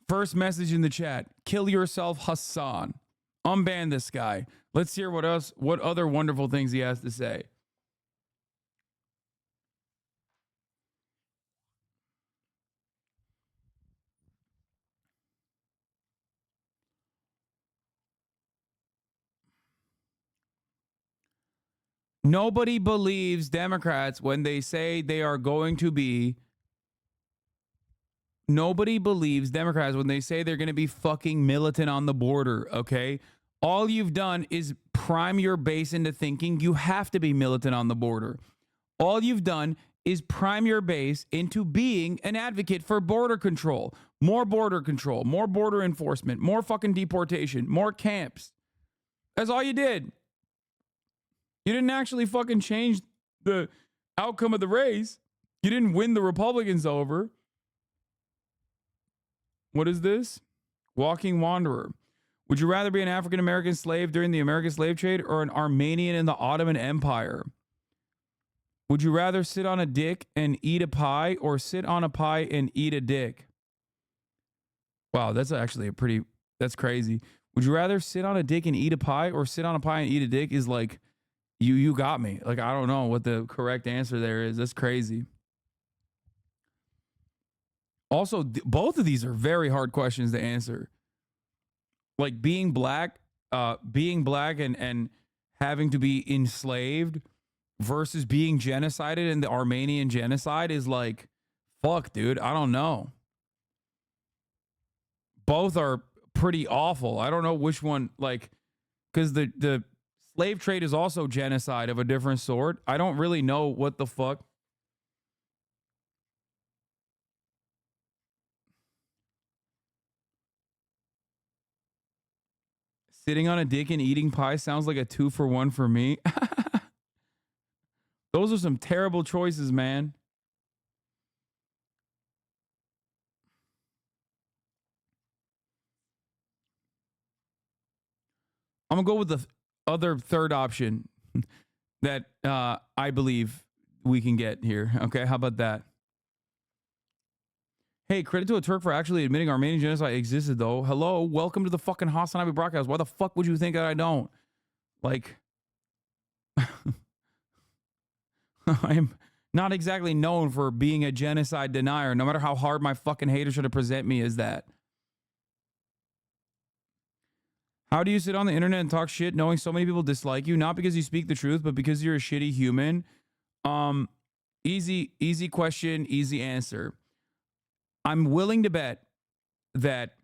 First message in the chat, kill yourself, Hasan. Unban this guy. Let's hear what other wonderful things he has to say. Nobody believes Democrats when they say they are going to be. Nobody believes Democrats when they say they're going to be fucking militant on the border, okay? All you've done is prime your base into thinking you have to be militant on the border. All you've done is prime your base into being an advocate for border control, more border enforcement, more fucking deportation, more camps. That's all you did. You didn't actually fucking change the outcome of the race. You didn't win the Republicans over. What is this? Walking Wanderer. Would you rather be an African-American slave during the American slave trade or an Armenian in the Ottoman Empire? Would you rather sit on a dick and eat a pie or sit on a pie and eat a dick? Wow, that's actually that's crazy. Would you rather sit on a dick and eat a pie or sit on a pie and eat a dick is like, you got me. Like, I don't know what the correct answer there is. That's crazy. Also, both of these are very hard questions to answer. Like being black and having to be enslaved versus being genocided in the Armenian genocide is like, fuck, dude. I don't know. Both are pretty awful. I don't know which one, like, because the slave trade is also genocide of a different sort. I don't really know what the fuck. Sitting on a dick and eating pie sounds like a 2-for-1 for me. Those are some terrible choices, man. I'm going to go with the other third option that I believe we can get here. Okay, how about that? Hey, credit to a Turk for actually admitting Armenian genocide existed, though. Hello, welcome to the fucking Hasan broadcast. Why the fuck would you think that I don't? Like, I'm not exactly known for being a genocide denier, no matter how hard my fucking haters try to present me as that. How do you sit on the internet and talk shit knowing so many people dislike you? Not because you speak the truth, but because you're a shitty human. Easy question, easy answer. I'm willing to bet that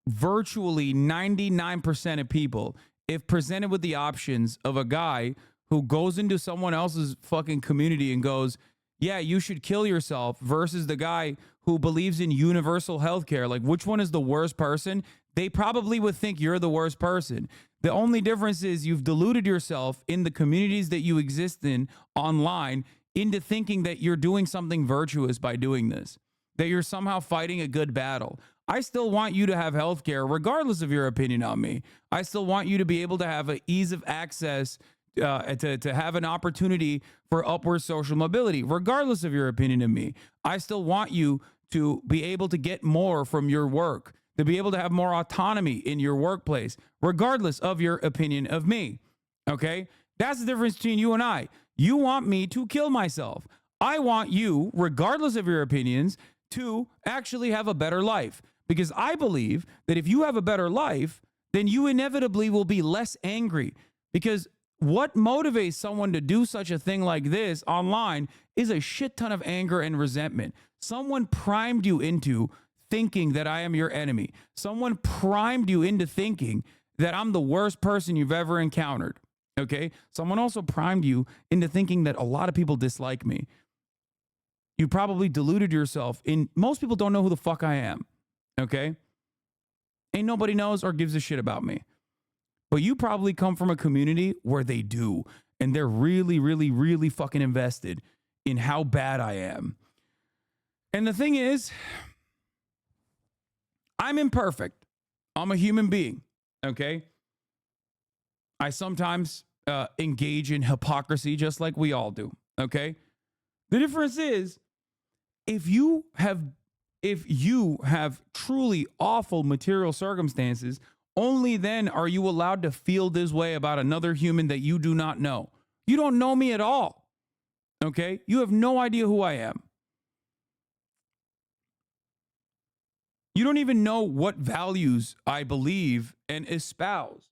virtually 99% of people, if presented with the options of a guy who goes into someone else's fucking community and goes, yeah, you should kill yourself, versus the guy who believes in universal healthcare, like which one is the worst person? They probably would think you're the worst person. The only difference is you've deluded yourself in the communities that you exist in online into thinking that you're doing something virtuous by doing this, that you're somehow fighting a good battle. I still want you to have healthcare regardless of your opinion on me. I still want you to be able to have an ease of access, to have an opportunity for upward social mobility, regardless of your opinion of me. I still want you to be able to get more from your work, to be able to have more autonomy in your workplace, regardless of your opinion of me. Okay? That's the difference between you and I. You want me to kill myself. I want you, regardless of your opinions, to actually have a better life. Because I believe that if you have a better life, then you inevitably will be less angry. Because what motivates someone to do such a thing like this online is a shit ton of anger and resentment. Someone primed you into thinking that I am your enemy. Someone primed you into thinking that I'm the worst person you've ever encountered. Okay? Someone also primed you into thinking that a lot of people dislike me. You probably deluded yourself in, most people don't know who the fuck I am. Okay? Ain't nobody knows or gives a shit about me. But you probably come from a community where they do. And they're really, really, really fucking invested in how bad I am. And the thing is, I'm imperfect. I'm a human being. Okay? I sometimes engage in hypocrisy just like we all do. Okay? The difference is, if you have truly awful material circumstances, only then are you allowed to feel this way about another human that you do not know. You don't know me at all. Okay? You have no idea who I am. You don't even know what values I believe and espouse.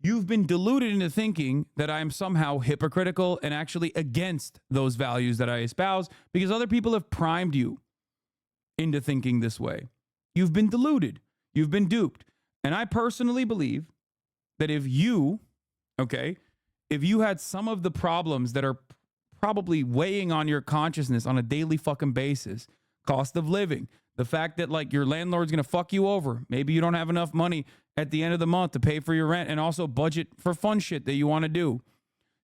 You've been deluded into thinking that I am somehow hypocritical and actually against those values that I espouse because other people have primed you into thinking this way. You've been deluded. You've been duped. And I personally believe that if you had some of the problems that are probably weighing on your consciousness on a daily fucking basis, cost of living, the fact that like your landlord's going to fuck you over, maybe you don't have enough money at the end of the month to pay for your rent and also budget for fun shit that you want to do.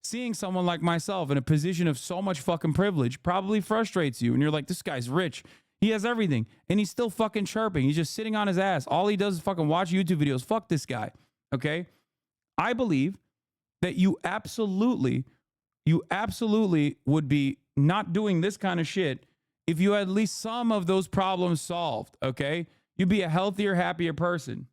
Seeing someone like myself in a position of so much fucking privilege probably frustrates you. And you're like, this guy's rich. He has everything. And he's still fucking chirping. He's just sitting on his ass. All he does is fucking watch YouTube videos. Fuck this guy. Okay? I believe that you absolutely would be not doing this kind of shit if you had at least some of those problems solved. Okay? You'd be a healthier, happier person.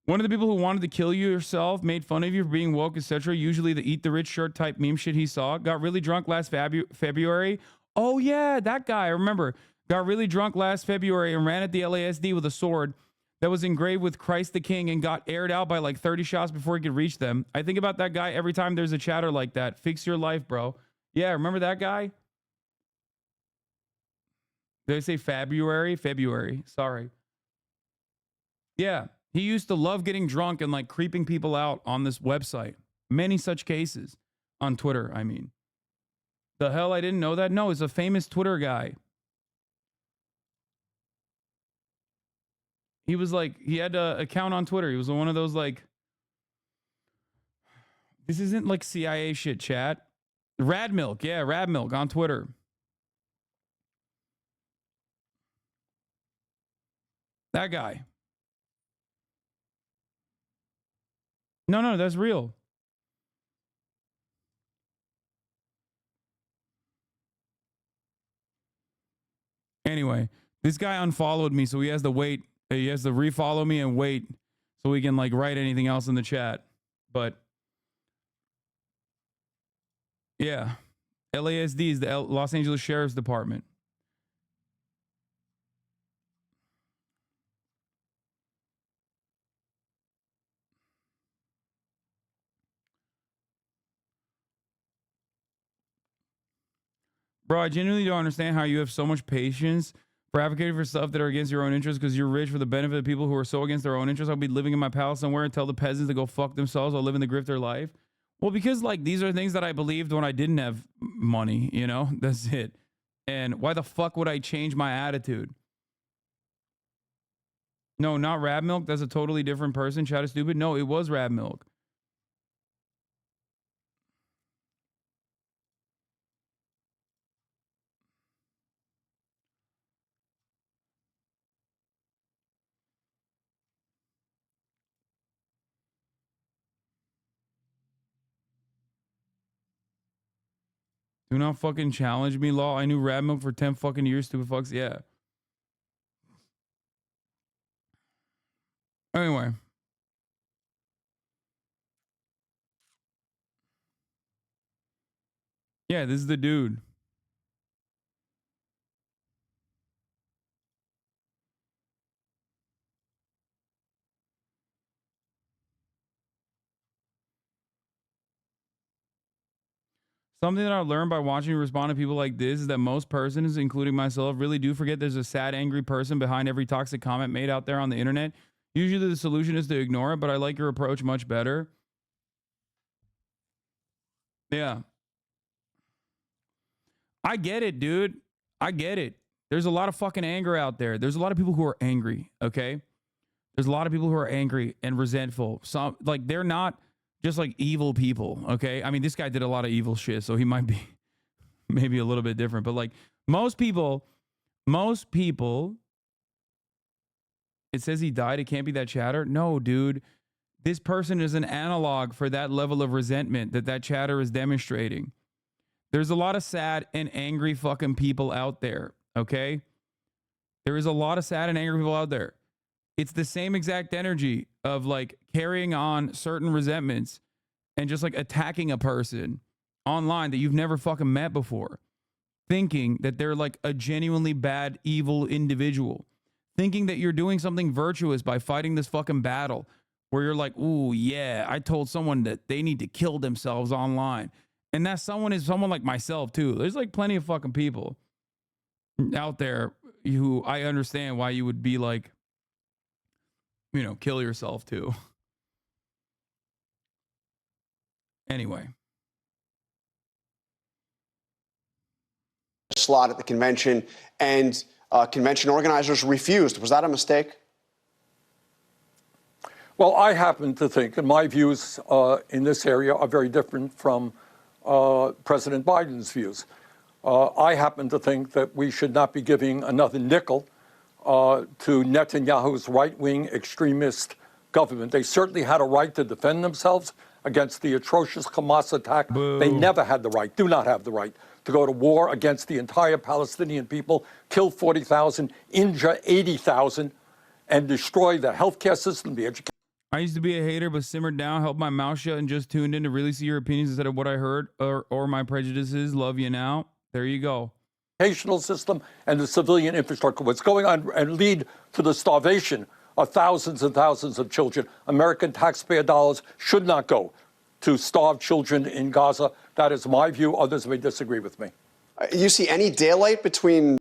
One of the people who wanted to kill you yourself, made fun of you for being woke, etc., usually the eat the rich shirt type meme shit he saw, got really drunk last February. Oh yeah, that guy, I remember, got really drunk last February and ran at the LASD with a sword that was engraved with Christ the King and got aired out by like 30 shots before he could reach them. I think about that guy every time there's a chatter like that. Fix your life, bro. Yeah, remember that guy? Did I say February? February, sorry. Yeah. He used to love getting drunk and like creeping people out on this website. Many such cases on Twitter, I mean. The hell, I didn't know that? No, he's a famous Twitter guy. He was like, he had an account on Twitter. He was one of those like, this isn't like CIA shit, chat. Rad Milk, yeah, Rad Milk on Twitter. That guy. No, that's real. Anyway, this guy unfollowed me, so he has to wait. He has to refollow me and wait so we can like write anything else in the chat. But yeah, LASD is the Los Angeles Sheriff's Department. Bro, I genuinely don't understand how you have so much patience for advocating for stuff that are against your own interests because you're rich for the benefit of people who are so against their own interests. I'll be living in my palace somewhere and tell the peasants to go fuck themselves. I'll live in the grifter life. Well, because like these are things that I believed when I didn't have money, you know? That's it. And why the fuck would I change my attitude? No, not Rab Milk. That's a totally different person. Chat is stupid. No, it was Rab Milk. Do not fucking challenge me, law. I knew Rab Milk for 10 fucking years, stupid fucks. Yeah. Anyway. Yeah, this is the dude. Something that I've learned by watching you respond to people like this is that most persons, including myself, really do forget there's a sad, angry person behind every toxic comment made out there on the internet. Usually the solution is to ignore it, but I like your approach much better. Yeah. I get it, dude. I get it. There's a lot of fucking anger out there. There's a lot of people who are angry, okay? There's a lot of people who are angry and resentful. Some, like, they're not just like evil people, okay? I mean, this guy did a lot of evil shit, so he might be maybe a little bit different. But like most people, it says he died. It can't be that chatter. No, dude. This person is an analog for that level of resentment that chatter is demonstrating. There's a lot of sad and angry fucking people out there, okay? There is a lot of sad and angry people out there. It's the same exact energy of like carrying on certain resentments and just like attacking a person online that you've never fucking met before, thinking that they're like a genuinely bad, evil individual, thinking that you're doing something virtuous by fighting this fucking battle where you're like, ooh, yeah, I told someone that they need to kill themselves online. And that someone is someone like myself too. There's like plenty of fucking people out there who I understand why you would be like, you know, kill yourself too. Anyway. Slot at the convention, and convention organizers refused. Was that a mistake? Well, I happen to think, and my views in this area are very different from President Biden's views. I happen to think that we should not be giving another nickel to Netanyahu's right-wing extremist government. They certainly had a right to defend themselves against the atrocious Hamas attack. Boo. They never had the right, do not have the right, to go to war against the entire Palestinian people, kill 40,000, injure 80,000, and destroy the healthcare system, the education. I used to be a hater, but simmered down, held my mouth shut, and just tuned in to really see your opinions instead of what I heard or my prejudices. Love you now. There you go. Educational system and the civilian infrastructure. What's going on and lead to the starvation of thousands and thousands of children. American taxpayer dollars should not go to starve children in Gaza. That is my view. Others may disagree with me. You see any daylight between...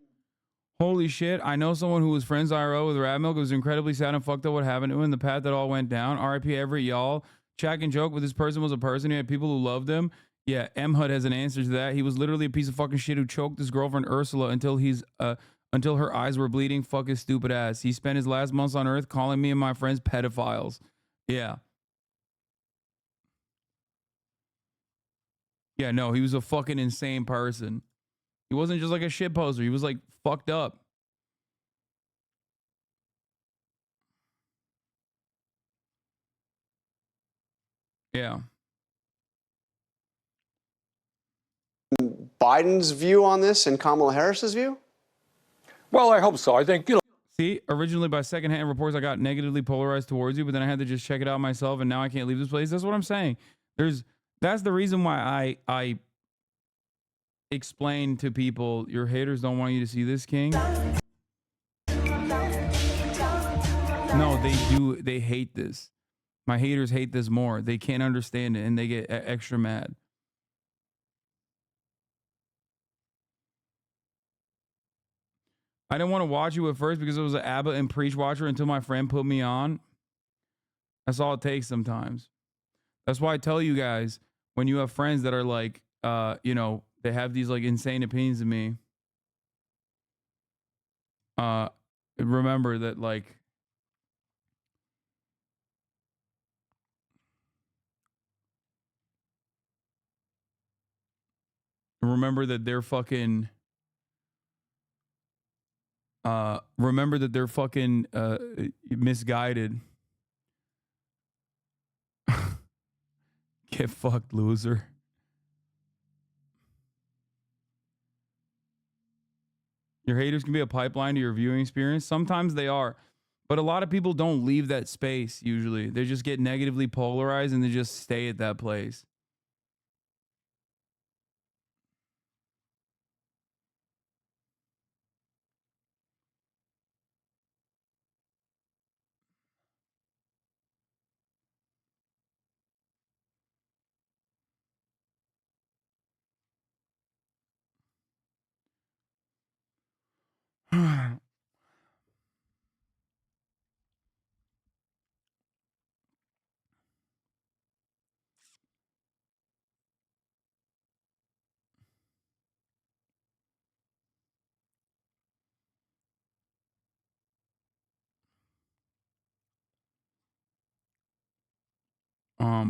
Holy shit. I know someone who was friends IRO with Rad Milk. It was incredibly sad and fucked up what happened to him, the path that all went down. RIP Everett, y'all. Chat and joke, but this person was a person. He had people who loved him. Yeah, M. Hud has an answer to that. He was literally a piece of fucking shit who choked his girlfriend Ursula until her eyes were bleeding. Fuck his stupid ass. He spent his last months on Earth calling me and my friends pedophiles. Yeah. Yeah, no, he was a fucking insane person. He wasn't just like a shit poster. He was like fucked up. Yeah. Biden's view on this and Kamala Harris's view? Well, I hope so. I think, See, originally by secondhand reports, I got negatively polarized towards you, but then I had to just check it out myself, and now I can't leave this place. That's what I'm saying. That's the reason why I explain to people, your haters don't want you to see this, King. No, they do. They hate this. My haters hate this more. They can't understand it, and they get extra mad. I didn't want to watch you at first because it was an Abbott and Preach watcher until my friend put me on. That's all it takes sometimes. That's why I tell you guys, when you have friends that are like, you know, they have these like insane opinions of me, remember that, like, remember that they're fucking misguided. Get fucked, loser. Your haters can be a pipeline to your viewing experience. Sometimes they are, but a lot of people don't leave that space. Usually they just get negatively polarized and they just stay at that place.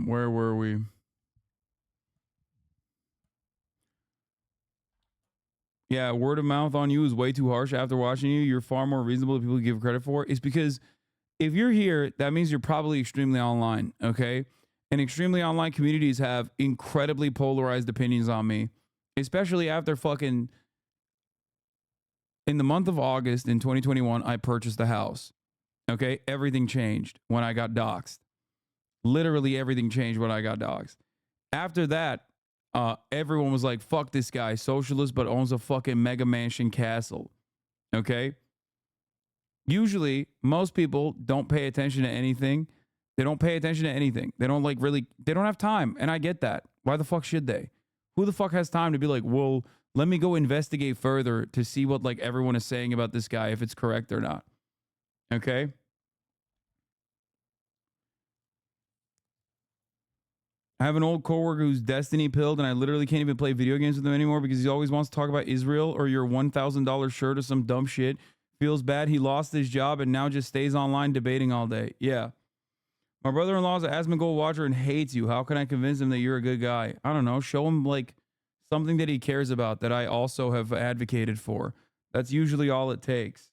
Where were we? Yeah, word of mouth on you is way too harsh. After watching you, you're far more reasonable than people give credit for. It's because if you're here, that means you're probably extremely online, okay? And extremely online communities have incredibly polarized opinions on me, especially after fucking... In the month of August in 2021, I purchased a house, okay? Everything changed when I got doxxed. Literally everything changed when I got doxxed. After that, everyone was like, fuck this guy, socialist, but owns a fucking mega mansion castle. Okay? Usually, most people don't pay attention to anything. They don't pay attention to anything. They don't they don't have time. And I get that. Why the fuck should they? Who the fuck has time to be like, well, let me go investigate further to see what like everyone is saying about this guy, if it's correct or not. Okay? I have an old coworker who's destiny pilled, and I literally can't even play video games with him anymore because he always wants to talk about Israel or your $1,000 shirt or some dumb shit. Feels bad he lost his job and now just stays online debating all day. Yeah. My brother-in-law is an Asmongold watcher and hates you. How can I convince him that you're a good guy? I don't know. Show him like something that he cares about that I also have advocated for. That's usually all it takes.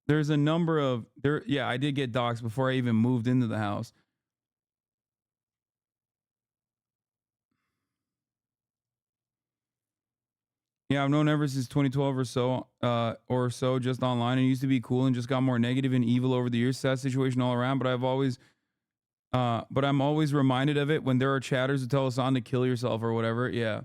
There's a number of yeah, I did get doxxed before I even moved into the house. Yeah, I've known ever since 2012 or so, just online. It used to be cool and just got more negative and evil over the years. Sad situation all around, but I'm always reminded of it when there are chatters who tell us on to kill yourself or whatever. Yeah.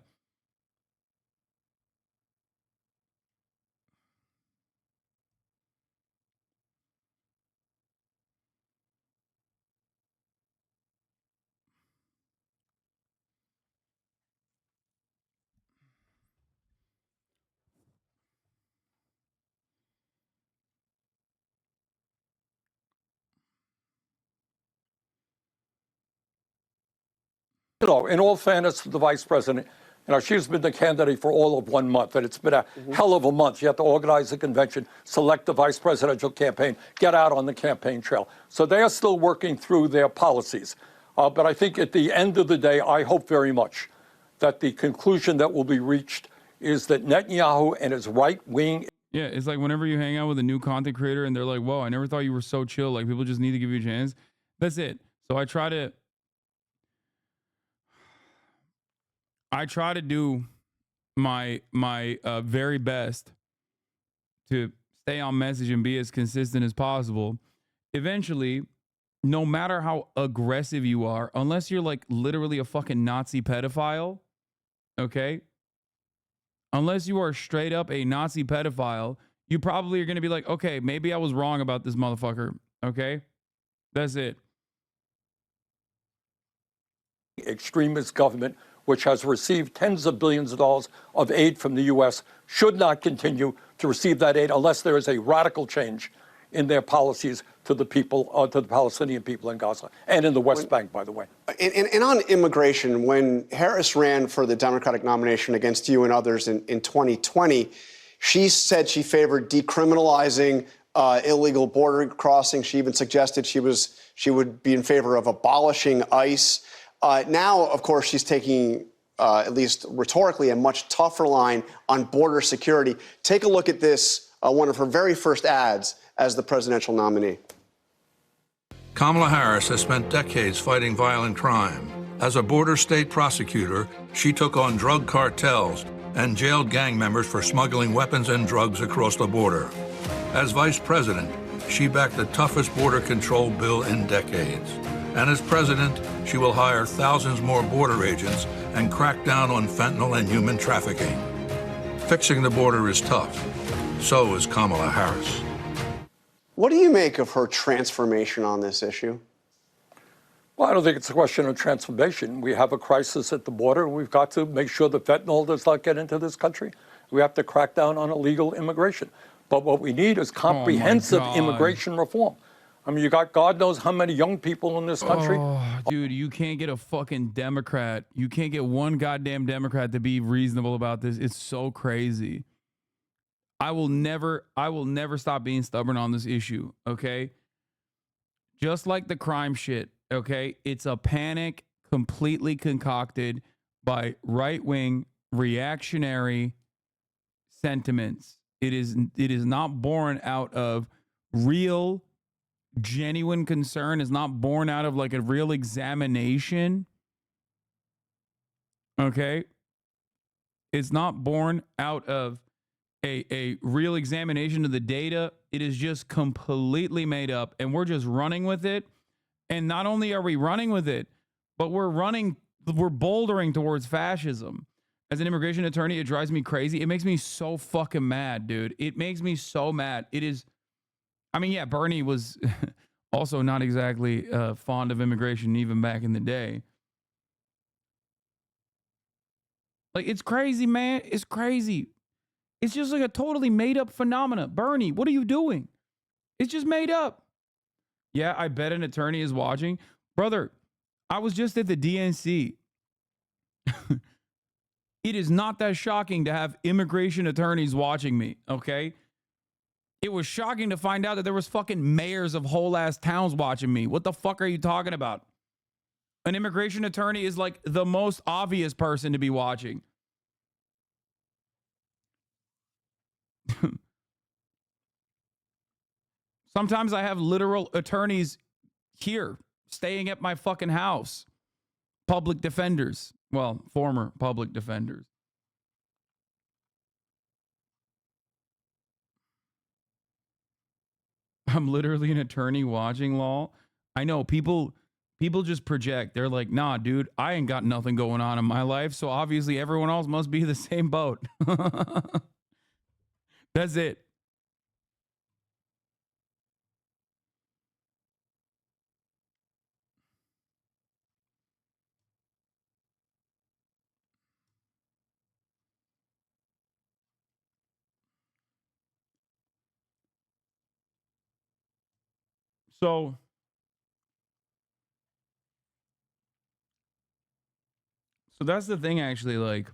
You know, in all fairness to the vice president, you know, she's been the candidate for all of 1 month, and it's been a hell of a month. You have to organize a convention, select the vice presidential campaign, get out on the campaign trail. So they are still working through their policies. But I think at the end of the day, I hope very much that the conclusion that will be reached is that Netanyahu and his right wing. Yeah, it's like whenever you hang out with a new content creator and they're like, whoa, I never thought you were so chill. Like, people just need to give you a chance. That's it. So I try to do my very best to stay on message and be as consistent as possible. Eventually, no matter how aggressive you are, unless you're like literally a fucking Nazi pedophile, okay? Unless you are straight up a Nazi pedophile, you probably are going to be like, okay, maybe I was wrong about this motherfucker, okay? That's it. Extremist government, which has received tens of billions of dollars of aid from the U.S., should not continue to receive that aid unless there is a radical change in their policies to the people, to the Palestinian people in Gaza and in the West Bank, by the way. And on immigration, when Harris ran for the Democratic nomination against you and others in 2020, she said she favored decriminalizing illegal border crossing. She even suggested she would be in favor of abolishing ICE. Now, of course, she's taking, at least rhetorically, a much tougher line on border security. Take a look at this, one of her very first ads as the presidential nominee. Kamala Harris has spent decades fighting violent crime. As a border state prosecutor, she took on drug cartels and jailed gang members for smuggling weapons and drugs across the border. As vice president, she backed the toughest border control bill in decades. And as president, she will hire thousands more border agents and crack down on fentanyl and human trafficking. Fixing the border is tough. So is Kamala Harris. What do you make of her transformation on this issue? Well, I don't think it's a question of transformation. We have a crisis at the border. We've got to make sure that fentanyl does not get into this country. We have to crack down on illegal immigration. But what we need is comprehensive immigration reform. I mean, you got God knows how many young people in this country. Oh, dude, you can't get a fucking Democrat. You can't get one goddamn Democrat to be reasonable about this. It's so crazy. I will never stop being stubborn on this issue, okay? Just like the crime shit, okay? It's a panic completely concocted by right-wing reactionary sentiments. It is not born out of real genuine concern, is not born out of like a real examination. Okay? It's not born out of a real examination of the data. It is just completely made up, and we're just running with it. And not only are we running with it, but we're bouldering towards fascism. As an immigration attorney, it drives me crazy. It makes me so fucking mad, dude. It makes me so mad. It is, I mean, yeah, Bernie was also not exactly fond of immigration even back in the day. Like, it's crazy, man. It's crazy. It's just like a totally made up phenomena. Bernie, what are you doing? It's just made up. Yeah, I bet an attorney is watching. Brother, I was just at the DNC. It is not that shocking to have immigration attorneys watching me, okay? It was shocking to find out that there was fucking mayors of whole ass towns watching me. What the fuck are you talking about? An immigration attorney is like the most obvious person to be watching. Sometimes I have literal attorneys here staying at my fucking house. Public defenders. Well, former public defenders. I'm literally an attorney watching law. I know people just project. They're like, nah, dude, I ain't got nothing going on in my life. So obviously everyone else must be the same boat. That's it. So that's the thing, actually. Like,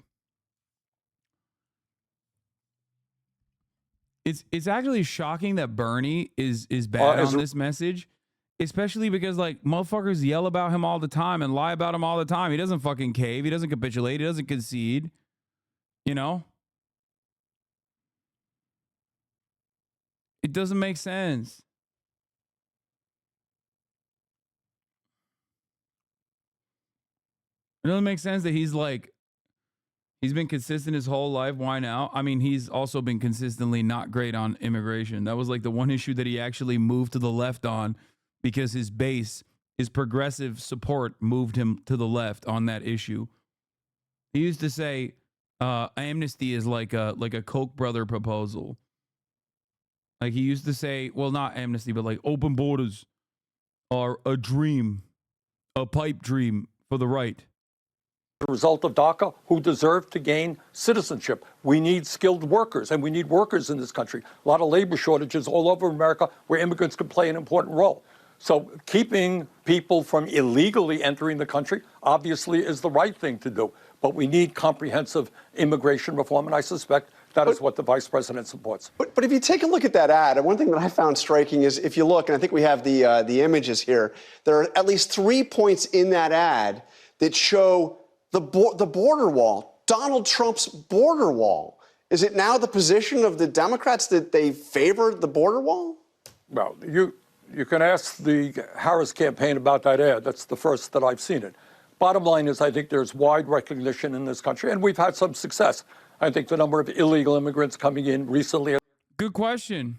it's actually shocking that Bernie is bad on this message. Especially because like motherfuckers yell about him all the time and lie about him all the time. He doesn't fucking cave. He doesn't capitulate. He doesn't concede. You know? It doesn't make sense. It doesn't make sense that he's been consistent his whole life. Why now? I mean, he's also been consistently not great on immigration. That was like the one issue that he actually moved to the left on because his base, his progressive support moved him to the left on that issue. He used to say amnesty is like a Koch brother proposal. Like he used to say, well, not amnesty, but like open borders are a dream, a pipe dream for the right. The result of DACA who deserve to gain citizenship. We need skilled workers, and we need workers in this country. A lot of labor shortages all over America where immigrants can play an important role. So keeping people from illegally entering the country obviously is the right thing to do. But we need comprehensive immigration reform, and I suspect that is what the vice president supports. But if you take a look at that ad, one thing that I found striking is if you look, and I think we have the images here, there are at least 3 points in that ad that show the border wall, Donald Trump's border wall. Is it now the position of the Democrats that they favor the border wall? Well, you can ask the Harris campaign about that ad. That's the first that I've seen it. Bottom line is I think there's wide recognition in this country, and we've had some success. I think the number of illegal immigrants coming in recently. Good question.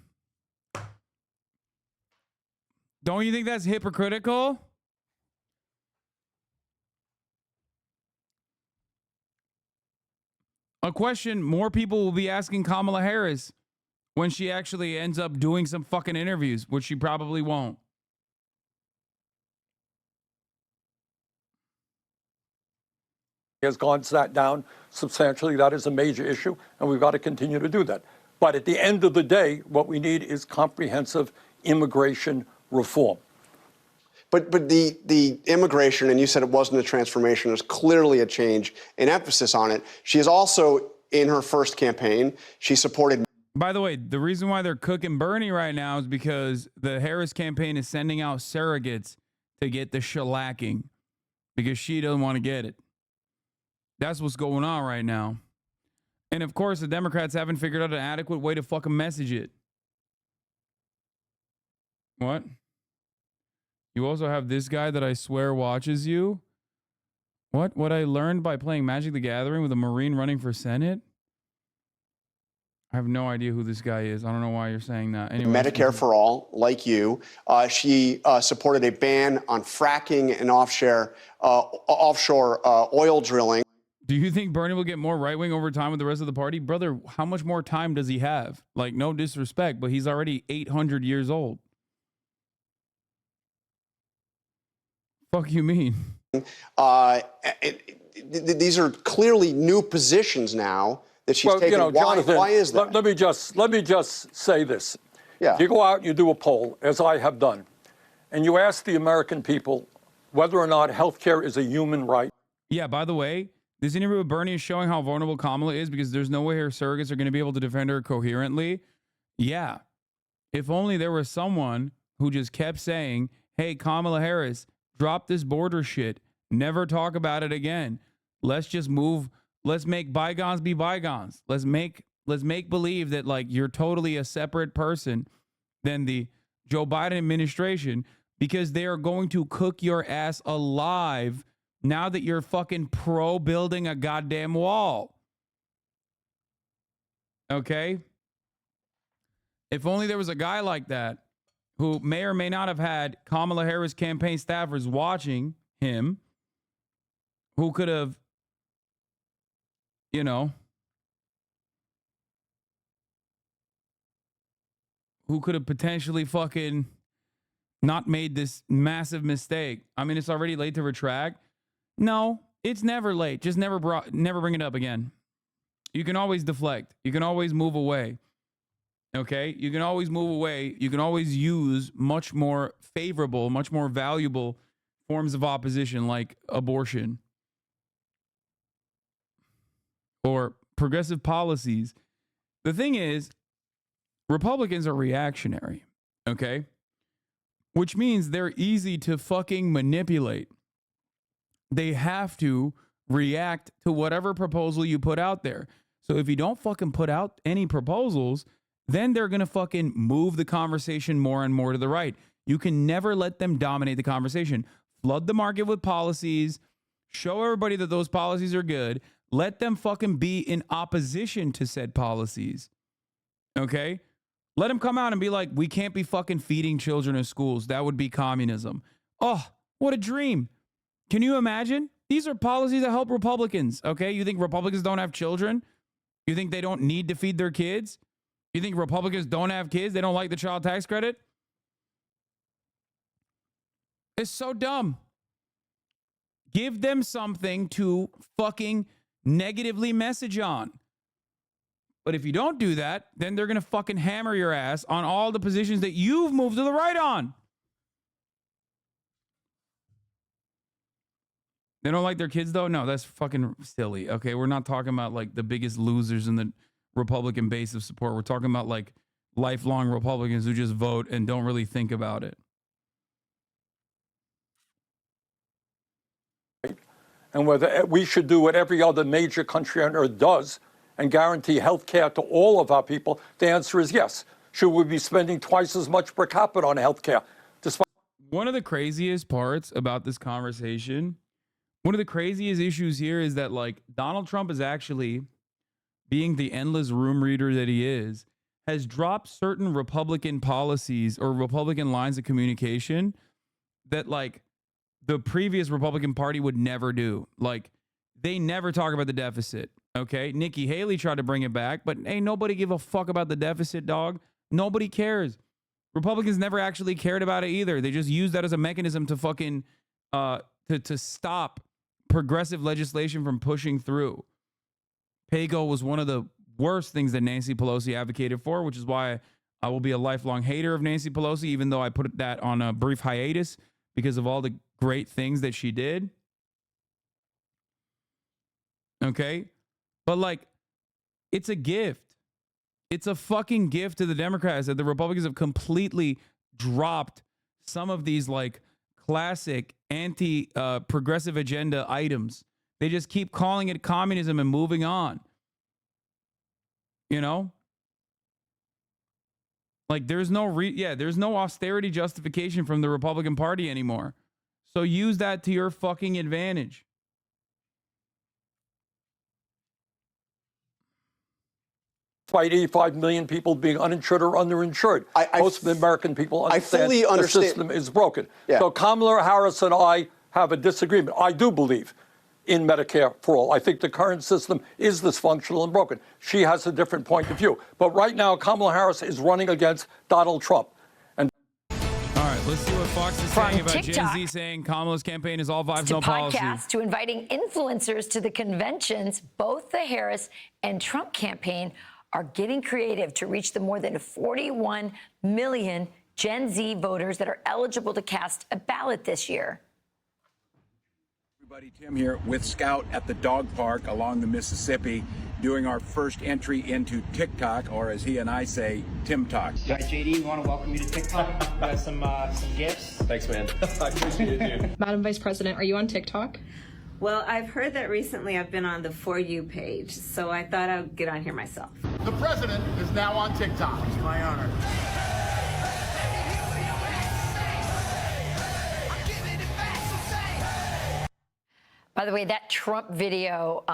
Don't you think that's hypocritical? A question more people will be asking Kamala Harris when she actually ends up doing some fucking interviews, which she probably won't. Has gone down substantially. That is a major issue, and we've got to continue to do that. But at the end of the day, what we need is comprehensive immigration reform. But the immigration, and you said it wasn't a transformation, there's clearly a change in emphasis on it. She is also, in her first campaign, she supported... By the way, the reason why they're cooking Bernie right now is because the Harris campaign is sending out surrogates to get the shellacking because she doesn't want to get it. That's what's going on right now. And of course, the Democrats haven't figured out an adequate way to fucking message it. What? You also have this guy that I swear watches you. What I learned by playing Magic the Gathering with a Marine running for Senate? I have no idea who this guy is. I don't know why you're saying that. Anyway, Medicare for all, like you. She supported a ban on fracking and offshore oil drilling. Do you think Bernie will get more right-wing over time with the rest of the party? Brother, how much more time does he have? Like, no disrespect, but he's already 800 years old. Fuck you mean? These are clearly new positions now that she's taken. Jonathan, why is that? Let me just say this. Yeah. You go out and you do a poll, as I have done, and you ask the American people whether or not health care is a human right. Yeah, by the way, this interview with Bernie is showing how vulnerable Kamala is because there's no way her surrogates are going to be able to defend her coherently. Yeah. If only there was someone who just kept saying, hey, Kamala Harris, drop this border shit. Never talk about it again. Let's just move. Let's make bygones be bygones. Let's make believe that like you're totally a separate person than the Joe Biden administration because they are going to cook your ass alive now that you're fucking pro building a goddamn wall. Okay? If only there was a guy like that who may or may not have had Kamala Harris campaign staffers watching him, who could have, you know, who could have potentially fucking not made this massive mistake. I mean, it's already late to retract. No, it's never late. Just never bring it up again. You can always deflect. You can always move away. Okay? You can always move away. You can always use much more favorable, much more valuable forms of opposition like abortion or progressive policies. The thing is, Republicans are reactionary. Okay? which means they're easy to fucking manipulate. They have to react to whatever proposal you put out there. So if you don't fucking put out any proposals, then they're going to fucking move the conversation more and more to the right. You can never let them dominate the conversation. Flood the market with policies. Show everybody that those policies are good. Let them fucking be in opposition to said policies. Okay? Let them come out and be like, we can't be fucking feeding children in schools. That would be communism. Oh, what a dream. Can you imagine? These are policies that help Republicans. Okay? You think Republicans don't have children? You think they don't need to feed their kids? You think Republicans don't have kids? They don't like the child tax credit? It's so dumb. Give them something to fucking negatively message on. But if you don't do that, then they're going to fucking hammer your ass on all the positions that you've moved to the right on. They don't like their kids, though? No, that's fucking silly. Okay, we're not talking about like the biggest losers in the Republican base of support. We're talking about like lifelong Republicans who just vote and don't really think about it. And whether we should do what every other major country on earth does and guarantee health care to all of our people, the answer is yes. Should we be spending twice as much per capita on health care? One of the craziest parts about this conversation, one of the craziest issues here is that like Donald Trump is actually, being the endless room reader that he is, has dropped certain Republican policies or Republican lines of communication that like the previous Republican Party would never do. Like, they never talk about the deficit, okay? Nikki Haley tried to bring it back, but ain't nobody give a fuck about the deficit, dog. Nobody cares. Republicans never actually cared about it either. They just used that as a mechanism to fucking, to stop progressive legislation from pushing through. PAYGO was one of the worst things that Nancy Pelosi advocated for, which is why I will be a lifelong hater of Nancy Pelosi, even though I put that on a brief hiatus because of all the great things that she did. Okay? But like, it's a gift. It's a fucking gift to the Democrats that the Republicans have completely dropped some of these like classic anti-progressive agenda items. They just keep calling it communism and moving on. You know? Like there's no austerity justification from the Republican Party anymore. So use that to your fucking advantage. Despite 85 million people being uninsured or underinsured, most of the American people understand the system is broken. Yeah. So Kamala Harris and I have a disagreement. I do believe in Medicare for all. I think the current system is dysfunctional and broken. She has a different point of view. But right now, Kamala Harris is running against Donald Trump. And all right, let's see what Fox is saying about TikTok. Gen Z saying Kamala's campaign is all vibes, no policy. Podcast to inviting influencers to the conventions, both the Harris and Trump campaign are getting creative to reach the more than 41 million Gen Z voters that are eligible to cast a ballot this year. Everybody, Tim here with Scout at the dog park along the Mississippi, doing our first entry into TikTok, or as he and I say, Tim Talk. JD, we want to welcome you to TikTok. We got some gifts. Thanks, man. I appreciate it, dude. Madam Vice President, are you on TikTok? Well, I've heard that recently I've been on the For You page, so I thought I'd get on here myself. The president is now on TikTok. It's my honor. By the way, that Trump video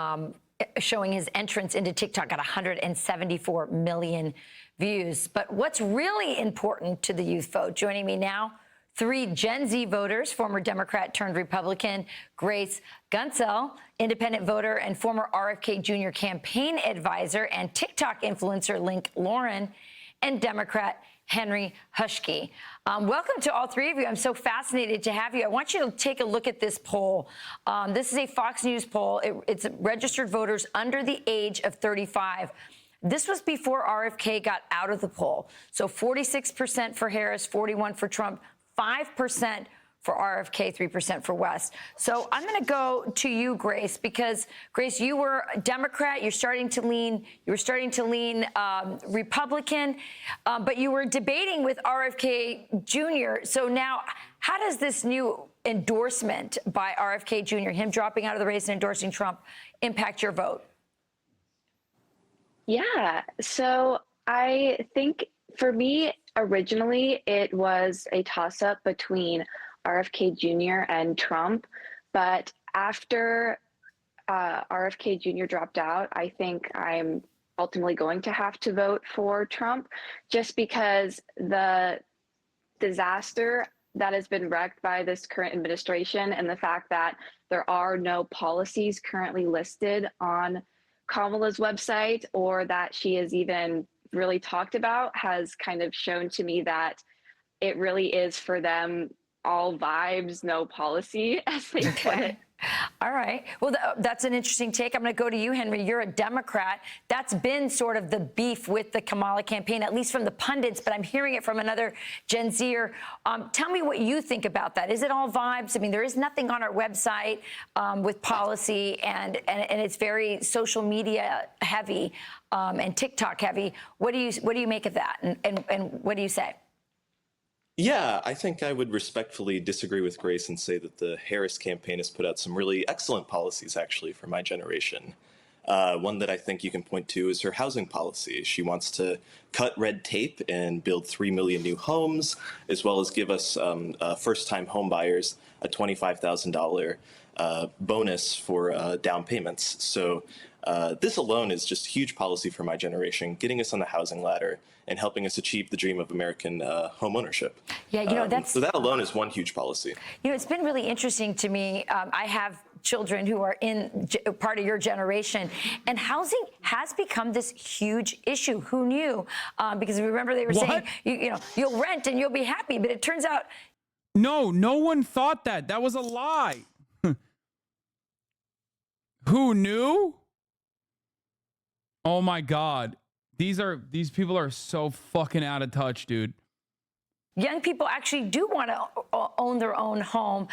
showing his entrance into TikTok got 174 million views. But what's really important to the youth vote, joining me now, 3 Gen Z voters, former Democrat turned Republican Grace Gunsel, independent voter and former RFK Jr. campaign advisor, and TikTok influencer Link Lauren, and Democrat Henry Hushke. Welcome to all 3 of you. I'm so fascinated to have you. I want you to take a look at this poll. This is a Fox News poll. It's registered voters under the age of 35. This was before RFK got out of the poll. So 46% for Harris, 41% for Trump, 5% for RFK, 3% for West. So I'm going to go to you, Grace, because Grace, you were a Democrat. You were starting to lean Republican, but you were debating with RFK Jr. So now, how does this new endorsement by RFK Jr., him dropping out of the race and endorsing Trump, impact your vote? Yeah, so I think for me, originally, it was a toss-up between RFK Jr. and Trump, but after RFK Jr. dropped out, I think I'm ultimately going to have to vote for Trump, just because the disaster that has been wrecked by this current administration and the fact that there are no policies currently listed on Kamala's website or that she has even really talked about has kind of shown to me that it really is for them all vibes, no policy, as they put it. All right. Well, that's an interesting take. I'm going to go to you, Henry. You're a Democrat. That's been sort of the beef with the Kamala campaign, at least from the pundits, but I'm hearing it from another Gen Zer. Tell me what you think about that. Is it all vibes? I mean, there is nothing on our website with policy, and it's very social media heavy and TikTok heavy. What do you make of that, and what do you say? Yeah, I think I would respectfully disagree with Grace and say that the Harris campaign has put out some really excellent policies, actually, for my generation. One that I think you can point to is her housing policy. She wants to cut red tape and build 3 million new homes, as well as give us first-time home buyers a $25,000 bonus for down payments. So this alone is just huge policy for my generation, getting us on the housing ladder and helping us achieve the dream of American home ownership. Yeah, you know, so that alone is one huge policy. You know, it's been really interesting to me. I have children who are in part of your generation, and housing has become this huge issue. Who knew? Because remember they were saying, you know, you'll rent and you'll be happy, but it turns out. No one thought that. That was a lie. Who knew? Oh my God. These people are so fucking out of touch, dude. Young people actually do want to own their own home.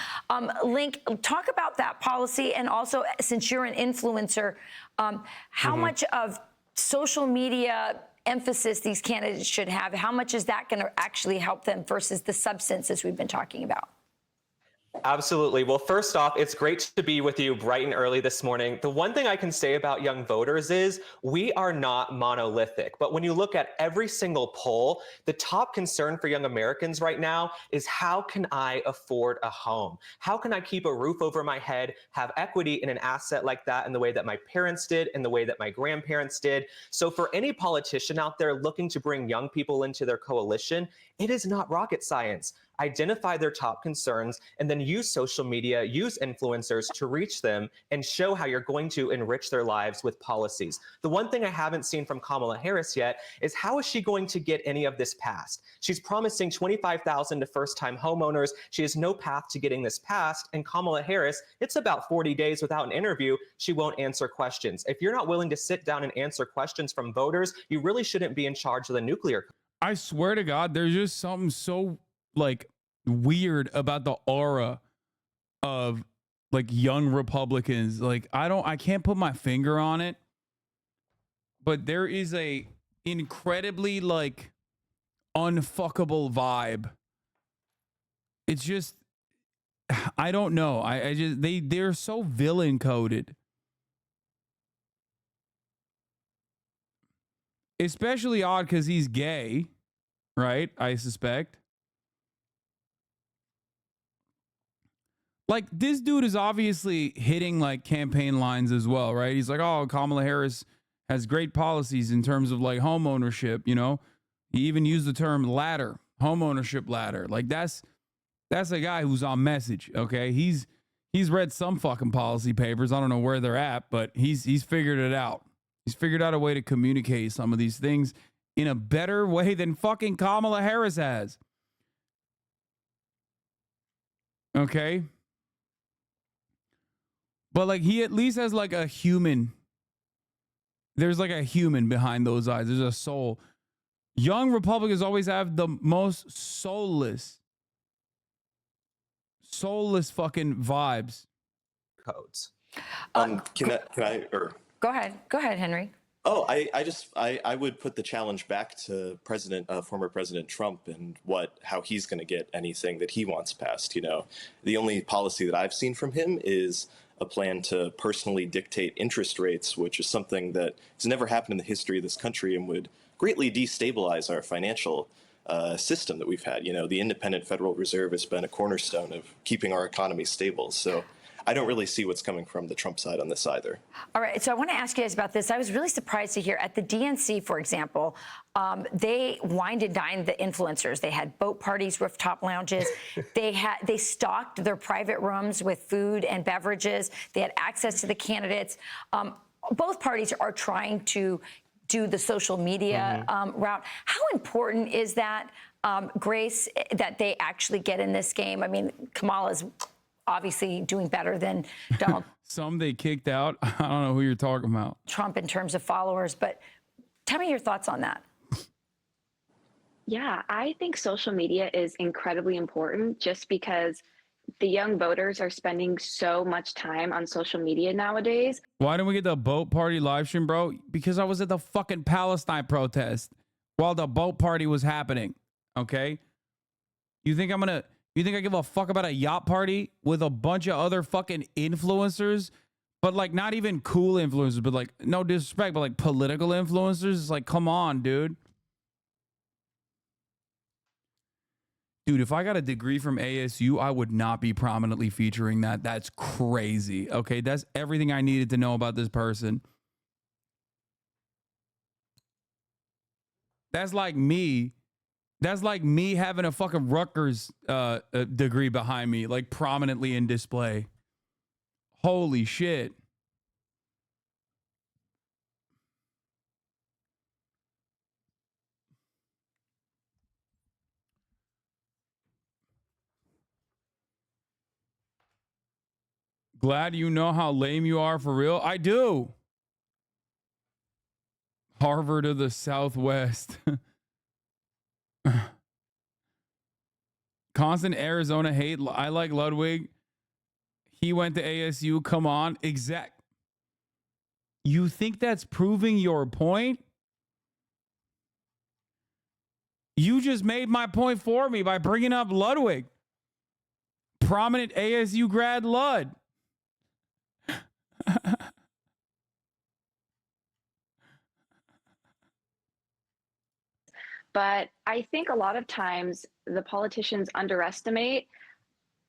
Link, talk about that policy, and also, since you're an influencer, how much of social media emphasis these candidates should have? How much is that going to actually help them versus the substances we've been talking about? Absolutely. Well, first off, it's great to be with you bright and early this morning. The one thing I can say about young voters is we are not monolithic. But when you look at every single poll, the top concern for young Americans right now is how can I afford a home? How can I keep a roof over my head, have equity in an asset like that in the way that my parents did, in the way that my grandparents did? So for any politician out there looking to bring young people into their coalition, it is not rocket science. Identify their top concerns and then use social media, use influencers to reach them and show how you're going to enrich their lives with policies. The one thing I haven't seen from Kamala Harris yet is how is she going to get any of this passed? She's promising $25,000 to first-time homeowners. She has no path to getting this passed. And Kamala Harris, it's about 40 days without an interview. She won't answer questions. If you're not willing to sit down and answer questions from voters, you really shouldn't be in charge of the nuclear. I swear to God, there's just something so like weird about the aura of like young Republicans. Like I can't put my finger on it, but there is a incredibly like unfuckable vibe. It's just, I don't know. I just, they're so villain coded. Especially odd because he's gay, right? I suspect. Like, this dude is obviously hitting, like, campaign lines as well, right? He's like, oh, Kamala Harris has great policies in terms of, like, home ownership, you know? He even used the term ladder, home ownership ladder. Like, that's a guy who's on message, okay? He's read some fucking policy papers. I don't know where they're at, but he's figured it out. He's figured out a way to communicate some of these things in a better way than fucking Kamala Harris has. Okay? But, like, he at least has, like, a human. There's, like, a human behind those eyes. There's a soul. Young Republicans always have the most soulless soulless fucking vibes. Codes. Can I Go ahead, Henry. Oh, I would put the challenge back to former President Trump and how he's going to get anything that he wants passed. The only policy that I've seen from him is a plan to personally dictate interest rates, which is something that has never happened in the history of this country and would greatly destabilize our financial system that we've had. The independent Federal Reserve has been a cornerstone of keeping our economy stable. So I don't really see what's coming from the Trump side on this either. All right, so I want to ask you guys about this. I was really surprised to hear at the DNC, for example, they wined and dined the influencers. They had boat parties, rooftop lounges. They stocked their private rooms with food and beverages. They had access to the candidates. Both parties are trying to do the social media route. How important is that, Grace, that they actually get in this game? I mean, Kamala's obviously doing better than Donald Some they kicked out. I don't know who you're talking about. Trump in terms of followers, but tell me your thoughts on that. Yeah, I think social media is incredibly important just because the young voters are spending so much time on social media nowadays. Why didn't we get the boat party live stream, bro? Because I was at the fucking Palestine protest while the boat party was happening. Okay? You think I give a fuck about a yacht party with a bunch of other fucking influencers? But like not even cool influencers, but like no disrespect, but like political influencers? It's like, come on, dude. Dude, if I got a degree from ASU, I would not be prominently featuring that. That's crazy. Okay, that's everything I needed to know about this person. That's like me having a fucking Rutgers degree behind me, like prominently in display. Holy shit. Glad you know how lame you are for real. I do. Harvard of the Southwest. Constant Arizona hate. I like Ludwig. He went to ASU. Come on. Exact. You think that's proving your point? You just made my point for me by bringing up Ludwig. Prominent ASU grad Lud. But I think a lot of times the politicians underestimate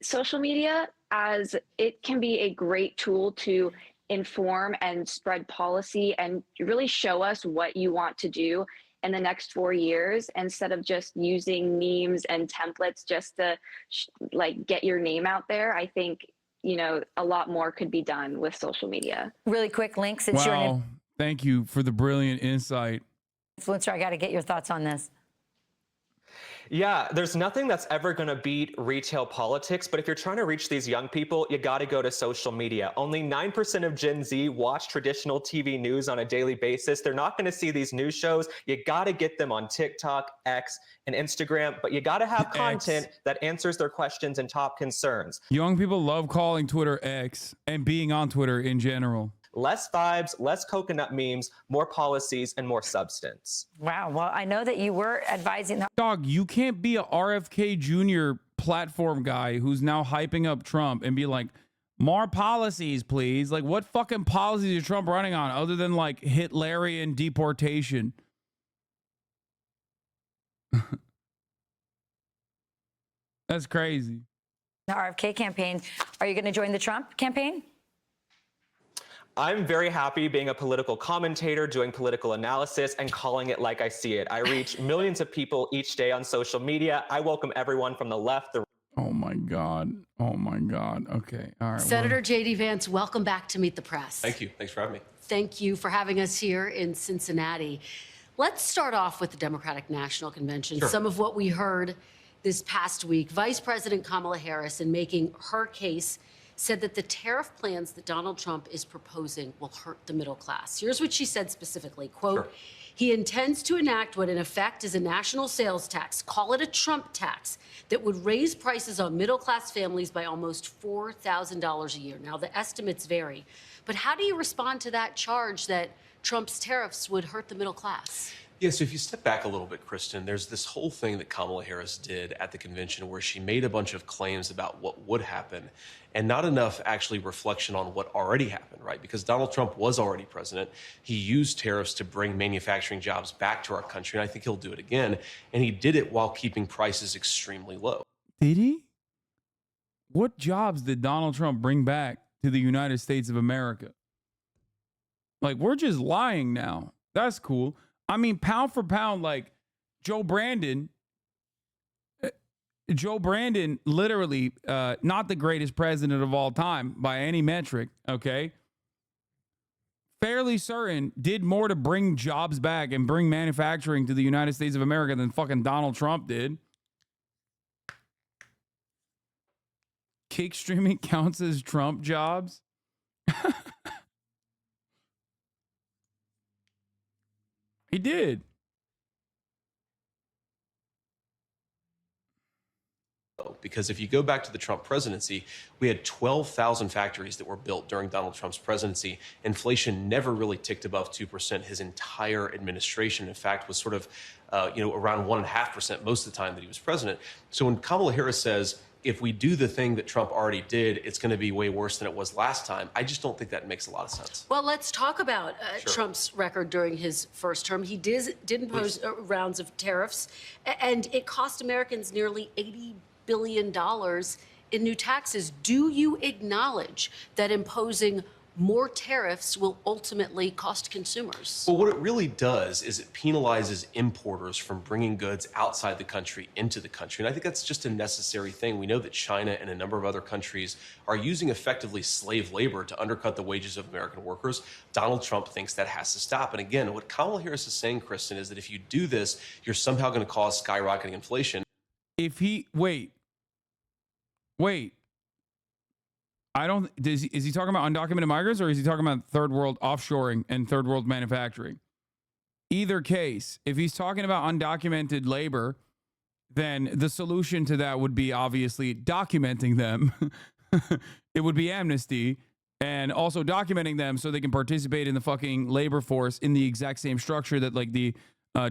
social media as it can be a great tool to inform and spread policy and really show us what you want to do in the next 4 years instead of just using memes and templates just to get your name out there. I think, a lot more could be done with social media. Really quick link since you're an thank you for the brilliant insight. Influencer, I got to get your thoughts on this. Yeah, there's nothing that's ever going to beat retail politics, but if you're trying to reach these young people, you got to go to social media. Only 9% of Gen Z watch traditional TV news on a daily basis. They're not going to see these news shows. You got to get them on TikTok, X, and Instagram, but you got to have content that answers their questions and top concerns. Young people love calling Twitter X and being on Twitter in general. Less vibes, less coconut memes, more policies, and more substance. Wow. Well, I know that you were advising that. Dog, you can't be a RFK Jr. platform guy who's now hyping up Trump and be like, more policies, please. Like, what fucking policies is Trump running on other than like Hitlerian deportation? That's crazy. The RFK campaign. Are you going to join the Trump campaign? I'm very happy being a political commentator, doing political analysis, and calling it like I see it. I reach millions of people each day on social media. I welcome everyone from the left, the Oh my God. Oh my God. Okay. All right. Senator J.D. Vance, welcome back to Meet the Press. Thank you. Thanks for having me. Thank you for having us here in Cincinnati. Let's start off with the Democratic National Convention. Sure. Some of what we heard this past week. Vice President Kamala Harris, in making her case, said that the tariff plans that Donald Trump is proposing will hurt the middle class. Here's what she said specifically, quote, Sure. He intends to enact what in effect is a national sales tax, call it a Trump tax, that would raise prices on middle-class families by almost $4,000 a year. Now, the estimates vary, but how do you respond to that charge that Trump's tariffs would hurt the middle class? Yeah, so if you step back a little bit, Kristen, there's this whole thing that Kamala Harris did at the convention where she made a bunch of claims about what would happen and not enough actually reflection on what already happened, right? Because Donald Trump was already president. He used tariffs to bring manufacturing jobs back to our country, and I think he'll do it again. And he did it while keeping prices extremely low. Did he? What jobs did Donald Trump bring back to the United States of America? Like, we're just lying now. That's cool. I mean, pound for pound, like Joe Brandon, literally not the greatest president of all time by any metric, okay? Fairly certain did more to bring jobs back and bring manufacturing to the United States of America than fucking Donald Trump did. Kick streaming counts as Trump jobs? He did. Because if you go back to the Trump presidency, we had 12,000 factories that were built during Donald Trump's presidency. Inflation never really ticked above 2% his entire administration. In fact, was sort of, around 1.5% most of the time that he was president. So when Kamala Harris says, if we do the thing that Trump already did, it's going to be way worse than it was last time, I just don't think that makes a lot of sense. Well, let's talk about Sure. Trump's record during his first term. He did impose rounds of tariffs, and it cost Americans nearly $80 billion in new taxes. Do you acknowledge that imposing more tariffs will ultimately cost consumers? Well, what it really does is it penalizes importers from bringing goods outside the country into the country. And I think that's just a necessary thing. We know that China and a number of other countries are using effectively slave labor to undercut the wages of American workers. Donald Trump thinks that has to stop. And again, what Kamala Harris is saying, Kristen, is that if you do this, you're somehow going to cause skyrocketing inflation. If he, wait. Is he talking about undocumented migrants, or is he talking about third world offshoring and third world manufacturing? Either case, if he's talking about undocumented labor, then the solution to that would be obviously documenting them. It would be amnesty, and also documenting them so they can participate in the fucking labor force in the exact same structure that like the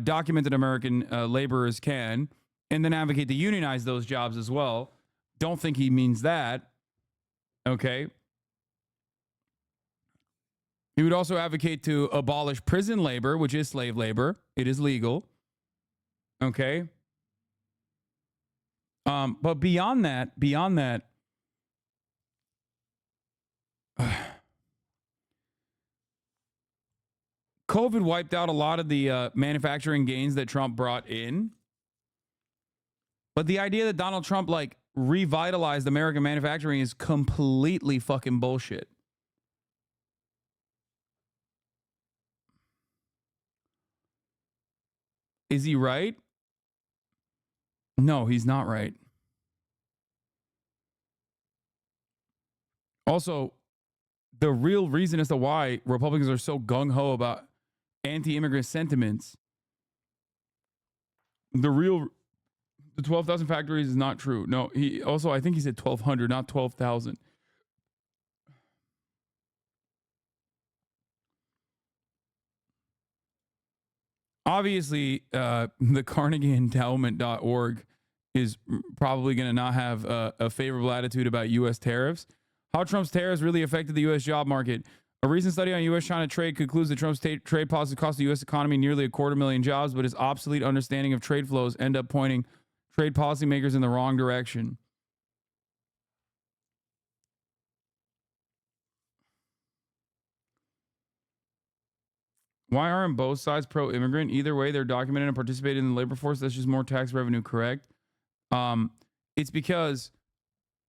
documented American laborers can, and then advocate to unionize those jobs as well. Don't think he means that. Okay. He would also advocate to abolish prison labor, which is slave labor. It is legal. Okay. But beyond that, COVID wiped out a lot of the manufacturing gains that Trump brought in. But the idea that Donald Trump like revitalized American manufacturing is completely fucking bullshit. Is he right? No, he's not right. Also, the real reason as to why Republicans are so gung-ho about anti-immigrant sentiments, the 12,000 factories is not true. No, I think he said 1,200, not 12,000. Obviously, the CarnegieEndowment.org is probably going to not have a favorable attitude about U.S. tariffs. How Trump's tariffs really affected the U.S. job market. A recent study on U.S.-China trade concludes that Trump's trade policy cost the U.S. economy nearly 250,000 jobs, but his obsolete understanding of trade flows end up pointing trade policymakers in the wrong direction. Why aren't both sides pro-immigrant? Either way, they're documented and participated in the labor force. That's just more tax revenue, correct? It's because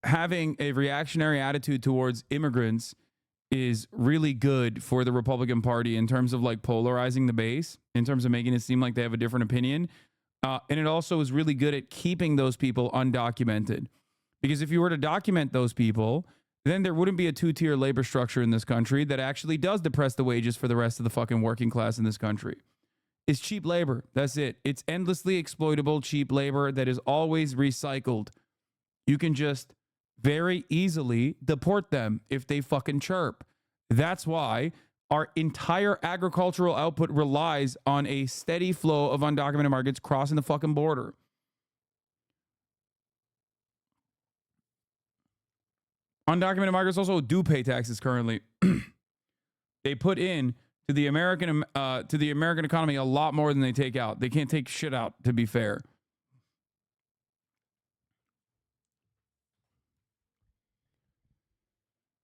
having a reactionary attitude towards immigrants is really good for the Republican Party in terms of like polarizing the base, in terms of making it seem like they have a different opinion. And it also is really good at keeping those people undocumented. Because if you were to document those people, then there wouldn't be a two-tier labor structure in this country that actually does depress the wages for the rest of the fucking working class in this country. is cheap labor. That's it. It's endlessly exploitable cheap labor that is always recycled. You can just very easily deport them if they fucking chirp. That's why our entire agricultural output relies on a steady flow of undocumented migrants crossing the fucking border. Undocumented migrants also do pay taxes currently. They put in to the American economy a lot more than they take out. They can't take shit out, to be fair.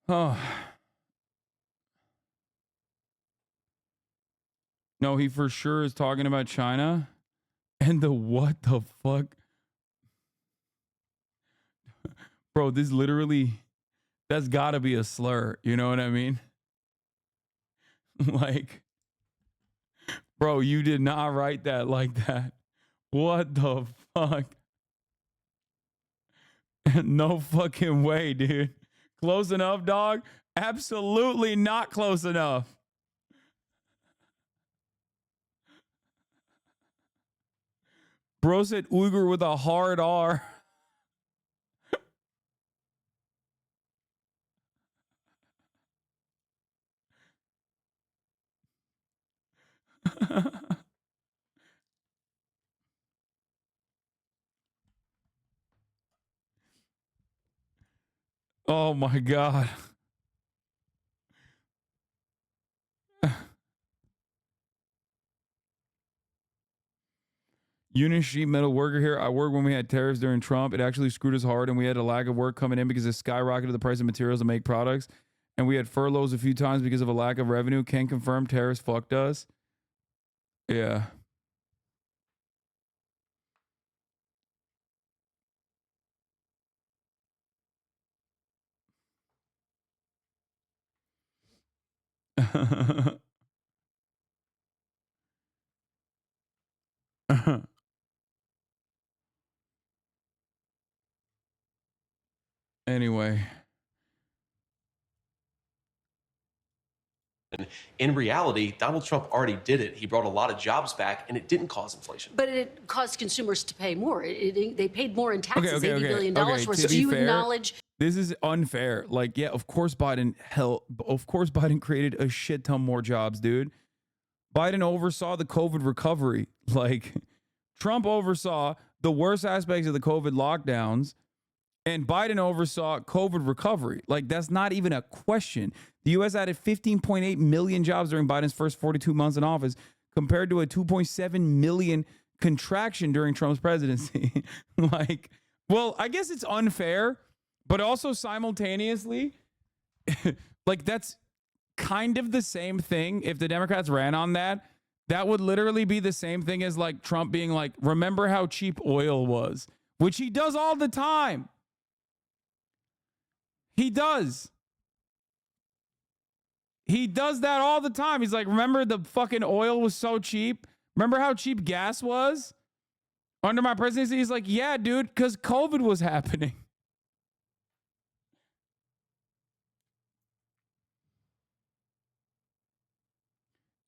Oh. No, he for sure is talking about China. And the what the fuck? Bro, this literally, that's gotta be a slur. You know what I mean? Like, bro, you did not write that like that. What the fuck? No fucking way, dude. Close enough, dog? Absolutely not close enough. Bro said Uyghur with a hard R. Oh my God. Union sheet metal worker here. I worked when we had tariffs during Trump. It actually screwed us hard and we had a lack of work coming in because it skyrocketed the price of materials to make products. And we had furloughs a few times because of a lack of revenue. Can confirm tariffs fucked us. Yeah. Anyway. In reality, Donald Trump already did it. He brought a lot of jobs back, and it didn't cause inflation. But it caused consumers to pay more. They paid more in taxes, $80 billion Okay, worth. to So be do you fair, acknowledge? This is unfair. Like, yeah, of course Biden created a shit ton more jobs, dude. Biden oversaw the COVID recovery. Like, Trump oversaw the worst aspects of the COVID lockdowns, and Biden oversaw COVID recovery. Like, that's not even a question. The U.S. added 15.8 million jobs during Biden's first 42 months in office, compared to a 2.7 million contraction during Trump's presidency. Like, well, I guess it's unfair, but also simultaneously, like, that's kind of the same thing. If the Democrats ran on that, that would literally be the same thing as like Trump being like, remember how cheap oil was, which he does all the time. He does. He does that all the time. He's like, remember the fucking oil was so cheap? Remember how cheap gas was under my presidency? He's like, yeah, dude, because COVID was happening.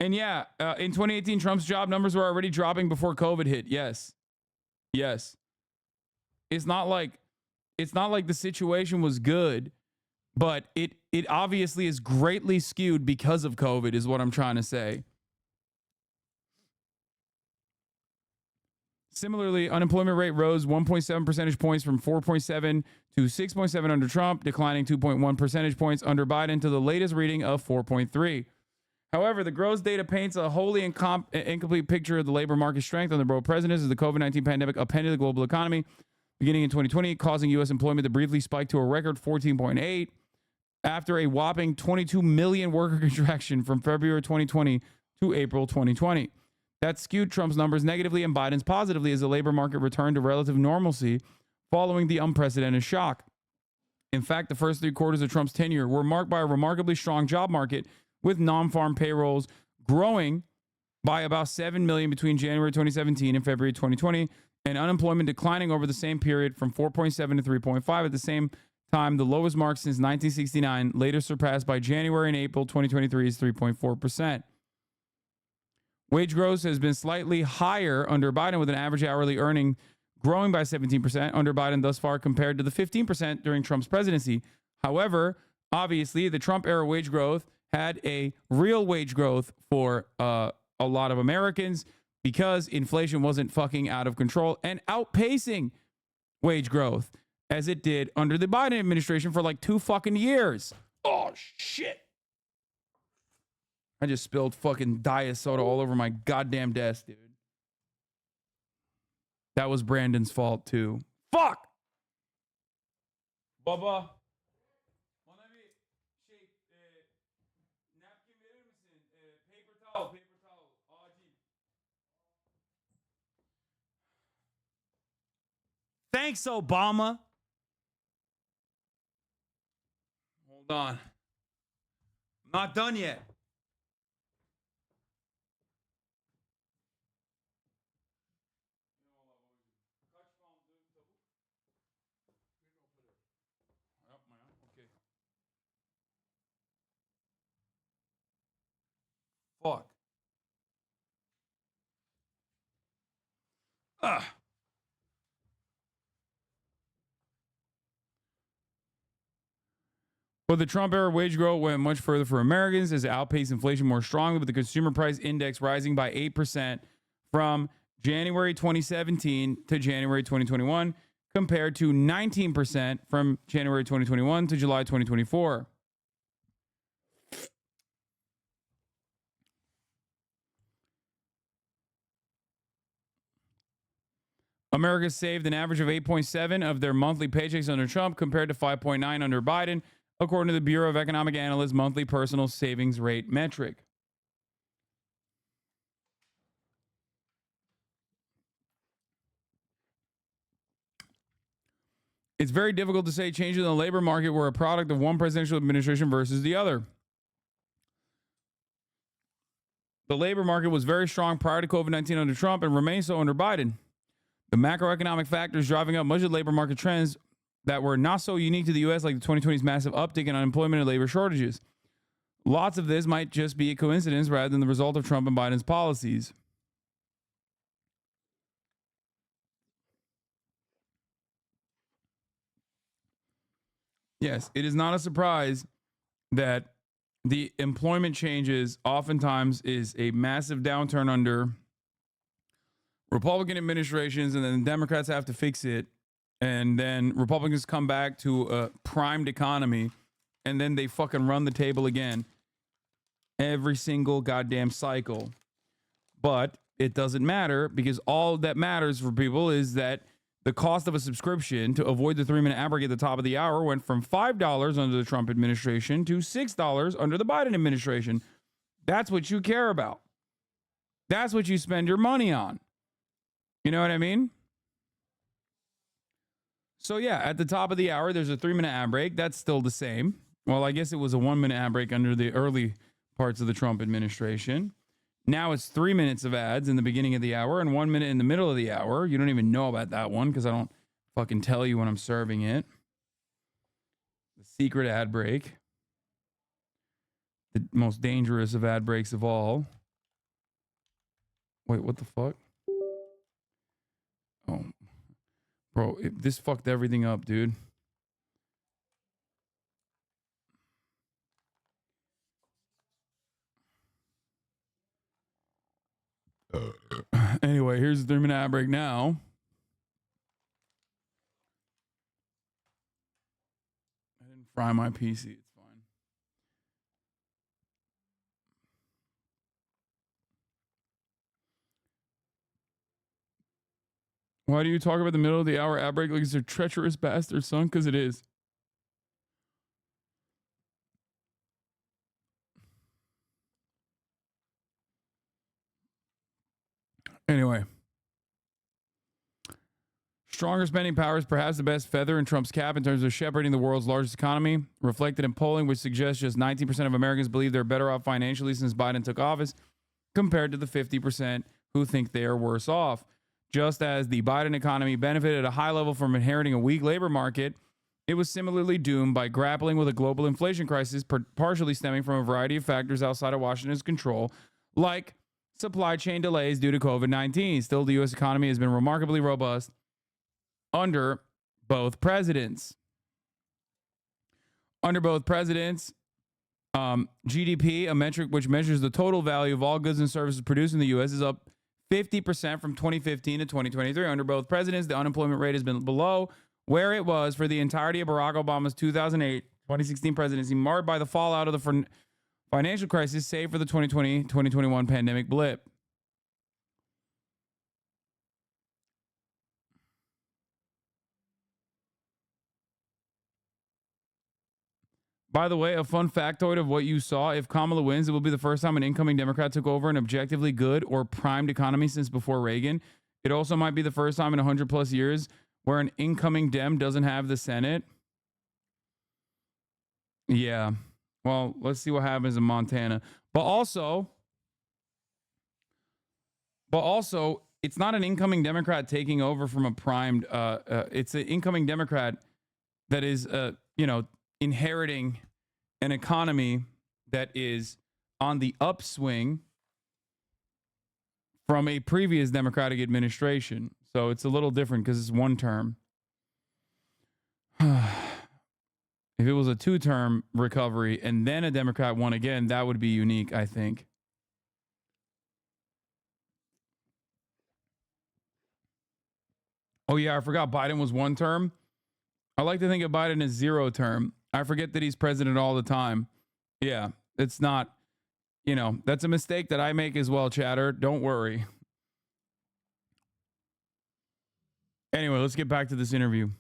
And yeah, in 2018, Trump's job numbers were already dropping before COVID hit. Yes. Yes. It's not like the situation was good, but it obviously is greatly skewed because of COVID, is what I'm trying to say. Similarly, unemployment rate rose 1.7 percentage points from 4.7 to 6.7 under Trump, declining 2.1 percentage points under Biden to the latest reading of 4.3. However, the gross data paints a wholly incomplete picture of the labor market strength under both presidents as the COVID-19 pandemic upended the global economy beginning in 2020, causing U.S. employment to briefly spike to a record 14.8 after a whopping 22 million worker contraction from February 2020 to April 2020. That skewed Trump's numbers negatively and Biden's positively as the labor market returned to relative normalcy following the unprecedented shock. In fact, the first 3 quarters of Trump's tenure were marked by a remarkably strong job market, with non-farm payrolls growing by about 7 million between January 2017 and February 2020, and unemployment declining over the same period from 4.7 to 3.5 at the same time, the lowest mark since 1969, later surpassed by January and April 2023's 3.4%. Wage growth has been slightly higher under Biden, with an average hourly earning growing by 17% under Biden thus far, compared to the 15% during Trump's presidency. However, obviously, the Trump-era wage growth had a real wage growth for a lot of Americans because inflation wasn't fucking out of control and outpacing wage growth as it did under the Biden administration for like 2 fucking years. Oh, shit. I just spilled fucking diet soda all over my goddamn desk, dude. That was Brandon's fault, too. Fuck! Baba. Thanks, Obama. Hold on. I'm not done yet. Fuck. Ugh. But the Trump-era wage growth went much further for Americans as it outpaced inflation more strongly, with the consumer price index rising by 8% from January 2017 to January 2021, compared to 19% from January 2021 to July 2024. America saved an average of 8.7 of their monthly paychecks under Trump, compared to 5.9 under Biden, according to the Bureau of Economic Analysts' monthly personal savings rate metric. It's very difficult to say changes in the labor market were a product of one presidential administration versus the other. The labor market was very strong prior to COVID-19 under Trump and remains so under Biden. The macroeconomic factors driving up much of the labor market trends that were not so unique to the U.S., like the 2020's massive uptick in unemployment and labor shortages. Lots of this might just be a coincidence rather than the result of Trump and Biden's policies. Yes, it is not a surprise that the employment changes oftentimes is a massive downturn under Republican administrations, and then the Democrats have to fix it. And then Republicans come back to a primed economy, and then they fucking run the table again every single goddamn cycle. But it doesn't matter, because all that matters for people is that the cost of a subscription to avoid the 3-minute ad break at the top of the hour went from $5 under the Trump administration to $6 under the Biden administration. That's what you care about. That's what you spend your money on. You know what I mean? So yeah, at the top of the hour, there's a 3-minute ad break. That's still the same. Well, I guess it was a 1-minute ad break under the early parts of the Trump administration. Now it's 3 minutes of ads in the beginning of the hour and 1 minute in the middle of the hour. You don't even know about that one because I don't fucking tell you when I'm serving it. The secret ad break. The most dangerous of ad breaks of all. Wait, what the fuck? Oh, bro, this fucked everything up, dude. Anyway, here's the 3-minute ad break now. I didn't fry my PC. It's fine. Why do you talk about the middle of the hour ad break like it's a treacherous bastard, son? Because it is. Anyway. Stronger spending power is perhaps the best feather in Trump's cap in terms of shepherding the world's largest economy, reflected in polling which suggests just 19% of Americans believe they're better off financially since Biden took office, compared to the 50% who think they are worse off. Just as the Biden economy benefited at a high level from inheriting a weak labor market, it was similarly doomed by grappling with a global inflation crisis partially stemming from a variety of factors outside of Washington's control, like supply chain delays due to COVID-19. Still, the U.S. economy has been remarkably robust under both presidents. Under both presidents, GDP, a metric which measures the total value of all goods and services produced in the U.S., is up 50% from 2015 to 2023. Under both presidents, the unemployment rate has been below where it was for the entirety of Barack Obama's 2008-2016 presidency, marred by the fallout of the financial crisis, save for the 2020-2021 pandemic blip. By the way, a fun factoid of what you saw: if Kamala wins, it will be the first time an incoming Democrat took over an objectively good or primed economy since before Reagan. It also might be the first time in 100 plus years where an incoming Dem doesn't have the Senate. Yeah. Well, let's see what happens in Montana. But also, it's not an incoming Democrat taking over from a primed. It's an incoming Democrat that is, inheriting an economy that is on the upswing from a previous Democratic administration. So it's a little different because it's one term. If it was a two-term recovery and then a Democrat won again, that would be unique, I think. Oh, yeah, I forgot Biden was one term. I like to think of Biden as zero term. I forget that he's president all the time. Yeah, it's not, that's a mistake that I make as well, chatter. Don't worry. Anyway, let's get back to this interview.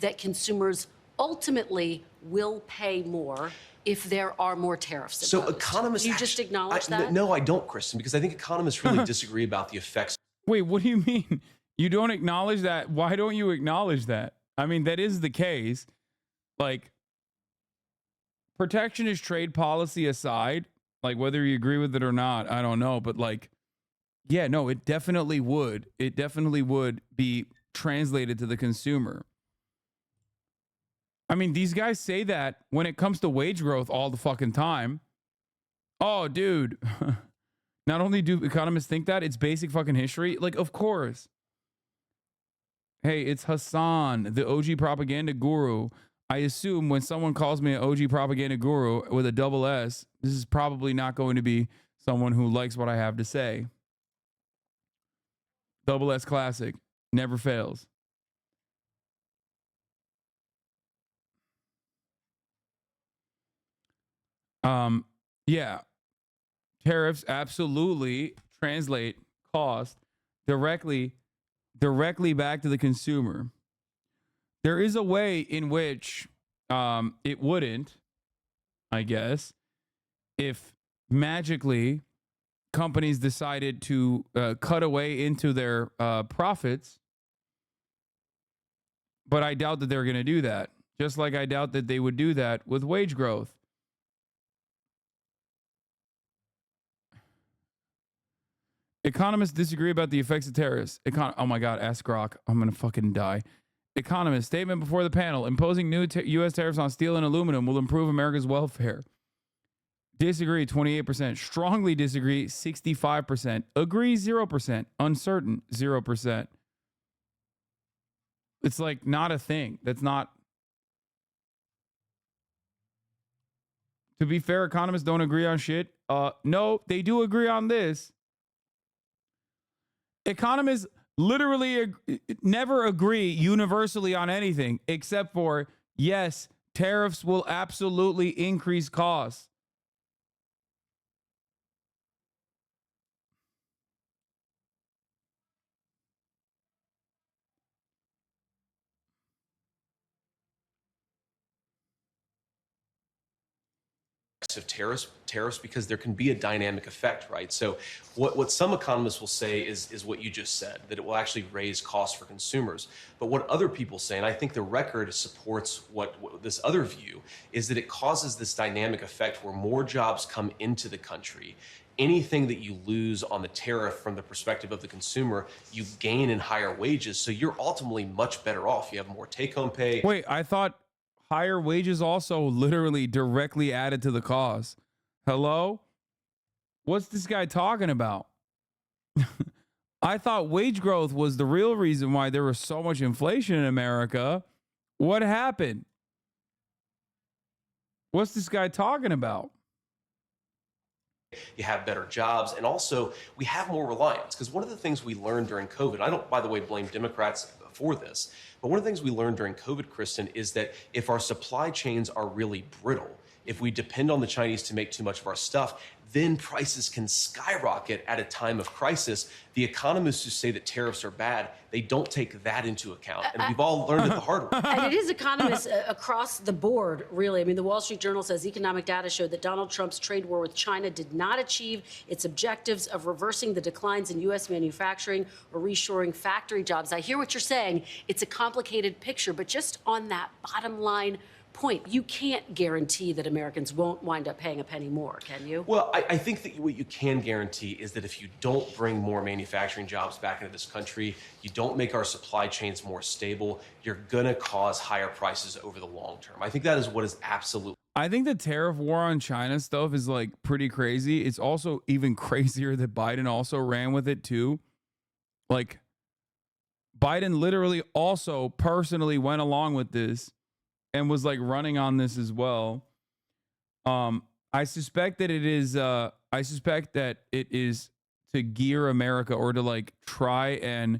That consumers ultimately will pay more if there are more tariffs imposed. So economists... You just acknowledge that? No, I don't, Kristen, because I think economists really disagree about the effects. Wait, what do you mean? You don't acknowledge that? Why don't you acknowledge that? I mean, that is the case. Like, protectionist trade policy aside, like whether you agree with it or not, I don't know. But like, yeah, no, it definitely would. It definitely would be translated to the consumer. I mean, these guys say that when it comes to wage growth all the fucking time. Oh, dude. Not only do economists think that, it's basic fucking history. Like, of course. Hey, it's Hasan, the OG propaganda guru. I assume when someone calls me an OG propaganda guru with a double S, this is probably not going to be someone who likes what I have to say. Double S classic. Never fails. Yeah. Tariffs absolutely translate cost directly back to the consumer. There is a way in which it wouldn't, I guess, if magically companies decided to cut away into their profits. But I doubt that they're going to do that. Just like I doubt that they would do that with wage growth. Economists disagree about the effects of tariffs. Oh my God, ask Grok. I'm going to fucking die. Economist, statement before the panel. Imposing new U.S. tariffs on steel and aluminum will improve America's welfare. Disagree, 28%. Strongly disagree, 65%. Agree, 0%. Uncertain, 0%. It's like not a thing. That's not. To be fair, economists don't agree on shit. No, they do agree on this. Economists literally never agree universally on anything except for, yes, tariffs will absolutely increase costs. Of tariffs because there can be a dynamic effect, right? So what some economists will say is what you just said, that it will actually raise costs for consumers. But what other people say, and I think the record supports what this other view, is that it causes this dynamic effect where more jobs come into the country. Anything that you lose on the tariff from the perspective of the consumer, you gain in higher wages. So you're ultimately much better off. You have more take-home pay. Wait, I thought higher wages also literally directly added to the cost. Hello? What's this guy talking about? I thought wage growth was the real reason why there was so much inflation in America. What happened? What's this guy talking about? You have better jobs, and also we have more reliance. Because one of the things we learned during COVID, I don't, by the way, blame Democrats for this, but one of the things we learned during COVID, Kristen, is that if our supply chains are really brittle, if we depend on the Chinese to make too much of our stuff, then prices can skyrocket at a time of crisis. The economists who say that tariffs are bad, they don't take that into account. And we've all learned it the hard way. And it is economists across the board, really. I mean, the Wall Street Journal says economic data showed that Donald Trump's trade war with China did not achieve its objectives of reversing the declines in U.S. manufacturing or reshoring factory jobs. I hear what you're saying. It's a complicated picture, but just on that bottom line point, you can't guarantee that Americans won't wind up paying a penny more, can you? Well, I think that what you can guarantee is that if you don't bring more manufacturing jobs back into this country, you don't make our supply chains more stable, you're going to cause higher prices over the long term. I think that is what is absolute. I think the tariff war on China stuff is like pretty crazy. It's also even crazier that Biden also ran with it too. Like Biden literally also personally went along with this and was like running on this as well. I suspect that it is to gear America, or to like try and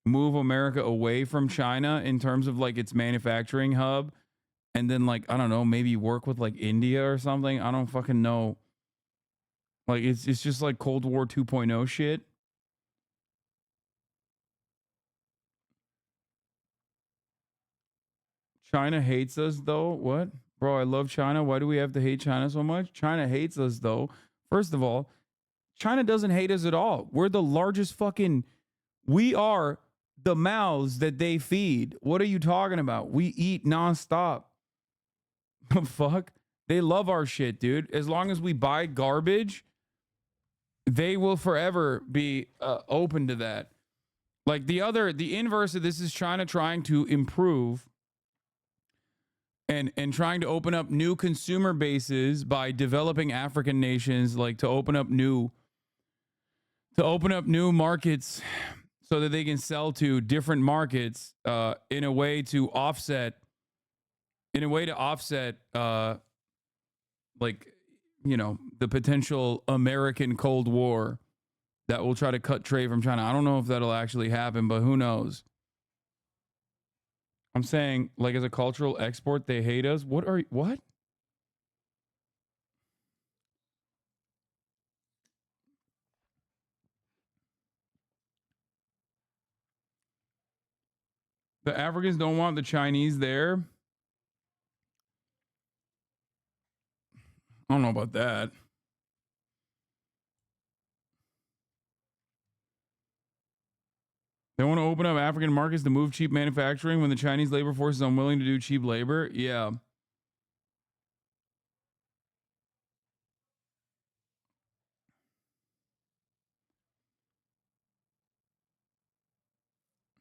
move America away from China in terms of like its manufacturing hub, and then like, I don't know, maybe work with like India or something. I don't fucking know. Like it's just like Cold War 2.0 shit. China hates us though. What? Bro, I love China. Why do we have to hate China so much? China hates us though. First of all, China doesn't hate us at all. We're the largest we are the mouths that they feed. What are you talking about? We eat nonstop. The fuck? They love our shit, dude. As long as we buy garbage, they will forever be open to that. Like the inverse of this is China trying to improve and trying to open up new consumer bases by developing African nations, like to open up new markets so that they can sell to different markets in a way to offset like, you know, the potential American Cold War that will try to cut trade from China. I don't know if that'll actually happen, but who knows? I'm saying, like, as a cultural export, they hate us. What? The Africans don't want the Chinese there? I don't know about that. They want to open up African markets to move cheap manufacturing when the Chinese labor force is unwilling to do cheap labor? Yeah.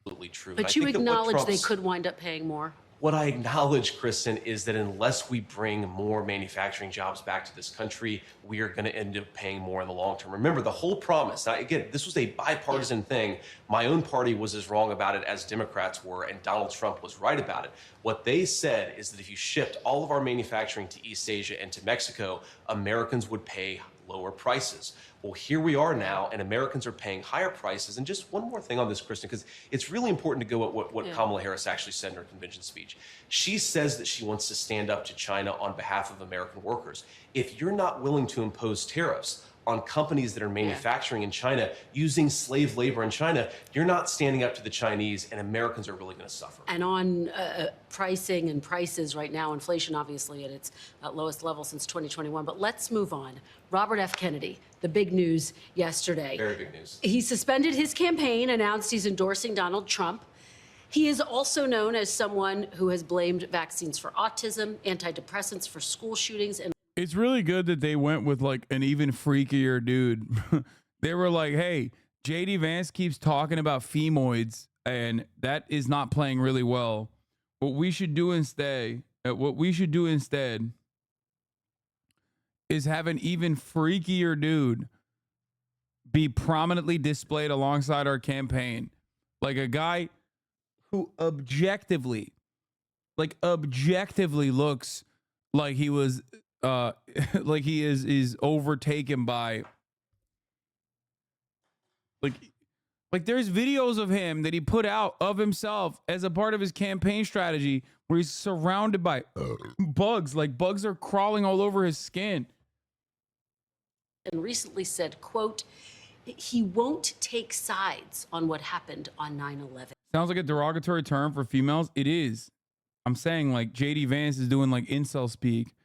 Absolutely true. But you acknowledge they could wind up paying more. What I acknowledge, Kristen, is that unless we bring more manufacturing jobs back to this country, we are going to end up paying more in the long term. Remember, the whole promise, now, again, this was a bipartisan thing. My own party was as wrong about it as Democrats were, and Donald Trump was right about it. What they said is that if you shipped all of our manufacturing to East Asia and to Mexico, Americans would pay lower prices. Well, here we are now, and Americans are paying higher prices. And just one more thing on this, Kristen, because it's really important to go at what Kamala Harris actually said in her convention speech. She says that she wants to stand up to China on behalf of American workers. If you're not willing to impose tariffs on companies that are manufacturing in China, using slave labor in China, you're not standing up to the Chinese, and Americans are really going to suffer. And on pricing and prices right now, inflation obviously at its lowest level since 2021. But let's move on. Robert F. Kennedy, the big news yesterday. Very big news. He suspended his campaign, announced he's endorsing Donald Trump. He is also known as someone who has blamed vaccines for autism, antidepressants for school shootings, and It's really good that they went with like an even freakier dude. They were like, hey, JD Vance keeps talking about femoids, and that is not playing really well. What we should do instead is have an even freakier dude be prominently displayed alongside our campaign. Like a guy who objectively looks like he was like he is overtaken by like there's videos of him that he put out of himself as a part of his campaign strategy where he's surrounded by bugs. Like bugs are crawling all over his skin. And recently said, quote, he won't take sides on what happened on 9/11. Sounds like a derogatory term for females. It is. I'm saying like JD Vance is doing like incel speak.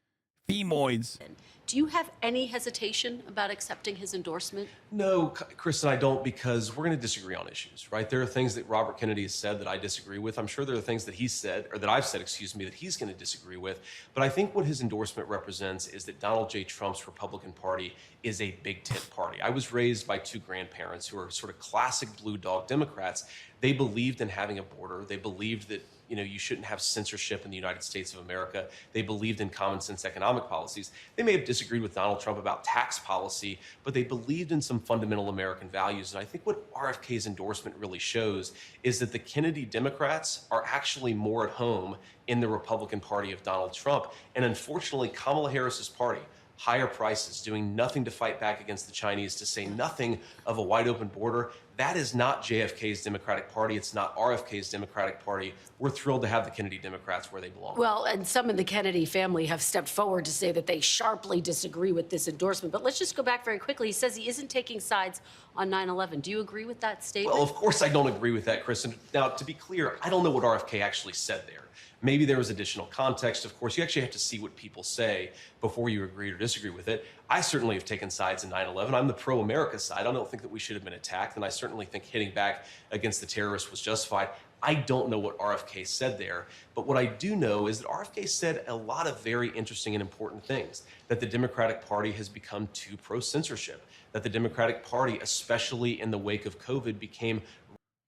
Femoids. Do you have any hesitation about accepting his endorsement? No, Kristen, I don't, because we're going to disagree on issues, right? There are things that Robert Kennedy has said that I disagree with. I'm sure there are things that he said, or that I've said, excuse me, that he's going to disagree with. But I think what his endorsement represents is that Donald J. Trump's Republican Party is a big tent party. I was raised by two grandparents who are sort of classic blue dog Democrats. They believed in having a border. They believed that you shouldn't have censorship in the United States of America. They believed in common sense economic policies. They may have disagreed with Donald Trump about tax policy, but they believed in some fundamental American values. And I think what RFK's endorsement really shows is that the Kennedy Democrats are actually more at home in the Republican Party of Donald Trump. And unfortunately, Kamala Harris's party, higher prices, doing nothing to fight back against the Chinese, to say nothing of a wide open border. That is not JFK's Democratic Party. It's not RFK's Democratic Party. We're thrilled to have the Kennedy Democrats where they belong. Well, and some in the Kennedy family have stepped forward to say that they sharply disagree with this endorsement. But let's just go back very quickly. He says he isn't taking sides on 9/11. Do you agree with that statement? Well, of course I don't agree with that, Kristen. Now, to be clear, I don't know what RFK actually said there. Maybe there was additional context. Of course, you actually have to see what people say before you agree or disagree with it. I certainly have taken sides in 9/11. I'm the pro-America side. I don't think that we should have been attacked, and I certainly think hitting back against the terrorists was justified. I don't know what RFK said there, but what I do know is that RFK said a lot of very interesting and important things, that the Democratic Party has become too pro-censorship, that the Democratic Party, especially in the wake of COVID, became...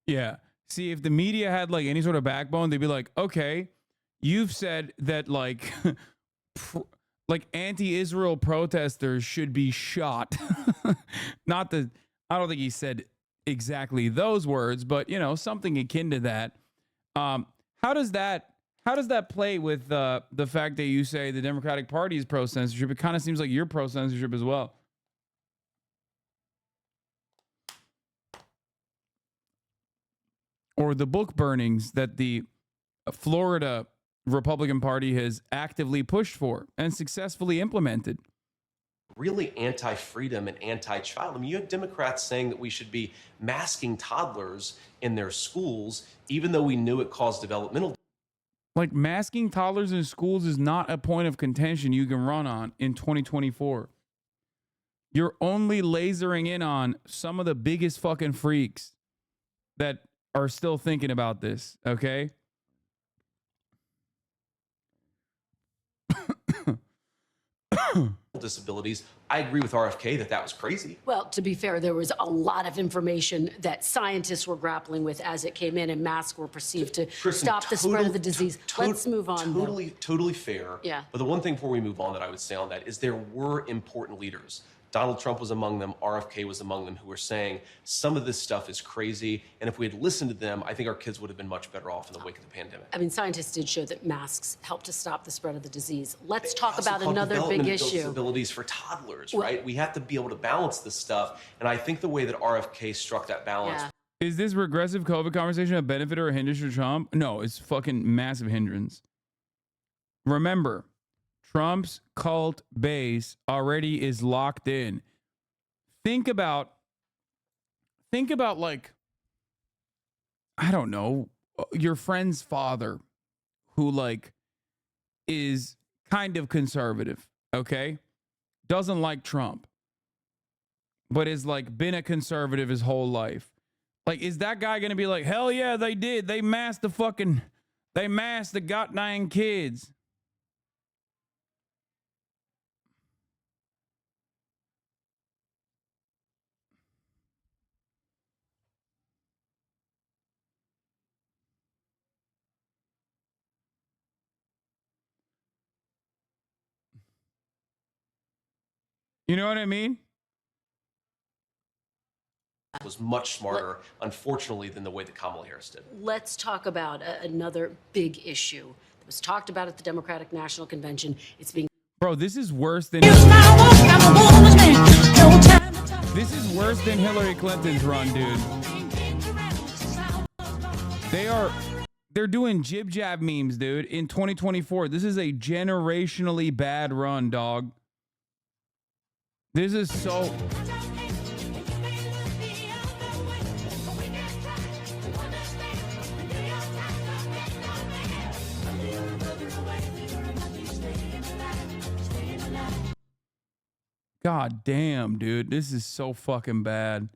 Yeah. See, if the media had like any sort of backbone, they'd be like, okay, you've said that like like anti-Israel protesters should be shot. Not the, I don't think he said exactly those words, but something akin to that. How does that play with the fact that you say the Democratic Party is pro-censorship? It kind of seems like you're pro-censorship as well. Or the book burnings that the Florida Republican Party has actively pushed for and successfully implemented. Really anti-freedom and anti-child. I mean, you had Democrats saying that we should be masking toddlers in their schools, even though we knew it caused developmental. Like masking toddlers in schools is not a point of contention you can run on in 2024. You're only lasering in on some of the biggest fucking freaks that are still thinking about this, okay? Disabilities. I agree with RFK that that was crazy. Well, to be fair, there was a lot of information that scientists were grappling with as it came in, and masks were perceived to stop the spread of the disease. Let's move on. Totally fair. Yeah. But the one thing before we move on that I would say on that is there were important leaders. Donald Trump was among them. RFK was among them, who were saying some of this stuff is crazy. And if we had listened to them, I think our kids would have been much better off in the wake of the pandemic. I mean, scientists did show that masks help to stop the spread of the disease. Let's talk about another big issue. Disabilities for toddlers, right? We have to be able to balance this stuff. And I think the way that RFK struck that balance. Yeah. Is this regressive COVID conversation a benefit or a hindrance to Trump? No, it's fucking massive hindrance. Remember, Trump's cult base already is locked in. Think about like, I don't know, your friend's father who like is kind of conservative, okay? Doesn't like Trump, but is like been a conservative his whole life. Like, is that guy going to be like, hell yeah, they did. They masked the goddamn kids. You know what I mean? was much smarter, unfortunately, than the way that Kamala Harris did. Let's talk about another big issue that was talked about at the Democratic National Convention. It's being Bro, this is worse than Hillary Clinton's run, dude. They're doing jib jab memes, dude, in 2024. This is a generationally bad run, dog. This is so... God damn, dude. This is so fucking bad.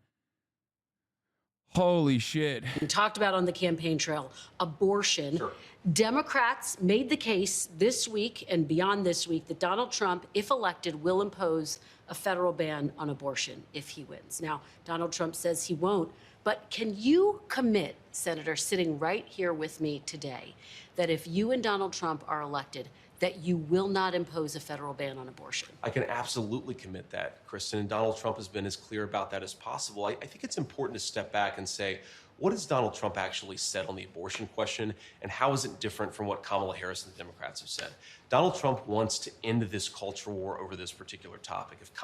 Holy shit. talked about on the campaign trail, abortion. Sure. Democrats made the case this week and beyond this week that Donald Trump, if elected, will impose a federal ban on abortion if he wins. Now, Donald Trump says he won't, but can you commit, Senator, sitting right here with me today, that if you and Donald Trump are elected, that you will not impose a federal ban on abortion? I can absolutely commit that, Kristen, and Donald Trump has been as clear about that as possible. I think it's important to step back and say, what has Donald Trump actually said on the abortion question, and how is it different from what Kamala Harris and the Democrats have said? Donald Trump wants to end this culture war over this particular topic. If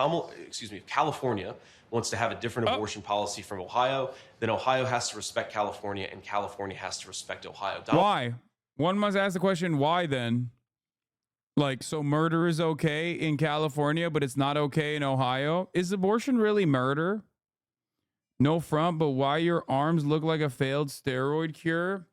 California wants to have a different abortion policy from Ohio, then Ohio has to respect California, and California has to respect Ohio. Why? One must ask the question, why then? Like, so murder is okay in California, but it's not okay in Ohio? Is abortion really murder? No front, but why your arms look like a failed steroid cure?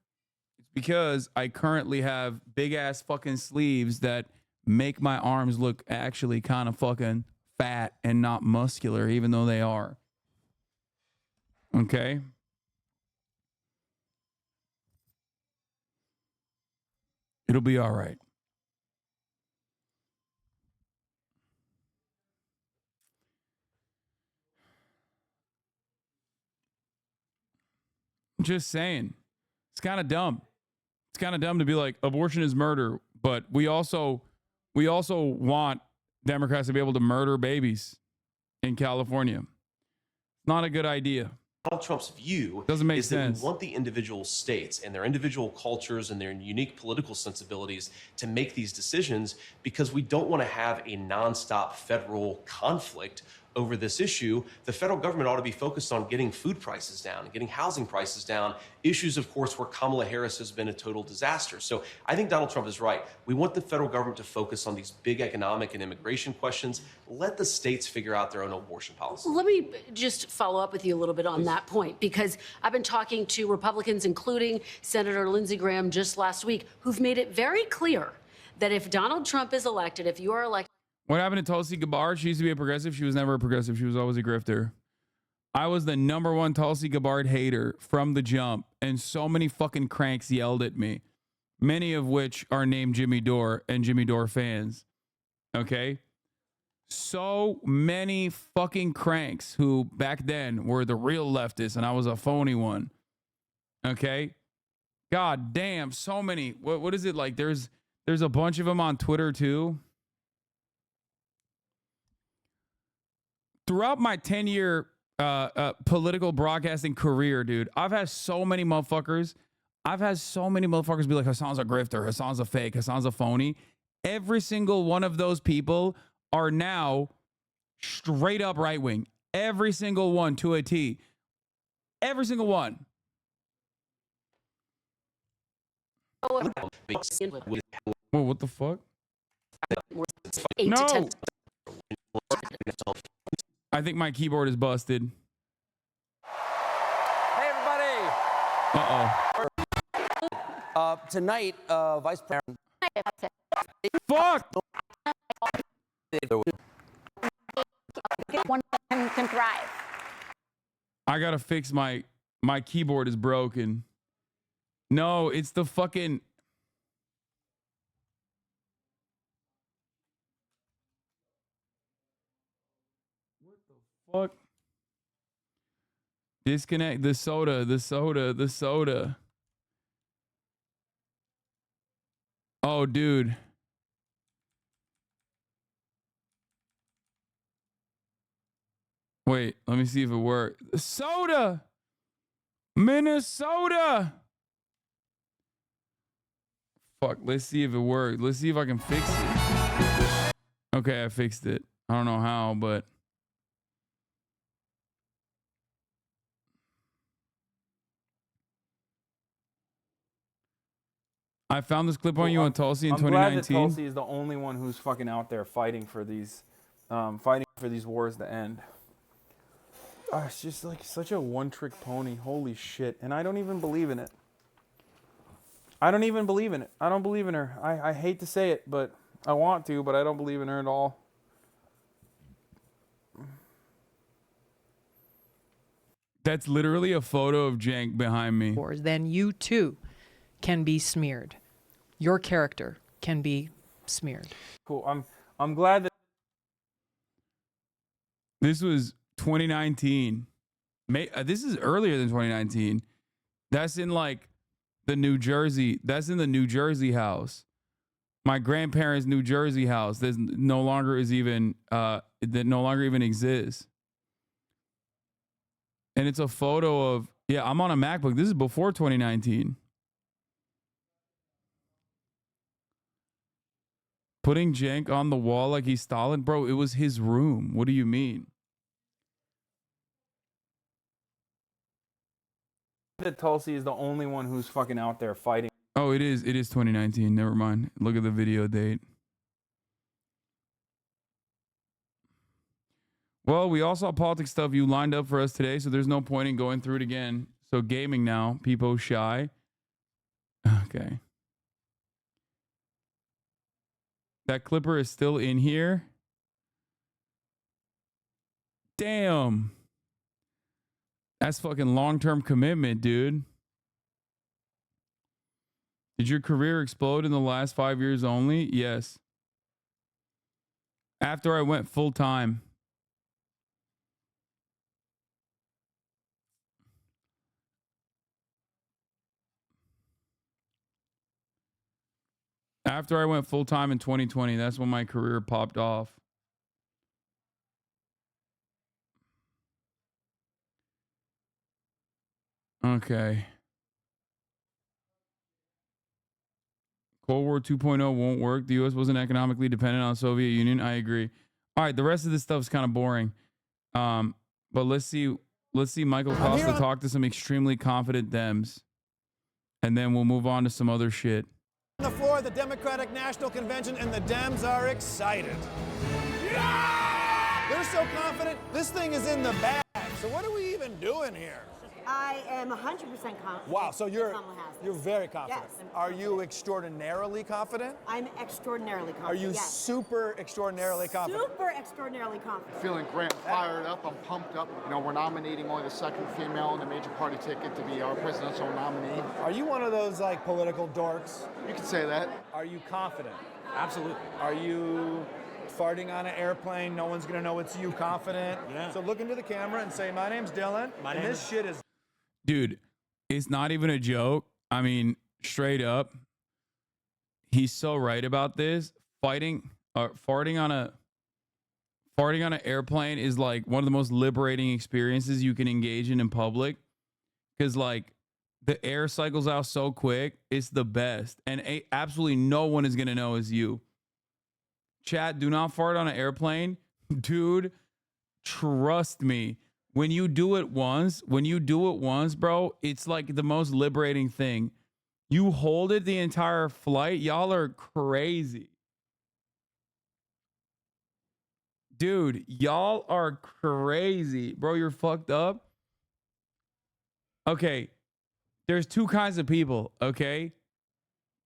It's because I currently have big ass fucking sleeves that make my arms look actually kind of fucking fat and not muscular, even though they are. Okay? It'll be all right. Just saying. It's kind of dumb. It's kind of dumb to be like, abortion is murder, but we also want Democrats to be able to murder babies in California. Not a good idea. Donald Trump's view Doesn't make is sense. that we want the individual states and their individual cultures and their unique political sensibilities to make these decisions, because we don't want to have a nonstop federal conflict over this issue. The federal government ought to be focused on getting food prices down and getting housing prices down, issues, of course, where Kamala Harris has been a total disaster. So I think Donald Trump is right. We want the federal government to focus on these big economic and immigration questions. Let the states figure out their own abortion policy. Let me just follow up with you a little bit on that point, because I've been talking to Republicans, including Senator Lindsey Graham just last week, who've made it very clear that if Donald Trump is elected, if you are elected... What happened to Tulsi Gabbard? She used to be a progressive. She was never a progressive. She was always a grifter. I was the #1 Tulsi Gabbard hater from the jump, and so many fucking cranks yelled at me, many of which are named Jimmy Dore and Jimmy Dore fans. Okay? So many fucking cranks who back then were the real leftists, and I was a phony one. Okay? God damn, so many. What is it like? There's a bunch of them on Twitter too. Throughout my 10-year political broadcasting career, dude, I've had so many motherfuckers. Be like, Hasan's a grifter, Hasan's a fake, Hasan's a phony. Every single one of those people are now straight up right wing. Every single one to a T. Every single one. Whoa, what the fuck? No. I think my keyboard is busted. Hey, everybody. Uh-oh. Tonight, Vice President. Fuck! One can thrive. I gotta fix my keyboard is broken. No, it's the fucking... Fuck. Disconnect the soda. Oh, dude. Wait, let me see if it worked. Soda! Minnesota! Fuck, let's see if it worked. Let's see if I can fix it. Okay, I fixed it. I don't know how, but... I found this clip on you on Tulsi in I'm glad 2019. that Tulsi is the only one who's fucking out there fighting for these wars to end. It's just like such a one-trick pony. Holy shit. And I don't even believe in it. I don't even believe in it. I don't believe in her. I hate to say it, but I want to, but I don't believe in her at all. That's literally a photo of Jank behind me. Then you too can be smeared. Your character can be smeared. Cool. I'm glad that This was 2019. This is earlier than 2019. That's in like the New Jersey. That's in the New Jersey house. My grandparents' New Jersey house. That no longer even exists. And it's a photo of, yeah, I'm on a MacBook. This is before 2019. Putting Jank on the wall like he's Stalin? Bro, it was his room. What do you mean? Tulsi is the only one who's fucking out there fighting. Oh, it is 2019. Never mind. Look at the video date. Well, we all saw politics stuff you lined up for us today, so there's no point in going through it again. So gaming now. Peepo shy. Okay. That clipper is still in here. Damn. That's fucking long-term commitment, dude. Did your career explode in the last 5 years only? Yes. After I went full-time. After I went full-time in 2020, that's when my career popped off. Okay. Cold War 2.0 won't work. The U.S. wasn't economically dependent on the Soviet Union. I agree. All right, the rest of this stuff is kind of boring. But let's see Michael Costa talk to some extremely confident Dems. And then we'll move on to some other shit. On the floor of the Democratic National Convention, and the Dems are excited. Yeah! They're so confident, this thing is in the bag. So what are we even doing here? I am 100% confident. Wow, so you're very confident. Yes. Are you extraordinarily confident? I'm extraordinarily confident. Are you yes. super extraordinarily confident? Super extraordinarily confident. Feeling great, fired up, I'm pumped up. You know, we're nominating only the second female in the major party ticket to be our presidential nominee. Are you one of those like political dorks? You could say that. Are you confident? Absolutely. Are you farting on an airplane, no one's gonna know it's you, confident? Yeah. So look into the camera and say, my name's Dylan, and this shit is... Dude, it's not even a joke. I mean, straight up, he's so right about this. Farting on an airplane is like one of the most liberating experiences you can engage in public, because like the air cycles out so quick. It's the best, and absolutely no one is gonna know it's you. Chat, do not fart on an airplane, dude. Trust me. When you do it once, bro, it's like the most liberating thing. You hold it the entire flight. Y'all are crazy. Dude, y'all are crazy. Bro, you're fucked up. Okay. There's two kinds of people, okay?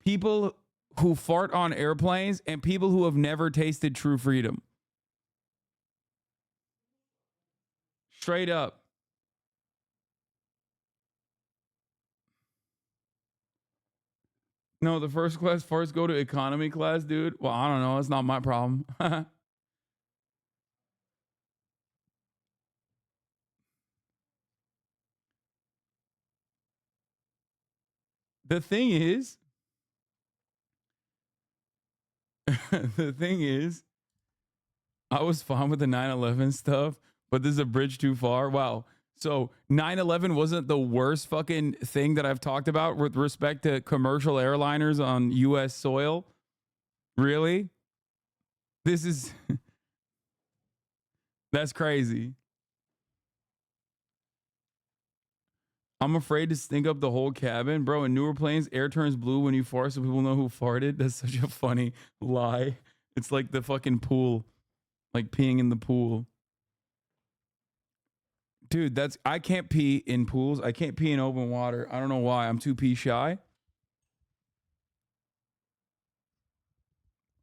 People who fart on airplanes and people who have never tasted true freedom. Straight up. No, the first class farts go to economy class, dude. Well, I don't know. It's not my problem. The thing is, I was fine with the 9/11 stuff, but this is a bridge too far. Wow. So 9/11 wasn't the worst fucking thing that I've talked about with respect to commercial airliners on U.S. soil. Really? This is that's crazy. I'm afraid to stink up the whole cabin, bro. In newer planes, air turns blue when you fart, so people know who farted. That's such a funny lie. It's like the fucking pool, like peeing in the pool. Dude, I can't pee in pools. I can't pee in open water. I don't know why. I'm too pee shy.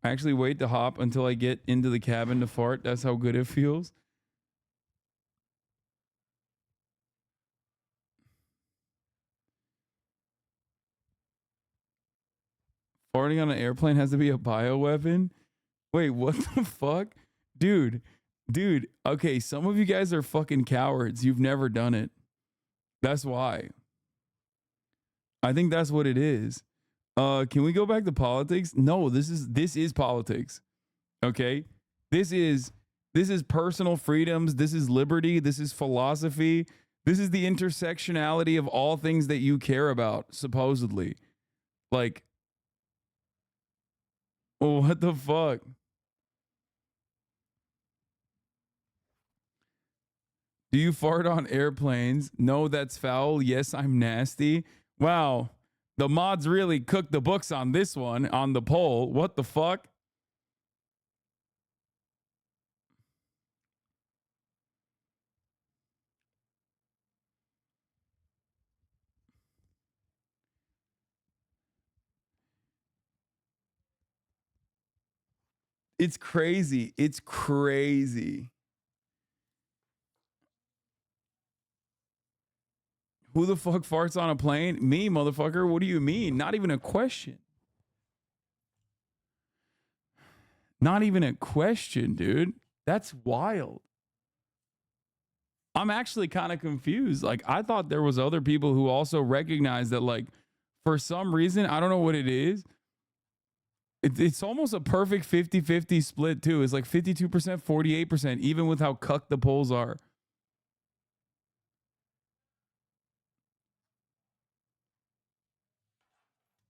I actually wait to hop until I get into the cabin to fart. That's how good it feels. Farting on an airplane has to be a bioweapon? Wait, what the fuck? Dude, okay, some of you guys are fucking cowards. You've never done it. That's why. I think that's what it is. Can we go back to politics? No, this is politics. Okay? This is personal freedoms, this is liberty, this is philosophy. This is the intersectionality of all things that you care about, supposedly. Like, what the fuck? Do you fart on airplanes? No, that's foul. Yes, I'm nasty. Wow. The mods really cooked the books on this one, on the poll. What the fuck? It's crazy. It's crazy. Who the fuck farts on a plane? Me, motherfucker. What do you mean? Not even a question. Not even a question, dude. That's wild. I'm actually kind of confused. Like, I thought there was other people who also recognized that, like, for some reason, I don't know what it is. It's almost a perfect 50-50 split, too. It's like 52%, 48%, even with how cucked the polls are.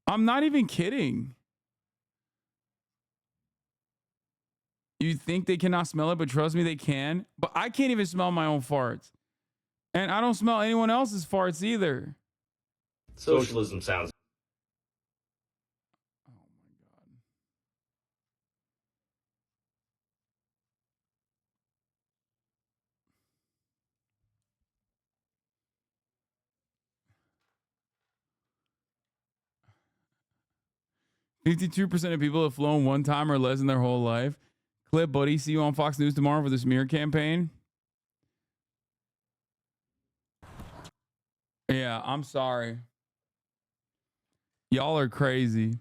I'm not even kidding. You think they cannot smell it, but trust me, they can. But I can't even smell my own farts. And I don't smell anyone else's farts either. Socialism sounds. 52% of people have flown one time or less in their whole life. Clip, buddy. See you on Fox News tomorrow for the smear campaign. Yeah, I'm sorry. Y'all are crazy.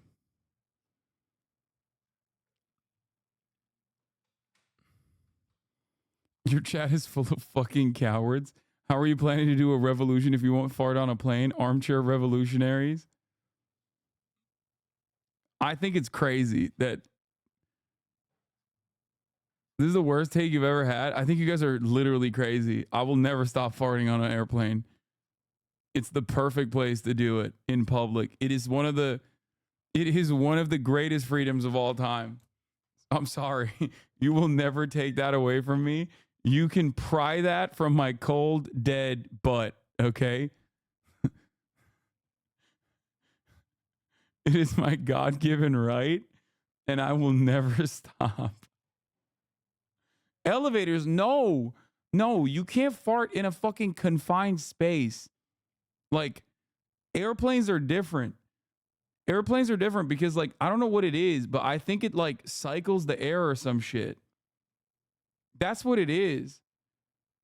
Your chat is full of fucking cowards. How are you planning to do a revolution if you won't fart on a plane? Armchair revolutionaries. I think it's crazy that this is the worst take you've ever had. I think you guys are literally crazy. I will never stop farting on an airplane. It's the perfect place to do it in public. It is one of the greatest freedoms of all time. I'm sorry. You will never take that away from me. You can pry that from my cold, dead butt, okay? It is my God-given right, and I will never stop. Elevators, no, you can't fart in a fucking confined space. Like, airplanes are different. Airplanes are different because, like, I don't know what it is, but I think it, like, cycles the air or some shit. That's what it is.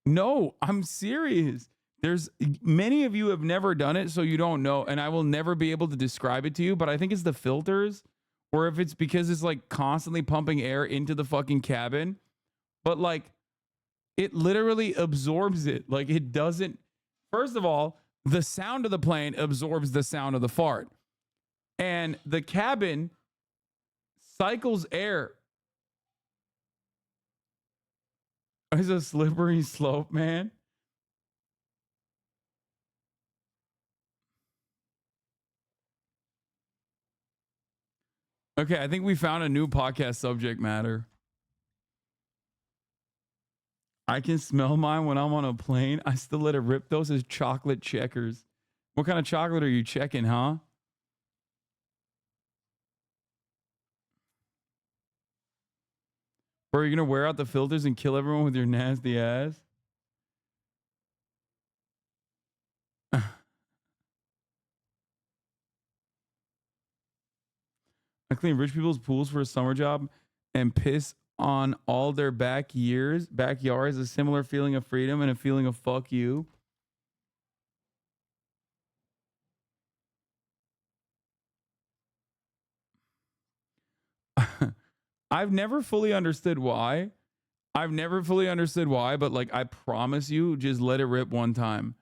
No, I'm serious. There's many of you have never done it, so you don't know, and I will never be able to describe it to you, but I think it's the filters, or if it's because it's like constantly pumping air into the fucking cabin, but like it literally absorbs it. Like it doesn't, first of all, the sound of the plane absorbs the sound of the fart, and the cabin cycles air. It's a slippery slope, man. Okay, I think we found a new podcast subject matter. I can smell mine when I'm on a plane. I still let it rip. Those as chocolate checkers. What kind of chocolate are you checking, huh? Or are you going to wear out the filters and kill everyone with your nasty ass? I clean rich people's pools for a summer job and piss on all their backyards. A similar feeling of freedom and a feeling of fuck you. I've never fully understood why. But like, I promise you, just let it rip one time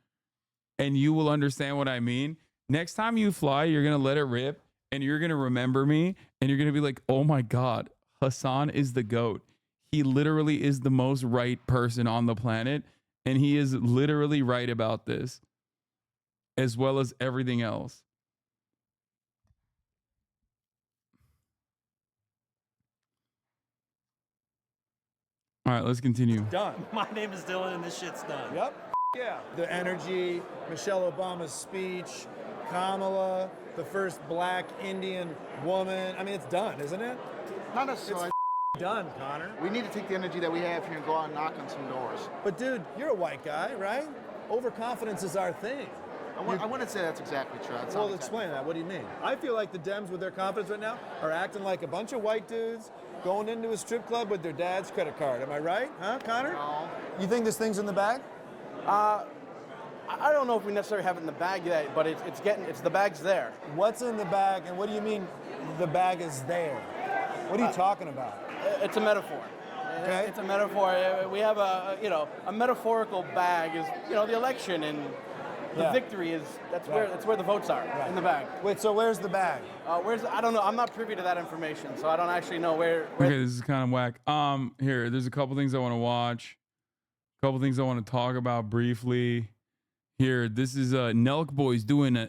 and you will understand what I mean. Next time you fly, you're going to let it rip and you're going to remember me and you're going to be like, oh my God, Hasan is the GOAT. He literally is the most right person on the planet. And he is literally right about this as well as everything else. All right, let's continue. Done. My name is Dylan, and this shit's done. Yep. Yeah. The energy, Michelle Obama's speech, Kamala, the first black Indian woman. I mean, it's done, isn't it? Not necessarily. It's done, Connor. We need to take the energy that we have here and go out and knock on some doors. But dude, you're a white guy, right? Overconfidence is our thing. I wouldn't say that's exactly true. Well, explain that. What do you mean? I feel like the Dems, with their confidence right now, are acting like a bunch of white dudes going into a strip club with their dad's credit card. Am I right? Huh, Connor? No. You think this thing's in the bag? I don't know if we necessarily have it in the bag yet, but it's the bag's there. What's in the bag, and what do you mean the bag is there? What are you talking about? It's a metaphor. Okay. It's a metaphor. We have a metaphorical bag is, the election and the victory is, that's where the votes are, in the bag. Wait, so where's the bag? I don't know. I'm not privy to that information, so I don't actually know where. Okay, this is kind of whack. Here, there's a couple things I want to watch. A couple things I want to talk about briefly. Here, this is Nelk Boys doing an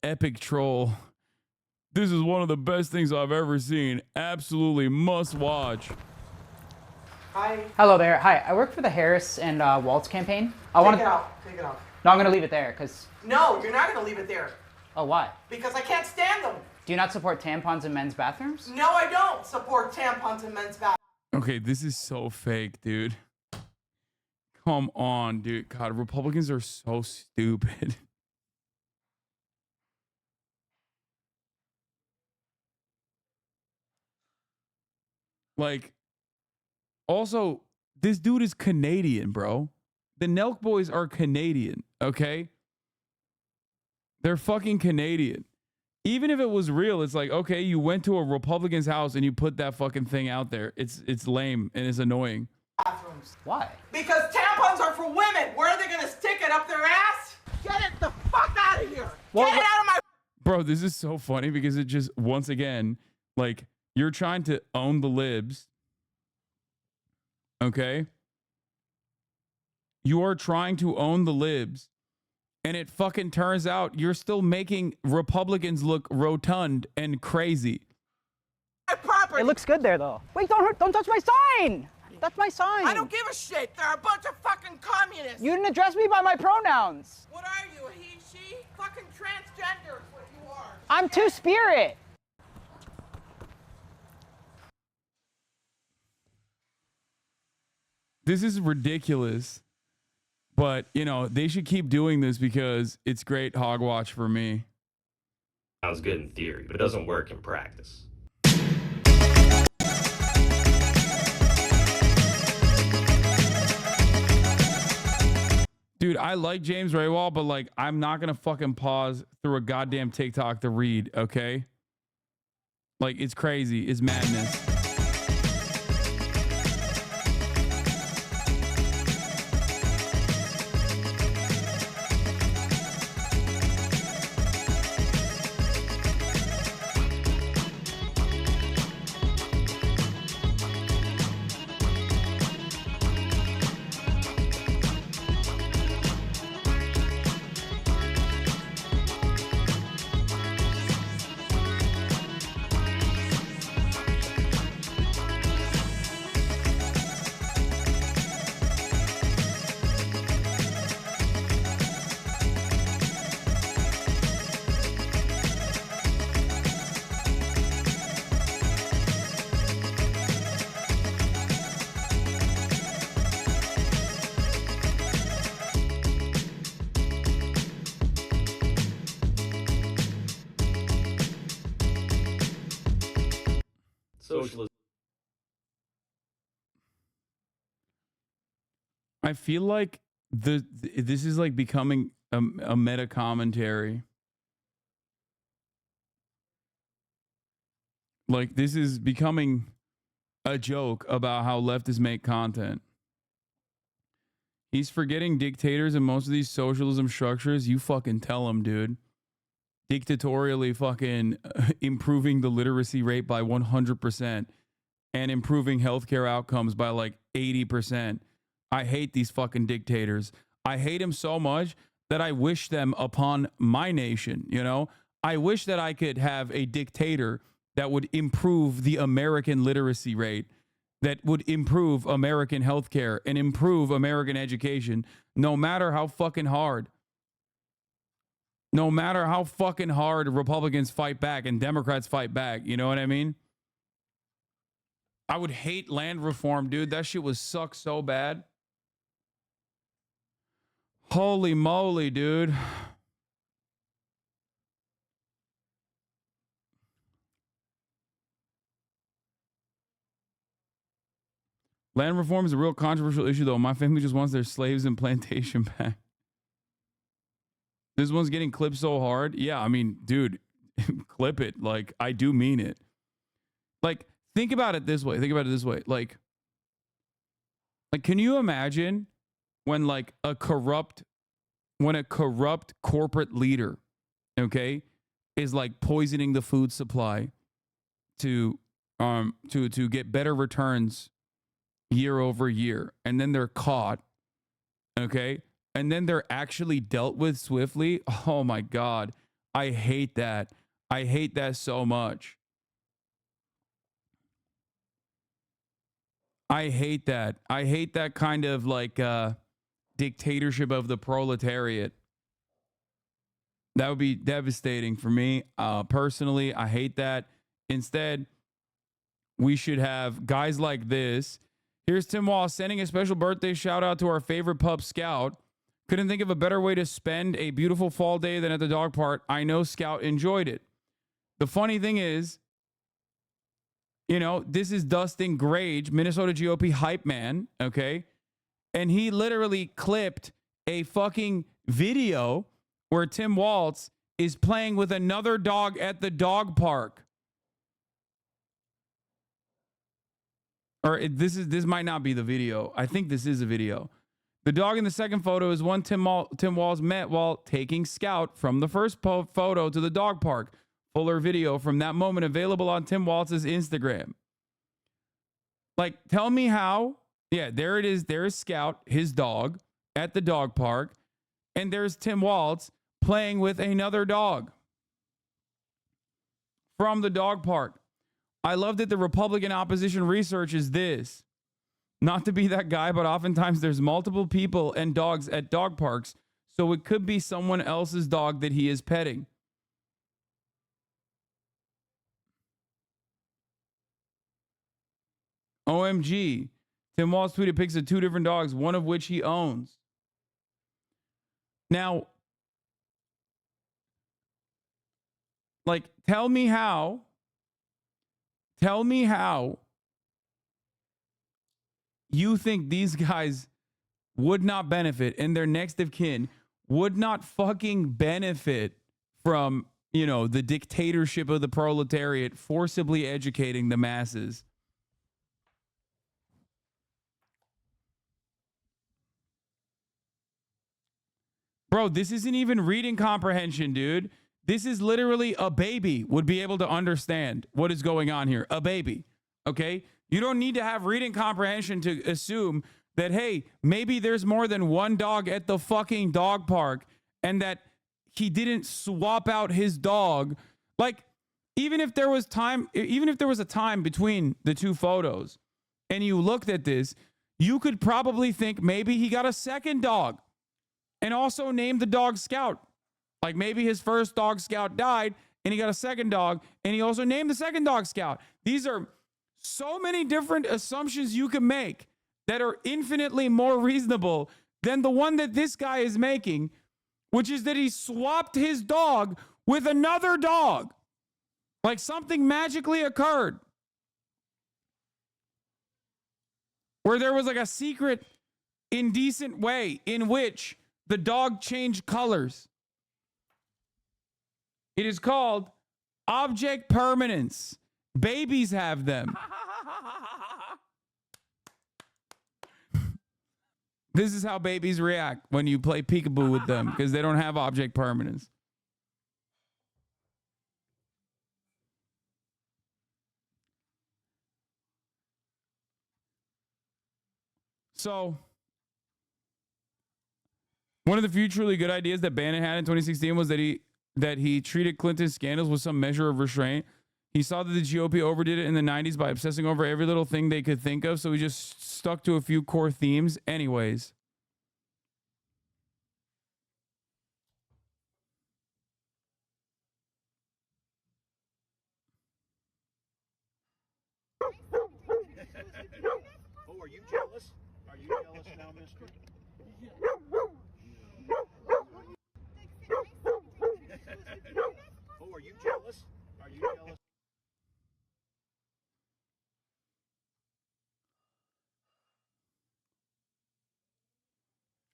epic troll. This is one of the best things I've ever seen. Absolutely must watch. Hi. Hello there. Hi, I work for the Harris and Waltz campaign. Take it off. No, I'm going to leave it there because... No, you're not going to leave it there. Oh, why? Because I can't stand them. Do you not support tampons in men's bathrooms? No, I don't support tampons in men's bathrooms. Okay, this is so fake, dude. Come on, dude. God, Republicans are so stupid. Like, also, this dude is Canadian, bro. The Nelk Boys are Canadian, okay? They're fucking Canadian. Even if it was real, it's like, okay, you went to a Republican's house and you put that fucking thing out there. It's lame and it's annoying. Bathrooms. Why? Because tampons are for women. Where are they going to stick it? Up their ass? Get it the fuck out of here. Get it out of my... Bro, this is so funny because it just, once again, like, you're trying to own the libs. Okay? You are trying to own the libs. And it fucking turns out you're still making Republicans look rotund and crazy. It looks good there, though. Wait, don't touch my sign! That's my sign. I don't give a shit. They're a bunch of fucking communists. You didn't address me by my pronouns. What are you, a he, she? Fucking transgender is what you are. I'm Two-Spirit. This is ridiculous. But, they should keep doing this because it's great hogwatch for me. Sounds good in theory, but it doesn't work in practice. Dude, I like James Raywall, but like, I'm not going to fucking pause through a goddamn TikTok to read, okay? Like, it's crazy. It's madness. Socialism. I feel like this is like becoming a meta commentary. Like this is becoming a joke about how leftists make content. He's forgetting dictators and most of these socialism structures. You fucking tell him, dude. Dictatorially fucking improving the literacy rate by 100% and improving healthcare outcomes by like 80%. I hate these fucking dictators. I hate them so much that I wish them upon my nation, you know? I wish that I could have a dictator that would improve the American literacy rate, that would improve American healthcare and improve American education, no matter how fucking hard. No matter how fucking hard Republicans fight back and Democrats fight back, you know what I mean? I would hate land reform, dude. That shit would suck so bad. Holy moly, dude. Land reform is a real controversial issue, though. My family just wants their slaves and plantation back. This one's getting clipped so hard. Yeah, I mean, dude, clip it. Like, I do mean it. Like, think about it this way. Think about it this way. Like, can you imagine when like a corrupt corporate leader, okay, is like poisoning the food supply to get better returns year over year, and then they're caught, okay, and then they're actually dealt with swiftly? Oh my God, I hate that. I hate that so much. I hate that. I hate that kind of like dictatorship of the proletariat. That would be devastating for me. Personally, I hate that. Instead, we should have guys like this. Here's Tim Wall sending a special birthday shout out to our favorite pup, Scout. Couldn't think of a better way to spend a beautiful fall day than at the dog park. I know Scout enjoyed it. The funny thing is, you know, this is Dustin Grage, Minnesota GOP hype man, okay? And he literally clipped a fucking video where Tim Walz is playing with another dog at the dog park. Or this might not be the video. I think this is a video. The dog in the second photo is one Tim Walz met while taking Scout from the first photo to the dog park. Fuller video from that moment available on Tim Walz's Instagram. Like, tell me how. Yeah, there it is. There's Scout, his dog, at the dog park. And there's Tim Walz playing with another dog from the dog park. I love that the Republican opposition research is this. Not to be that guy, but oftentimes there's multiple people and dogs at dog parks, so it could be someone else's dog that he is petting. OMG. Tim Walz tweeted pics of two different dogs, one of which he owns. Now, like, tell me how you think these guys would not benefit and their next of kin would not fucking benefit from, you know, the dictatorship of the proletariat forcibly educating the masses. Bro, this isn't even reading comprehension, dude. This is literally a baby would be able to understand what is going on here. A baby, okay? You don't need to have reading comprehension to assume that, hey, maybe there's more than one dog at the fucking dog park and that he didn't swap out his dog. Like, even if there was a time between the two photos and you looked at this, you could probably think maybe he got a second dog and also named the dog Scout. Like maybe his first dog Scout died and he got a second dog and he also named the second dog Scout. These are so many different assumptions you can make that are infinitely more reasonable than the one that this guy is making, which is that he swapped his dog with another dog. Like something magically occurred. where there was like a secret, indecent way in which the dog changed colors. It is called object permanence. Babies have them. This is how babies react when you play peekaboo with them because they don't have object permanence. So, one of the few truly good ideas that Bannon had in 2016 was that he treated Clinton's scandals with some measure of restraint. He saw that the GOP overdid it in the 90s by obsessing over every little thing they could think of, so he just stuck to a few core themes anyways. Oh, are you jealous? Are you jealous now, mister? Oh, are you jealous? Are you jealous?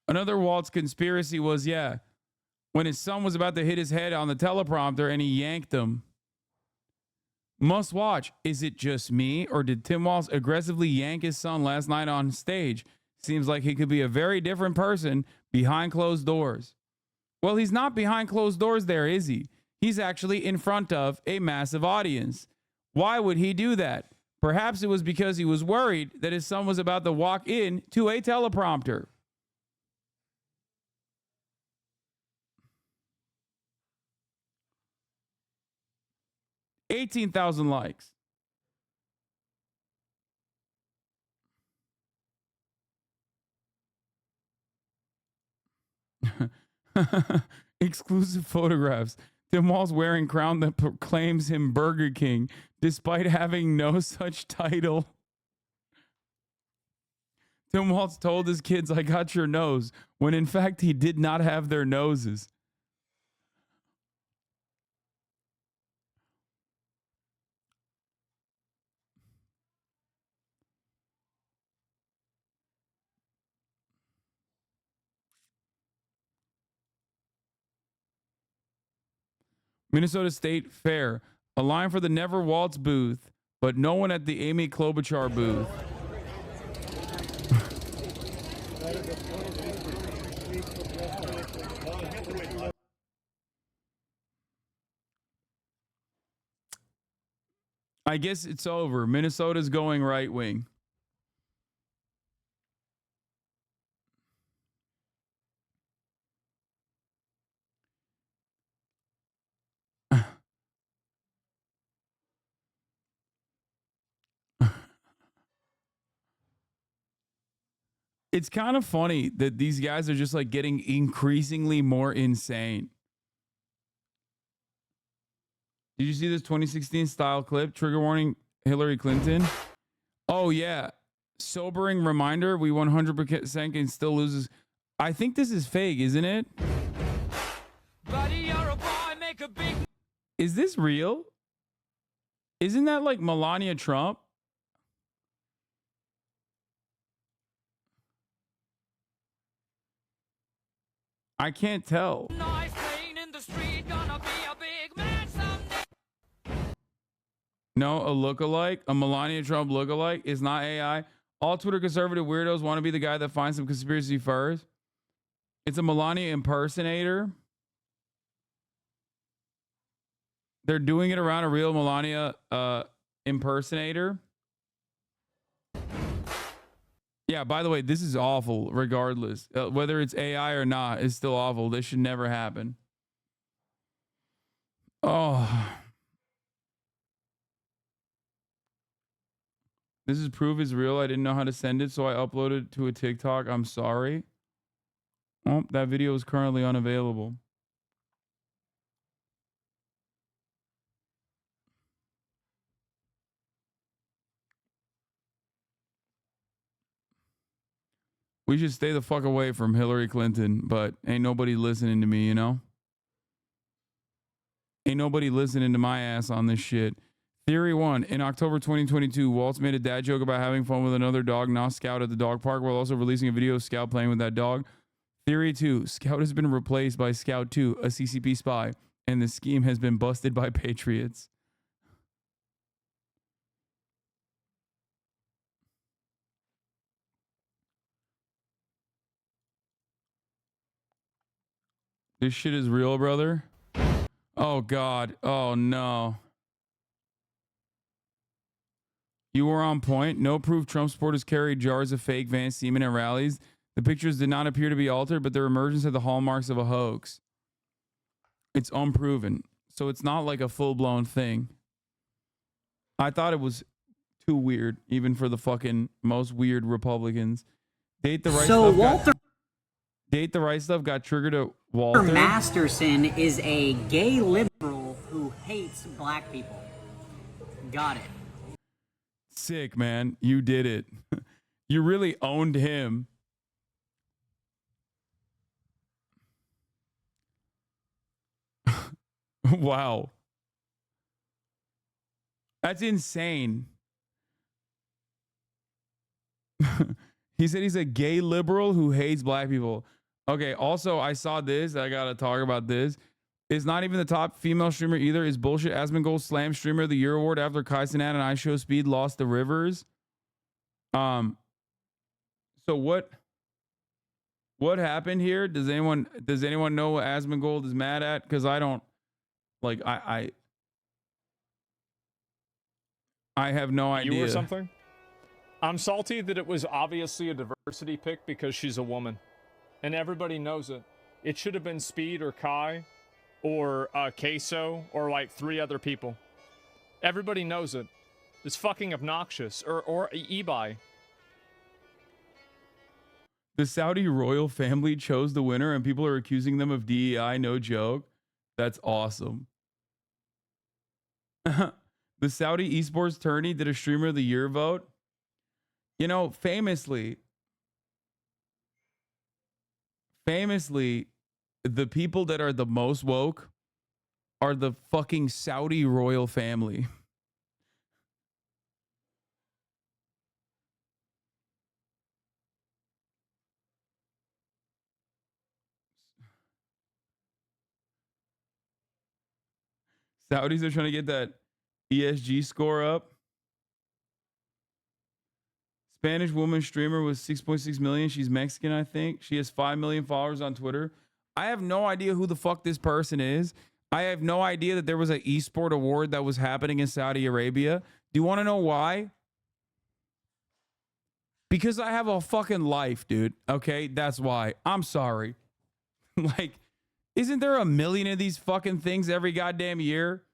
Another Walt's conspiracy was, when his son was about to hit his head on the teleprompter and he yanked him. Must watch. Is it just me, or did Tim Walz aggressively yank his son last night on stage? Seems like he could be a very different person behind closed doors. Well, he's not behind closed doors there, is he? He's actually in front of a massive audience. Why would he do that? Perhaps it was because he was worried that his son was about to walk in to a teleprompter. $18,000 likes. Exclusive photographs. Tim Walz wearing crown that proclaims him Burger King, despite having no such title. Tim Walz told his kids, "I got your nose," when in fact he did not have their noses. Minnesota State Fair. A line for the Never Waltz booth, but no one at the Amy Klobuchar booth. I guess it's over. Minnesota's going right wing. It's kind of funny that these guys are just like getting increasingly more insane. Did you see this 2016 style clip? Trigger warning, Hillary Clinton. Oh, yeah. Sobering reminder, we 100% can still lose. I think this is fake, isn't it? Buddy, you're a boy, make a big... Is this real? Isn't that like Melania Trump? I can't tell. No, a lookalike, a Melania Trump lookalike is not AI. All Twitter conservative weirdos want to be the guy that finds some conspiracy first. It's a Melania impersonator. They're doing it around a real Melania impersonator. Yeah, by the way, this is awful regardless. Whether it's AI or not, it's still awful. This should never happen. Oh. This is proof is real. I didn't know how to send it, so I uploaded it to a TikTok. I'm sorry. Oh, that video is currently unavailable. We should stay the fuck away from Hillary Clinton, but ain't nobody listening to me, you know? Ain't nobody listening to my ass on this shit. Theory 1. In October 2022, Waltz made a dad joke about having fun with another dog, not Scout, at the dog park, while also releasing a video of Scout playing with that dog. Theory 2. Scout has been replaced by Scout 2, a CCP spy, and the scheme has been busted by patriots. This shit is real, brother. Oh, God. Oh, no. You were on point. No proof Trump supporters carried jars of fake Vance semen at rallies. The pictures did not appear to be altered, but their emergence had the hallmarks of a hoax. It's unproven. So it's not like a full-blown thing. I thought it was too weird, even for the fucking most weird Republicans. Date the right stuff got triggered at Walter. Masterson is a gay liberal who hates black people. Got it. Sick, man. You did it. You really owned him. Wow. That's insane. He said he's a gay liberal who hates black people. Okay, also, I saw this. I got to talk about this. It's not even the top female streamer either. Is bullshit. Asmongold Slam Streamer of the Year award after Kai Cenat and I Show Speed lost the Rivers. So what happened here? Does anyone know what Asmongold is mad at? Because I don't, like, I have no idea. You or something? I'm salty that it was obviously a diversity pick because she's a woman. And everybody knows it. It should have been Speed or Kai or Queso or like 3 other people. Everybody knows it. It's fucking obnoxious. Or Ebi. The Saudi royal family chose the winner and people are accusing them of DEI. No joke. That's awesome. The Saudi esports tourney did a streamer of the year vote. You know, famously, the people that are the most woke are the fucking Saudi royal family. Saudis are trying to get that ESG score up. Spanish woman streamer with 6.6 million. She's Mexican, I think. She has 5 million followers on Twitter. I have no idea who the fuck this person is. I have no idea that there was an esport award that was happening in Saudi Arabia. Do you want to know why? Because I have a fucking life, dude. Okay, that's why. I'm sorry. Like, isn't there a million of these fucking things every goddamn year?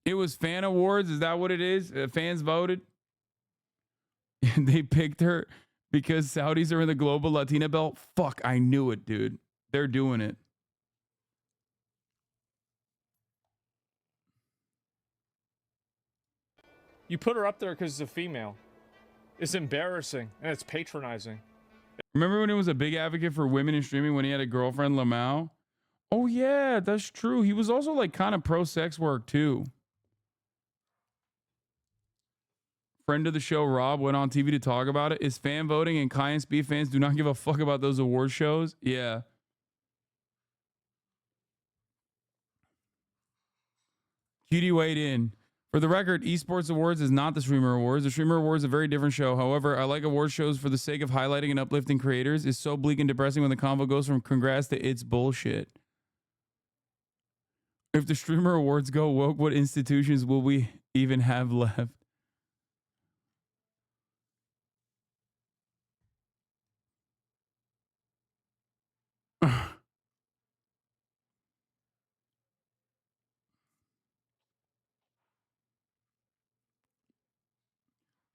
It was fan awards. Is that what it is? Fans voted. And they picked her because Saudis are in the global Latina belt. Fuck, I knew it, dude. They're doing it. You put her up there because it's a female. It's embarrassing and it's patronizing. Remember when he was a big advocate for women in streaming when he had a girlfriend, Lamau? Oh, yeah, that's true. He was also like kind of pro-sex work, too. Friend of the show, Rob, went on TV to talk about it. Is fan voting and Kai and Speed fans do not give a fuck about those award shows? Yeah. Cutie weighed in. For the record, Esports Awards is not the Streamer Awards. The Streamer Awards is a very different show. However, I like award shows for the sake of highlighting and uplifting creators. It's so bleak and depressing when the convo goes from congrats to it's bullshit. If the Streamer Awards go woke, what institutions will we even have left?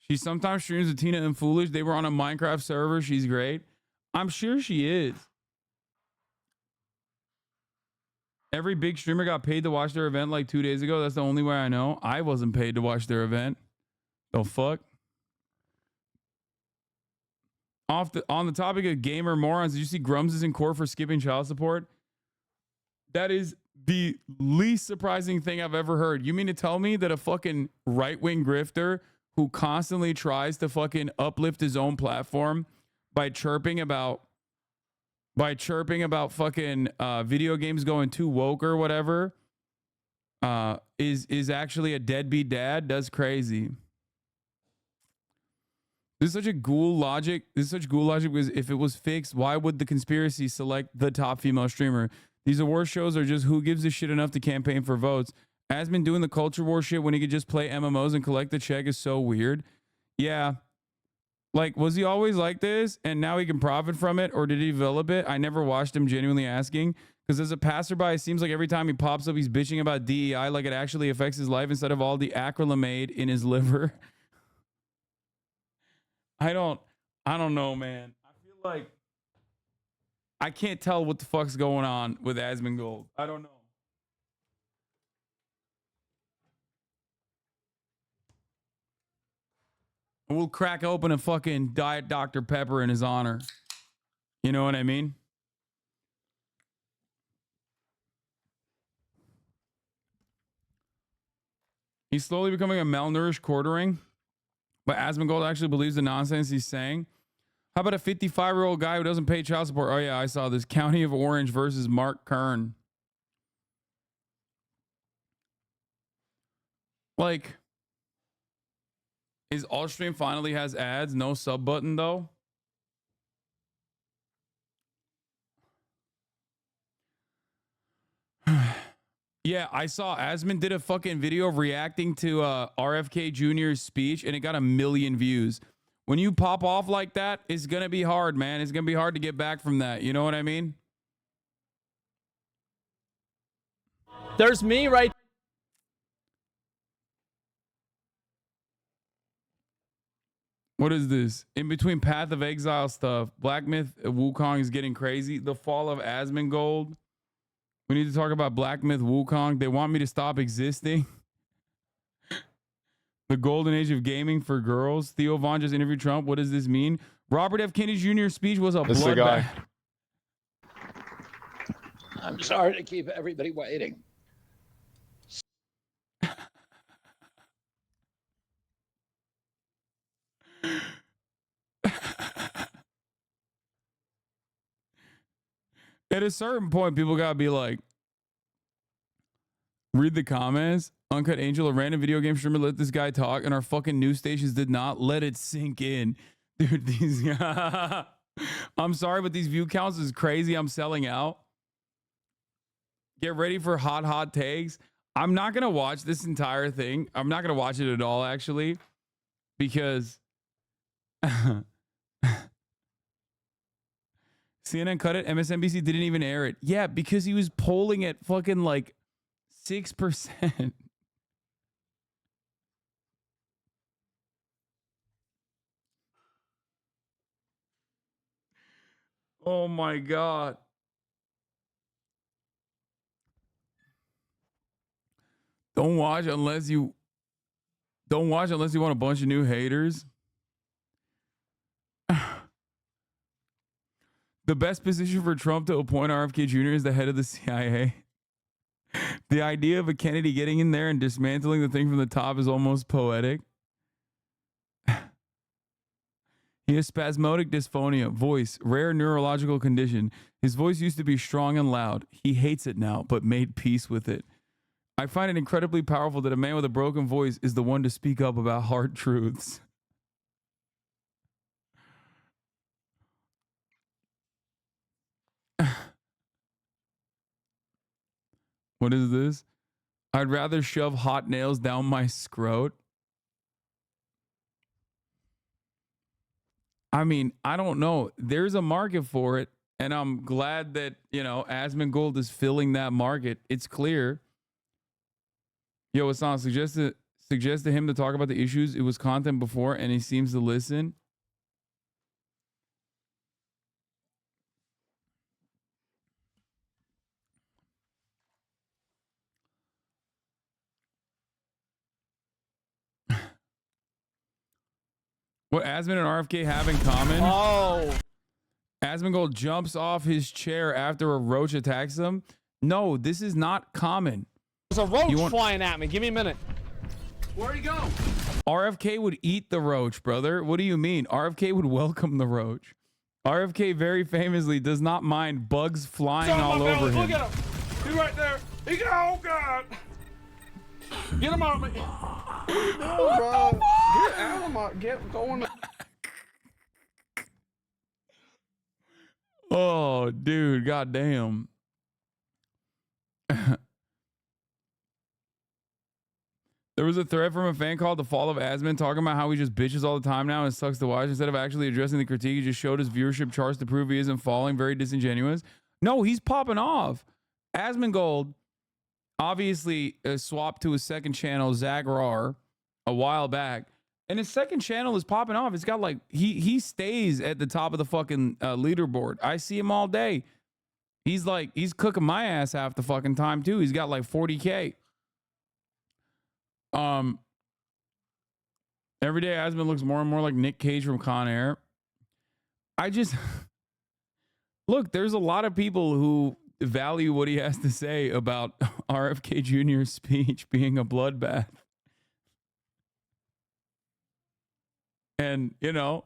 She sometimes streams with Tina and Foolish. They were on a Minecraft server. She's great. I'm sure she is. Every big streamer got paid to watch their event like 2 days ago. That's the only way I know. I wasn't paid to watch their event. The fuck? On the topic of gamer morons, did you see Grums is in court for skipping child support? That is the least surprising thing I've ever heard. You mean to tell me that a fucking right-wing grifter who constantly tries to fucking uplift his own platform by chirping about fucking video games going too woke or whatever is actually a deadbeat dad? That's crazy. This is such a ghoul logic. This is such ghoul logic because if it was fixed, why would the conspiracy select the top female streamer? These award shows are just who gives a shit enough to campaign for votes. Asman doing the culture war shit when he could just play MMOs and collect the check is so weird. Yeah. Like, was he always like this and now he can profit from it, or did he develop it? I never watched him, genuinely asking. Because as a passerby, it seems like every time he pops up, he's bitching about DEI like it actually affects his life instead of all the acrylamide in his liver. I don't know, man. I feel like I can't tell what the fuck's going on with Asmongold. I don't know. We'll crack open a fucking Diet Dr. Pepper in his honor. You know what I mean? He's slowly becoming a malnourished quartering, but Asmongold actually believes the nonsense he's saying. How about a 55-year-old guy who doesn't pay child support? Oh, yeah, I saw this. County of Orange versus Mark Kern. Like, is Allstream finally has ads? No sub button, though? Yeah, I saw Asman did a fucking video of reacting to RFK Jr.'s speech, and it got 1 million views. When you pop off like that, it's going to be hard, man. It's going to be hard to get back from that. You know what I mean? There's me right. What is this? In between Path of Exile stuff, Black Myth Wukong is getting crazy. The fall of Asmongold. We need to talk about Black Myth Wukong. They want me to stop existing. The golden age of gaming for girls. Theo Von just interviewed Trump. What does this mean? Robert F. Kennedy Jr.'s speech was a bloodbath. I'm sorry to keep everybody waiting. At a certain point, people gotta be like, read the comments. Uncut Angel, a random video game streamer, let this guy talk, and our fucking news stations did not let it sink in. Dude, these I'm sorry, but these view counts is crazy. I'm selling out. Get ready for hot takes. I'm not gonna watch this entire thing. I'm not gonna watch it at all, actually, because CNN cut it. MSNBC didn't even air it. Yeah, because he was polling at fucking like 6%. Oh my God. Don't watch unless you want a bunch of new haters. The best position for Trump to appoint RFK Jr. is the head of the CIA. The idea of a Kennedy getting in there and dismantling the thing from the top is almost poetic. He has spasmodic dysphonia, voice, rare neurological condition. His voice used to be strong and loud. He hates it now, but made peace with it. I find it incredibly powerful that a man with a broken voice is the one to speak up about hard truths. What is this? I'd rather shove hot nails down my scrot. I mean, I don't know. There's a market for it, and I'm glad that, Asmongold is filling that market. It's clear. Yo, it's not suggest to him to talk about the issues. It was content before, and he seems to listen. What Asmund and RFK have in common? Oh. Asmongold jumps off his chair after a roach attacks him. No, this is not common. There's a roach flying at me. Give me a minute. Where'd he go? RFK would eat the roach, brother. What do you mean? RFK would welcome the roach. RFK very famously does not mind bugs flying all over him. Look at him. He's right there. He got, oh God. Get him out of me. No, bro. Get out of my, get going. Oh, dude, goddamn. There was a thread from a fan called The Fall of Asmund talking about how he just bitches all the time now and sucks to watch. Instead of actually addressing the critique, he just showed his viewership charts to prove he isn't falling. Very disingenuous. No, he's popping off. Asmongold obviously swapped to his second channel, Zach Rar, a while back. And his second channel is popping off. It's got like, he stays at the top of the fucking leaderboard. I see him all day. He's cooking my ass half the fucking time too. He's got like 40K. Every day Asmund looks more and more like Nick Cage from Con Air. I just look, there's a lot of people who value what he has to say about RFK Jr.'s speech being a bloodbath. And, you know,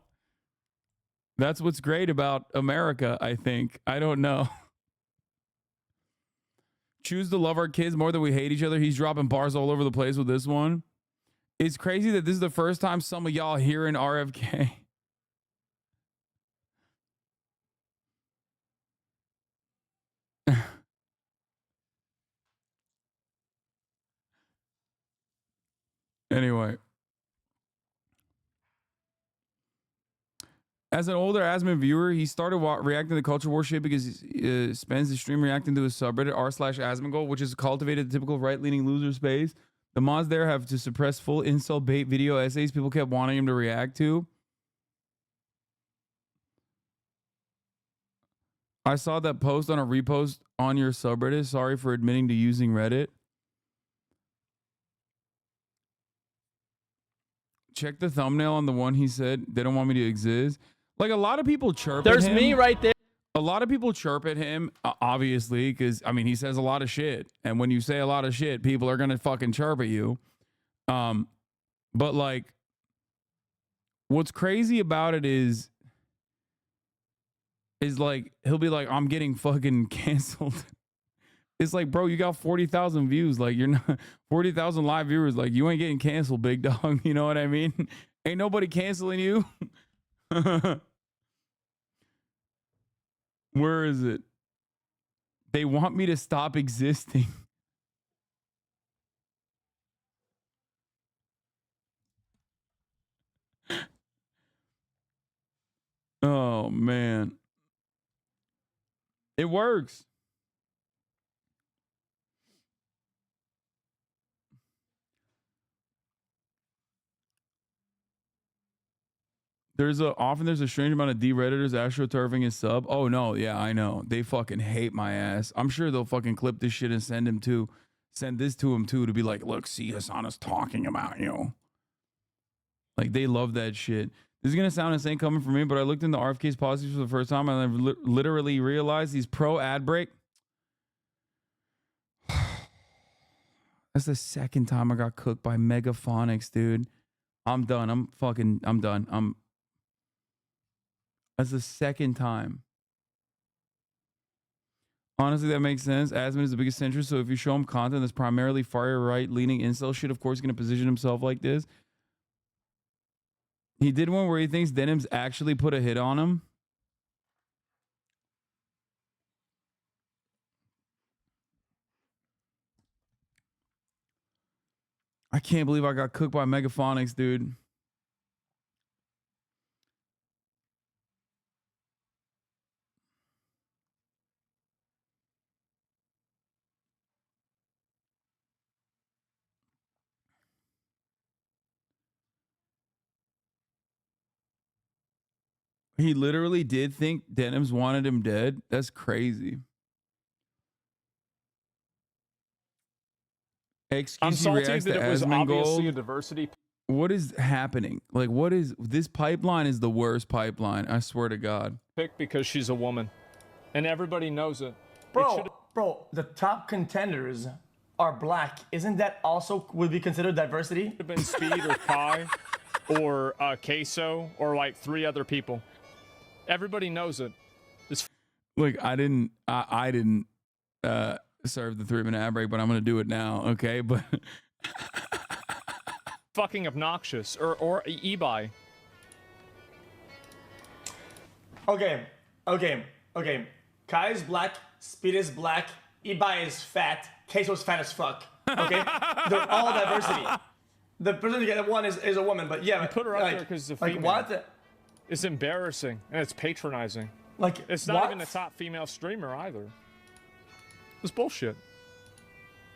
that's what's great about America, I think. I don't know. Choose to love our kids more than we hate each other. He's dropping bars all over the place with this one. It's crazy that this is the first time some of y'all hearing RFK. Anyway. As an older Asmund viewer, he started reacting to culture war shit because he spends his stream reacting to his subreddit r/Asmongold, which is cultivated the typical right-leaning loser space. The mods there have to suppress full insult bait video essays people kept wanting him to react to. I saw that post on a repost on your subreddit. Sorry for admitting to using Reddit. Check the thumbnail on the one he said they don't want me to exist. Like a lot of people chirp at him. There's me right there. A lot of people chirp at him, obviously, because, I mean, he says a lot of shit. And when you say a lot of shit, people are going to fucking chirp at you. But, like, what's crazy about it is like, he'll be like, I'm getting fucking canceled. It's like, bro, you got 40,000 views. Like, you're not 40,000 live viewers. Like, you ain't getting canceled, big dog. You know what I mean? Ain't nobody canceling you. Where is it? They want me to stop existing. Oh, man. It works. Often there's a strange amount of D-Redditors astroturfing his sub. Oh, no. Yeah, I know. They fucking hate my ass. I'm sure they'll fucking clip this shit and send this to him, too, to be like, look, see, Hasan is talking about you. Like, they love that shit. This is going to sound insane coming from me, but I looked into RFK's policies for the first time, and I've literally realized he's pro ad break. That's the second time I got cooked by Megaphonics, dude. I'm done. I'm done. That's the second time. Honestly, that makes sense. Asmund is the biggest centrist, so if you show him content that's primarily far right leaning incel shit, of course he's going to position himself like this. He did one where he thinks Denim's actually put a hit on him. I can't believe I got cooked by Megaphonics, dude. He literally did think Denims wanted him dead. That's crazy. I'm XQC salty reacts that to it was obviously a Asmongold. diversity. What is happening? Like, what is this pipeline? Is the worst pipeline. I swear to God. Pick because she's a woman, and everybody knows it. Bro, the top contenders are black. Isn't that also would be considered diversity? Could have been Speed or Kai or Queso or like 3 other people. Everybody knows it. Look, I didn't serve the 3-minute ad break, but I'm gonna do it now. Okay, but fucking obnoxious or eBay. Okay. Kai is black, Speed is black, Ibai is fat, Queso's fat as fuck. Okay? They're all diversity. The person to get one is a woman, but yeah. You put her up there because it's a female. Like what? It's embarrassing and it's patronizing. Like it's not even the top female streamer either. It's bullshit.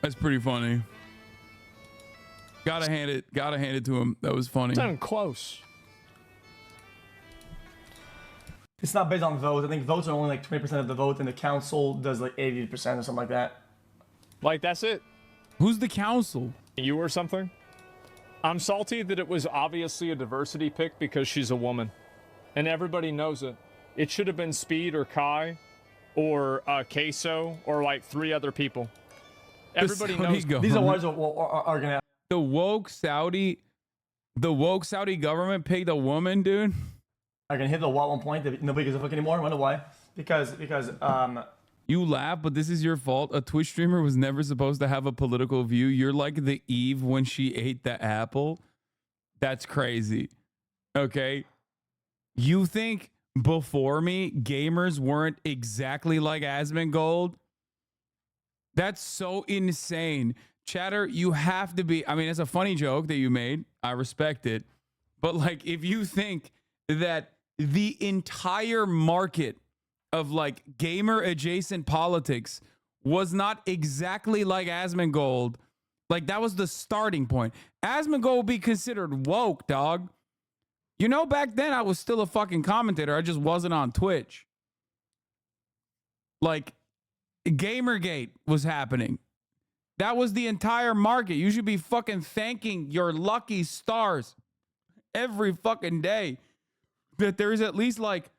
that's pretty funny. Gotta hand it to him. That was funny. It's not even close. It's not based on votes. I think votes are only like 20% of the vote, and the council does like 80% or something like that. Like, that's it. Who's the council? You or something? I'm salty that it was obviously a diversity pick because she's a woman. And everybody knows it. It should have been Speed or Kai or Queso or like 3 other people. Everybody knows. These awards are gonna... The woke Saudi government picked a woman, dude. I can hit the wall at one point that nobody gives a fuck anymore. I wonder why. Because you laugh, but this is your fault. A Twitch streamer was never supposed to have a political view. You're like the Eve when she ate the apple. That's crazy. Okay. You think before me, gamers weren't exactly like Asmongold? That's so insane. Chatter, you have to be. I mean, it's a funny joke that you made. I respect it. But like, if you think that the entire market of like gamer adjacent politics was not exactly like Asmongold, like that was the starting point. Asmongold would be considered woke, dog. You know, back then I was still a fucking commentator. I just wasn't on Twitch. Like, Gamergate was happening. That was the entire market. You should be fucking thanking your lucky stars every fucking day that there is at least like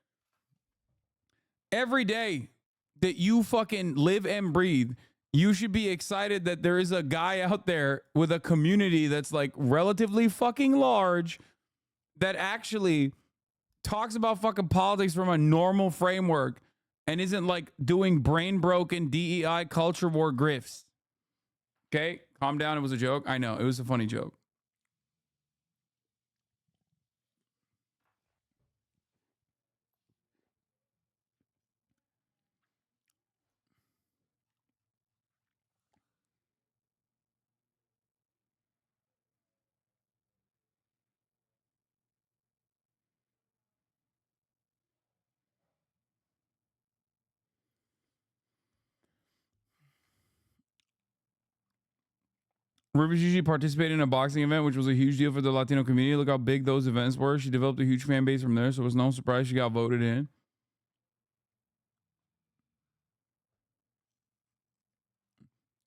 every day that you fucking live and breathe. You should be excited that there is a guy out there with a community that's like relatively fucking large that actually talks about fucking politics from a normal framework and isn't like doing brain broken DEI culture war grifts. Okay, calm down. It was a joke. I know it was a funny joke. Rivers usually participated in a boxing event, which was a huge deal for the Latino community. Look how big those events were. She developed a huge fan base from there, so it was no surprise she got voted in.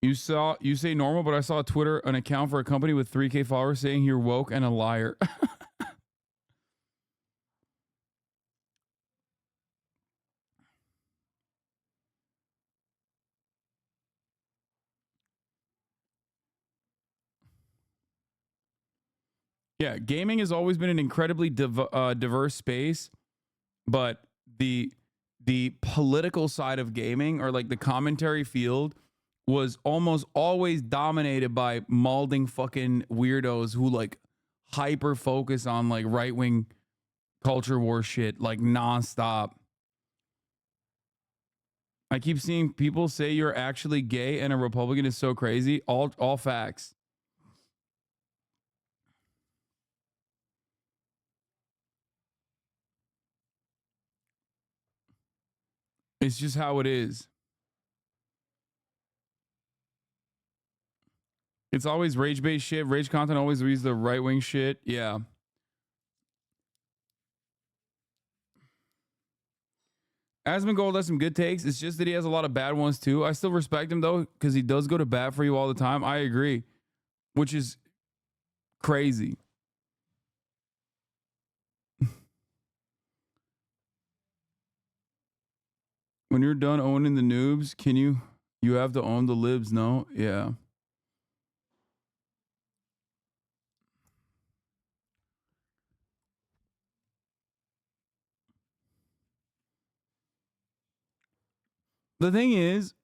You say normal, but I saw an account for a company with 3K followers saying you're woke and a liar. Yeah, gaming has always been an incredibly diverse space, but the political side of gaming, or like the commentary field, was almost always dominated by malding fucking weirdos who like hyper focus on like right-wing culture war shit like nonstop. I keep seeing people say you're actually gay and a Republican is so crazy. All facts. It's just how it is. It's always rage-based shit. Rage content always reads the right-wing shit. Yeah. Asmongold has some good takes. It's just that he has a lot of bad ones too. I still respect him though, because he does go to bat for you all the time. I agree. Which is crazy. When you're done owning the noobs, can you have to own the libs, no? Yeah. The thing is,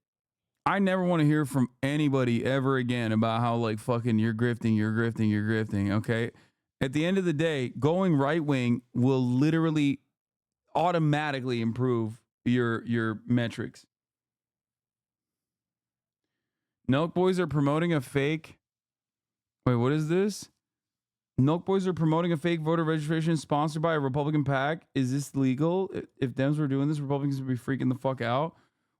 I never want to hear from anybody ever again about how like fucking you're grifting, okay? At the end of the day, going right wing will literally automatically improve your metrics. Milk Boys are promoting a fake. Wait, what is this? Milk Boys are promoting a fake voter registration sponsored by a Republican PAC. Is this legal? If Dems were doing this, Republicans would be freaking the fuck out.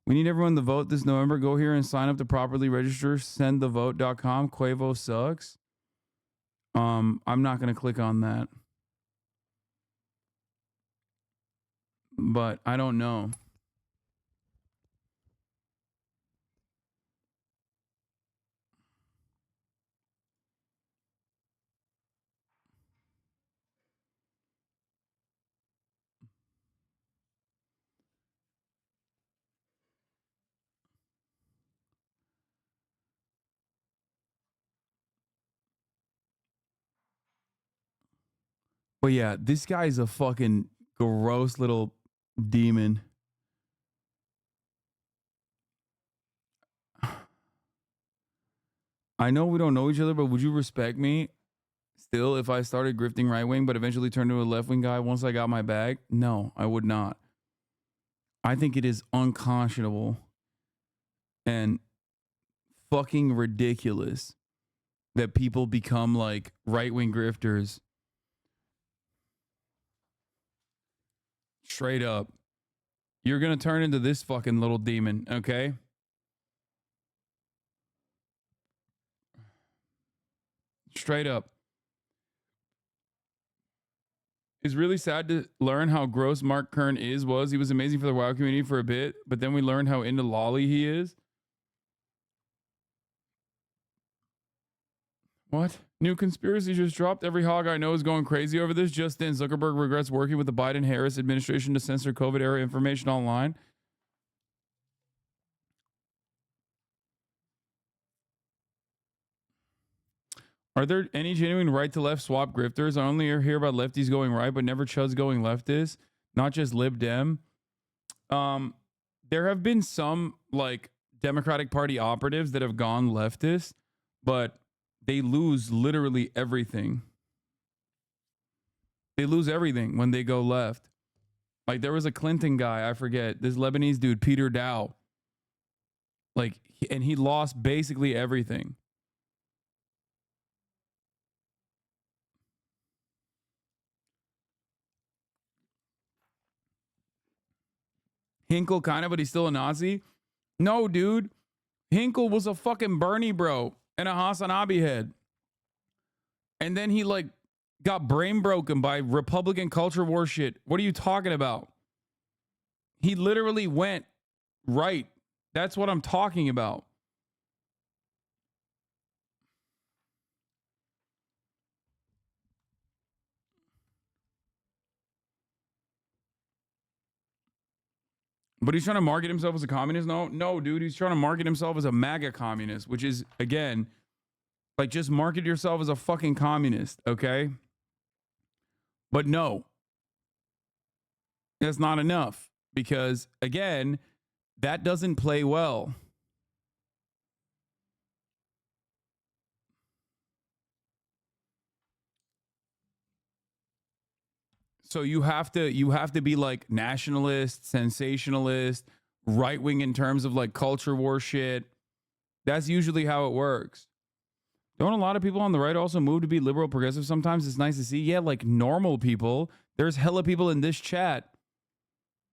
We need everyone to vote this November. Go here and sign up to properly register. Sendthevote.com. Quavo sucks. I'm not going to click on that. But I don't know. But yeah, this guy's a fucking gross little demon. I know we don't know each other, but would you respect me still if I started grifting right wing, but eventually turned into a left wing guy once I got my bag? No, I would not. I think it is unconscionable and fucking ridiculous that people become like right wing grifters. Straight up. You're going to turn into this fucking little demon, okay? Straight up. It's really sad to learn how gross Mark Kern was. He was amazing for the WoW community for a bit, but then we learned how into lolly he is. What? New conspiracy just dropped. Every hog I know is going crazy over this. Just in, Zuckerberg regrets working with the Biden-Harris administration to censor COVID-era information online. Are there any genuine right-to-left swap grifters? I only hear about lefties going right, but never chuds going leftist. Not just Lib Dem. There have been some like Democratic Party operatives that have gone leftist, but they lose literally everything. They lose everything when they go left. Like there was a Clinton guy, I forget, this Lebanese dude, Peter Dow. Like, and he lost basically everything. Hinkle kind of, but he's still a Nazi. No, dude. Hinkle was a fucking Bernie bro and a Hasan head. And then he like got brain broken by Republican culture war shit. What are you talking about? He literally went right. That's what I'm talking about. But he's trying to market himself as a communist? No, dude. He's trying to market himself as a MAGA communist, which is, again, like just market yourself as a fucking communist, okay? But no, that's not enough because, again, that doesn't play well. So you have to be like nationalist, sensationalist, right wing in terms of like culture war shit. That's usually how it works. Don't a lot of people on the right also move to be liberal progressive sometimes? It's nice to see. Yeah, like normal people. There's hella people in this chat.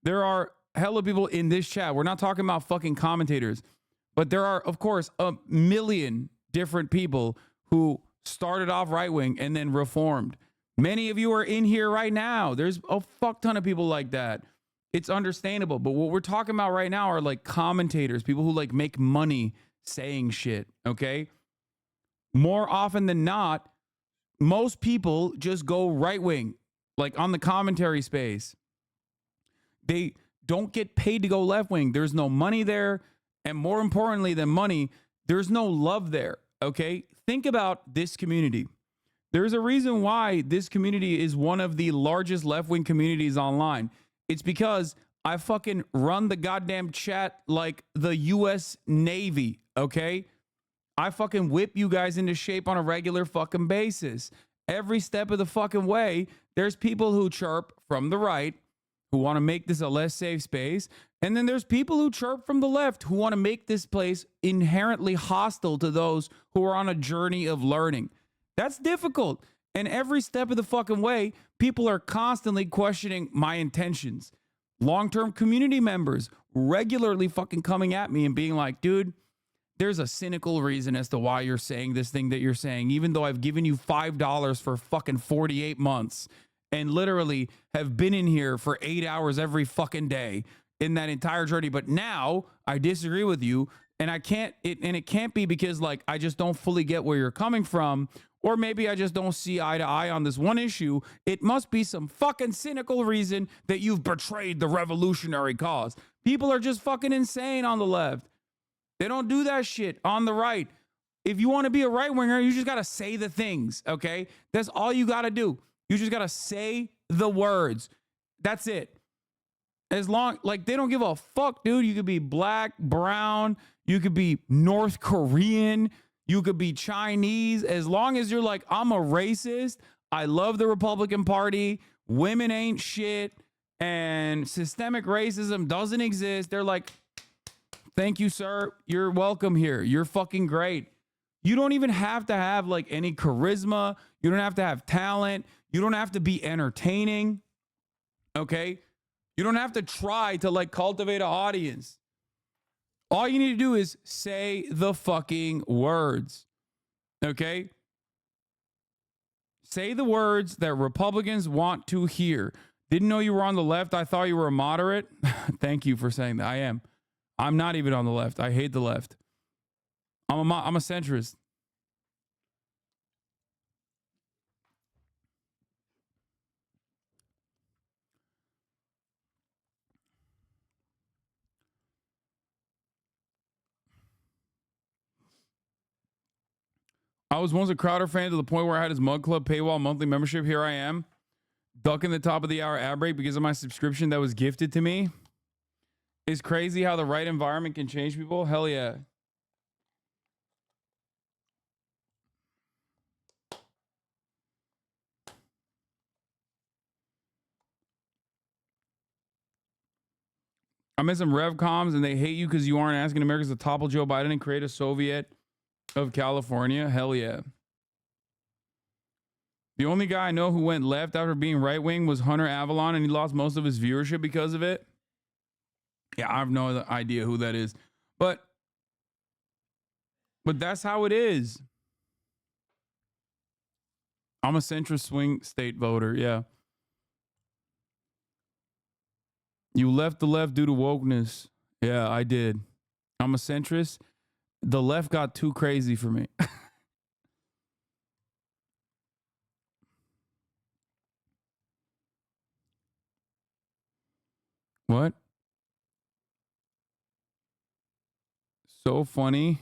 There are hella people in this chat. We're not talking about fucking commentators. But there are, of course, a million different people who started off right wing and then reformed. Many of you are in here right now. There's a fuck ton of people like that. It's understandable. But what we're talking about right now are like commentators, people who like make money saying shit, okay? More often than not, most people just go right wing, like on the commentary space. They don't get paid to go left wing. There's no money there. And more importantly than money, there's no love there. Okay. Think about this community. There's a reason why this community is one of the largest left wing communities online. It's because I fucking run the goddamn chat like the US Navy. Okay. I fucking whip you guys into shape on a regular fucking basis. Every step of the fucking way, there's people who chirp from the right who want to make this a less safe space. And then there's people who chirp from the left who want to make this place inherently hostile to those who are on a journey of learning. That's difficult. And every step of the fucking way, people are constantly questioning my intentions. Long-term community members regularly fucking coming at me and being like, dude, there's a cynical reason as to why you're saying this thing that you're saying, even though I've given you $5 for fucking 48 months and literally have been in here for 8 hours every fucking day in that entire journey. But now I disagree with you, and it can't be because like I just don't fully get where you're coming from, or maybe I just don't see eye to eye on this one issue. It must be some fucking cynical reason that you've betrayed the revolutionary cause. People are just fucking insane on the left. They don't do that shit on the right. If you want to be a right winger, you just got to say the things, okay? That's all you got to do. You just got to say the words. That's it. As long, like, they don't give a fuck, dude. You could be black, brown, you could be North Korean, you could be Chinese. As long as you're like, I'm a racist, I love the Republican Party, women ain't shit, and systemic racism doesn't exist, they're like, thank you, sir. You're welcome here. You're fucking great. You don't even have to have like any charisma. You don't have to have talent. You don't have to be entertaining. Okay? You don't have to try to like cultivate an audience. All you need to do is say the fucking words. Okay? Say the words that Republicans want to hear. Didn't know you were on the left. I thought you were a moderate. Thank you for saying that. I am. I'm not even on the left. I hate the left. I'm a centrist. I was once a Crowder fan to the point where I had his Mug Club paywall monthly membership. Here I am, ducking the top of the hour ad break because of my subscription that was gifted to me. It's crazy how the right environment can change people. Hell yeah. I met some RevComs and they hate you because you aren't asking Americans to topple Joe Biden and create a Soviet of California. Hell yeah. The only guy I know who went left after being right wing was Hunter Avalon, and he lost most of his viewership because of it. Yeah, I have no idea who that is. But that's how it is. I'm a centrist swing state voter, yeah. You left the left due to wokeness. Yeah, I did. I'm a centrist. The left got too crazy for me. What? So funny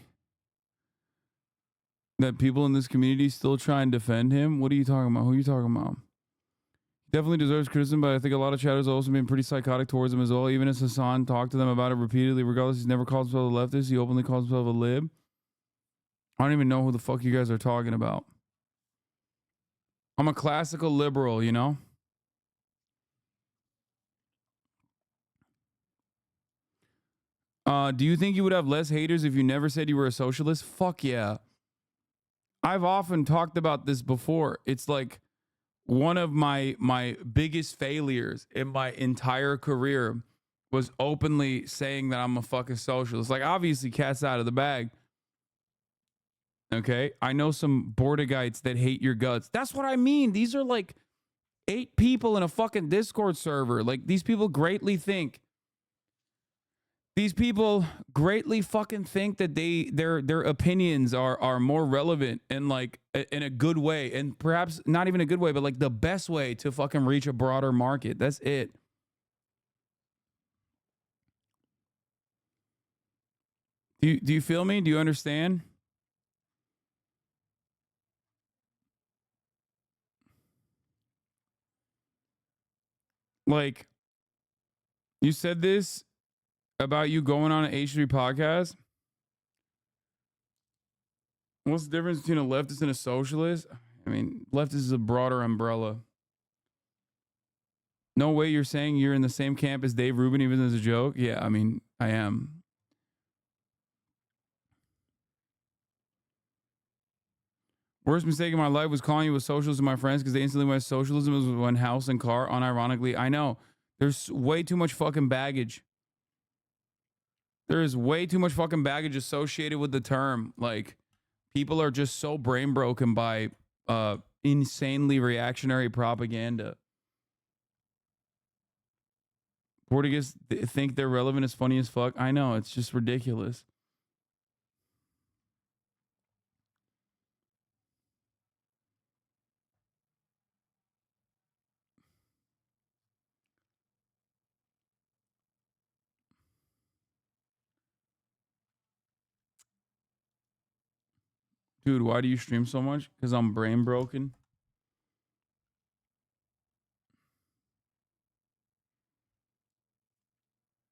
that people in this community still try and defend him. What are you talking about? Who are you talking about? Definitely deserves criticism, but I think a lot of chatters also been pretty psychotic towards him as well. Even as Hasan talked to them about it repeatedly, regardless, he's never called himself a leftist. He openly calls himself a lib. I don't even know who the fuck you guys are talking about. I'm a classical liberal, you know? Do you think you would have less haters if you never said you were a socialist? Fuck yeah. I've often talked about this before. It's like one of my biggest failures in my entire career was openly saying that I'm a fucking socialist. Like, obviously, cat's out of the bag. Okay? I know some Bordegites that hate your guts. That's what I mean. These are like 8 people in a fucking Discord server. Like, these people greatly think fucking think that their opinions are more relevant and like in a good way, and perhaps not even a good way, but like the best way to fucking reach a broader market. That's it. Do you feel me? Do you understand? Like, you said this about you going on an H3 podcast. What's the difference between a leftist and a socialist? I mean, leftist is a broader umbrella. No way you're saying you're in the same camp as Dave Rubin, even as a joke? Yeah, I mean, I am. Worst mistake in my life was calling you a socialist to my friends because they instantly went socialism was when house and car, unironically. I know. There's way too much fucking baggage. There is way too much fucking baggage associated with the term. Like, people are just so brain broken by insanely reactionary propaganda. Portuguese think they're relevant as funny as fuck. I know, it's just ridiculous. Dude, why do you stream so much? Because I'm brain broken.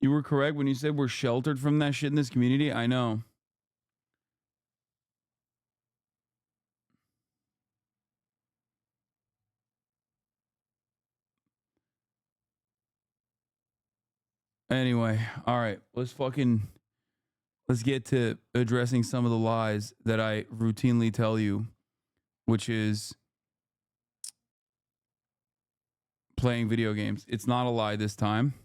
You were correct when you said we're sheltered from that shit in this community. I know. Anyway, all right. Let's get to addressing some of the lies that I routinely tell you, which is playing video games. It's not a lie this time.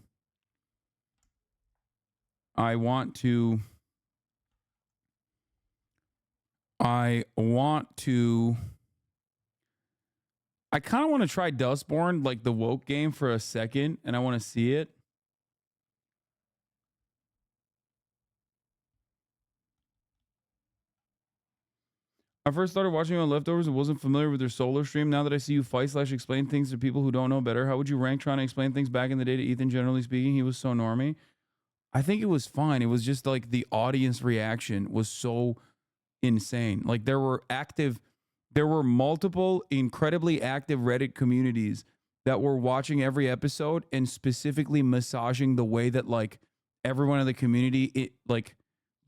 I want to I kind of want to try Dustborn, like the woke game, for a second, and I want to see it. I first started watching you on Leftovers and wasn't familiar with your solar stream. Now that I see you fight/explain things to people who don't know better, how would you rank trying to explain things back in the day to Ethan, generally speaking? He was so normy. I think it was fine. It was just like the audience reaction was so insane. Like there were multiple incredibly active Reddit communities that were watching every episode and specifically massaging the way that like everyone in the community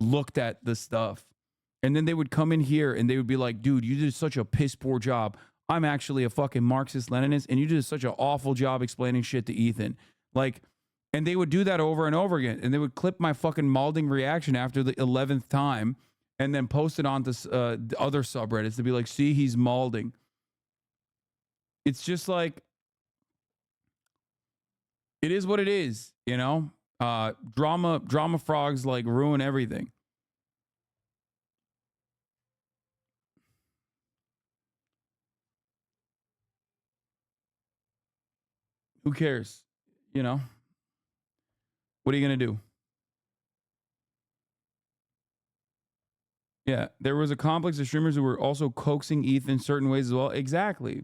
looked at the stuff. And then they would come in here and they would be like, dude, you did such a piss poor job. I'm actually a fucking Marxist Leninist and you did such an awful job explaining shit to Ethan. Like, and they would do that over and over again. And they would clip my fucking malding reaction after the 11th time and then post it onto other subreddits to be like, see, he's malding. It's just like, it is what it is, you know? Drama frogs like ruin everything. Who cares? You know? What are you going to do? Yeah, there was a complex of streamers who were also coaxing Ethan certain ways as well. Exactly.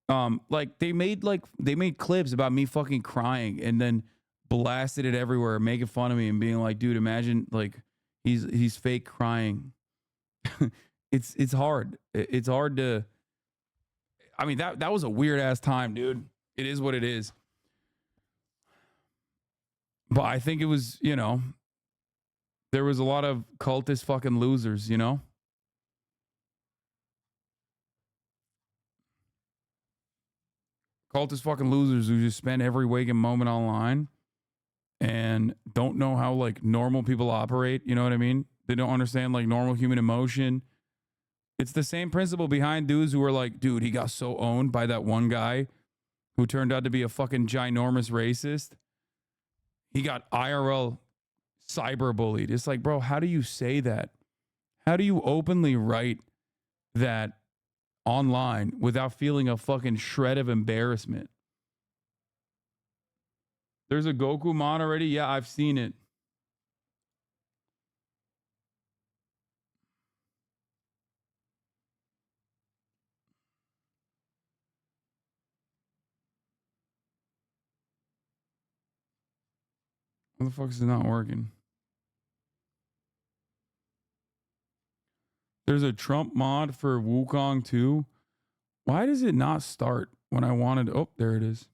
Like they made clips about me fucking crying and then blasted it everywhere, making fun of me and being like, dude, imagine like he's fake crying. It's hard. It's hard to. I mean, that was a weird ass time, dude. It is what it is. But I think it was, you know, there was a lot of cultist fucking losers, you know? Cultist fucking losers who just spend every waking moment online and don't know how like normal people operate, you know what I mean? They don't understand like normal human emotion. It's the same principle behind dudes who are like, dude, he got so owned by that one guy who turned out to be a fucking ginormous racist. He got IRL cyberbullied. It's like, bro, how do you say that? How do you openly write that online without feeling a fucking shred of embarrassment? There's a Goku mod already? Yeah, I've seen it. What the fuck is it not working? There's a Trump mod for Wukong too. Why does it not start when I wanted? Oh, there it is.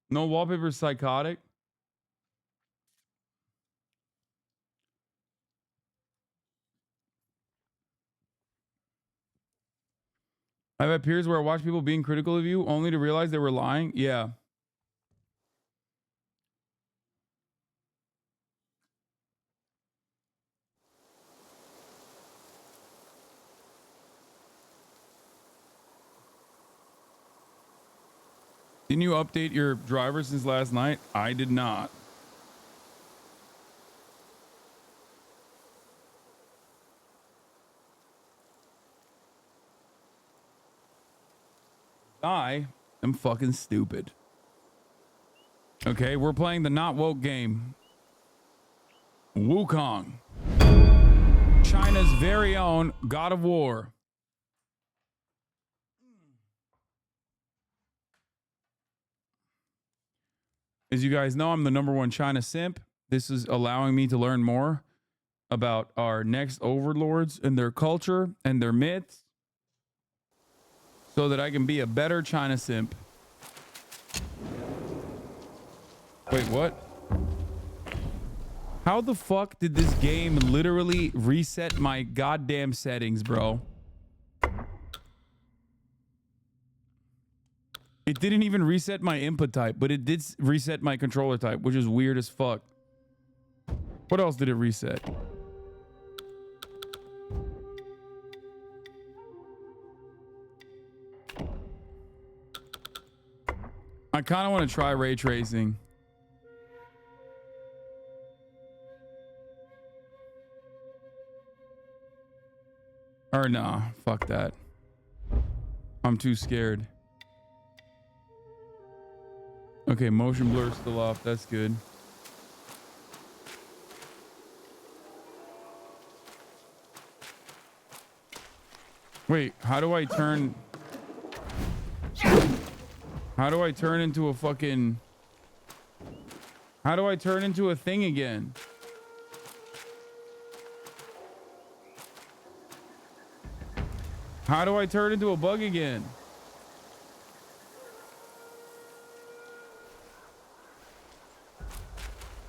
No wallpaper psychotic. I've had periods where I watch people being critical of you only to realize they were lying. Yeah. Didn't you update your driver since last night? I did not. I am fucking stupid. Okay, we're playing the not woke game. Wukong. China's very own God of War. As you guys know, I'm the #1 China simp. This is allowing me to learn more about our next overlords and their culture and their myths so that I can be a better China simp. Wait, what? How the fuck did this game literally reset my goddamn settings, bro? It didn't even reset my input type, but it did reset my controller type, which is weird as fuck. What else did it reset? I kind of want to try ray tracing. Or nah, fuck that. I'm too scared. Okay, motion blur still off. That's good. Wait, how do I turn... How do I turn into a fucking... How do I turn into a thing again? How do I turn into a bug again?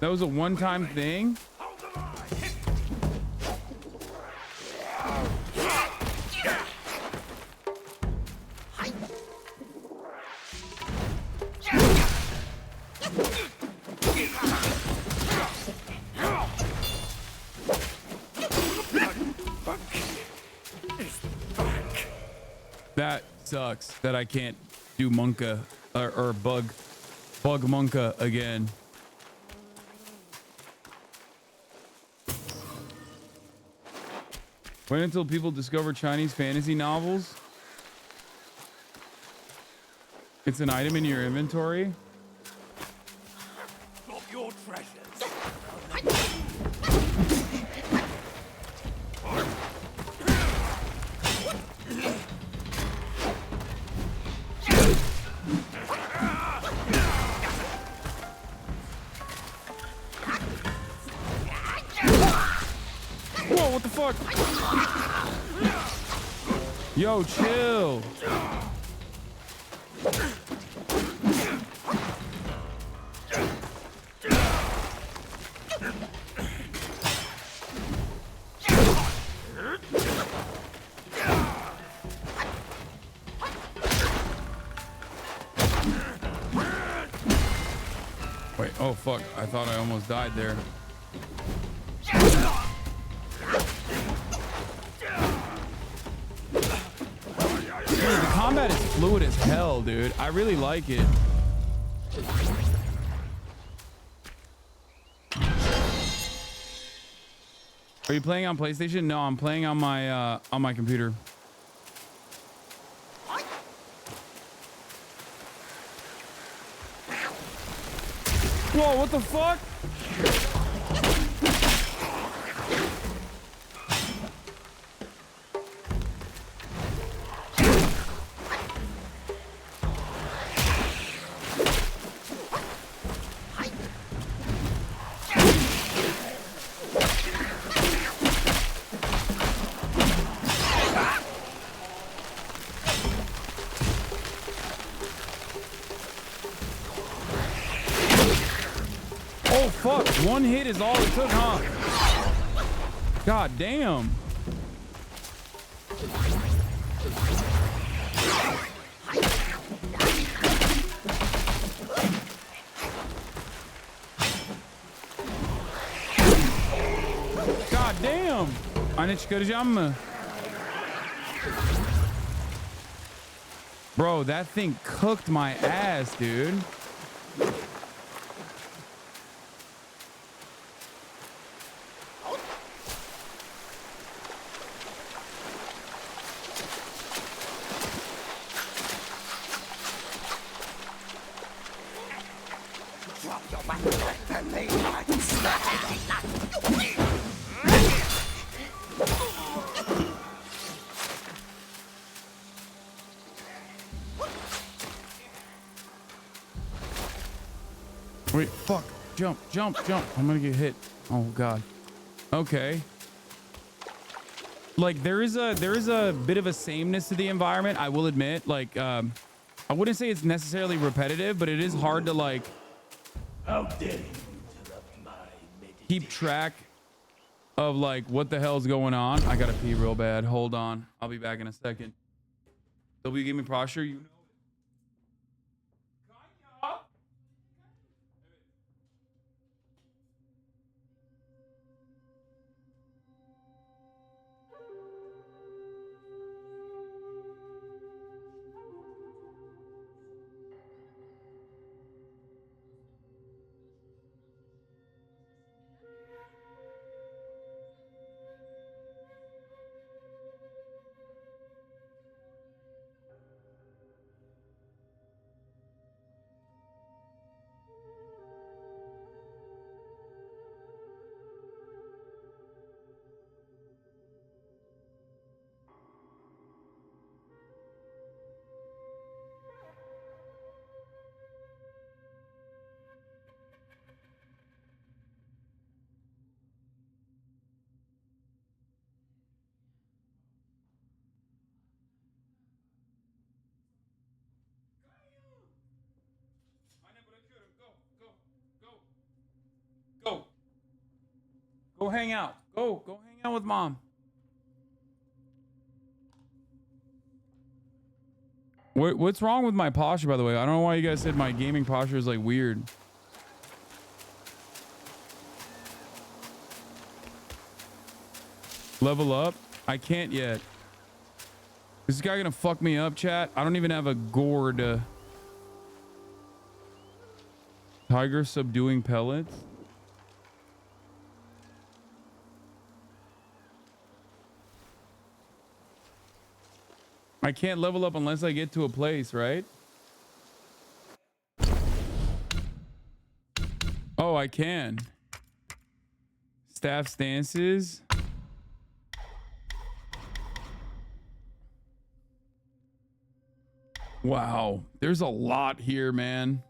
That was a one-time thing? That sucks that I can't do Monka or bug Monka again. Wait until people discover Chinese fantasy novels. It's an item in your inventory. Got your treasures. Whoa, what the fuck? Yo, chill. Wait, oh fuck, I thought I almost died there. Dude, the combat is fluid as hell, dude. I really like it. Are you playing on PlayStation? No, I'm playing on my computer. Whoa, what the fuck? One hit is all it took, huh? God damn. God damn. Aynı çıkaracağım mı? Bro, that thing cooked my ass, dude. Drop your weapon and they might snap it. Wait, fuck. Jump, jump, jump. I'm gonna get hit. Oh god. Okay. Like there is a bit of a sameness to the environment, I will admit. Like I wouldn't say it's necessarily repetitive, but it is hard to like keep track of like what the hell's going on. I gotta pee real bad. Hold on. I'll be back in a second. W, give me posture. You know. Go. Go hang out. Go hang out with mom. What's wrong with my posture, by the way? I don't know why you guys said my gaming posture is like weird. Level up? I can't yet. Is this guy gonna fuck me up, chat? I don't even have a gourd. Tiger subduing pellets? I can't level up unless I get to a place, right? Oh, I can. Staff stances. Wow, there's a lot here, man.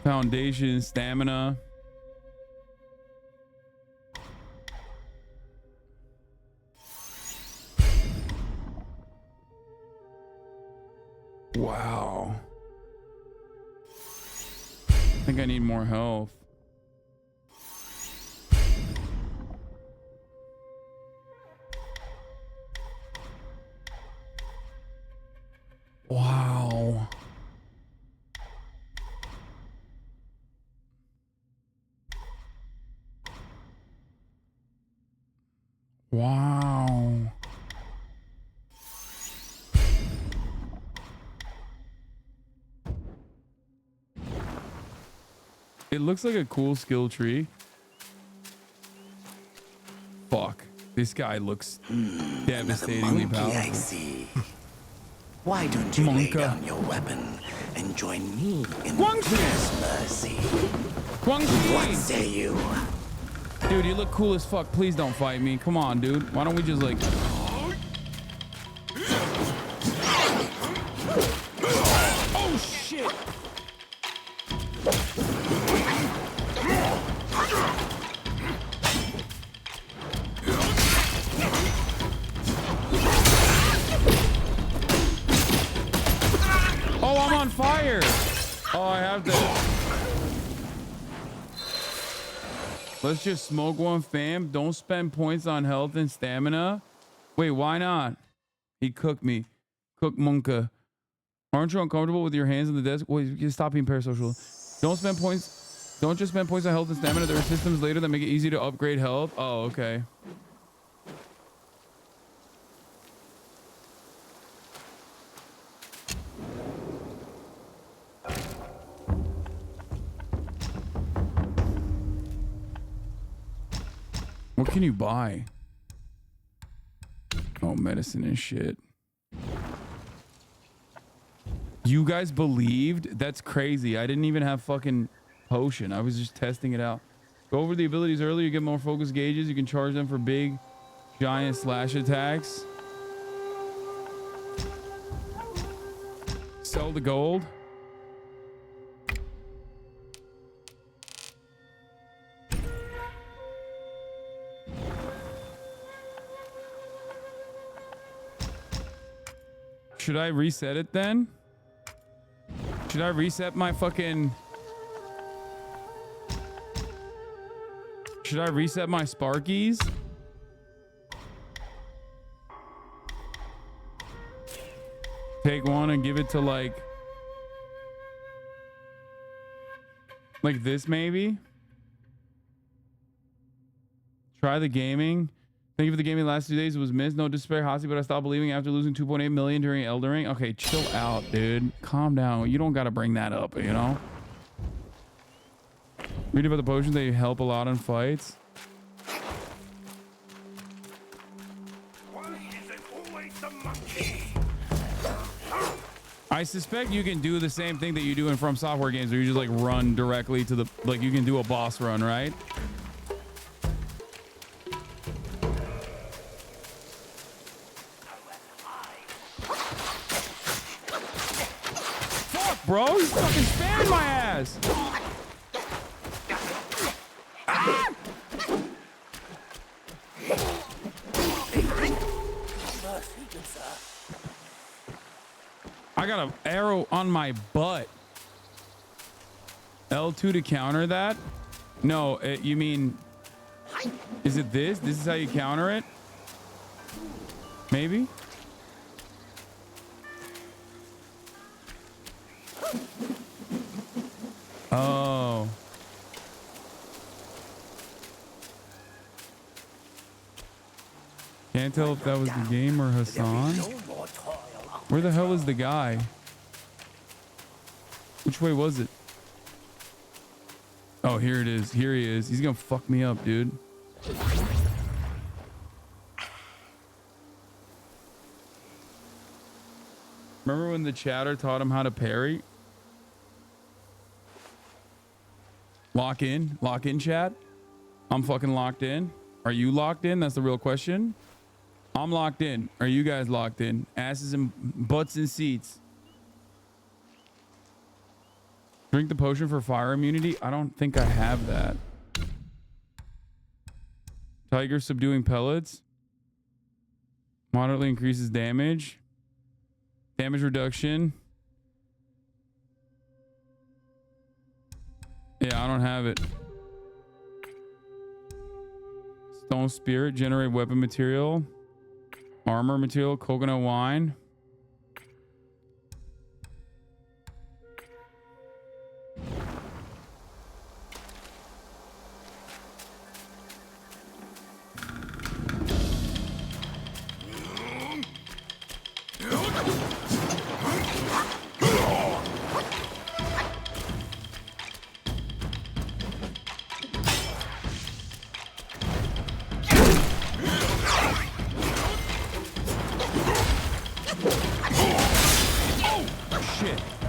Foundation, stamina. Wow. I think I need more health. Wow. Wow. It looks like a cool skill tree. Fuck. This guy looks devastatingly powerful. I see. Why don't you lay down your weapon and join me in His mercy? What say you? Dude, you look cool as fuck. Please don't fight me. Come on, dude. Why don't we just like... Oh, shit. on fire. Oh, I have to. Let's just smoke one, fam. Don't spend points on health and stamina. Wait, why not? He cooked me. Cook Monka. Aren't you uncomfortable with your hands on the desk? Wait, you stop being parasocial. Don't spend points. Don't just spend points on health and stamina. There are systems later that make it easy to upgrade health. Oh, okay. What can you buy? Oh, medicine and shit. You guys believed? That's crazy. I didn't even have fucking potion. I was just testing it out. Go over the abilities earlier. You get more focus gauges. You can charge them for big, giant slash attacks. Sell the gold. Should I reset it then? Should I reset my fucking... Should I reset my Sparkies? Take one and give it to like this maybe? Try the gaming. Thank you for the gaming the last 2 days. It was missed. No despair, Hasi, but I stopped believing after losing 2.8 million during Elden Ring. Okay, chill out, dude. Calm down. You don't got to bring that up, you know? Read about the potions. They help a lot in fights. I suspect you can do the same thing that you do in From Software games where you just like run directly to the... Like you can do a boss run, right? Bro, he's fucking spamming my ass. I got an arrow on my butt. L2 to counter that? No, you mean... Is it this? This is how you counter it? Maybe? Oh. Can't tell if that was the game or Hasan. Where the hell is the guy? Which way was it? Oh, here it is. Here he is. He's gonna fuck me up, dude. Remember when the chatter taught him how to parry? Lock in chat. I'm fucking locked in. Are you locked in? That's the real question. I'm locked in. Are you guys locked in? Asses and butts and seats. Drink the potion for fire immunity. I don't think I have that. Tiger subduing pellets. Moderately increases damage. Damage reduction. Yeah, I don't have it. Stone spirit, generate weapon material, armor material, coconut wine.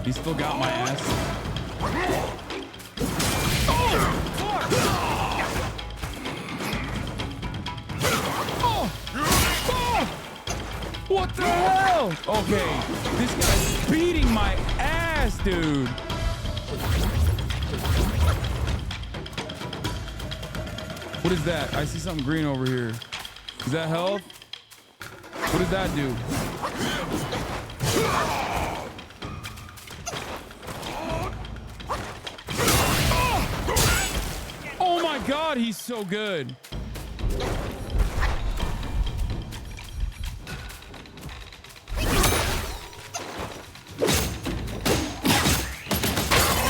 He still got my ass. What the hell? Okay, this guy's beating my ass, dude. What is that? I see something green over here. Is that health? What does that do? God, he's so good.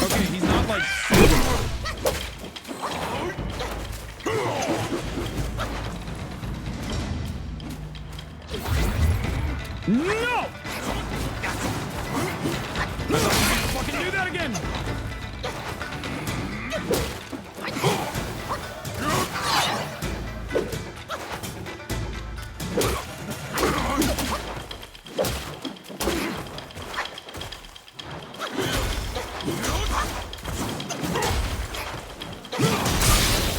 Okay, he's not like No! Fucking do that again!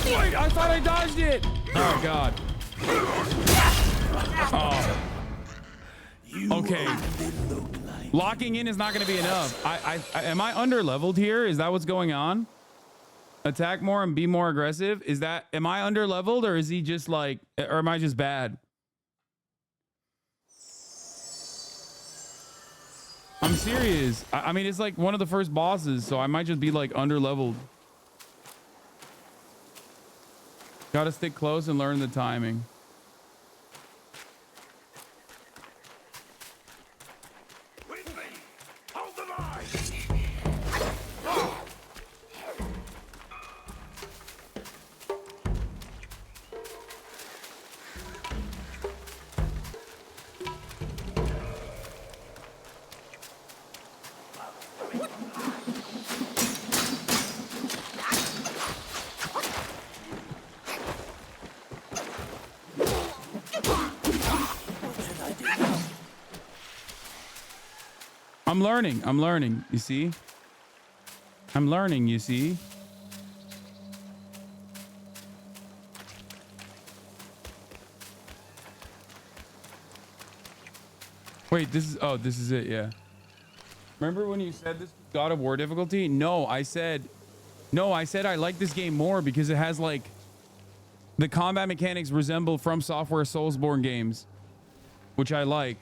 Wait, I thought I dodged it! Oh, God. Oh. Okay. Locking in is not going to be enough. Am I under leveled here? Is that what's going on? Attack more and be more aggressive. Am I under leveled, or is he just like, or am I just bad? I'm serious. I mean, it's like one of the first bosses, so I might just be like under leveled. Gotta stick close and learn the timing. I'm learning, you see? I'm learning, you see? Wait, this is it, yeah. Remember when you said this God of War difficulty? No, I said I like this game more because it has like the combat mechanics resemble From Software Soulsborne games, which I like.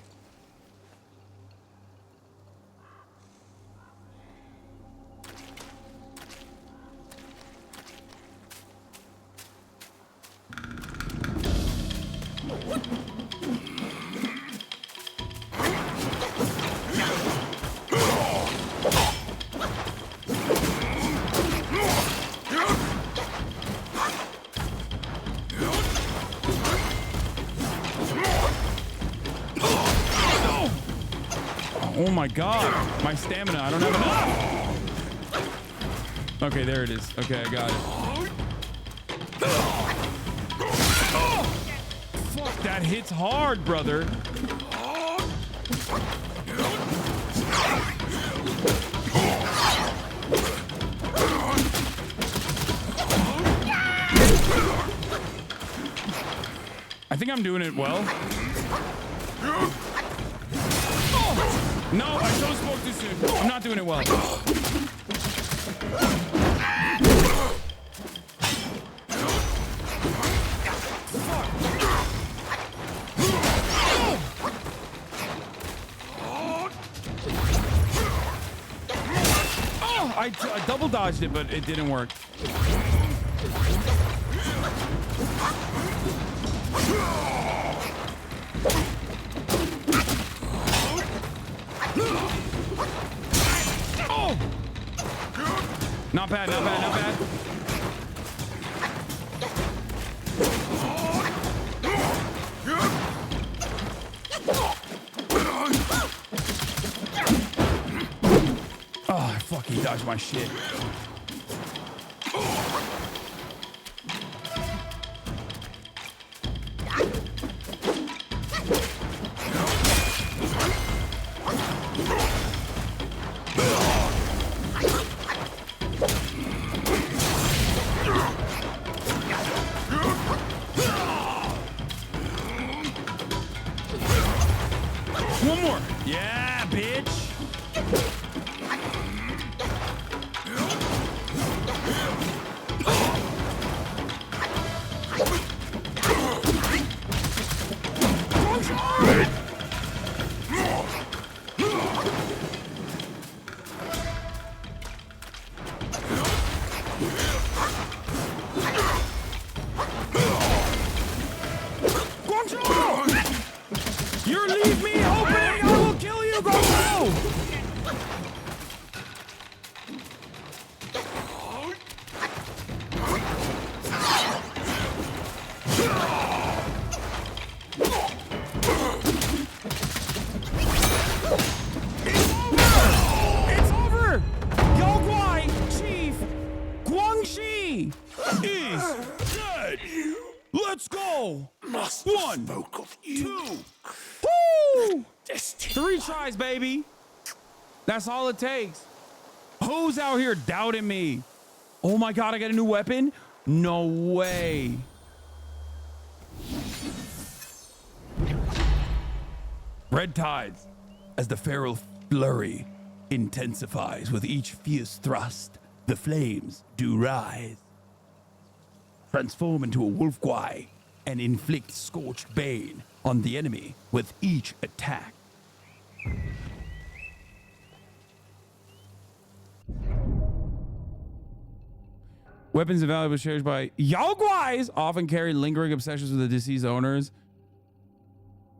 Oh my God, my stamina, I don't have enough. Okay, there it is. Okay, I got it. Fuck, that hits hard, brother. I think I'm doing it well. No, I so spoke too soon. I'm not doing it well. I double dodged it, but it didn't work. Oh! Not bad, not bad, not bad. Oh, I fucking dodged my shit. One more. Yeah, bitch. 1, spoke of 2. Woo! 3 tries, baby. That's all it takes. Who's out here doubting me? Oh my God, I got a new weapon? No way. Red tides. As the feral flurry intensifies with each fierce thrust, the flames do rise. Transform into a wolf guai and inflict scorched bane on the enemy with each attack. Weapons and valuables cherished by Yao Guais often carry lingering obsessions with the deceased owners.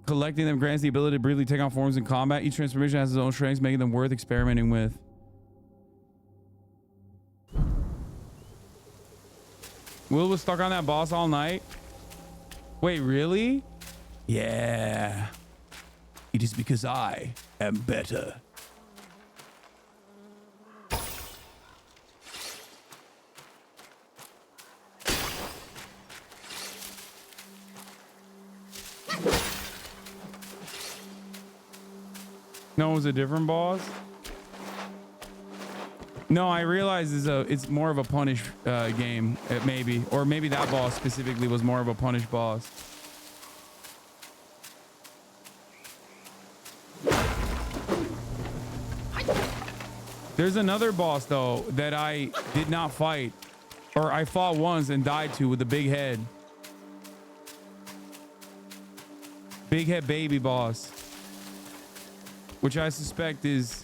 Collecting them grants the ability to briefly take on forms in combat. Each transformation has its own strengths, making them worth experimenting with. Will was stuck on that boss all night. Wait, really? Yeah. It is because I am better. No, it was a different boss. No, I realize it's more of a punish game, maybe, or maybe that boss specifically was more of a punish boss. There's another boss though that I did not fight, or I fought once and died to with the big head. Big head baby boss. Which I suspect is...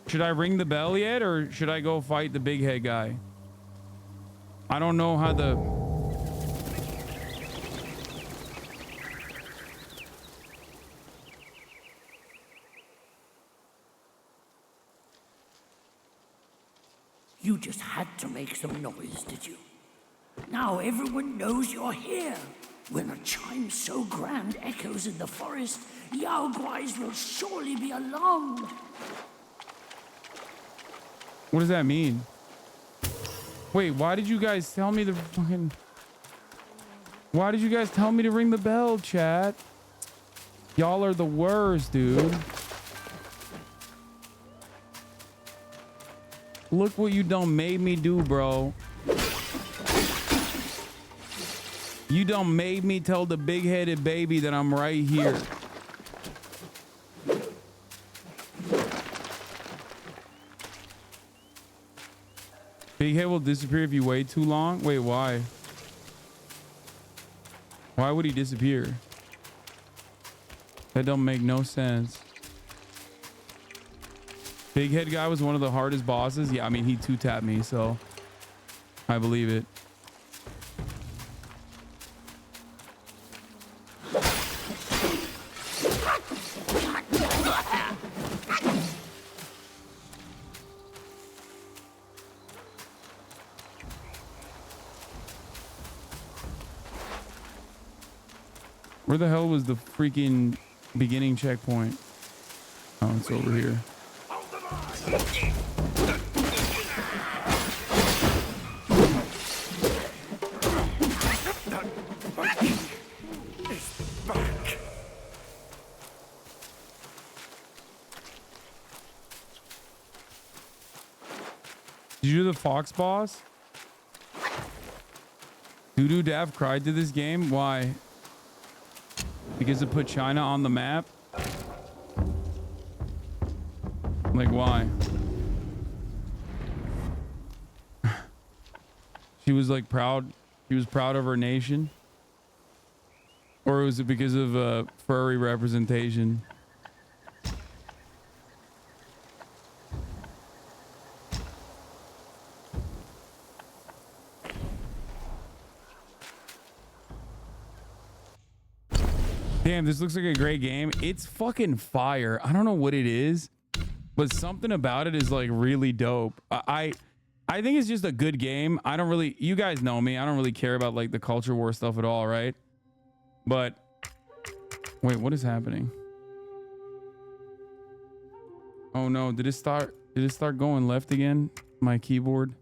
Should I ring the bell yet, or should I go fight the big head guy? I don't know how the... You just had to make some noise, did you? Now everyone knows you're here. When a chime so grand echoes in the forest, Yao Guais will surely be alarmed. What does that mean? Wait, why did you guys tell me to fucking... Why did you guys tell me to ring the bell, chat? Y'all are the worst, dude. Look what you done made me do, bro. You done made me tell the big-headed baby that I'm right here. Big head will disappear if you wait too long? Wait, why? Why would he disappear? That don't make no sense. Big head guy was one of the hardest bosses. Yeah, I mean, he two-tapped me, so I believe it. Where the hell was the freaking beginning checkpoint? Oh, it's over here. Did you do the fox boss? Doo-doo Dav cried to this game? Why? Because it put China on the map? Like, why? She was like proud. She was proud of her nation? Or was it because of furry representation? Damn, this looks like a great game. It's fucking fire. I don't know what it is, but something about it is like really dope. I think it's just a good game. I don't really, you guys know me. I don't really care about like the culture war stuff at all, right? But wait, what is happening? Oh no, did it start going left again? My keyboard.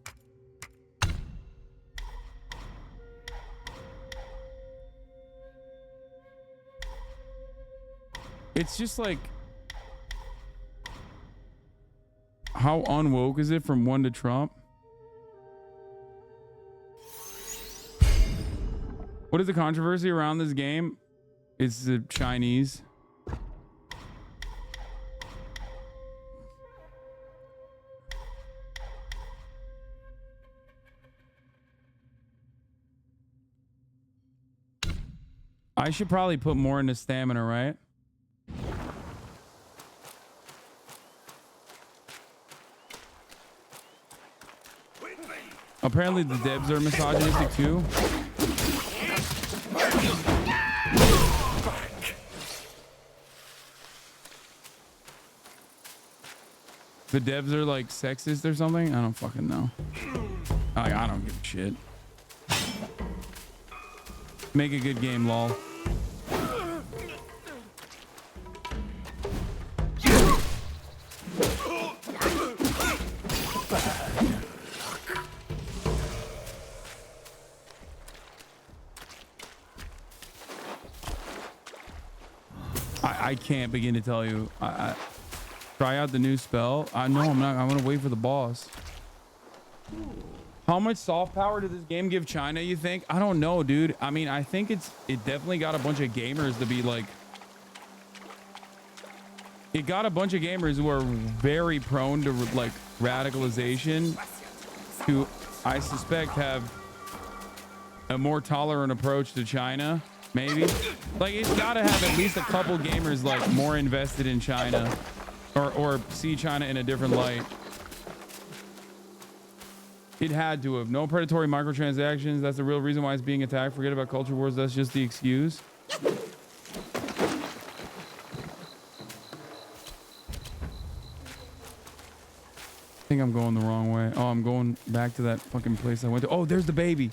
It's just like, how unwoke is it from one to Trump? What is the controversy around this game? It's the Chinese. I should probably put more into stamina, right? Apparently the devs are misogynistic too. The devs are like sexist or something? I don't fucking know. I don't give a shit. Make a good game, lol. I can't begin to tell you. Try out the new spell. No, I'm not. I'm gonna wait for the boss. How much soft power did this game give China, you think? I don't know, dude. I mean, I think it definitely got a bunch of gamers to be like, it got a bunch of gamers who are very prone to like radicalization, who I suspect have a more tolerant approach to China. Maybe like it's got to have at least a couple gamers like more invested in China or see China in a different light. It had to have. No predatory microtransactions. That's the real reason why it's being attacked. Forget about culture wars. That's just the excuse. I think I'm going the wrong way. Oh, I'm going back to that fucking place I went to. Oh, there's the baby.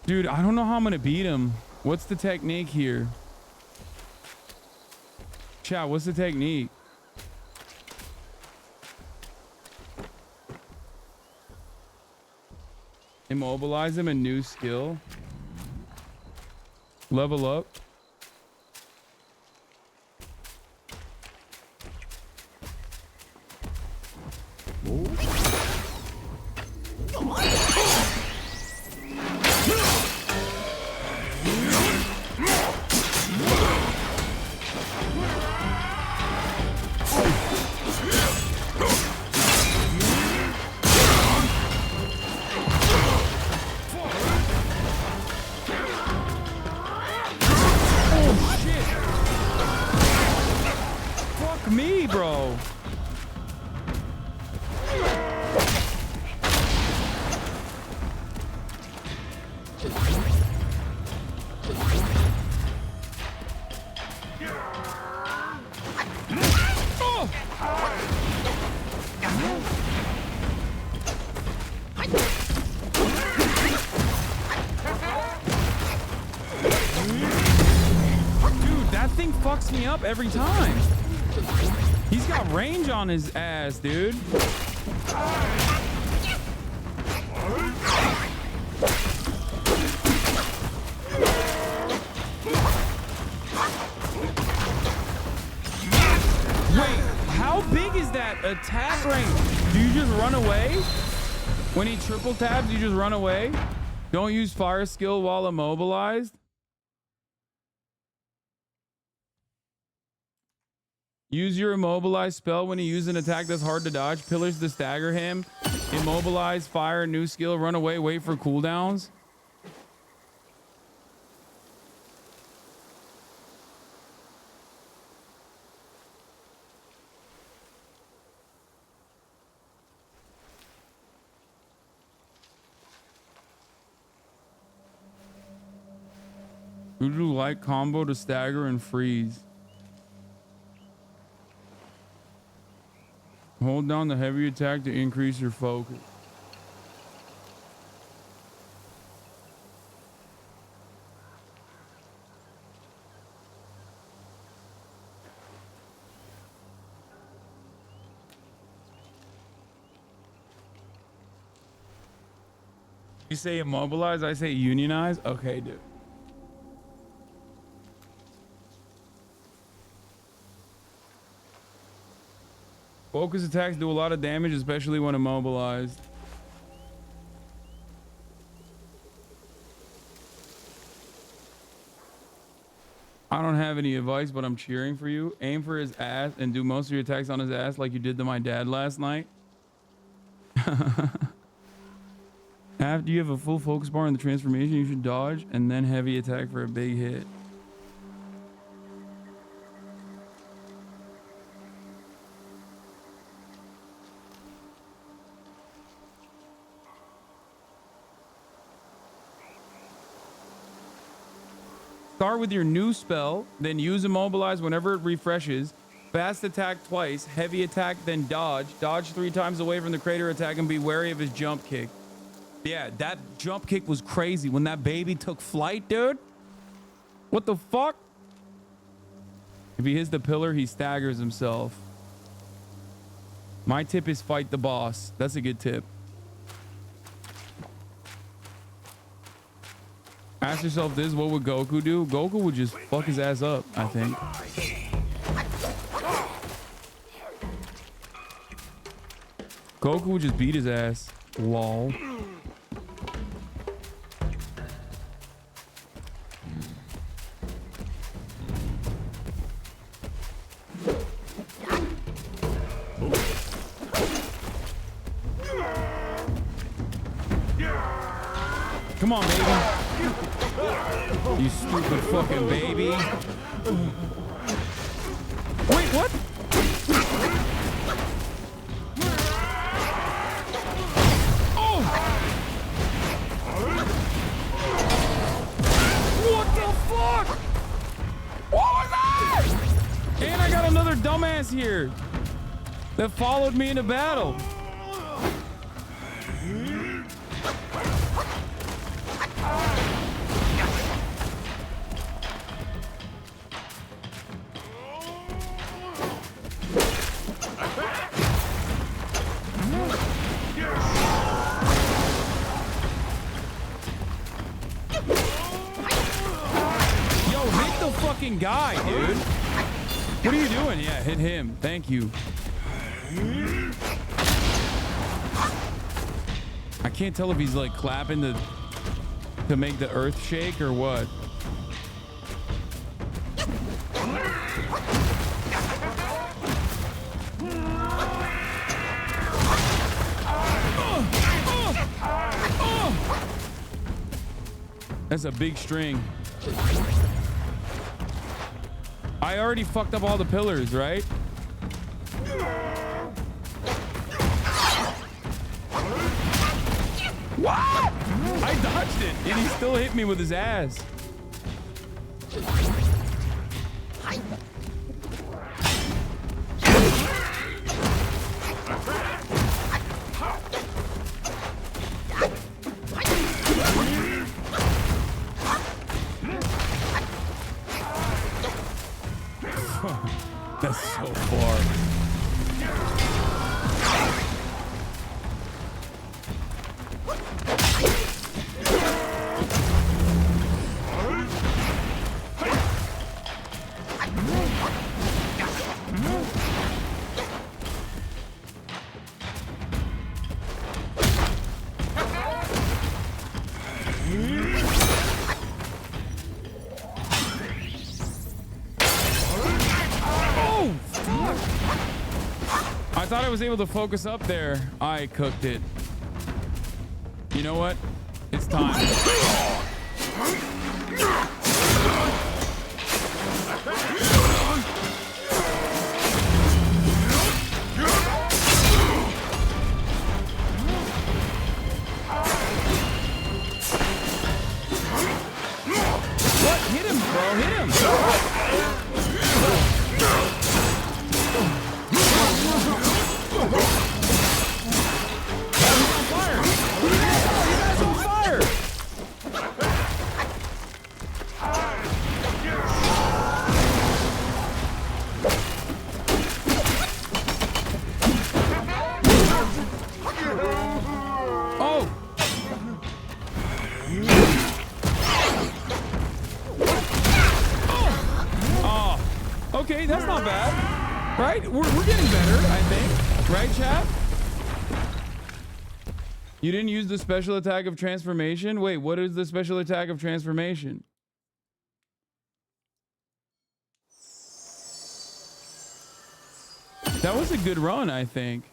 Dude, I don't know how I'm gonna beat him. What's the technique here? Chat, what's the technique? Immobilize him, a new skill. Level up. Me, bro. Dude, that thing fucks me up every time. He's got range on his ass, dude. Wait, how big is that attack range? Do you just run away? When he triple tabs, you just run away? Don't use fire skill while immobilized? Use your immobilize spell when you use an attack that's hard to dodge. Pillars to stagger him. Immobilize, fire, new skill, run away, wait for cooldowns. You do light combo to stagger and freeze. Hold down the heavy attack to increase your focus. You say immobilize, I say unionize? Okay, dude. Focus attacks do a lot of damage, especially when immobilized. I don't have any advice, but I'm cheering for you. Aim for his ass and do most of your attacks on his ass like you did to my dad last night. After you have a full focus bar in the transformation, you should dodge and then heavy attack for a big hit. Start with your new spell, then use immobilize whenever it refreshes. Fast attack twice, heavy attack, then dodge. Dodge 3 times away from the crater attack and be wary of his jump kick. Yeah, that jump kick was crazy when that baby took flight, dude. What the fuck? If he hits the pillar, he staggers himself. My tip is fight the boss. That's a good tip. Ask yourself this, what would Goku do? Goku would just fuck his ass up, I think. Goku would just beat his ass. Lol. Come on, baby. You stupid fucking baby. Wait, what? Oh! What the fuck? What was that? And I got another dumbass here that followed me into battle. Guy, dude. What are you doing? Yeah, hit him. Thank you. I can't tell if he's like clapping to make the earth shake or what. That's a big string. I already fucked up all the pillars, right? What? I dodged it, and he still hit me with his ass. That's so far. I thought I was able to focus up there. I cooked it. You know what? It's time. What? Hit him, bro. Hit him. Right? We're getting better, I think. Right, chat? You didn't use the special attack of transformation? Wait, what is the special attack of transformation? That was a good run, I think.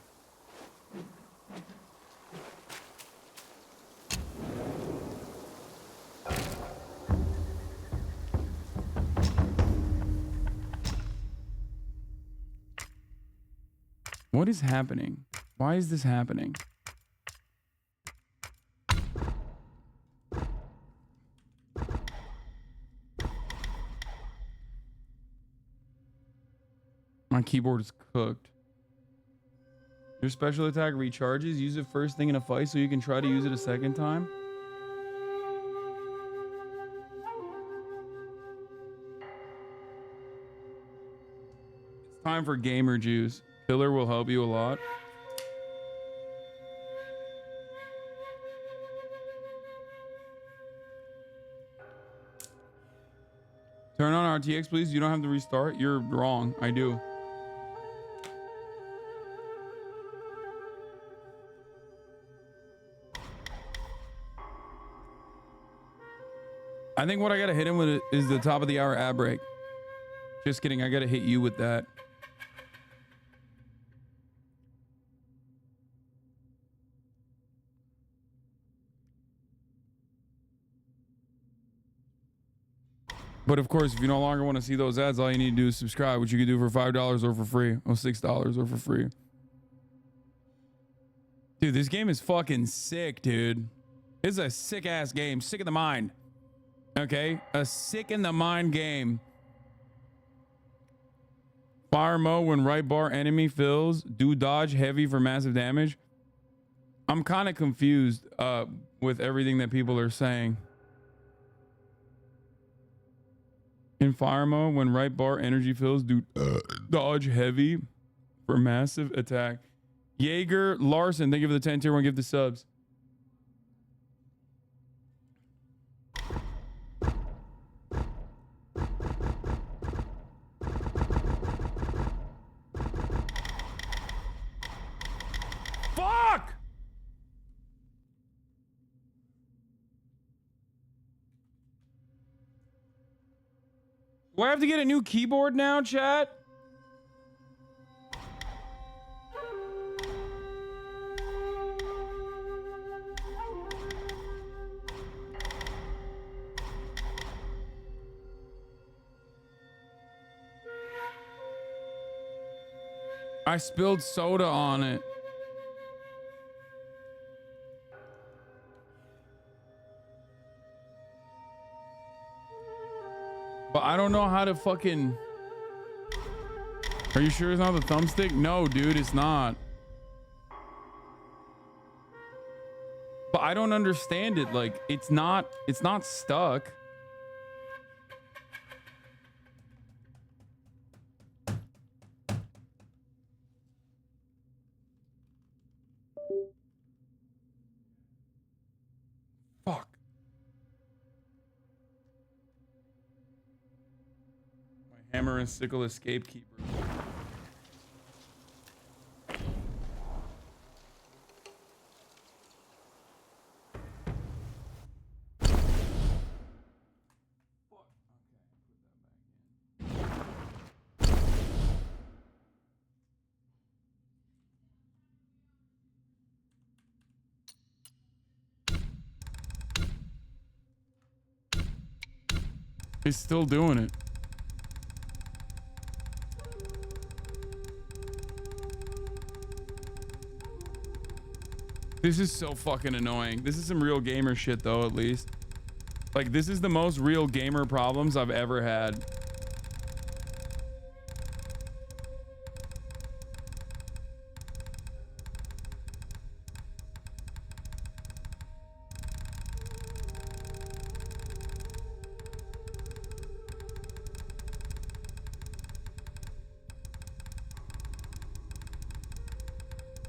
What is happening? Why is this happening? My keyboard is cooked. Your special attack recharges. Use it first thing in a fight so you can try to use it a second time. It's time for gamer juice. Filler will help you a lot. Turn on RTX, please. You don't have to restart. You're wrong. I do. I think what I gotta hit him with is the top of the hour ad break. Just kidding. I gotta hit you with that. But of course, if you no longer want to see those ads, all you need to do is subscribe, which you can do for $5 or for free, or $6 or for free. Dude, this game is fucking sick, dude. It's a sick ass game. Sick in the mind. Okay? A sick in the mind game. Fire mode when right bar enemy fills. Do dodge heavy for massive damage. I'm kind of confused with everything that people are saying. In fire mode, when right bar energy fills, do dodge heavy for massive attack. Jaeger Larson, thank you for the 10 tier 1 gift the subs. Fuck! Do I have to get a new keyboard now, chat? I spilled soda on it. But I don't know how to fucking... Are you sure it's not the thumbstick? No, dude, it's not. But I don't understand it. Like, it's not stuck. Fuck. My hammer and sickle escape keeper. He's still doing it. This is so fucking annoying. This is some real gamer shit though, at least. Like, this is the most real gamer problems I've ever had.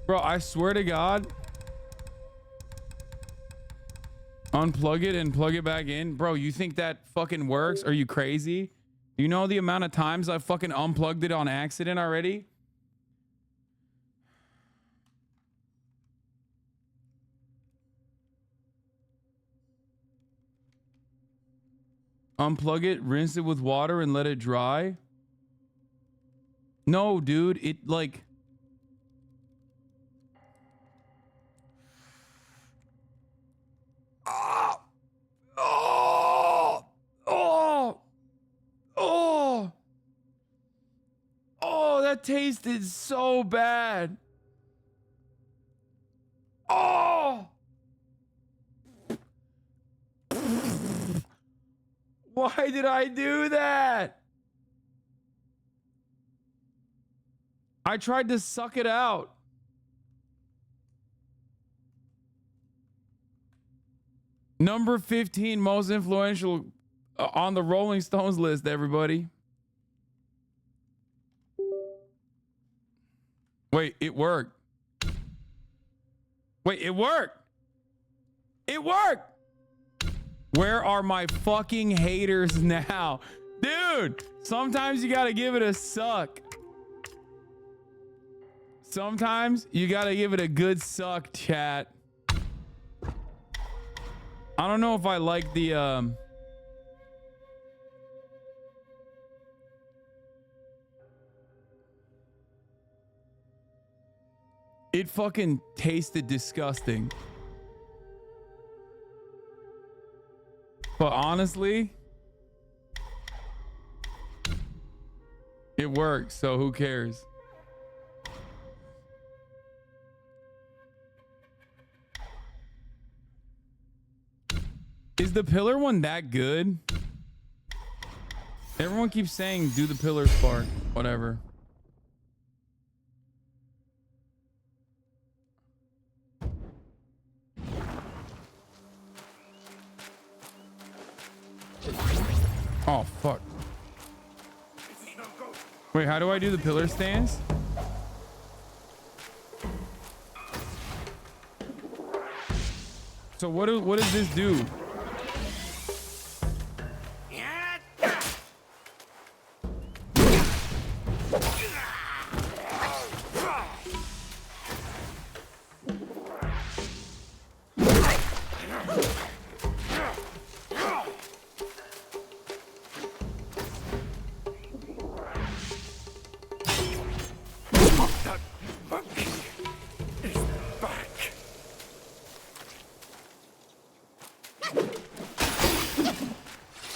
Bro, I swear to God. Unplug it and plug it back in. Bro, you think that fucking works? Are you crazy? Do you know the amount of times I fucking unplugged it on accident already? Unplug it, rinse it with water, and let it dry. No, dude, it like. Oh, oh, oh, oh, oh, that tasted so bad. Oh, why did I do that? I tried to suck it out. Number 15 most influential on the Rolling Stones list, everybody. Wait, it worked. Wait, it worked. It worked. Where are my fucking haters now? Dude, sometimes you gotta give it a suck. Sometimes you gotta give it a good suck, chat. I don't know if I like the it fucking tasted disgusting. But honestly, it works, so who cares? Is the pillar one that good? Everyone keeps saying do the pillar spark, whatever. Oh, fuck. Wait, how do I do the pillar stance? So what does this do?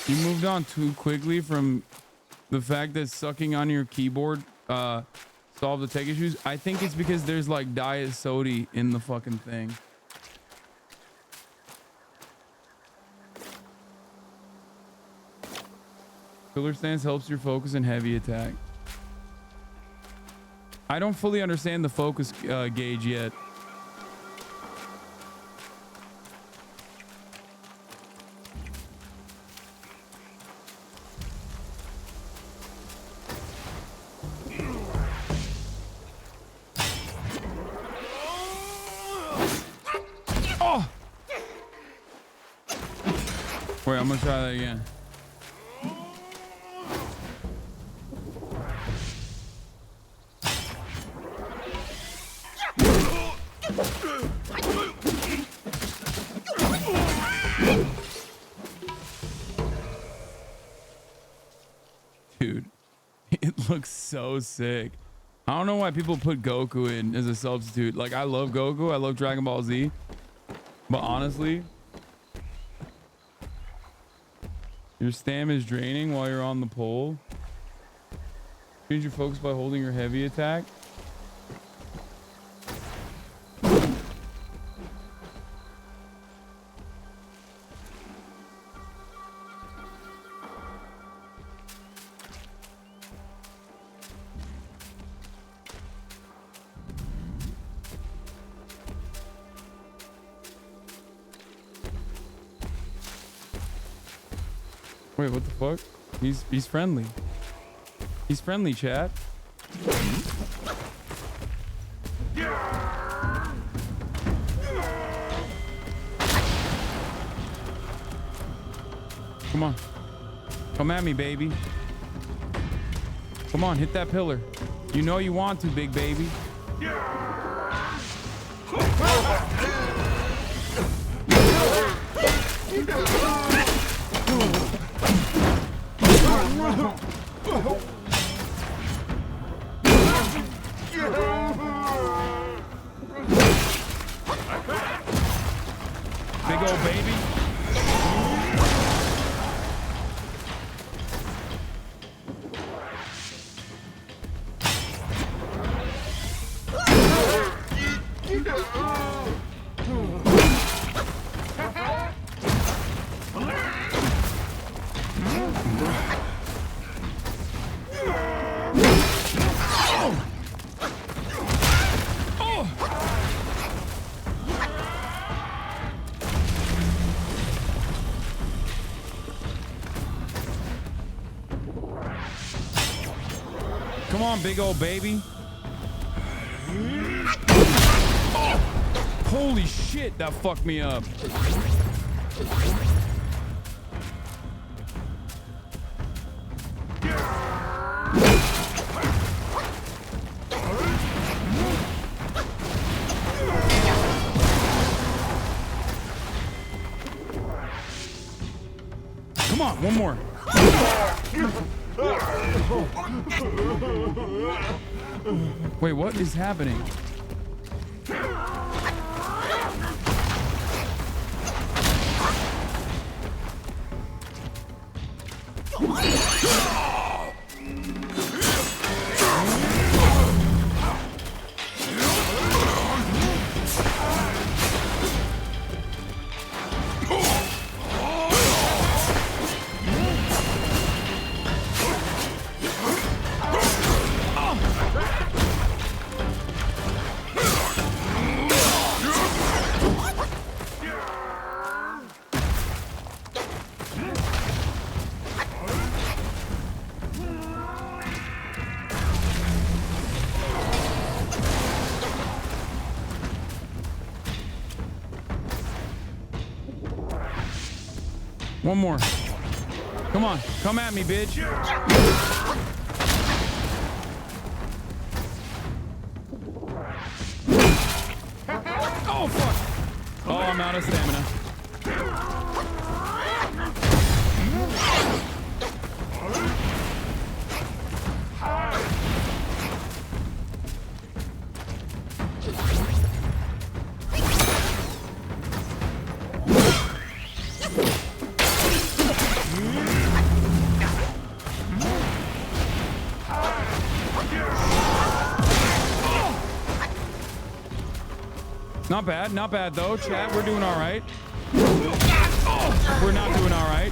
You moved on too quickly from the fact that sucking on your keyboard solved the tech issues. I think it's because there's like diet soda in the fucking thing. Pillar stance helps your focus and heavy attack. I don't fully understand the focus gauge yet. Oh! Wait, I'm gonna try that again. Dude, it looks so sick. I don't know why people put Goku in as a substitute. Like, I love Goku. I love Dragon Ball Z. But honestly, your stam is draining while you're on the pole. Change your focus by holding your heavy attack. Wait, what the fuck? He's friendly. He's friendly, chat. Come on. Come at me, baby. Come on, hit that pillar. You know you want to, big baby. Big old baby. Come on, big old baby. Oh, holy shit, that fucked me up. Come on, one more. Wait, what is happening? One more. Come on. Come at me, bitch. Oh, fuck. Oh, I'm out of stamina. Not bad though, chat. We're doing all right. We're not doing all right.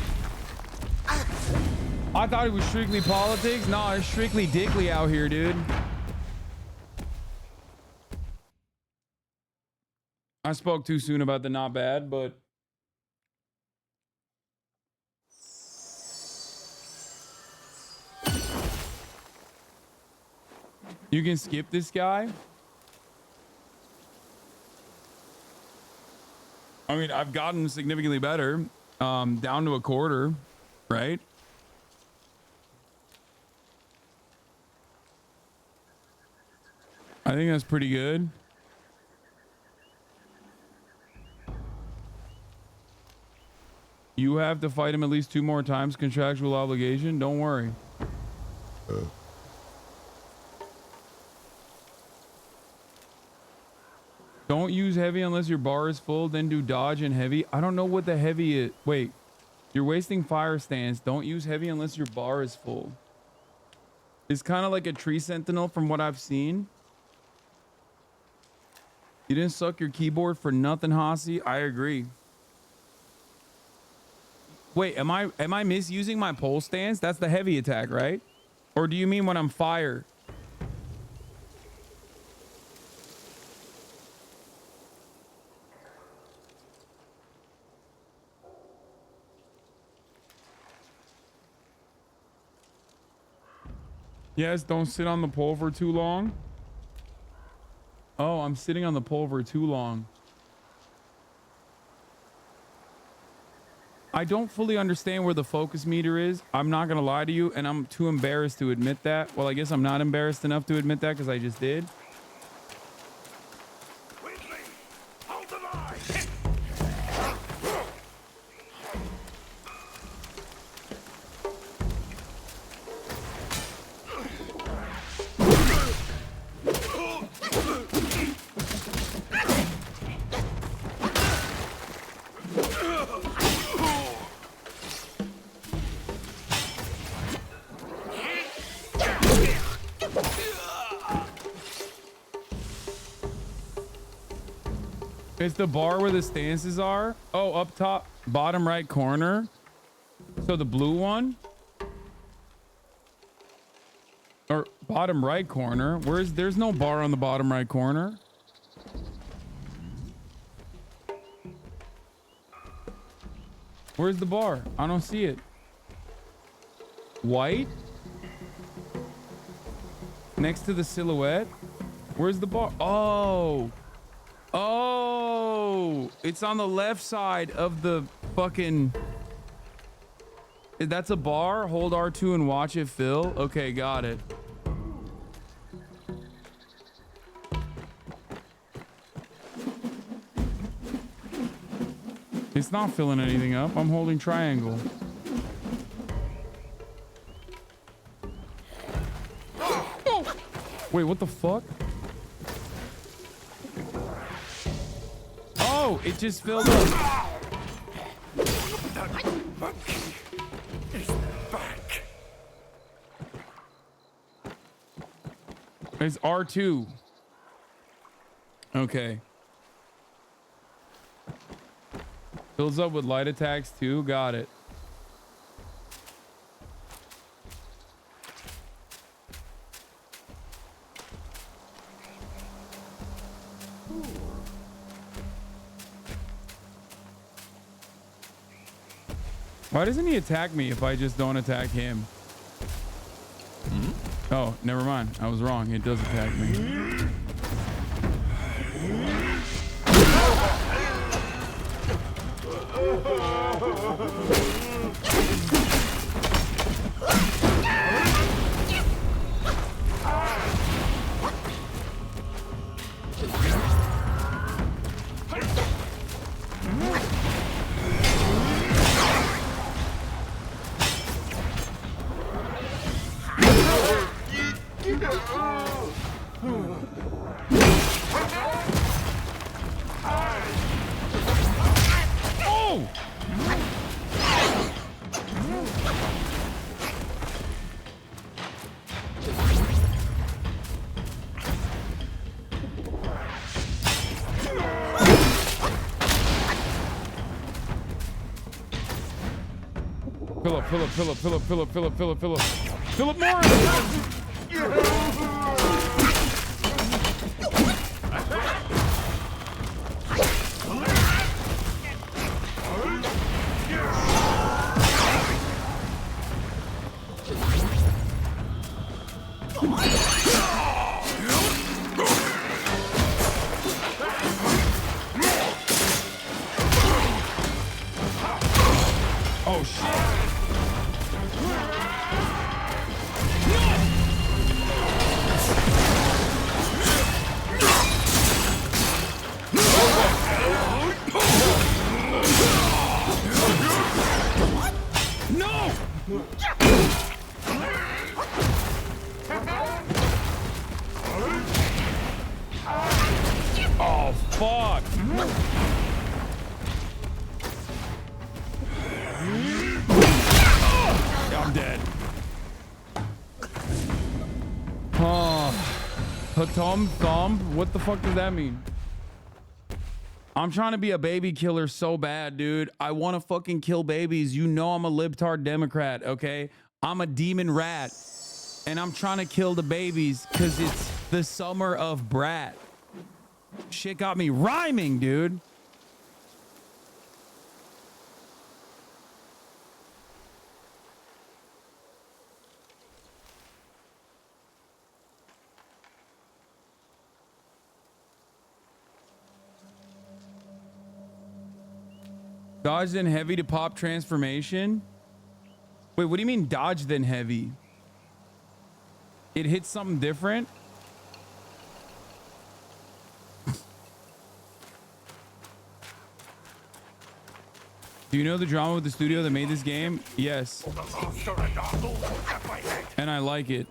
I thought it was strictly politics. No, it's strictly dickly out here, dude. I spoke too soon about the not bad, but you can skip this guy. I mean, I've gotten significantly better, down to a quarter, right? I think that's pretty good. You have to fight him at least 2 more times, contractual obligation. Don't worry. Don't use heavy unless your bar is full, then do dodge and heavy. I don't know what the heavy is. Wait, you're wasting fire stance. Don't use heavy unless your bar is full. It's kind of like a tree sentinel from what I've seen. You didn't suck your keyboard for nothing, Hossie. I agree. Wait, am I misusing my pole stance? That's the heavy attack, right? Or do you mean when I'm fire? Yes, don't sit on the pole for too long. Oh, I'm sitting on the pole for too long. I don't fully understand where the focus meter is. I'm not going to lie to you, and I'm too embarrassed to admit that. Well, I guess I'm not embarrassed enough to admit that because I just did. It's the bar where the stances are. Oh, up top, bottom right corner. So the blue one. Or bottom right corner. There's no bar on the bottom right corner. Where's the bar? I don't see it. White? Next to the silhouette? Where's the bar? Oh. Oh. It's on the left side of the fucking... That's a bar? Hold R2 and watch it fill? Okay, got it. It's not filling anything up. I'm holding triangle. Wait, what the fuck? Oh, it just filled up. It's R2. Okay. Fills up with light attacks too. Got it. Why doesn't he attack me if I just don't attack him? Oh, never mind. I was wrong. It does attack me. Philip Morris! Oh shit! No! Oh fuck! I'm dead. Oh, Hatom Thumb? What the fuck does that mean? I'm trying to be a baby killer so bad, dude. I want to fucking kill babies. You know I'm a libtard Democrat, okay? I'm a demon rat. And I'm trying to kill the babies because it's the summer of brat. Shit got me rhyming, dude. Dodge then heavy to pop transformation? Wait, what do you mean dodge then heavy? It hits something different? Do you know the drama with the studio that made this game? Yes. And I like it.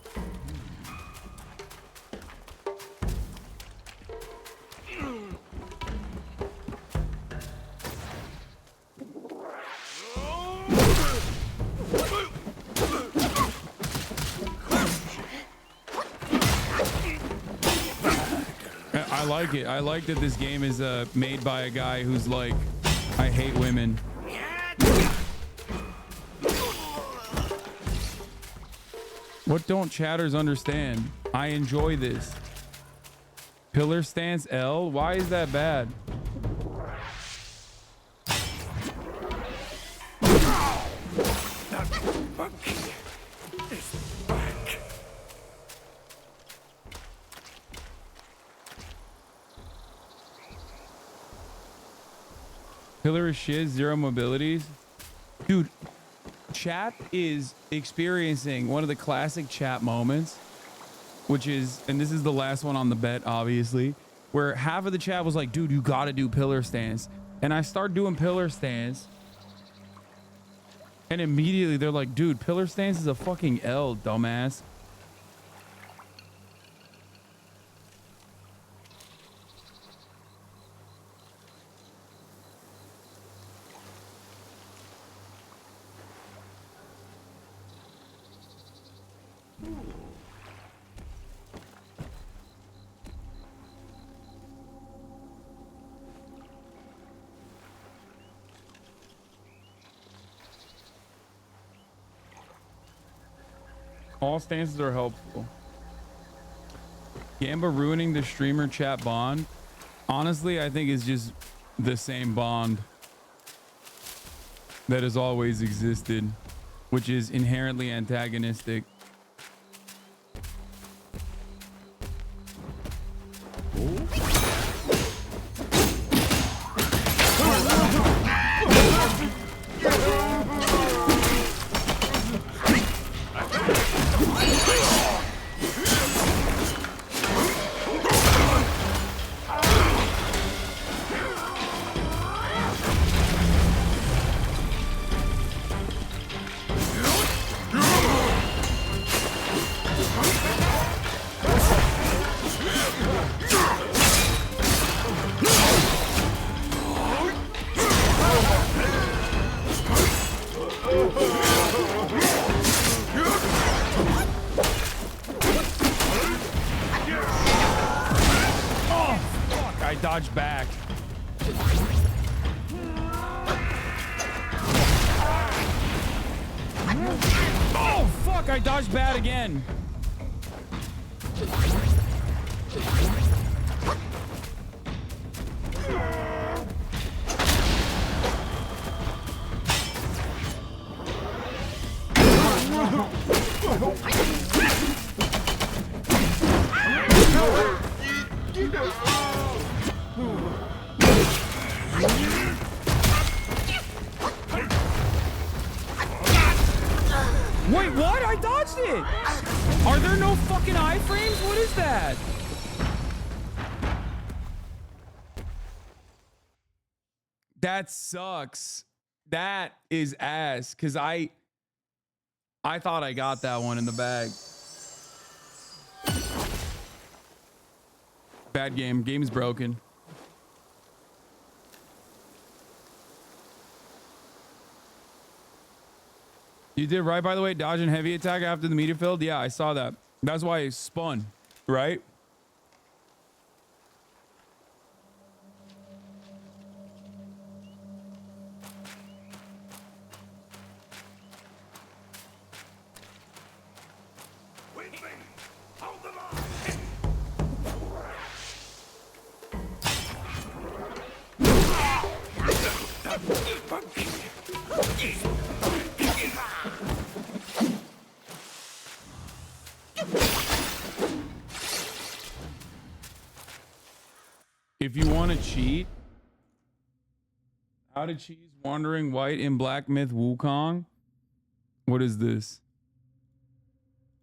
I like it. I like that this game is made by a guy who's like, I hate women. What don't chatters understand? I enjoy this. Pillar stance L? Why is that bad? Pillar is shiz, 0 mobilities. Dude, chat is experiencing one of the classic chat moments, which is, and this is the last one on the bet, obviously, where half of the chat was like, dude, you gotta do pillar stance. And I start doing pillar stance, and immediately they're like, dude, pillar stance is a fucking L, dumbass. All stances are helpful. Gamba ruining the streamer chat bond. Honestly, I think it's just the same bond that has always existed, which is inherently antagonistic. Dodge back. Oh, fuck. I dodged bad again. Wait, what? I dodged it! Are there no fucking iframes? What is that? That sucks. That is ass, because I thought I got that one in the bag. Bad game. Game's broken. You did right, by the way, dodging heavy attack after the meter filled. Yeah, I saw that. That's why it spun, right? If you want to cheat, how to cheese wandering white in Black Myth Wukong? What is this?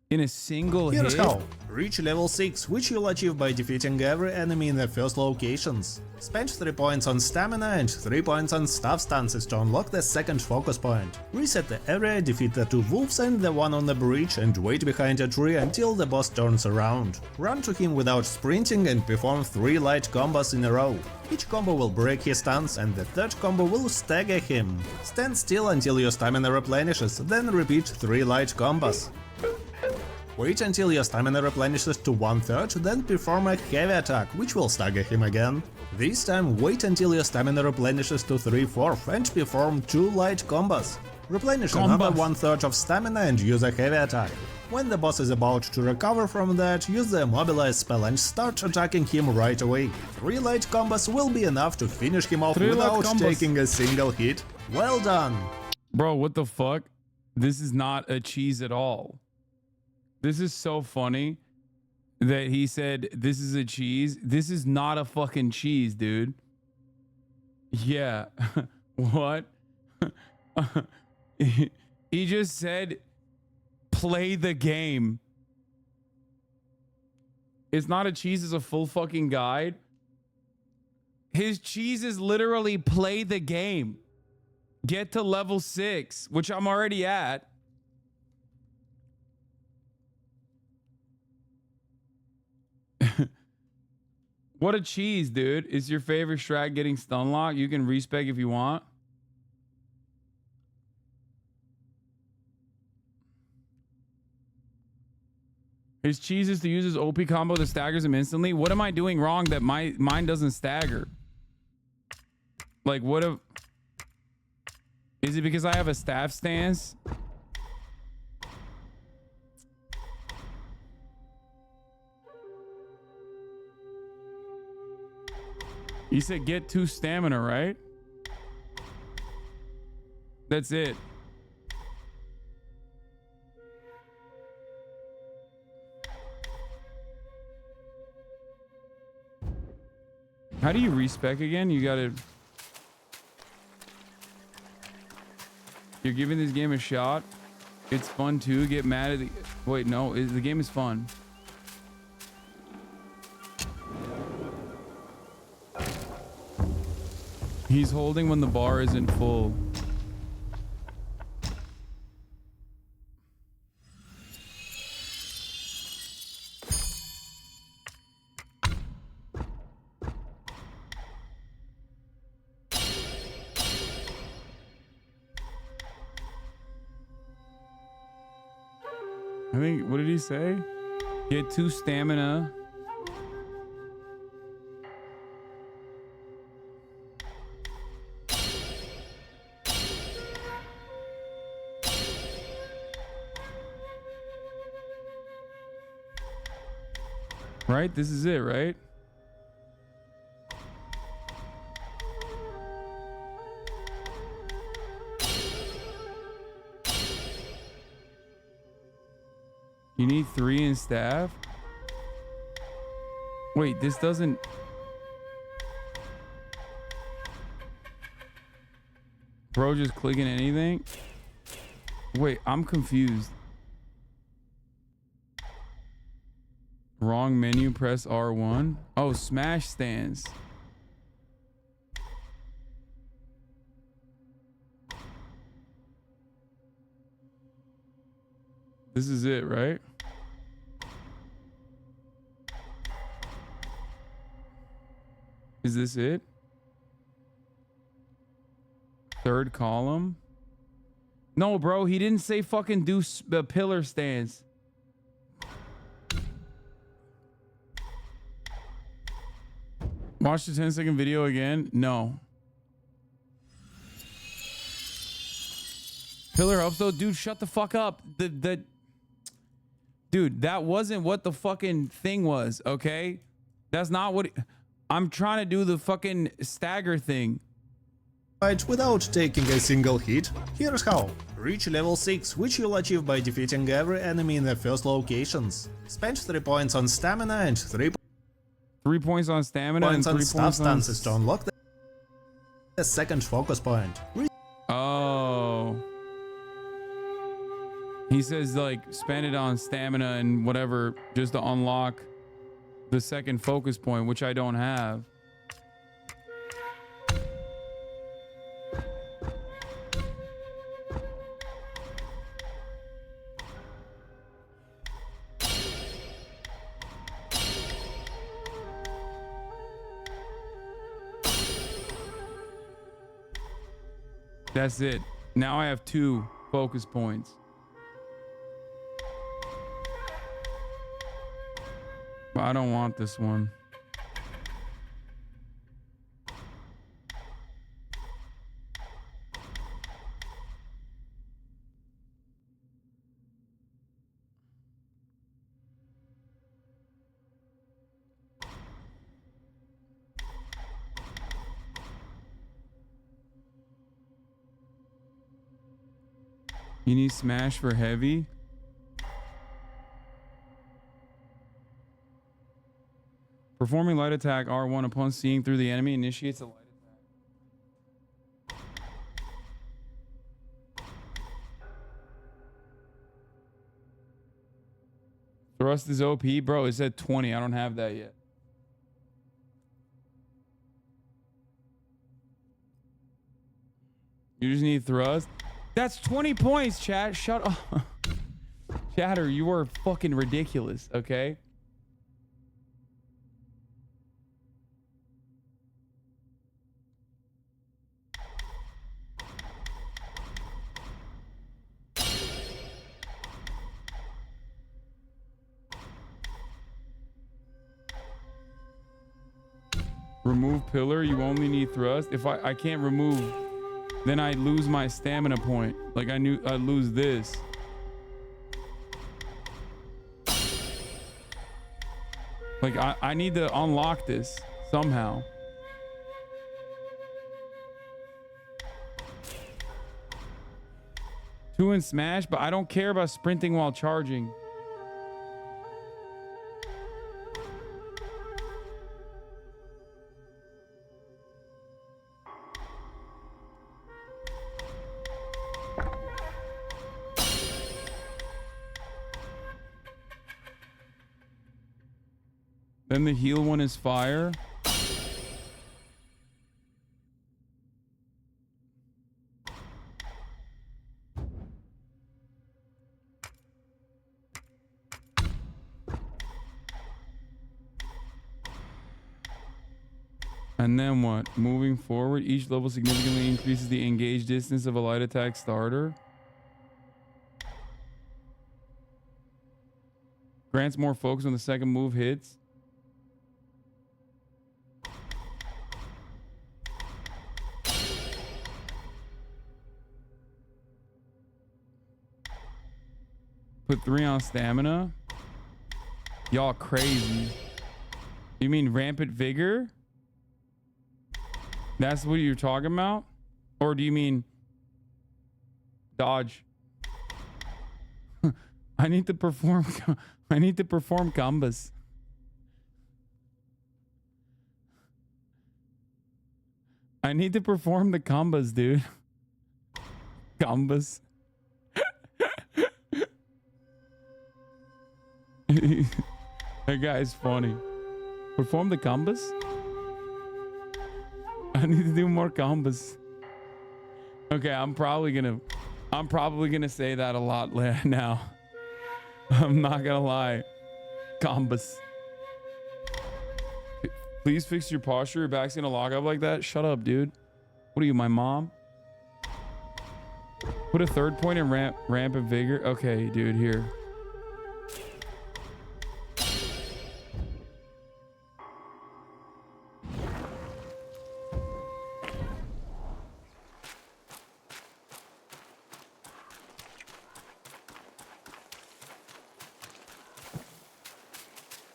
In a single Here's hit? how. Reach level 6, which you'll achieve by defeating every enemy in the first locations. Spend 3 points on stamina and 3 points on staff stances to unlock the second focus point. Reset the area, defeat the 2 wolves and the one on the bridge, and wait behind a tree until the boss turns around. Run to him without sprinting and perform 3 light combos in a row. Each combo will break his stance and the third combo will stagger him. Stand still until your stamina replenishes, then repeat 3 light combos. Wait until your stamina replenishes to 1/3, then perform a heavy attack, which will stagger him again. This time, wait until your stamina replenishes to 3/4 and perform 2 light combos. Replenish another 1/3 of stamina and use a heavy attack. When the boss is about to recover from that, use the Immobilize spell and start attacking him right away. 3 light combos will be enough to finish him off without taking a single hit. Well done! Bro, what the fuck? This is not a cheese at all. This is so funny that he said this is a cheese. This is not a fucking cheese, dude. Yeah. What? He just said play the game. It's not a cheese, it's a full fucking guide. His cheese is literally play the game. Get to level 6, which I'm already at. What a cheese, dude. Is your favorite strat getting stun locked? You can respec if you want. His cheese is to use his OP combo that staggers him instantly. What am I doing wrong that mine doesn't stagger? Like, what if... Is it because I have a staff stance? You said get 2 stamina, right? That's it. How do you respec again? You gotta... You're giving this game a shot. It's fun too. Get mad at the... Wait, no. The game is fun. He's holding when the bar isn't full. I think, what did he say? Get 2 stamina. Right? This is it, right? You need 3 in staff? Wait, this doesn't... Bro just clicking anything? Wait, I'm confused. Wrong menu, press R1. Oh, smash stance. This is it, right? Is this it? 3rd column? No, bro, he didn't say fucking do the pillar stance. Watch the 10-second video again? No. Pillar helps though? Dude, shut the fuck up. Dude, that wasn't what the fucking thing was, okay? That's not what... I'm trying to do the fucking stagger thing. Without taking a single hit. Here's how. Reach level 6, which you'll achieve by defeating every enemy in the first locations. Spend 3 points on stamina and 3 points on stamina points and 3 on staff stances to unlock the second focus point. Oh. He says like spend it on stamina and whatever just to unlock the second focus point, which I don't have. That's it. Now I have 2 focus points. I don't want this one. You need smash for heavy? Performing light attack R1 upon seeing through the enemy initiates a light attack. Thrust is OP? Bro, it said 20. I don't have that yet. You just need thrust? That's 20 points, chat. Shut up. Chatter, you are fucking ridiculous, okay? Remove pillar, you only need thrust. If I can't remove, then I lose my stamina point. Like I lose this. Like I need to unlock this somehow. Two in smash, but I don't care about sprinting while charging. Then the heal one is fire. And then what? Moving forward, each level significantly increases the engaged distance of a light attack starter. Grants more focus when the second move hits. Put 3 on stamina. Y'all crazy. You mean rampant vigor? That's what you're talking about? Or do you mean dodge? I need to perform combos. I need to perform the combos, dude. Combos. That guy's funny. Perform the combos? I need to do more combos. Okay, I'm probably gonna say that a lot now. I'm not gonna lie. Combos. Please fix your posture. Your back's gonna lock up like that. Shut up, dude. What are you, my mom? Put a third point in rampant vigor. Okay, dude, here.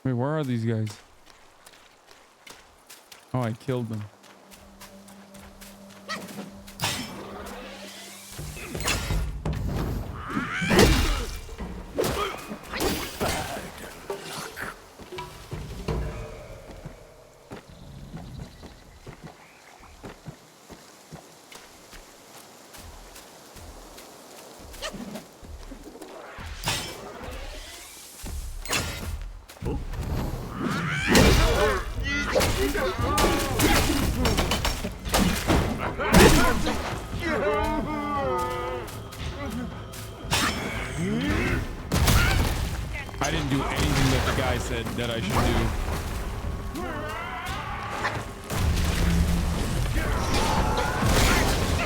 Wait, where are these guys? Oh, I killed them. I didn't do anything that the guy said that I should do.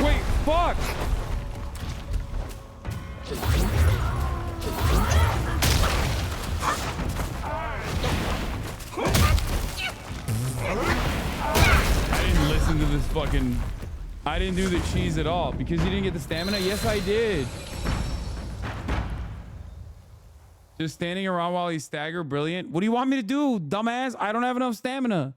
Wait, fuck! was fucking... I didn't do the cheese at all. Because you didn't get the stamina? Yes, I did. Just standing around while he's staggered, brilliant. What do you want me to do, dumbass? I don't have enough stamina.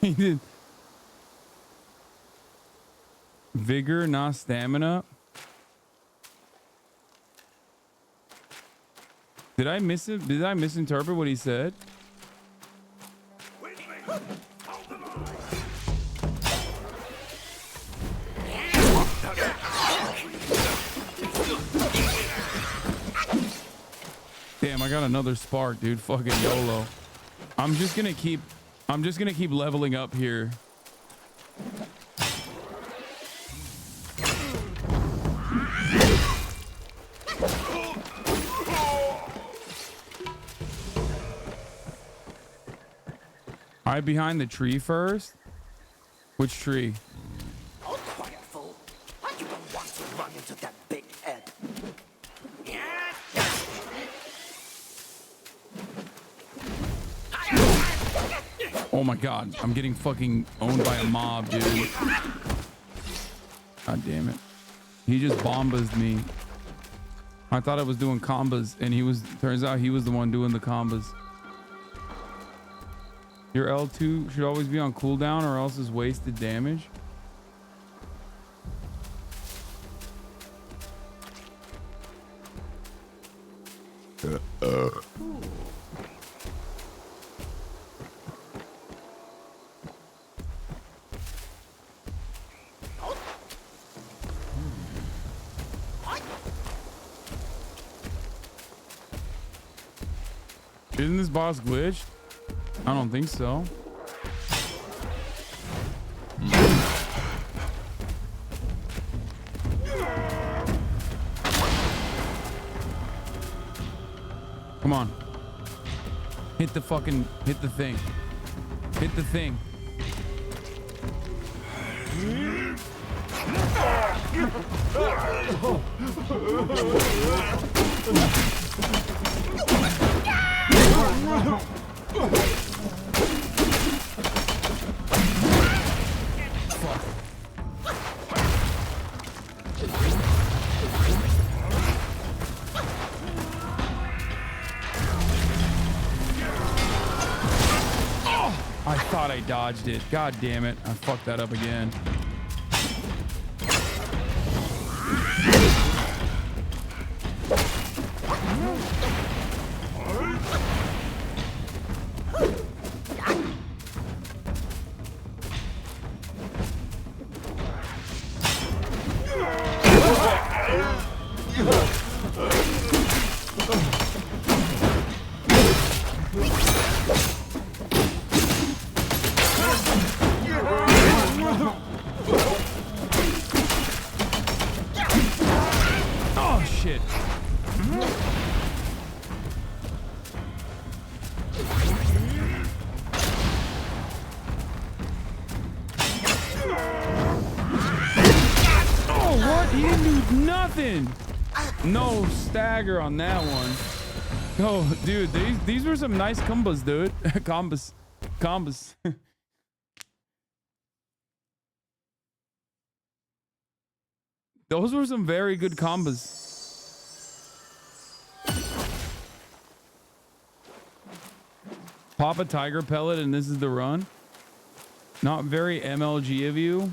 He did. Vigor, not stamina. Did I miss it? Did I misinterpret what he said? Damn, I got another spark, dude. Fucking YOLO. I'm just gonna keep leveling up here. Hide behind the tree first? Which tree? Oh, quiet, fool. You don't want to run into that big head. Oh my god, I'm getting fucking owned by a mob, dude. God damn it. He just bombas me. I thought I was doing combos and turns out he was the one doing the combos. Your L2 should always be on cooldown or else is wasted damage. Isn't this boss glitched? I don't think so. Come on. Hit the thing. Hit the thing. I thought I dodged it. God damn it. I fucked that up again. Oh shit. Oh, what? He didn't do nothing. No stagger on that one. Oh, dude, these were some nice combos, dude. Combos. Those were some very good combos. Pop a tiger pellet and this is the run. Not very MLG of you.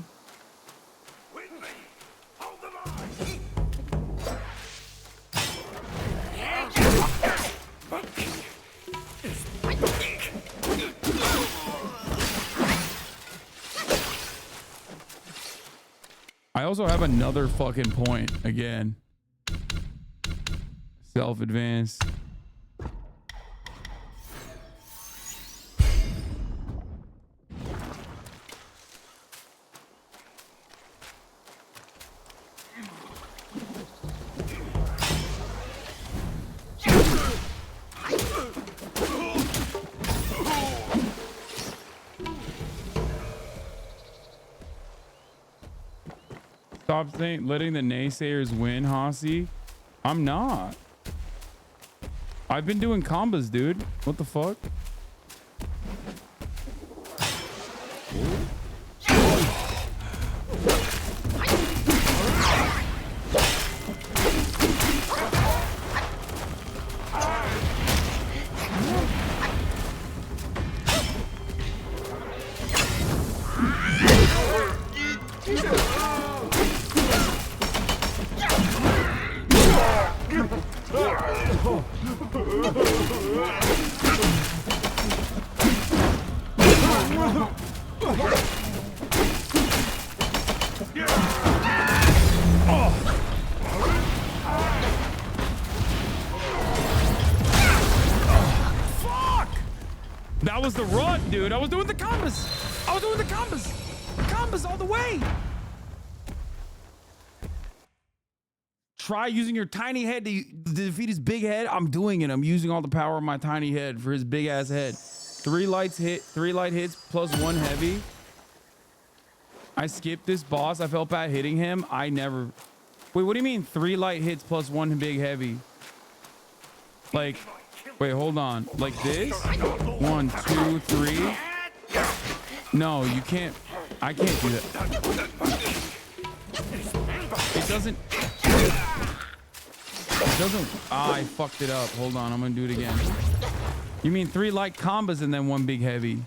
I also have another fucking point again. Self-advance. Stop saying, letting the naysayers win, Hossie. I'm not. I've been doing combos, dude. What the fuck? That was the run, dude. I was doing the combos. I was doing the combos. Combos all the way. Try using your tiny head to defeat his big head. I'm doing it. I'm using all the power of my tiny head for his big ass head. 3 light hits plus 1 heavy. I skipped this boss. I felt bad hitting him. I never. Wait, what do you mean 3 light hits plus 1 big heavy? Like, wait, hold on. Like this? 1, 2, 3. No, you can't. I can't do that. It doesn't. Ah, I fucked it up. Hold on, I'm gonna do it again. You mean 3 light combos and then 1 big heavy?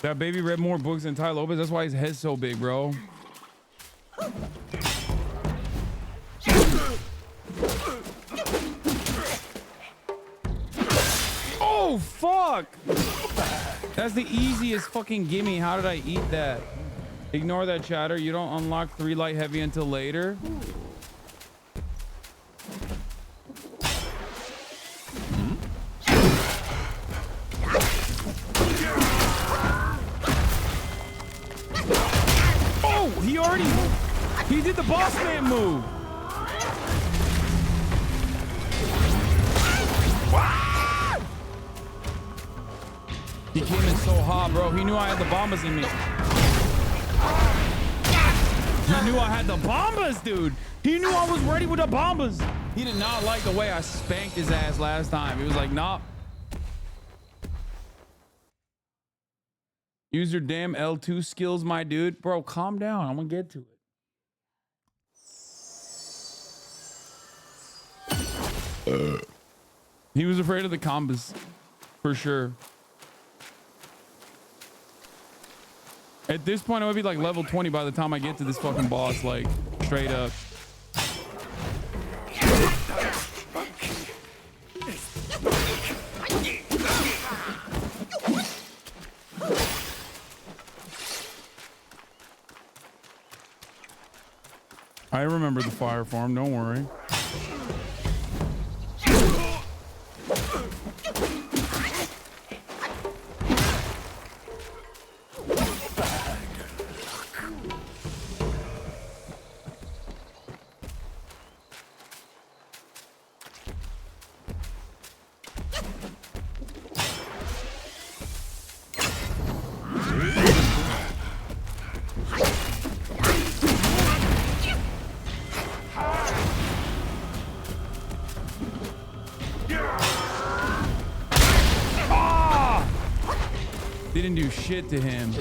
That baby read more books than Ty Lopez. That's why his head's so big, bro. Oh, fuck. That's the easiest fucking gimme. How did I eat that? Ignore that chatter. You don't unlock 3 light heavy until later. He did the boss man move. He came in so hot, bro. He knew I had the bombas in me. He knew I had the bombas, dude. He knew I was ready with the bombas. He did not like the way I spanked his ass last time. He was like, nah. Use your damn L2 skills, my dude. Bro, calm down. I'm gonna get to it. He was afraid of the combos, for sure. At this point, I would be like level 20 by the time I get to this fucking boss, like straight up. I remember the fire form, don't worry. Didn't do shit to him.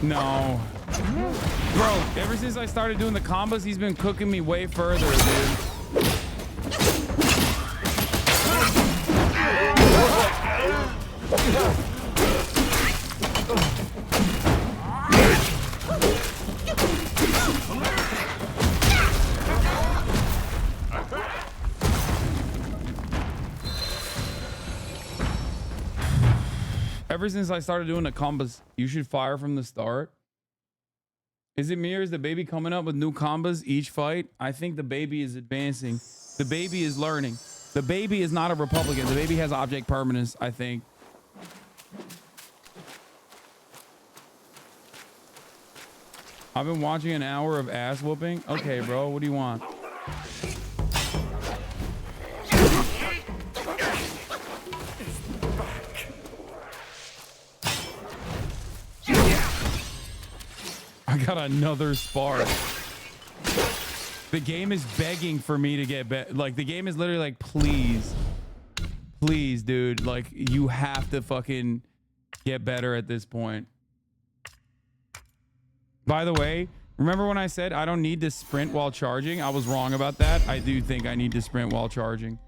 No. Bro, ever since I started doing the combos, he's been cooking me way further, dude. Ever since I started doing the combos, you should fire from the start. Is it me or is the baby coming up with new combos each fight? I think the baby is advancing. The baby is learning. The baby is not a Republican. The baby has object permanence, I think. I've been watching an hour of ass whooping. Okay, bro, what do you want? I got another spark. The game is begging for me to get better. Like, the game is literally like, please, please, dude. Like, you have to fucking get better at this point. By the way, remember when I said I don't need to sprint while charging? I was wrong about that. I do think I need to sprint while charging.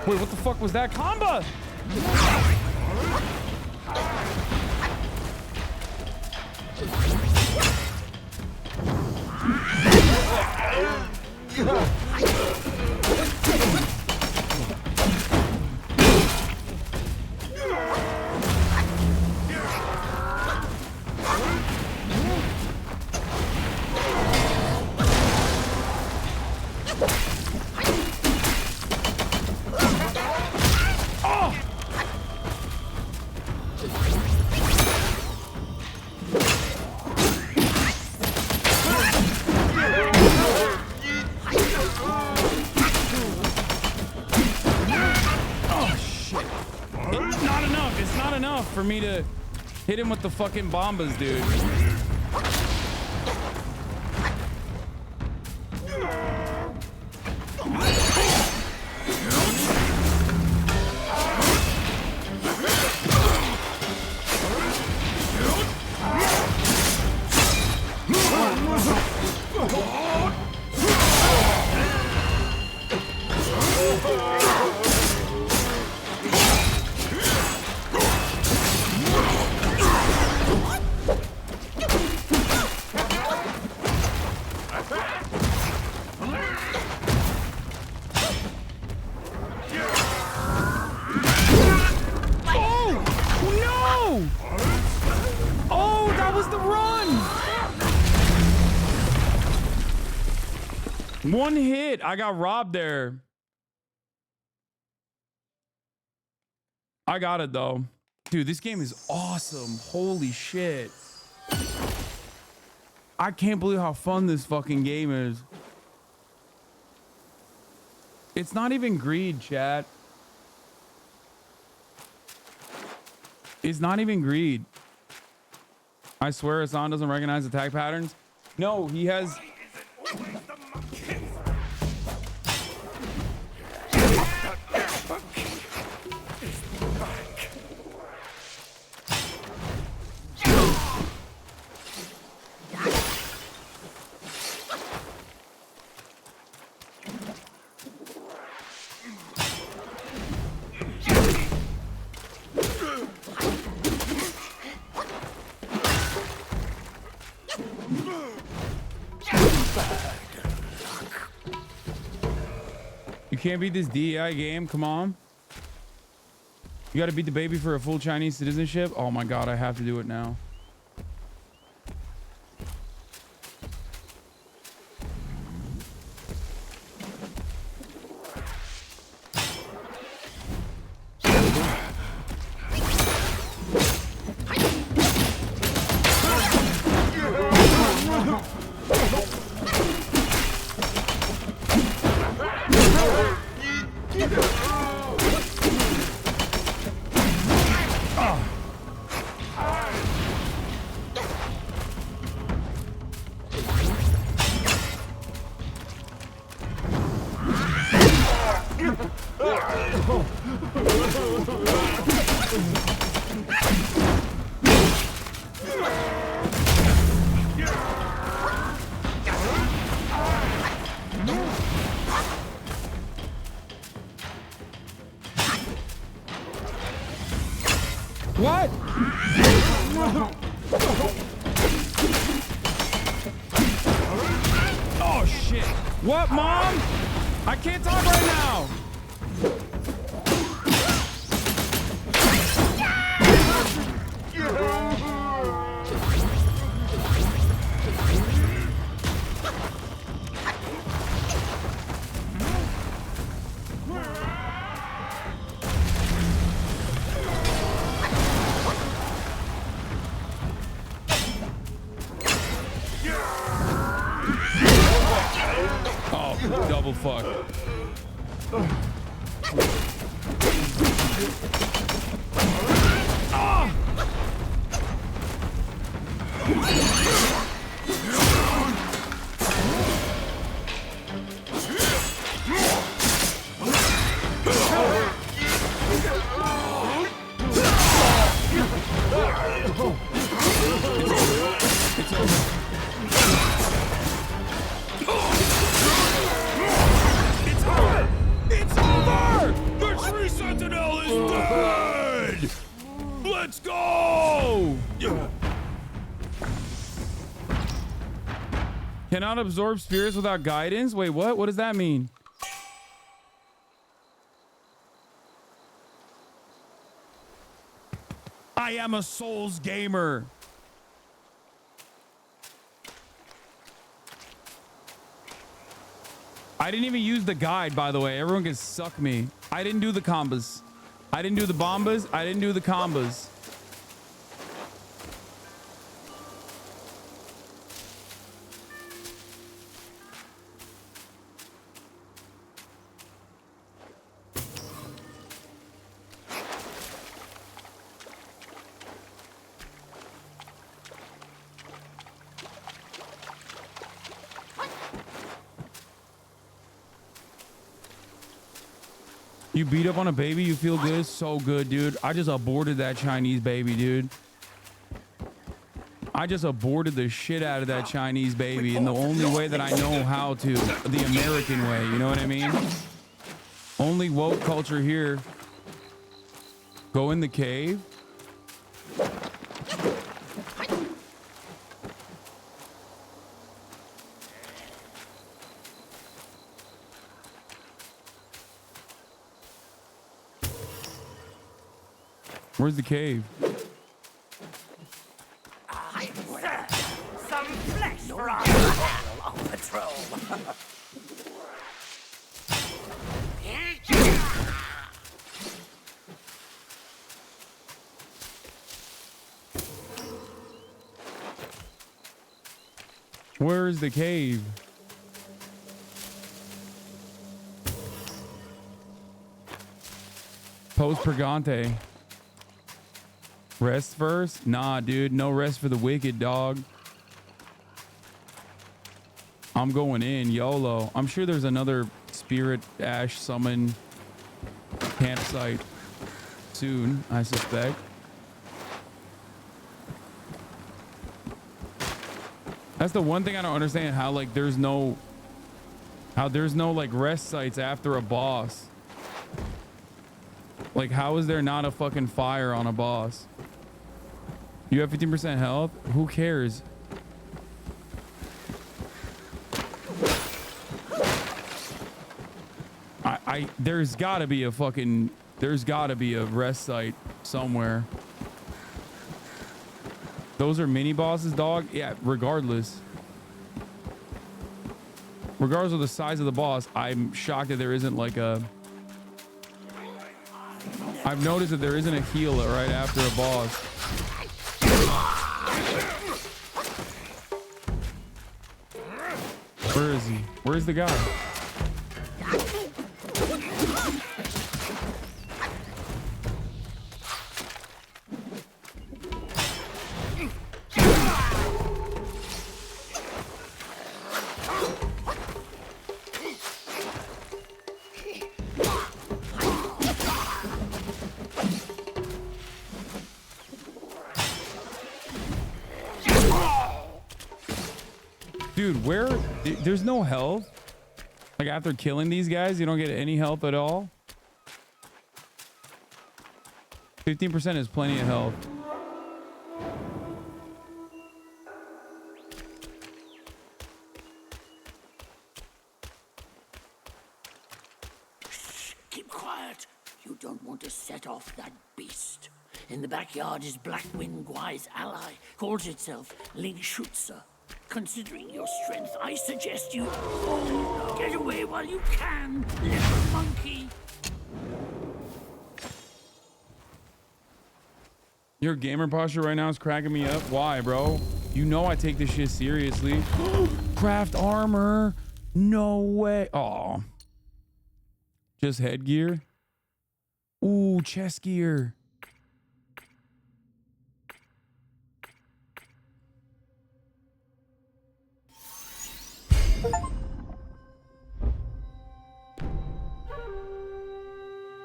Wait, what the fuck was that combo? For me to hit him with the fucking bombas, dude. One hit. I got robbed there. I got it though. Dude, this game is awesome. Holy shit. I can't believe how fun this fucking game is. It's not even greed, chat. It's not even greed. I swear Hasan doesn't recognize attack patterns. No, he has... You can't beat this DEI game. Come on. You got to beat the baby for a full Chinese citizenship. Oh my God, I have to do it now. What? Oh shit. What, Mom? I can't talk right now. Oh, double fuck. Ah! It's over. It's over! The tree sentinel is dead! Let's go! Cannot absorb spirits without guidance? Wait, what? What does that mean? I am a Souls gamer. I didn't even use the guide, by the way. Everyone can suck me. I didn't do the combos. I didn't do the bombas. I didn't do the combos. You beat up on a baby, you feel good? So good, dude. I just aborted that Chinese baby, dude. I just aborted the shit out of that Chinese baby in the only way that I know how to. The American way, you know what I mean? Only woke culture here. Go in the cave. Where's the cave? Some flesh for our pal on patrol. Where is the cave? Post Purgante. Rest first? Nah, dude. No rest for the wicked, dog. I'm going in. YOLO. I'm sure there's another spirit ash summon campsite soon, I suspect. That's the one thing I don't understand. How like there's no like rest sites after a boss. Like how is there not a fucking fire on a boss? You have 15% health? Who cares? There's gotta be a rest site somewhere. Those are mini bosses, dog? Yeah, regardless. Regardless of the size of the boss, I'm shocked that there isn't like a... I've noticed that there isn't a healer right after a boss. Where is he? Where's the guy? Dude, where? There's no health? Like after killing these guys, you don't get any health at all? 15% is plenty of health. Shh, keep quiet. You don't want to set off that beast. In the backyard is Blackwing Guai's ally, calls itself Ling Schutzer. Considering your strength, I suggest you get away while you can, little monkey. Your gamer posture right now is cracking me up. Why, bro? You know I take this shit seriously. Craft armor. No way. Oh. Just headgear. Ooh, chest gear.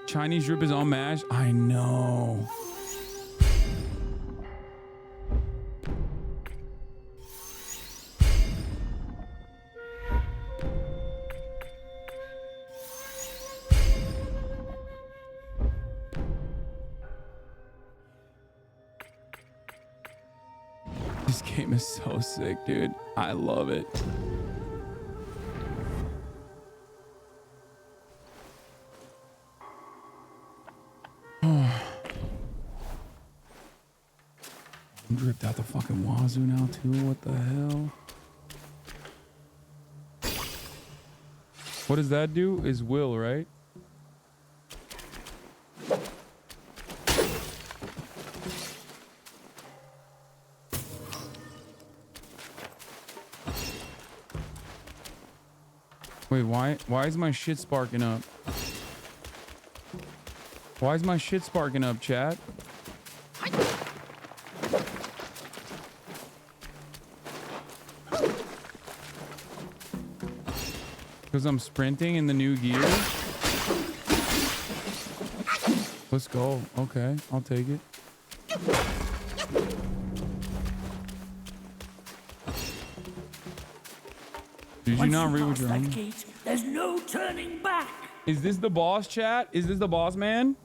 Chinese drip is unmatched. I know. This game is so sick, dude. I love it. I'm dripped out the fucking wazoo now too. What the hell? What does that do? Is will, right? Wait, why is my shit sparking up? Why is my shit sparking up, chat? Because I'm sprinting in the new gear? Let's go. Okay, I'll take it. Did you not read what you're on? There's no turning back. Is this the boss, chat? Is this the boss, man?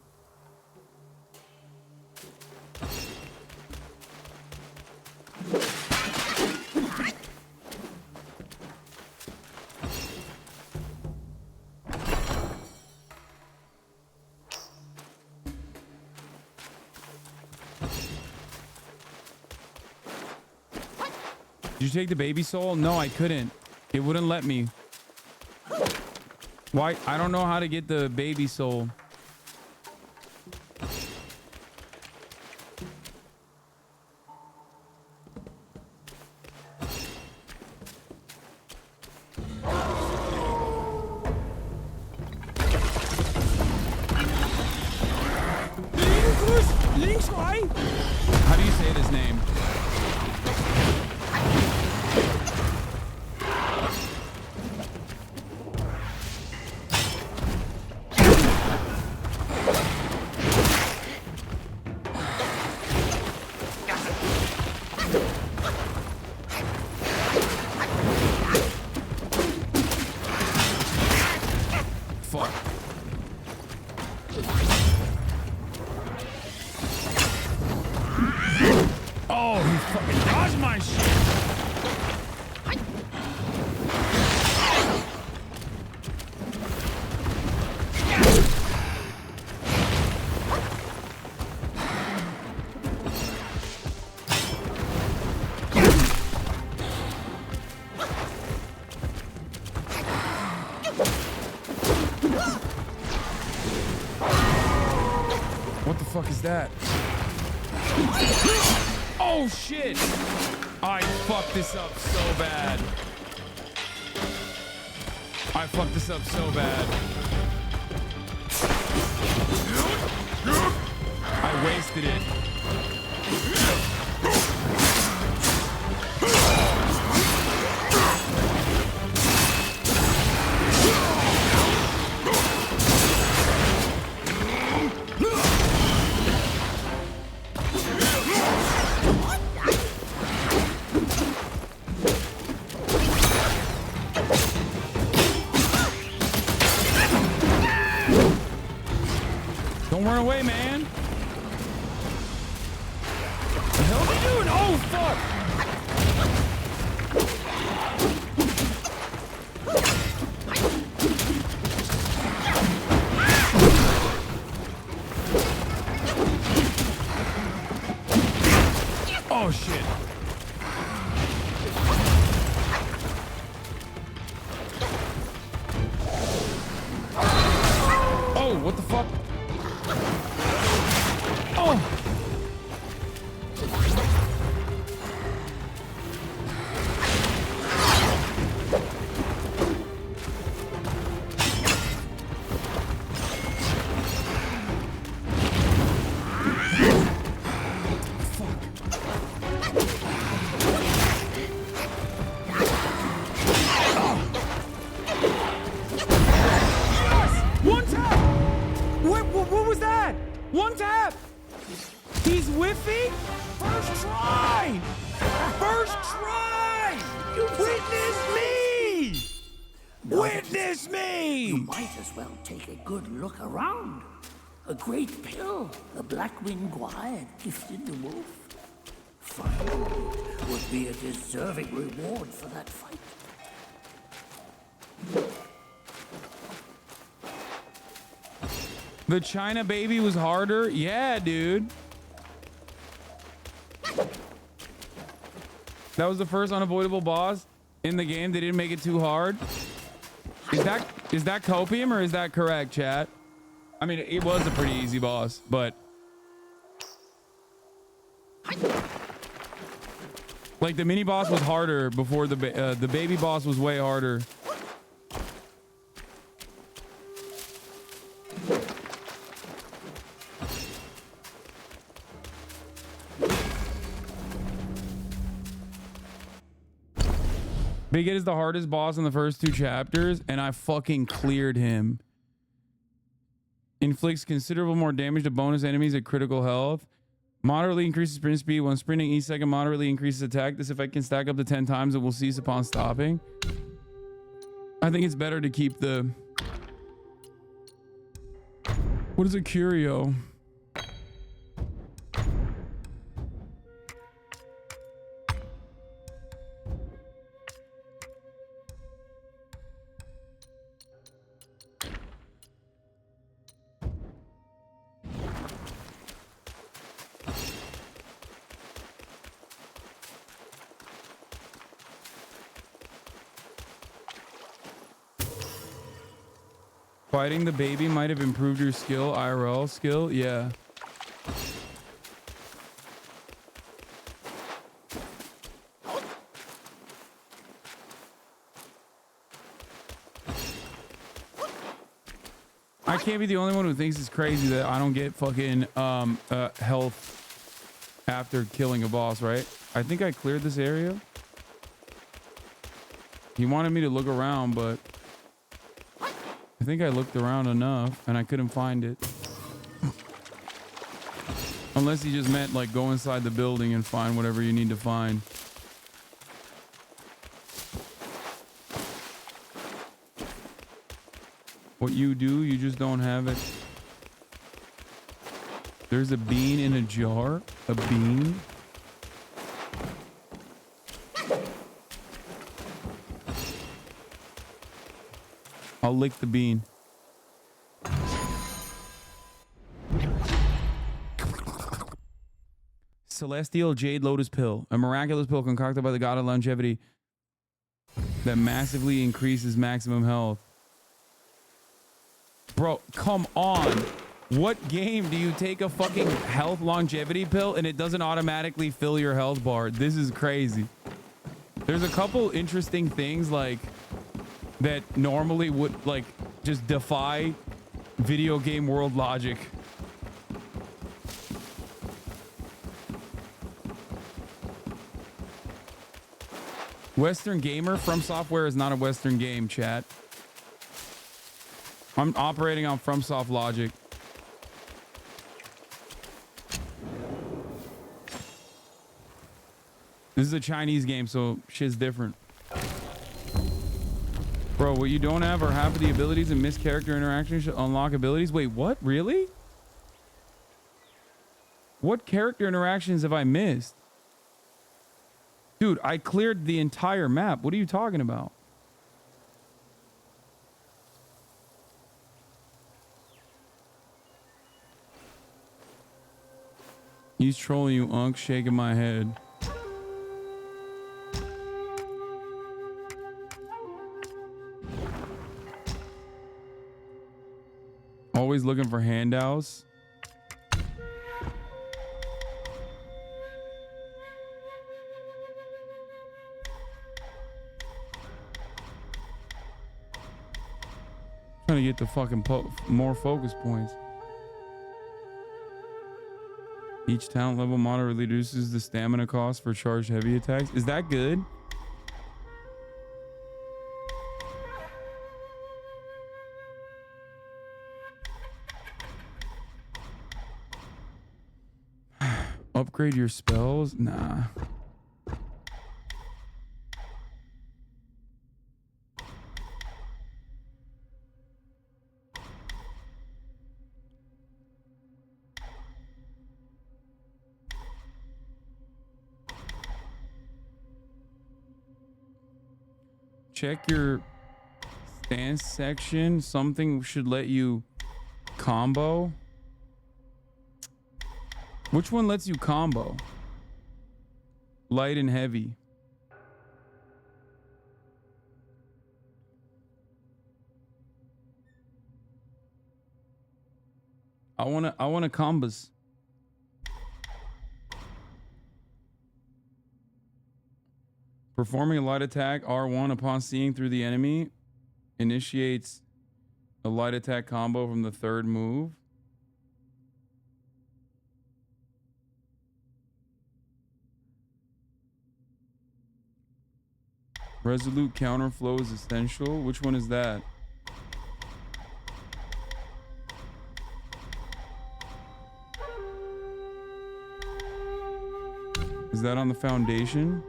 Did you take the baby soul? No, I couldn't. It wouldn't let me. Why? I don't know how to get the baby soul. How do you say this name? Fuck. Oh, he fucking dodged my shit. that? Oh shit! I fucked this up so bad. I fucked this up so bad. I wasted it. Don't run away, man. What the hell are you doing? Oh, fuck. Oh, shit. Oh, what the fuck? Oh! One tap! What was that? One tap! He's whiffing? First try! First try! Witness me! Witness me! You might as well take a good look around. A great pill the Blackwing Guy had gifted the wolf. Finding it would be a deserving reward for that fight. The China baby was harder? Yeah, dude. That was the first unavoidable boss in the game. They didn't make it too hard. Is that copium or is that correct, chat? I mean, it was a pretty easy boss, but like the mini boss was harder before the baby boss was way harder. Bigot is the hardest boss in the first 2 chapters, and I fucking cleared him. Inflicts considerable more damage to bonus enemies at critical health. Moderately increases sprint speed. When sprinting each second, moderately increases attack. This effect can stack up to 10 times. It will cease upon stopping. I think it's better to keep the... What is a curio? Fighting the baby might have improved your skill, IRL skill. Yeah. I can't be the only one who thinks it's crazy that I don't get fucking health after killing a boss, right? I think I cleared this area. He wanted me to look around, but I think I looked around enough and I couldn't find it. Unless he just meant like go inside the building and find whatever you need to find. What you do, you just don't have it. There's a bean in a jar? A bean? I'll lick the bean. Celestial Jade Lotus Pill. A miraculous pill concocted by the god of longevity that massively increases maximum health. Bro, come on. What game do you take a fucking health longevity pill and it doesn't automatically fill your health bar? This is crazy. There's a couple interesting things like that normally would like just defy video game world logic. Western Gamer From Software is not a Western game, chat. I'm operating on FromSoft logic. This is a Chinese game, so shit's different. Bro, what you don't have are half of the abilities and missed character interactions should unlock abilities. Wait, what? Really? What character interactions have I missed? Dude, I cleared the entire map. What are you talking about? He's trolling you, Unk, shaking my head. Always looking for handouts. Trying to get the fucking more focus points. Each talent level moderately reduces the stamina cost for charged heavy attacks. Is that good? Upgrade your spells? Nah. Check your stance section. Something should let you combo. Which one lets you combo? Light and heavy. I wanna combos. Performing a light attack R1 upon seeing through the enemy initiates a light attack combo from the third move. Resolute counterflow is essential. Which one is that? Is that on the foundation?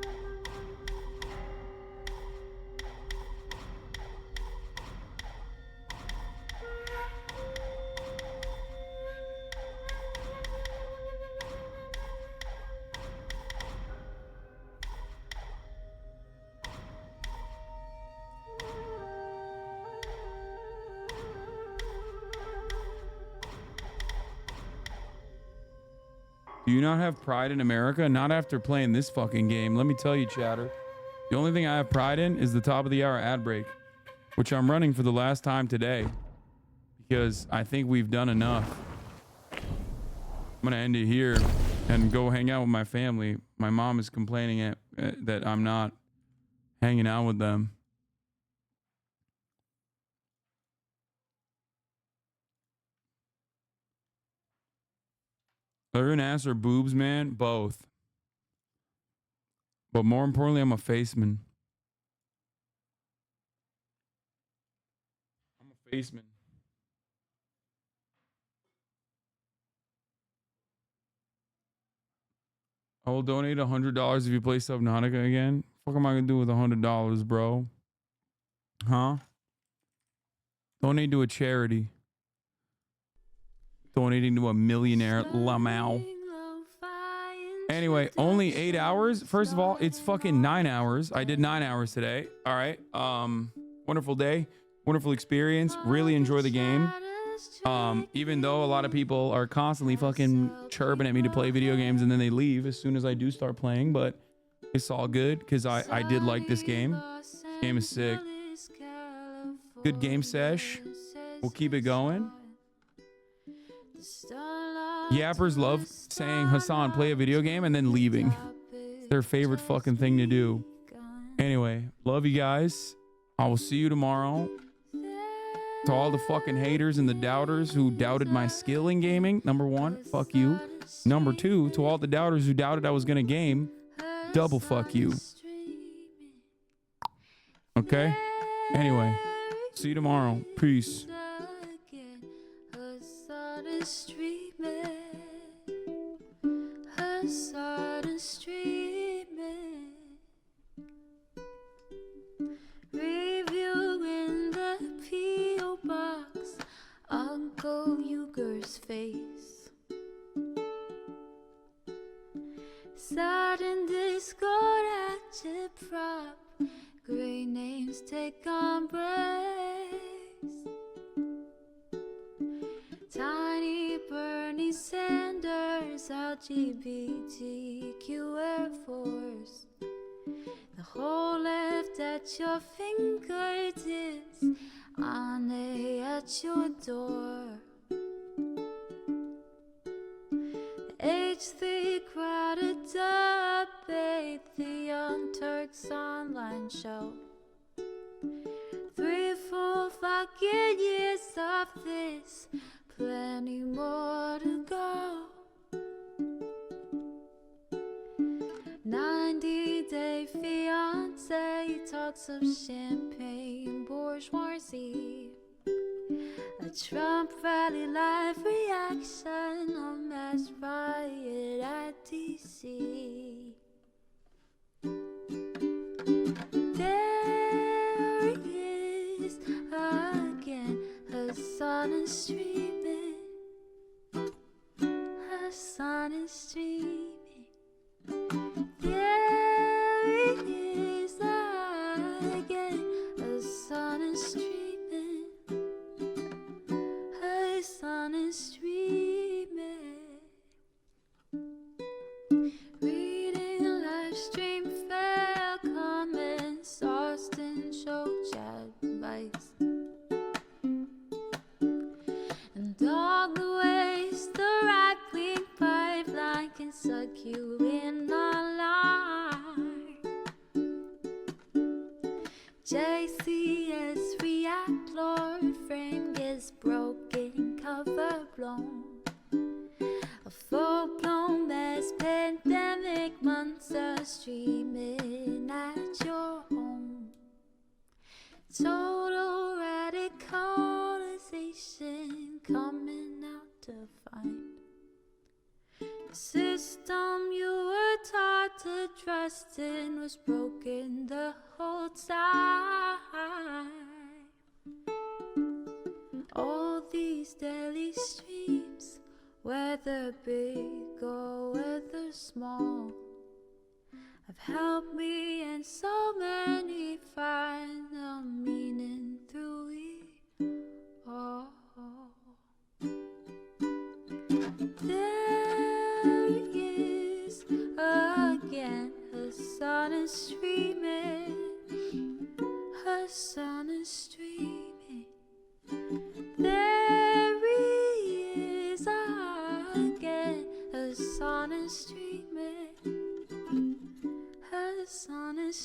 Do you not have pride in America? Not after playing this fucking game. Let me tell you, chatter. The only thing I have pride in is the top of the hour ad break, which I'm running for the last time today because I think we've done enough. I'm going to end it here and go hang out with my family. My mom is complaining that I'm not hanging out with them. Are an ass or boobs, man? Both. But more importantly, I'm a faceman. I'm a faceman. I will donate $100 if you play Subnautica again. What am I gonna do with $100, bro? Huh? Donate to a charity. Donating to a millionaire Lamau. Anyway, only 8 hours. First of all, it's fucking 9 hours. I did 9 hours today. All right. Wonderful day. Wonderful experience. Really enjoy the game. Even though a lot of people are constantly fucking chirping at me to play video games and then they leave as soon as I do start playing, but it's all good because I did like this game. This game is sick. Good game sesh. We'll keep it going. Yappers love saying, Hasan, play a video game, and then leaving. It's their favorite fucking thing to do. Anyway, love you guys. I will see you tomorrow. To all the fucking haters and the doubters who doubted my skill in gaming, number one, fuck you. Number two, to all the doubters who doubted I was gonna game, double fuck you. Okay? Anyway, see you tomorrow. Peace. Reviewing the P.O. box, Uncle Uger's face. Sudden discord at your prop, great names take embrace. Tiny Bernie Sanders, LGBTQ Air Force. The whole left at your fingertips, on at your door. H3 crowded debate, the Young Turks online show. 3 full fucking years of this, plenty more to go. 90-day fiance talks of champagne bourgeoisie. A Trump rally live reaction, a mass riot at DC. There he is again, Hasan is streaming. Hasan is streaming. There he is again, Hasan is streaming. Hasan is streaming. Reading a live stream, fair comments, Austin show chat advice. And all the ways the right-wing pipeline can suck you in online. JCS react, Lord frame gets broken, cover blown. A full-blown mass pandemic, monster streaming at your home. Total radicalization coming out to find. The system you were taught to trust in was broken the whole time. All these daily streams, whether big or whether small, have helped me and so many find the meaning through it all. There he is again, Hasan is streaming. Hasan is streaming. There he is again, Hasan is streaming. Hasan is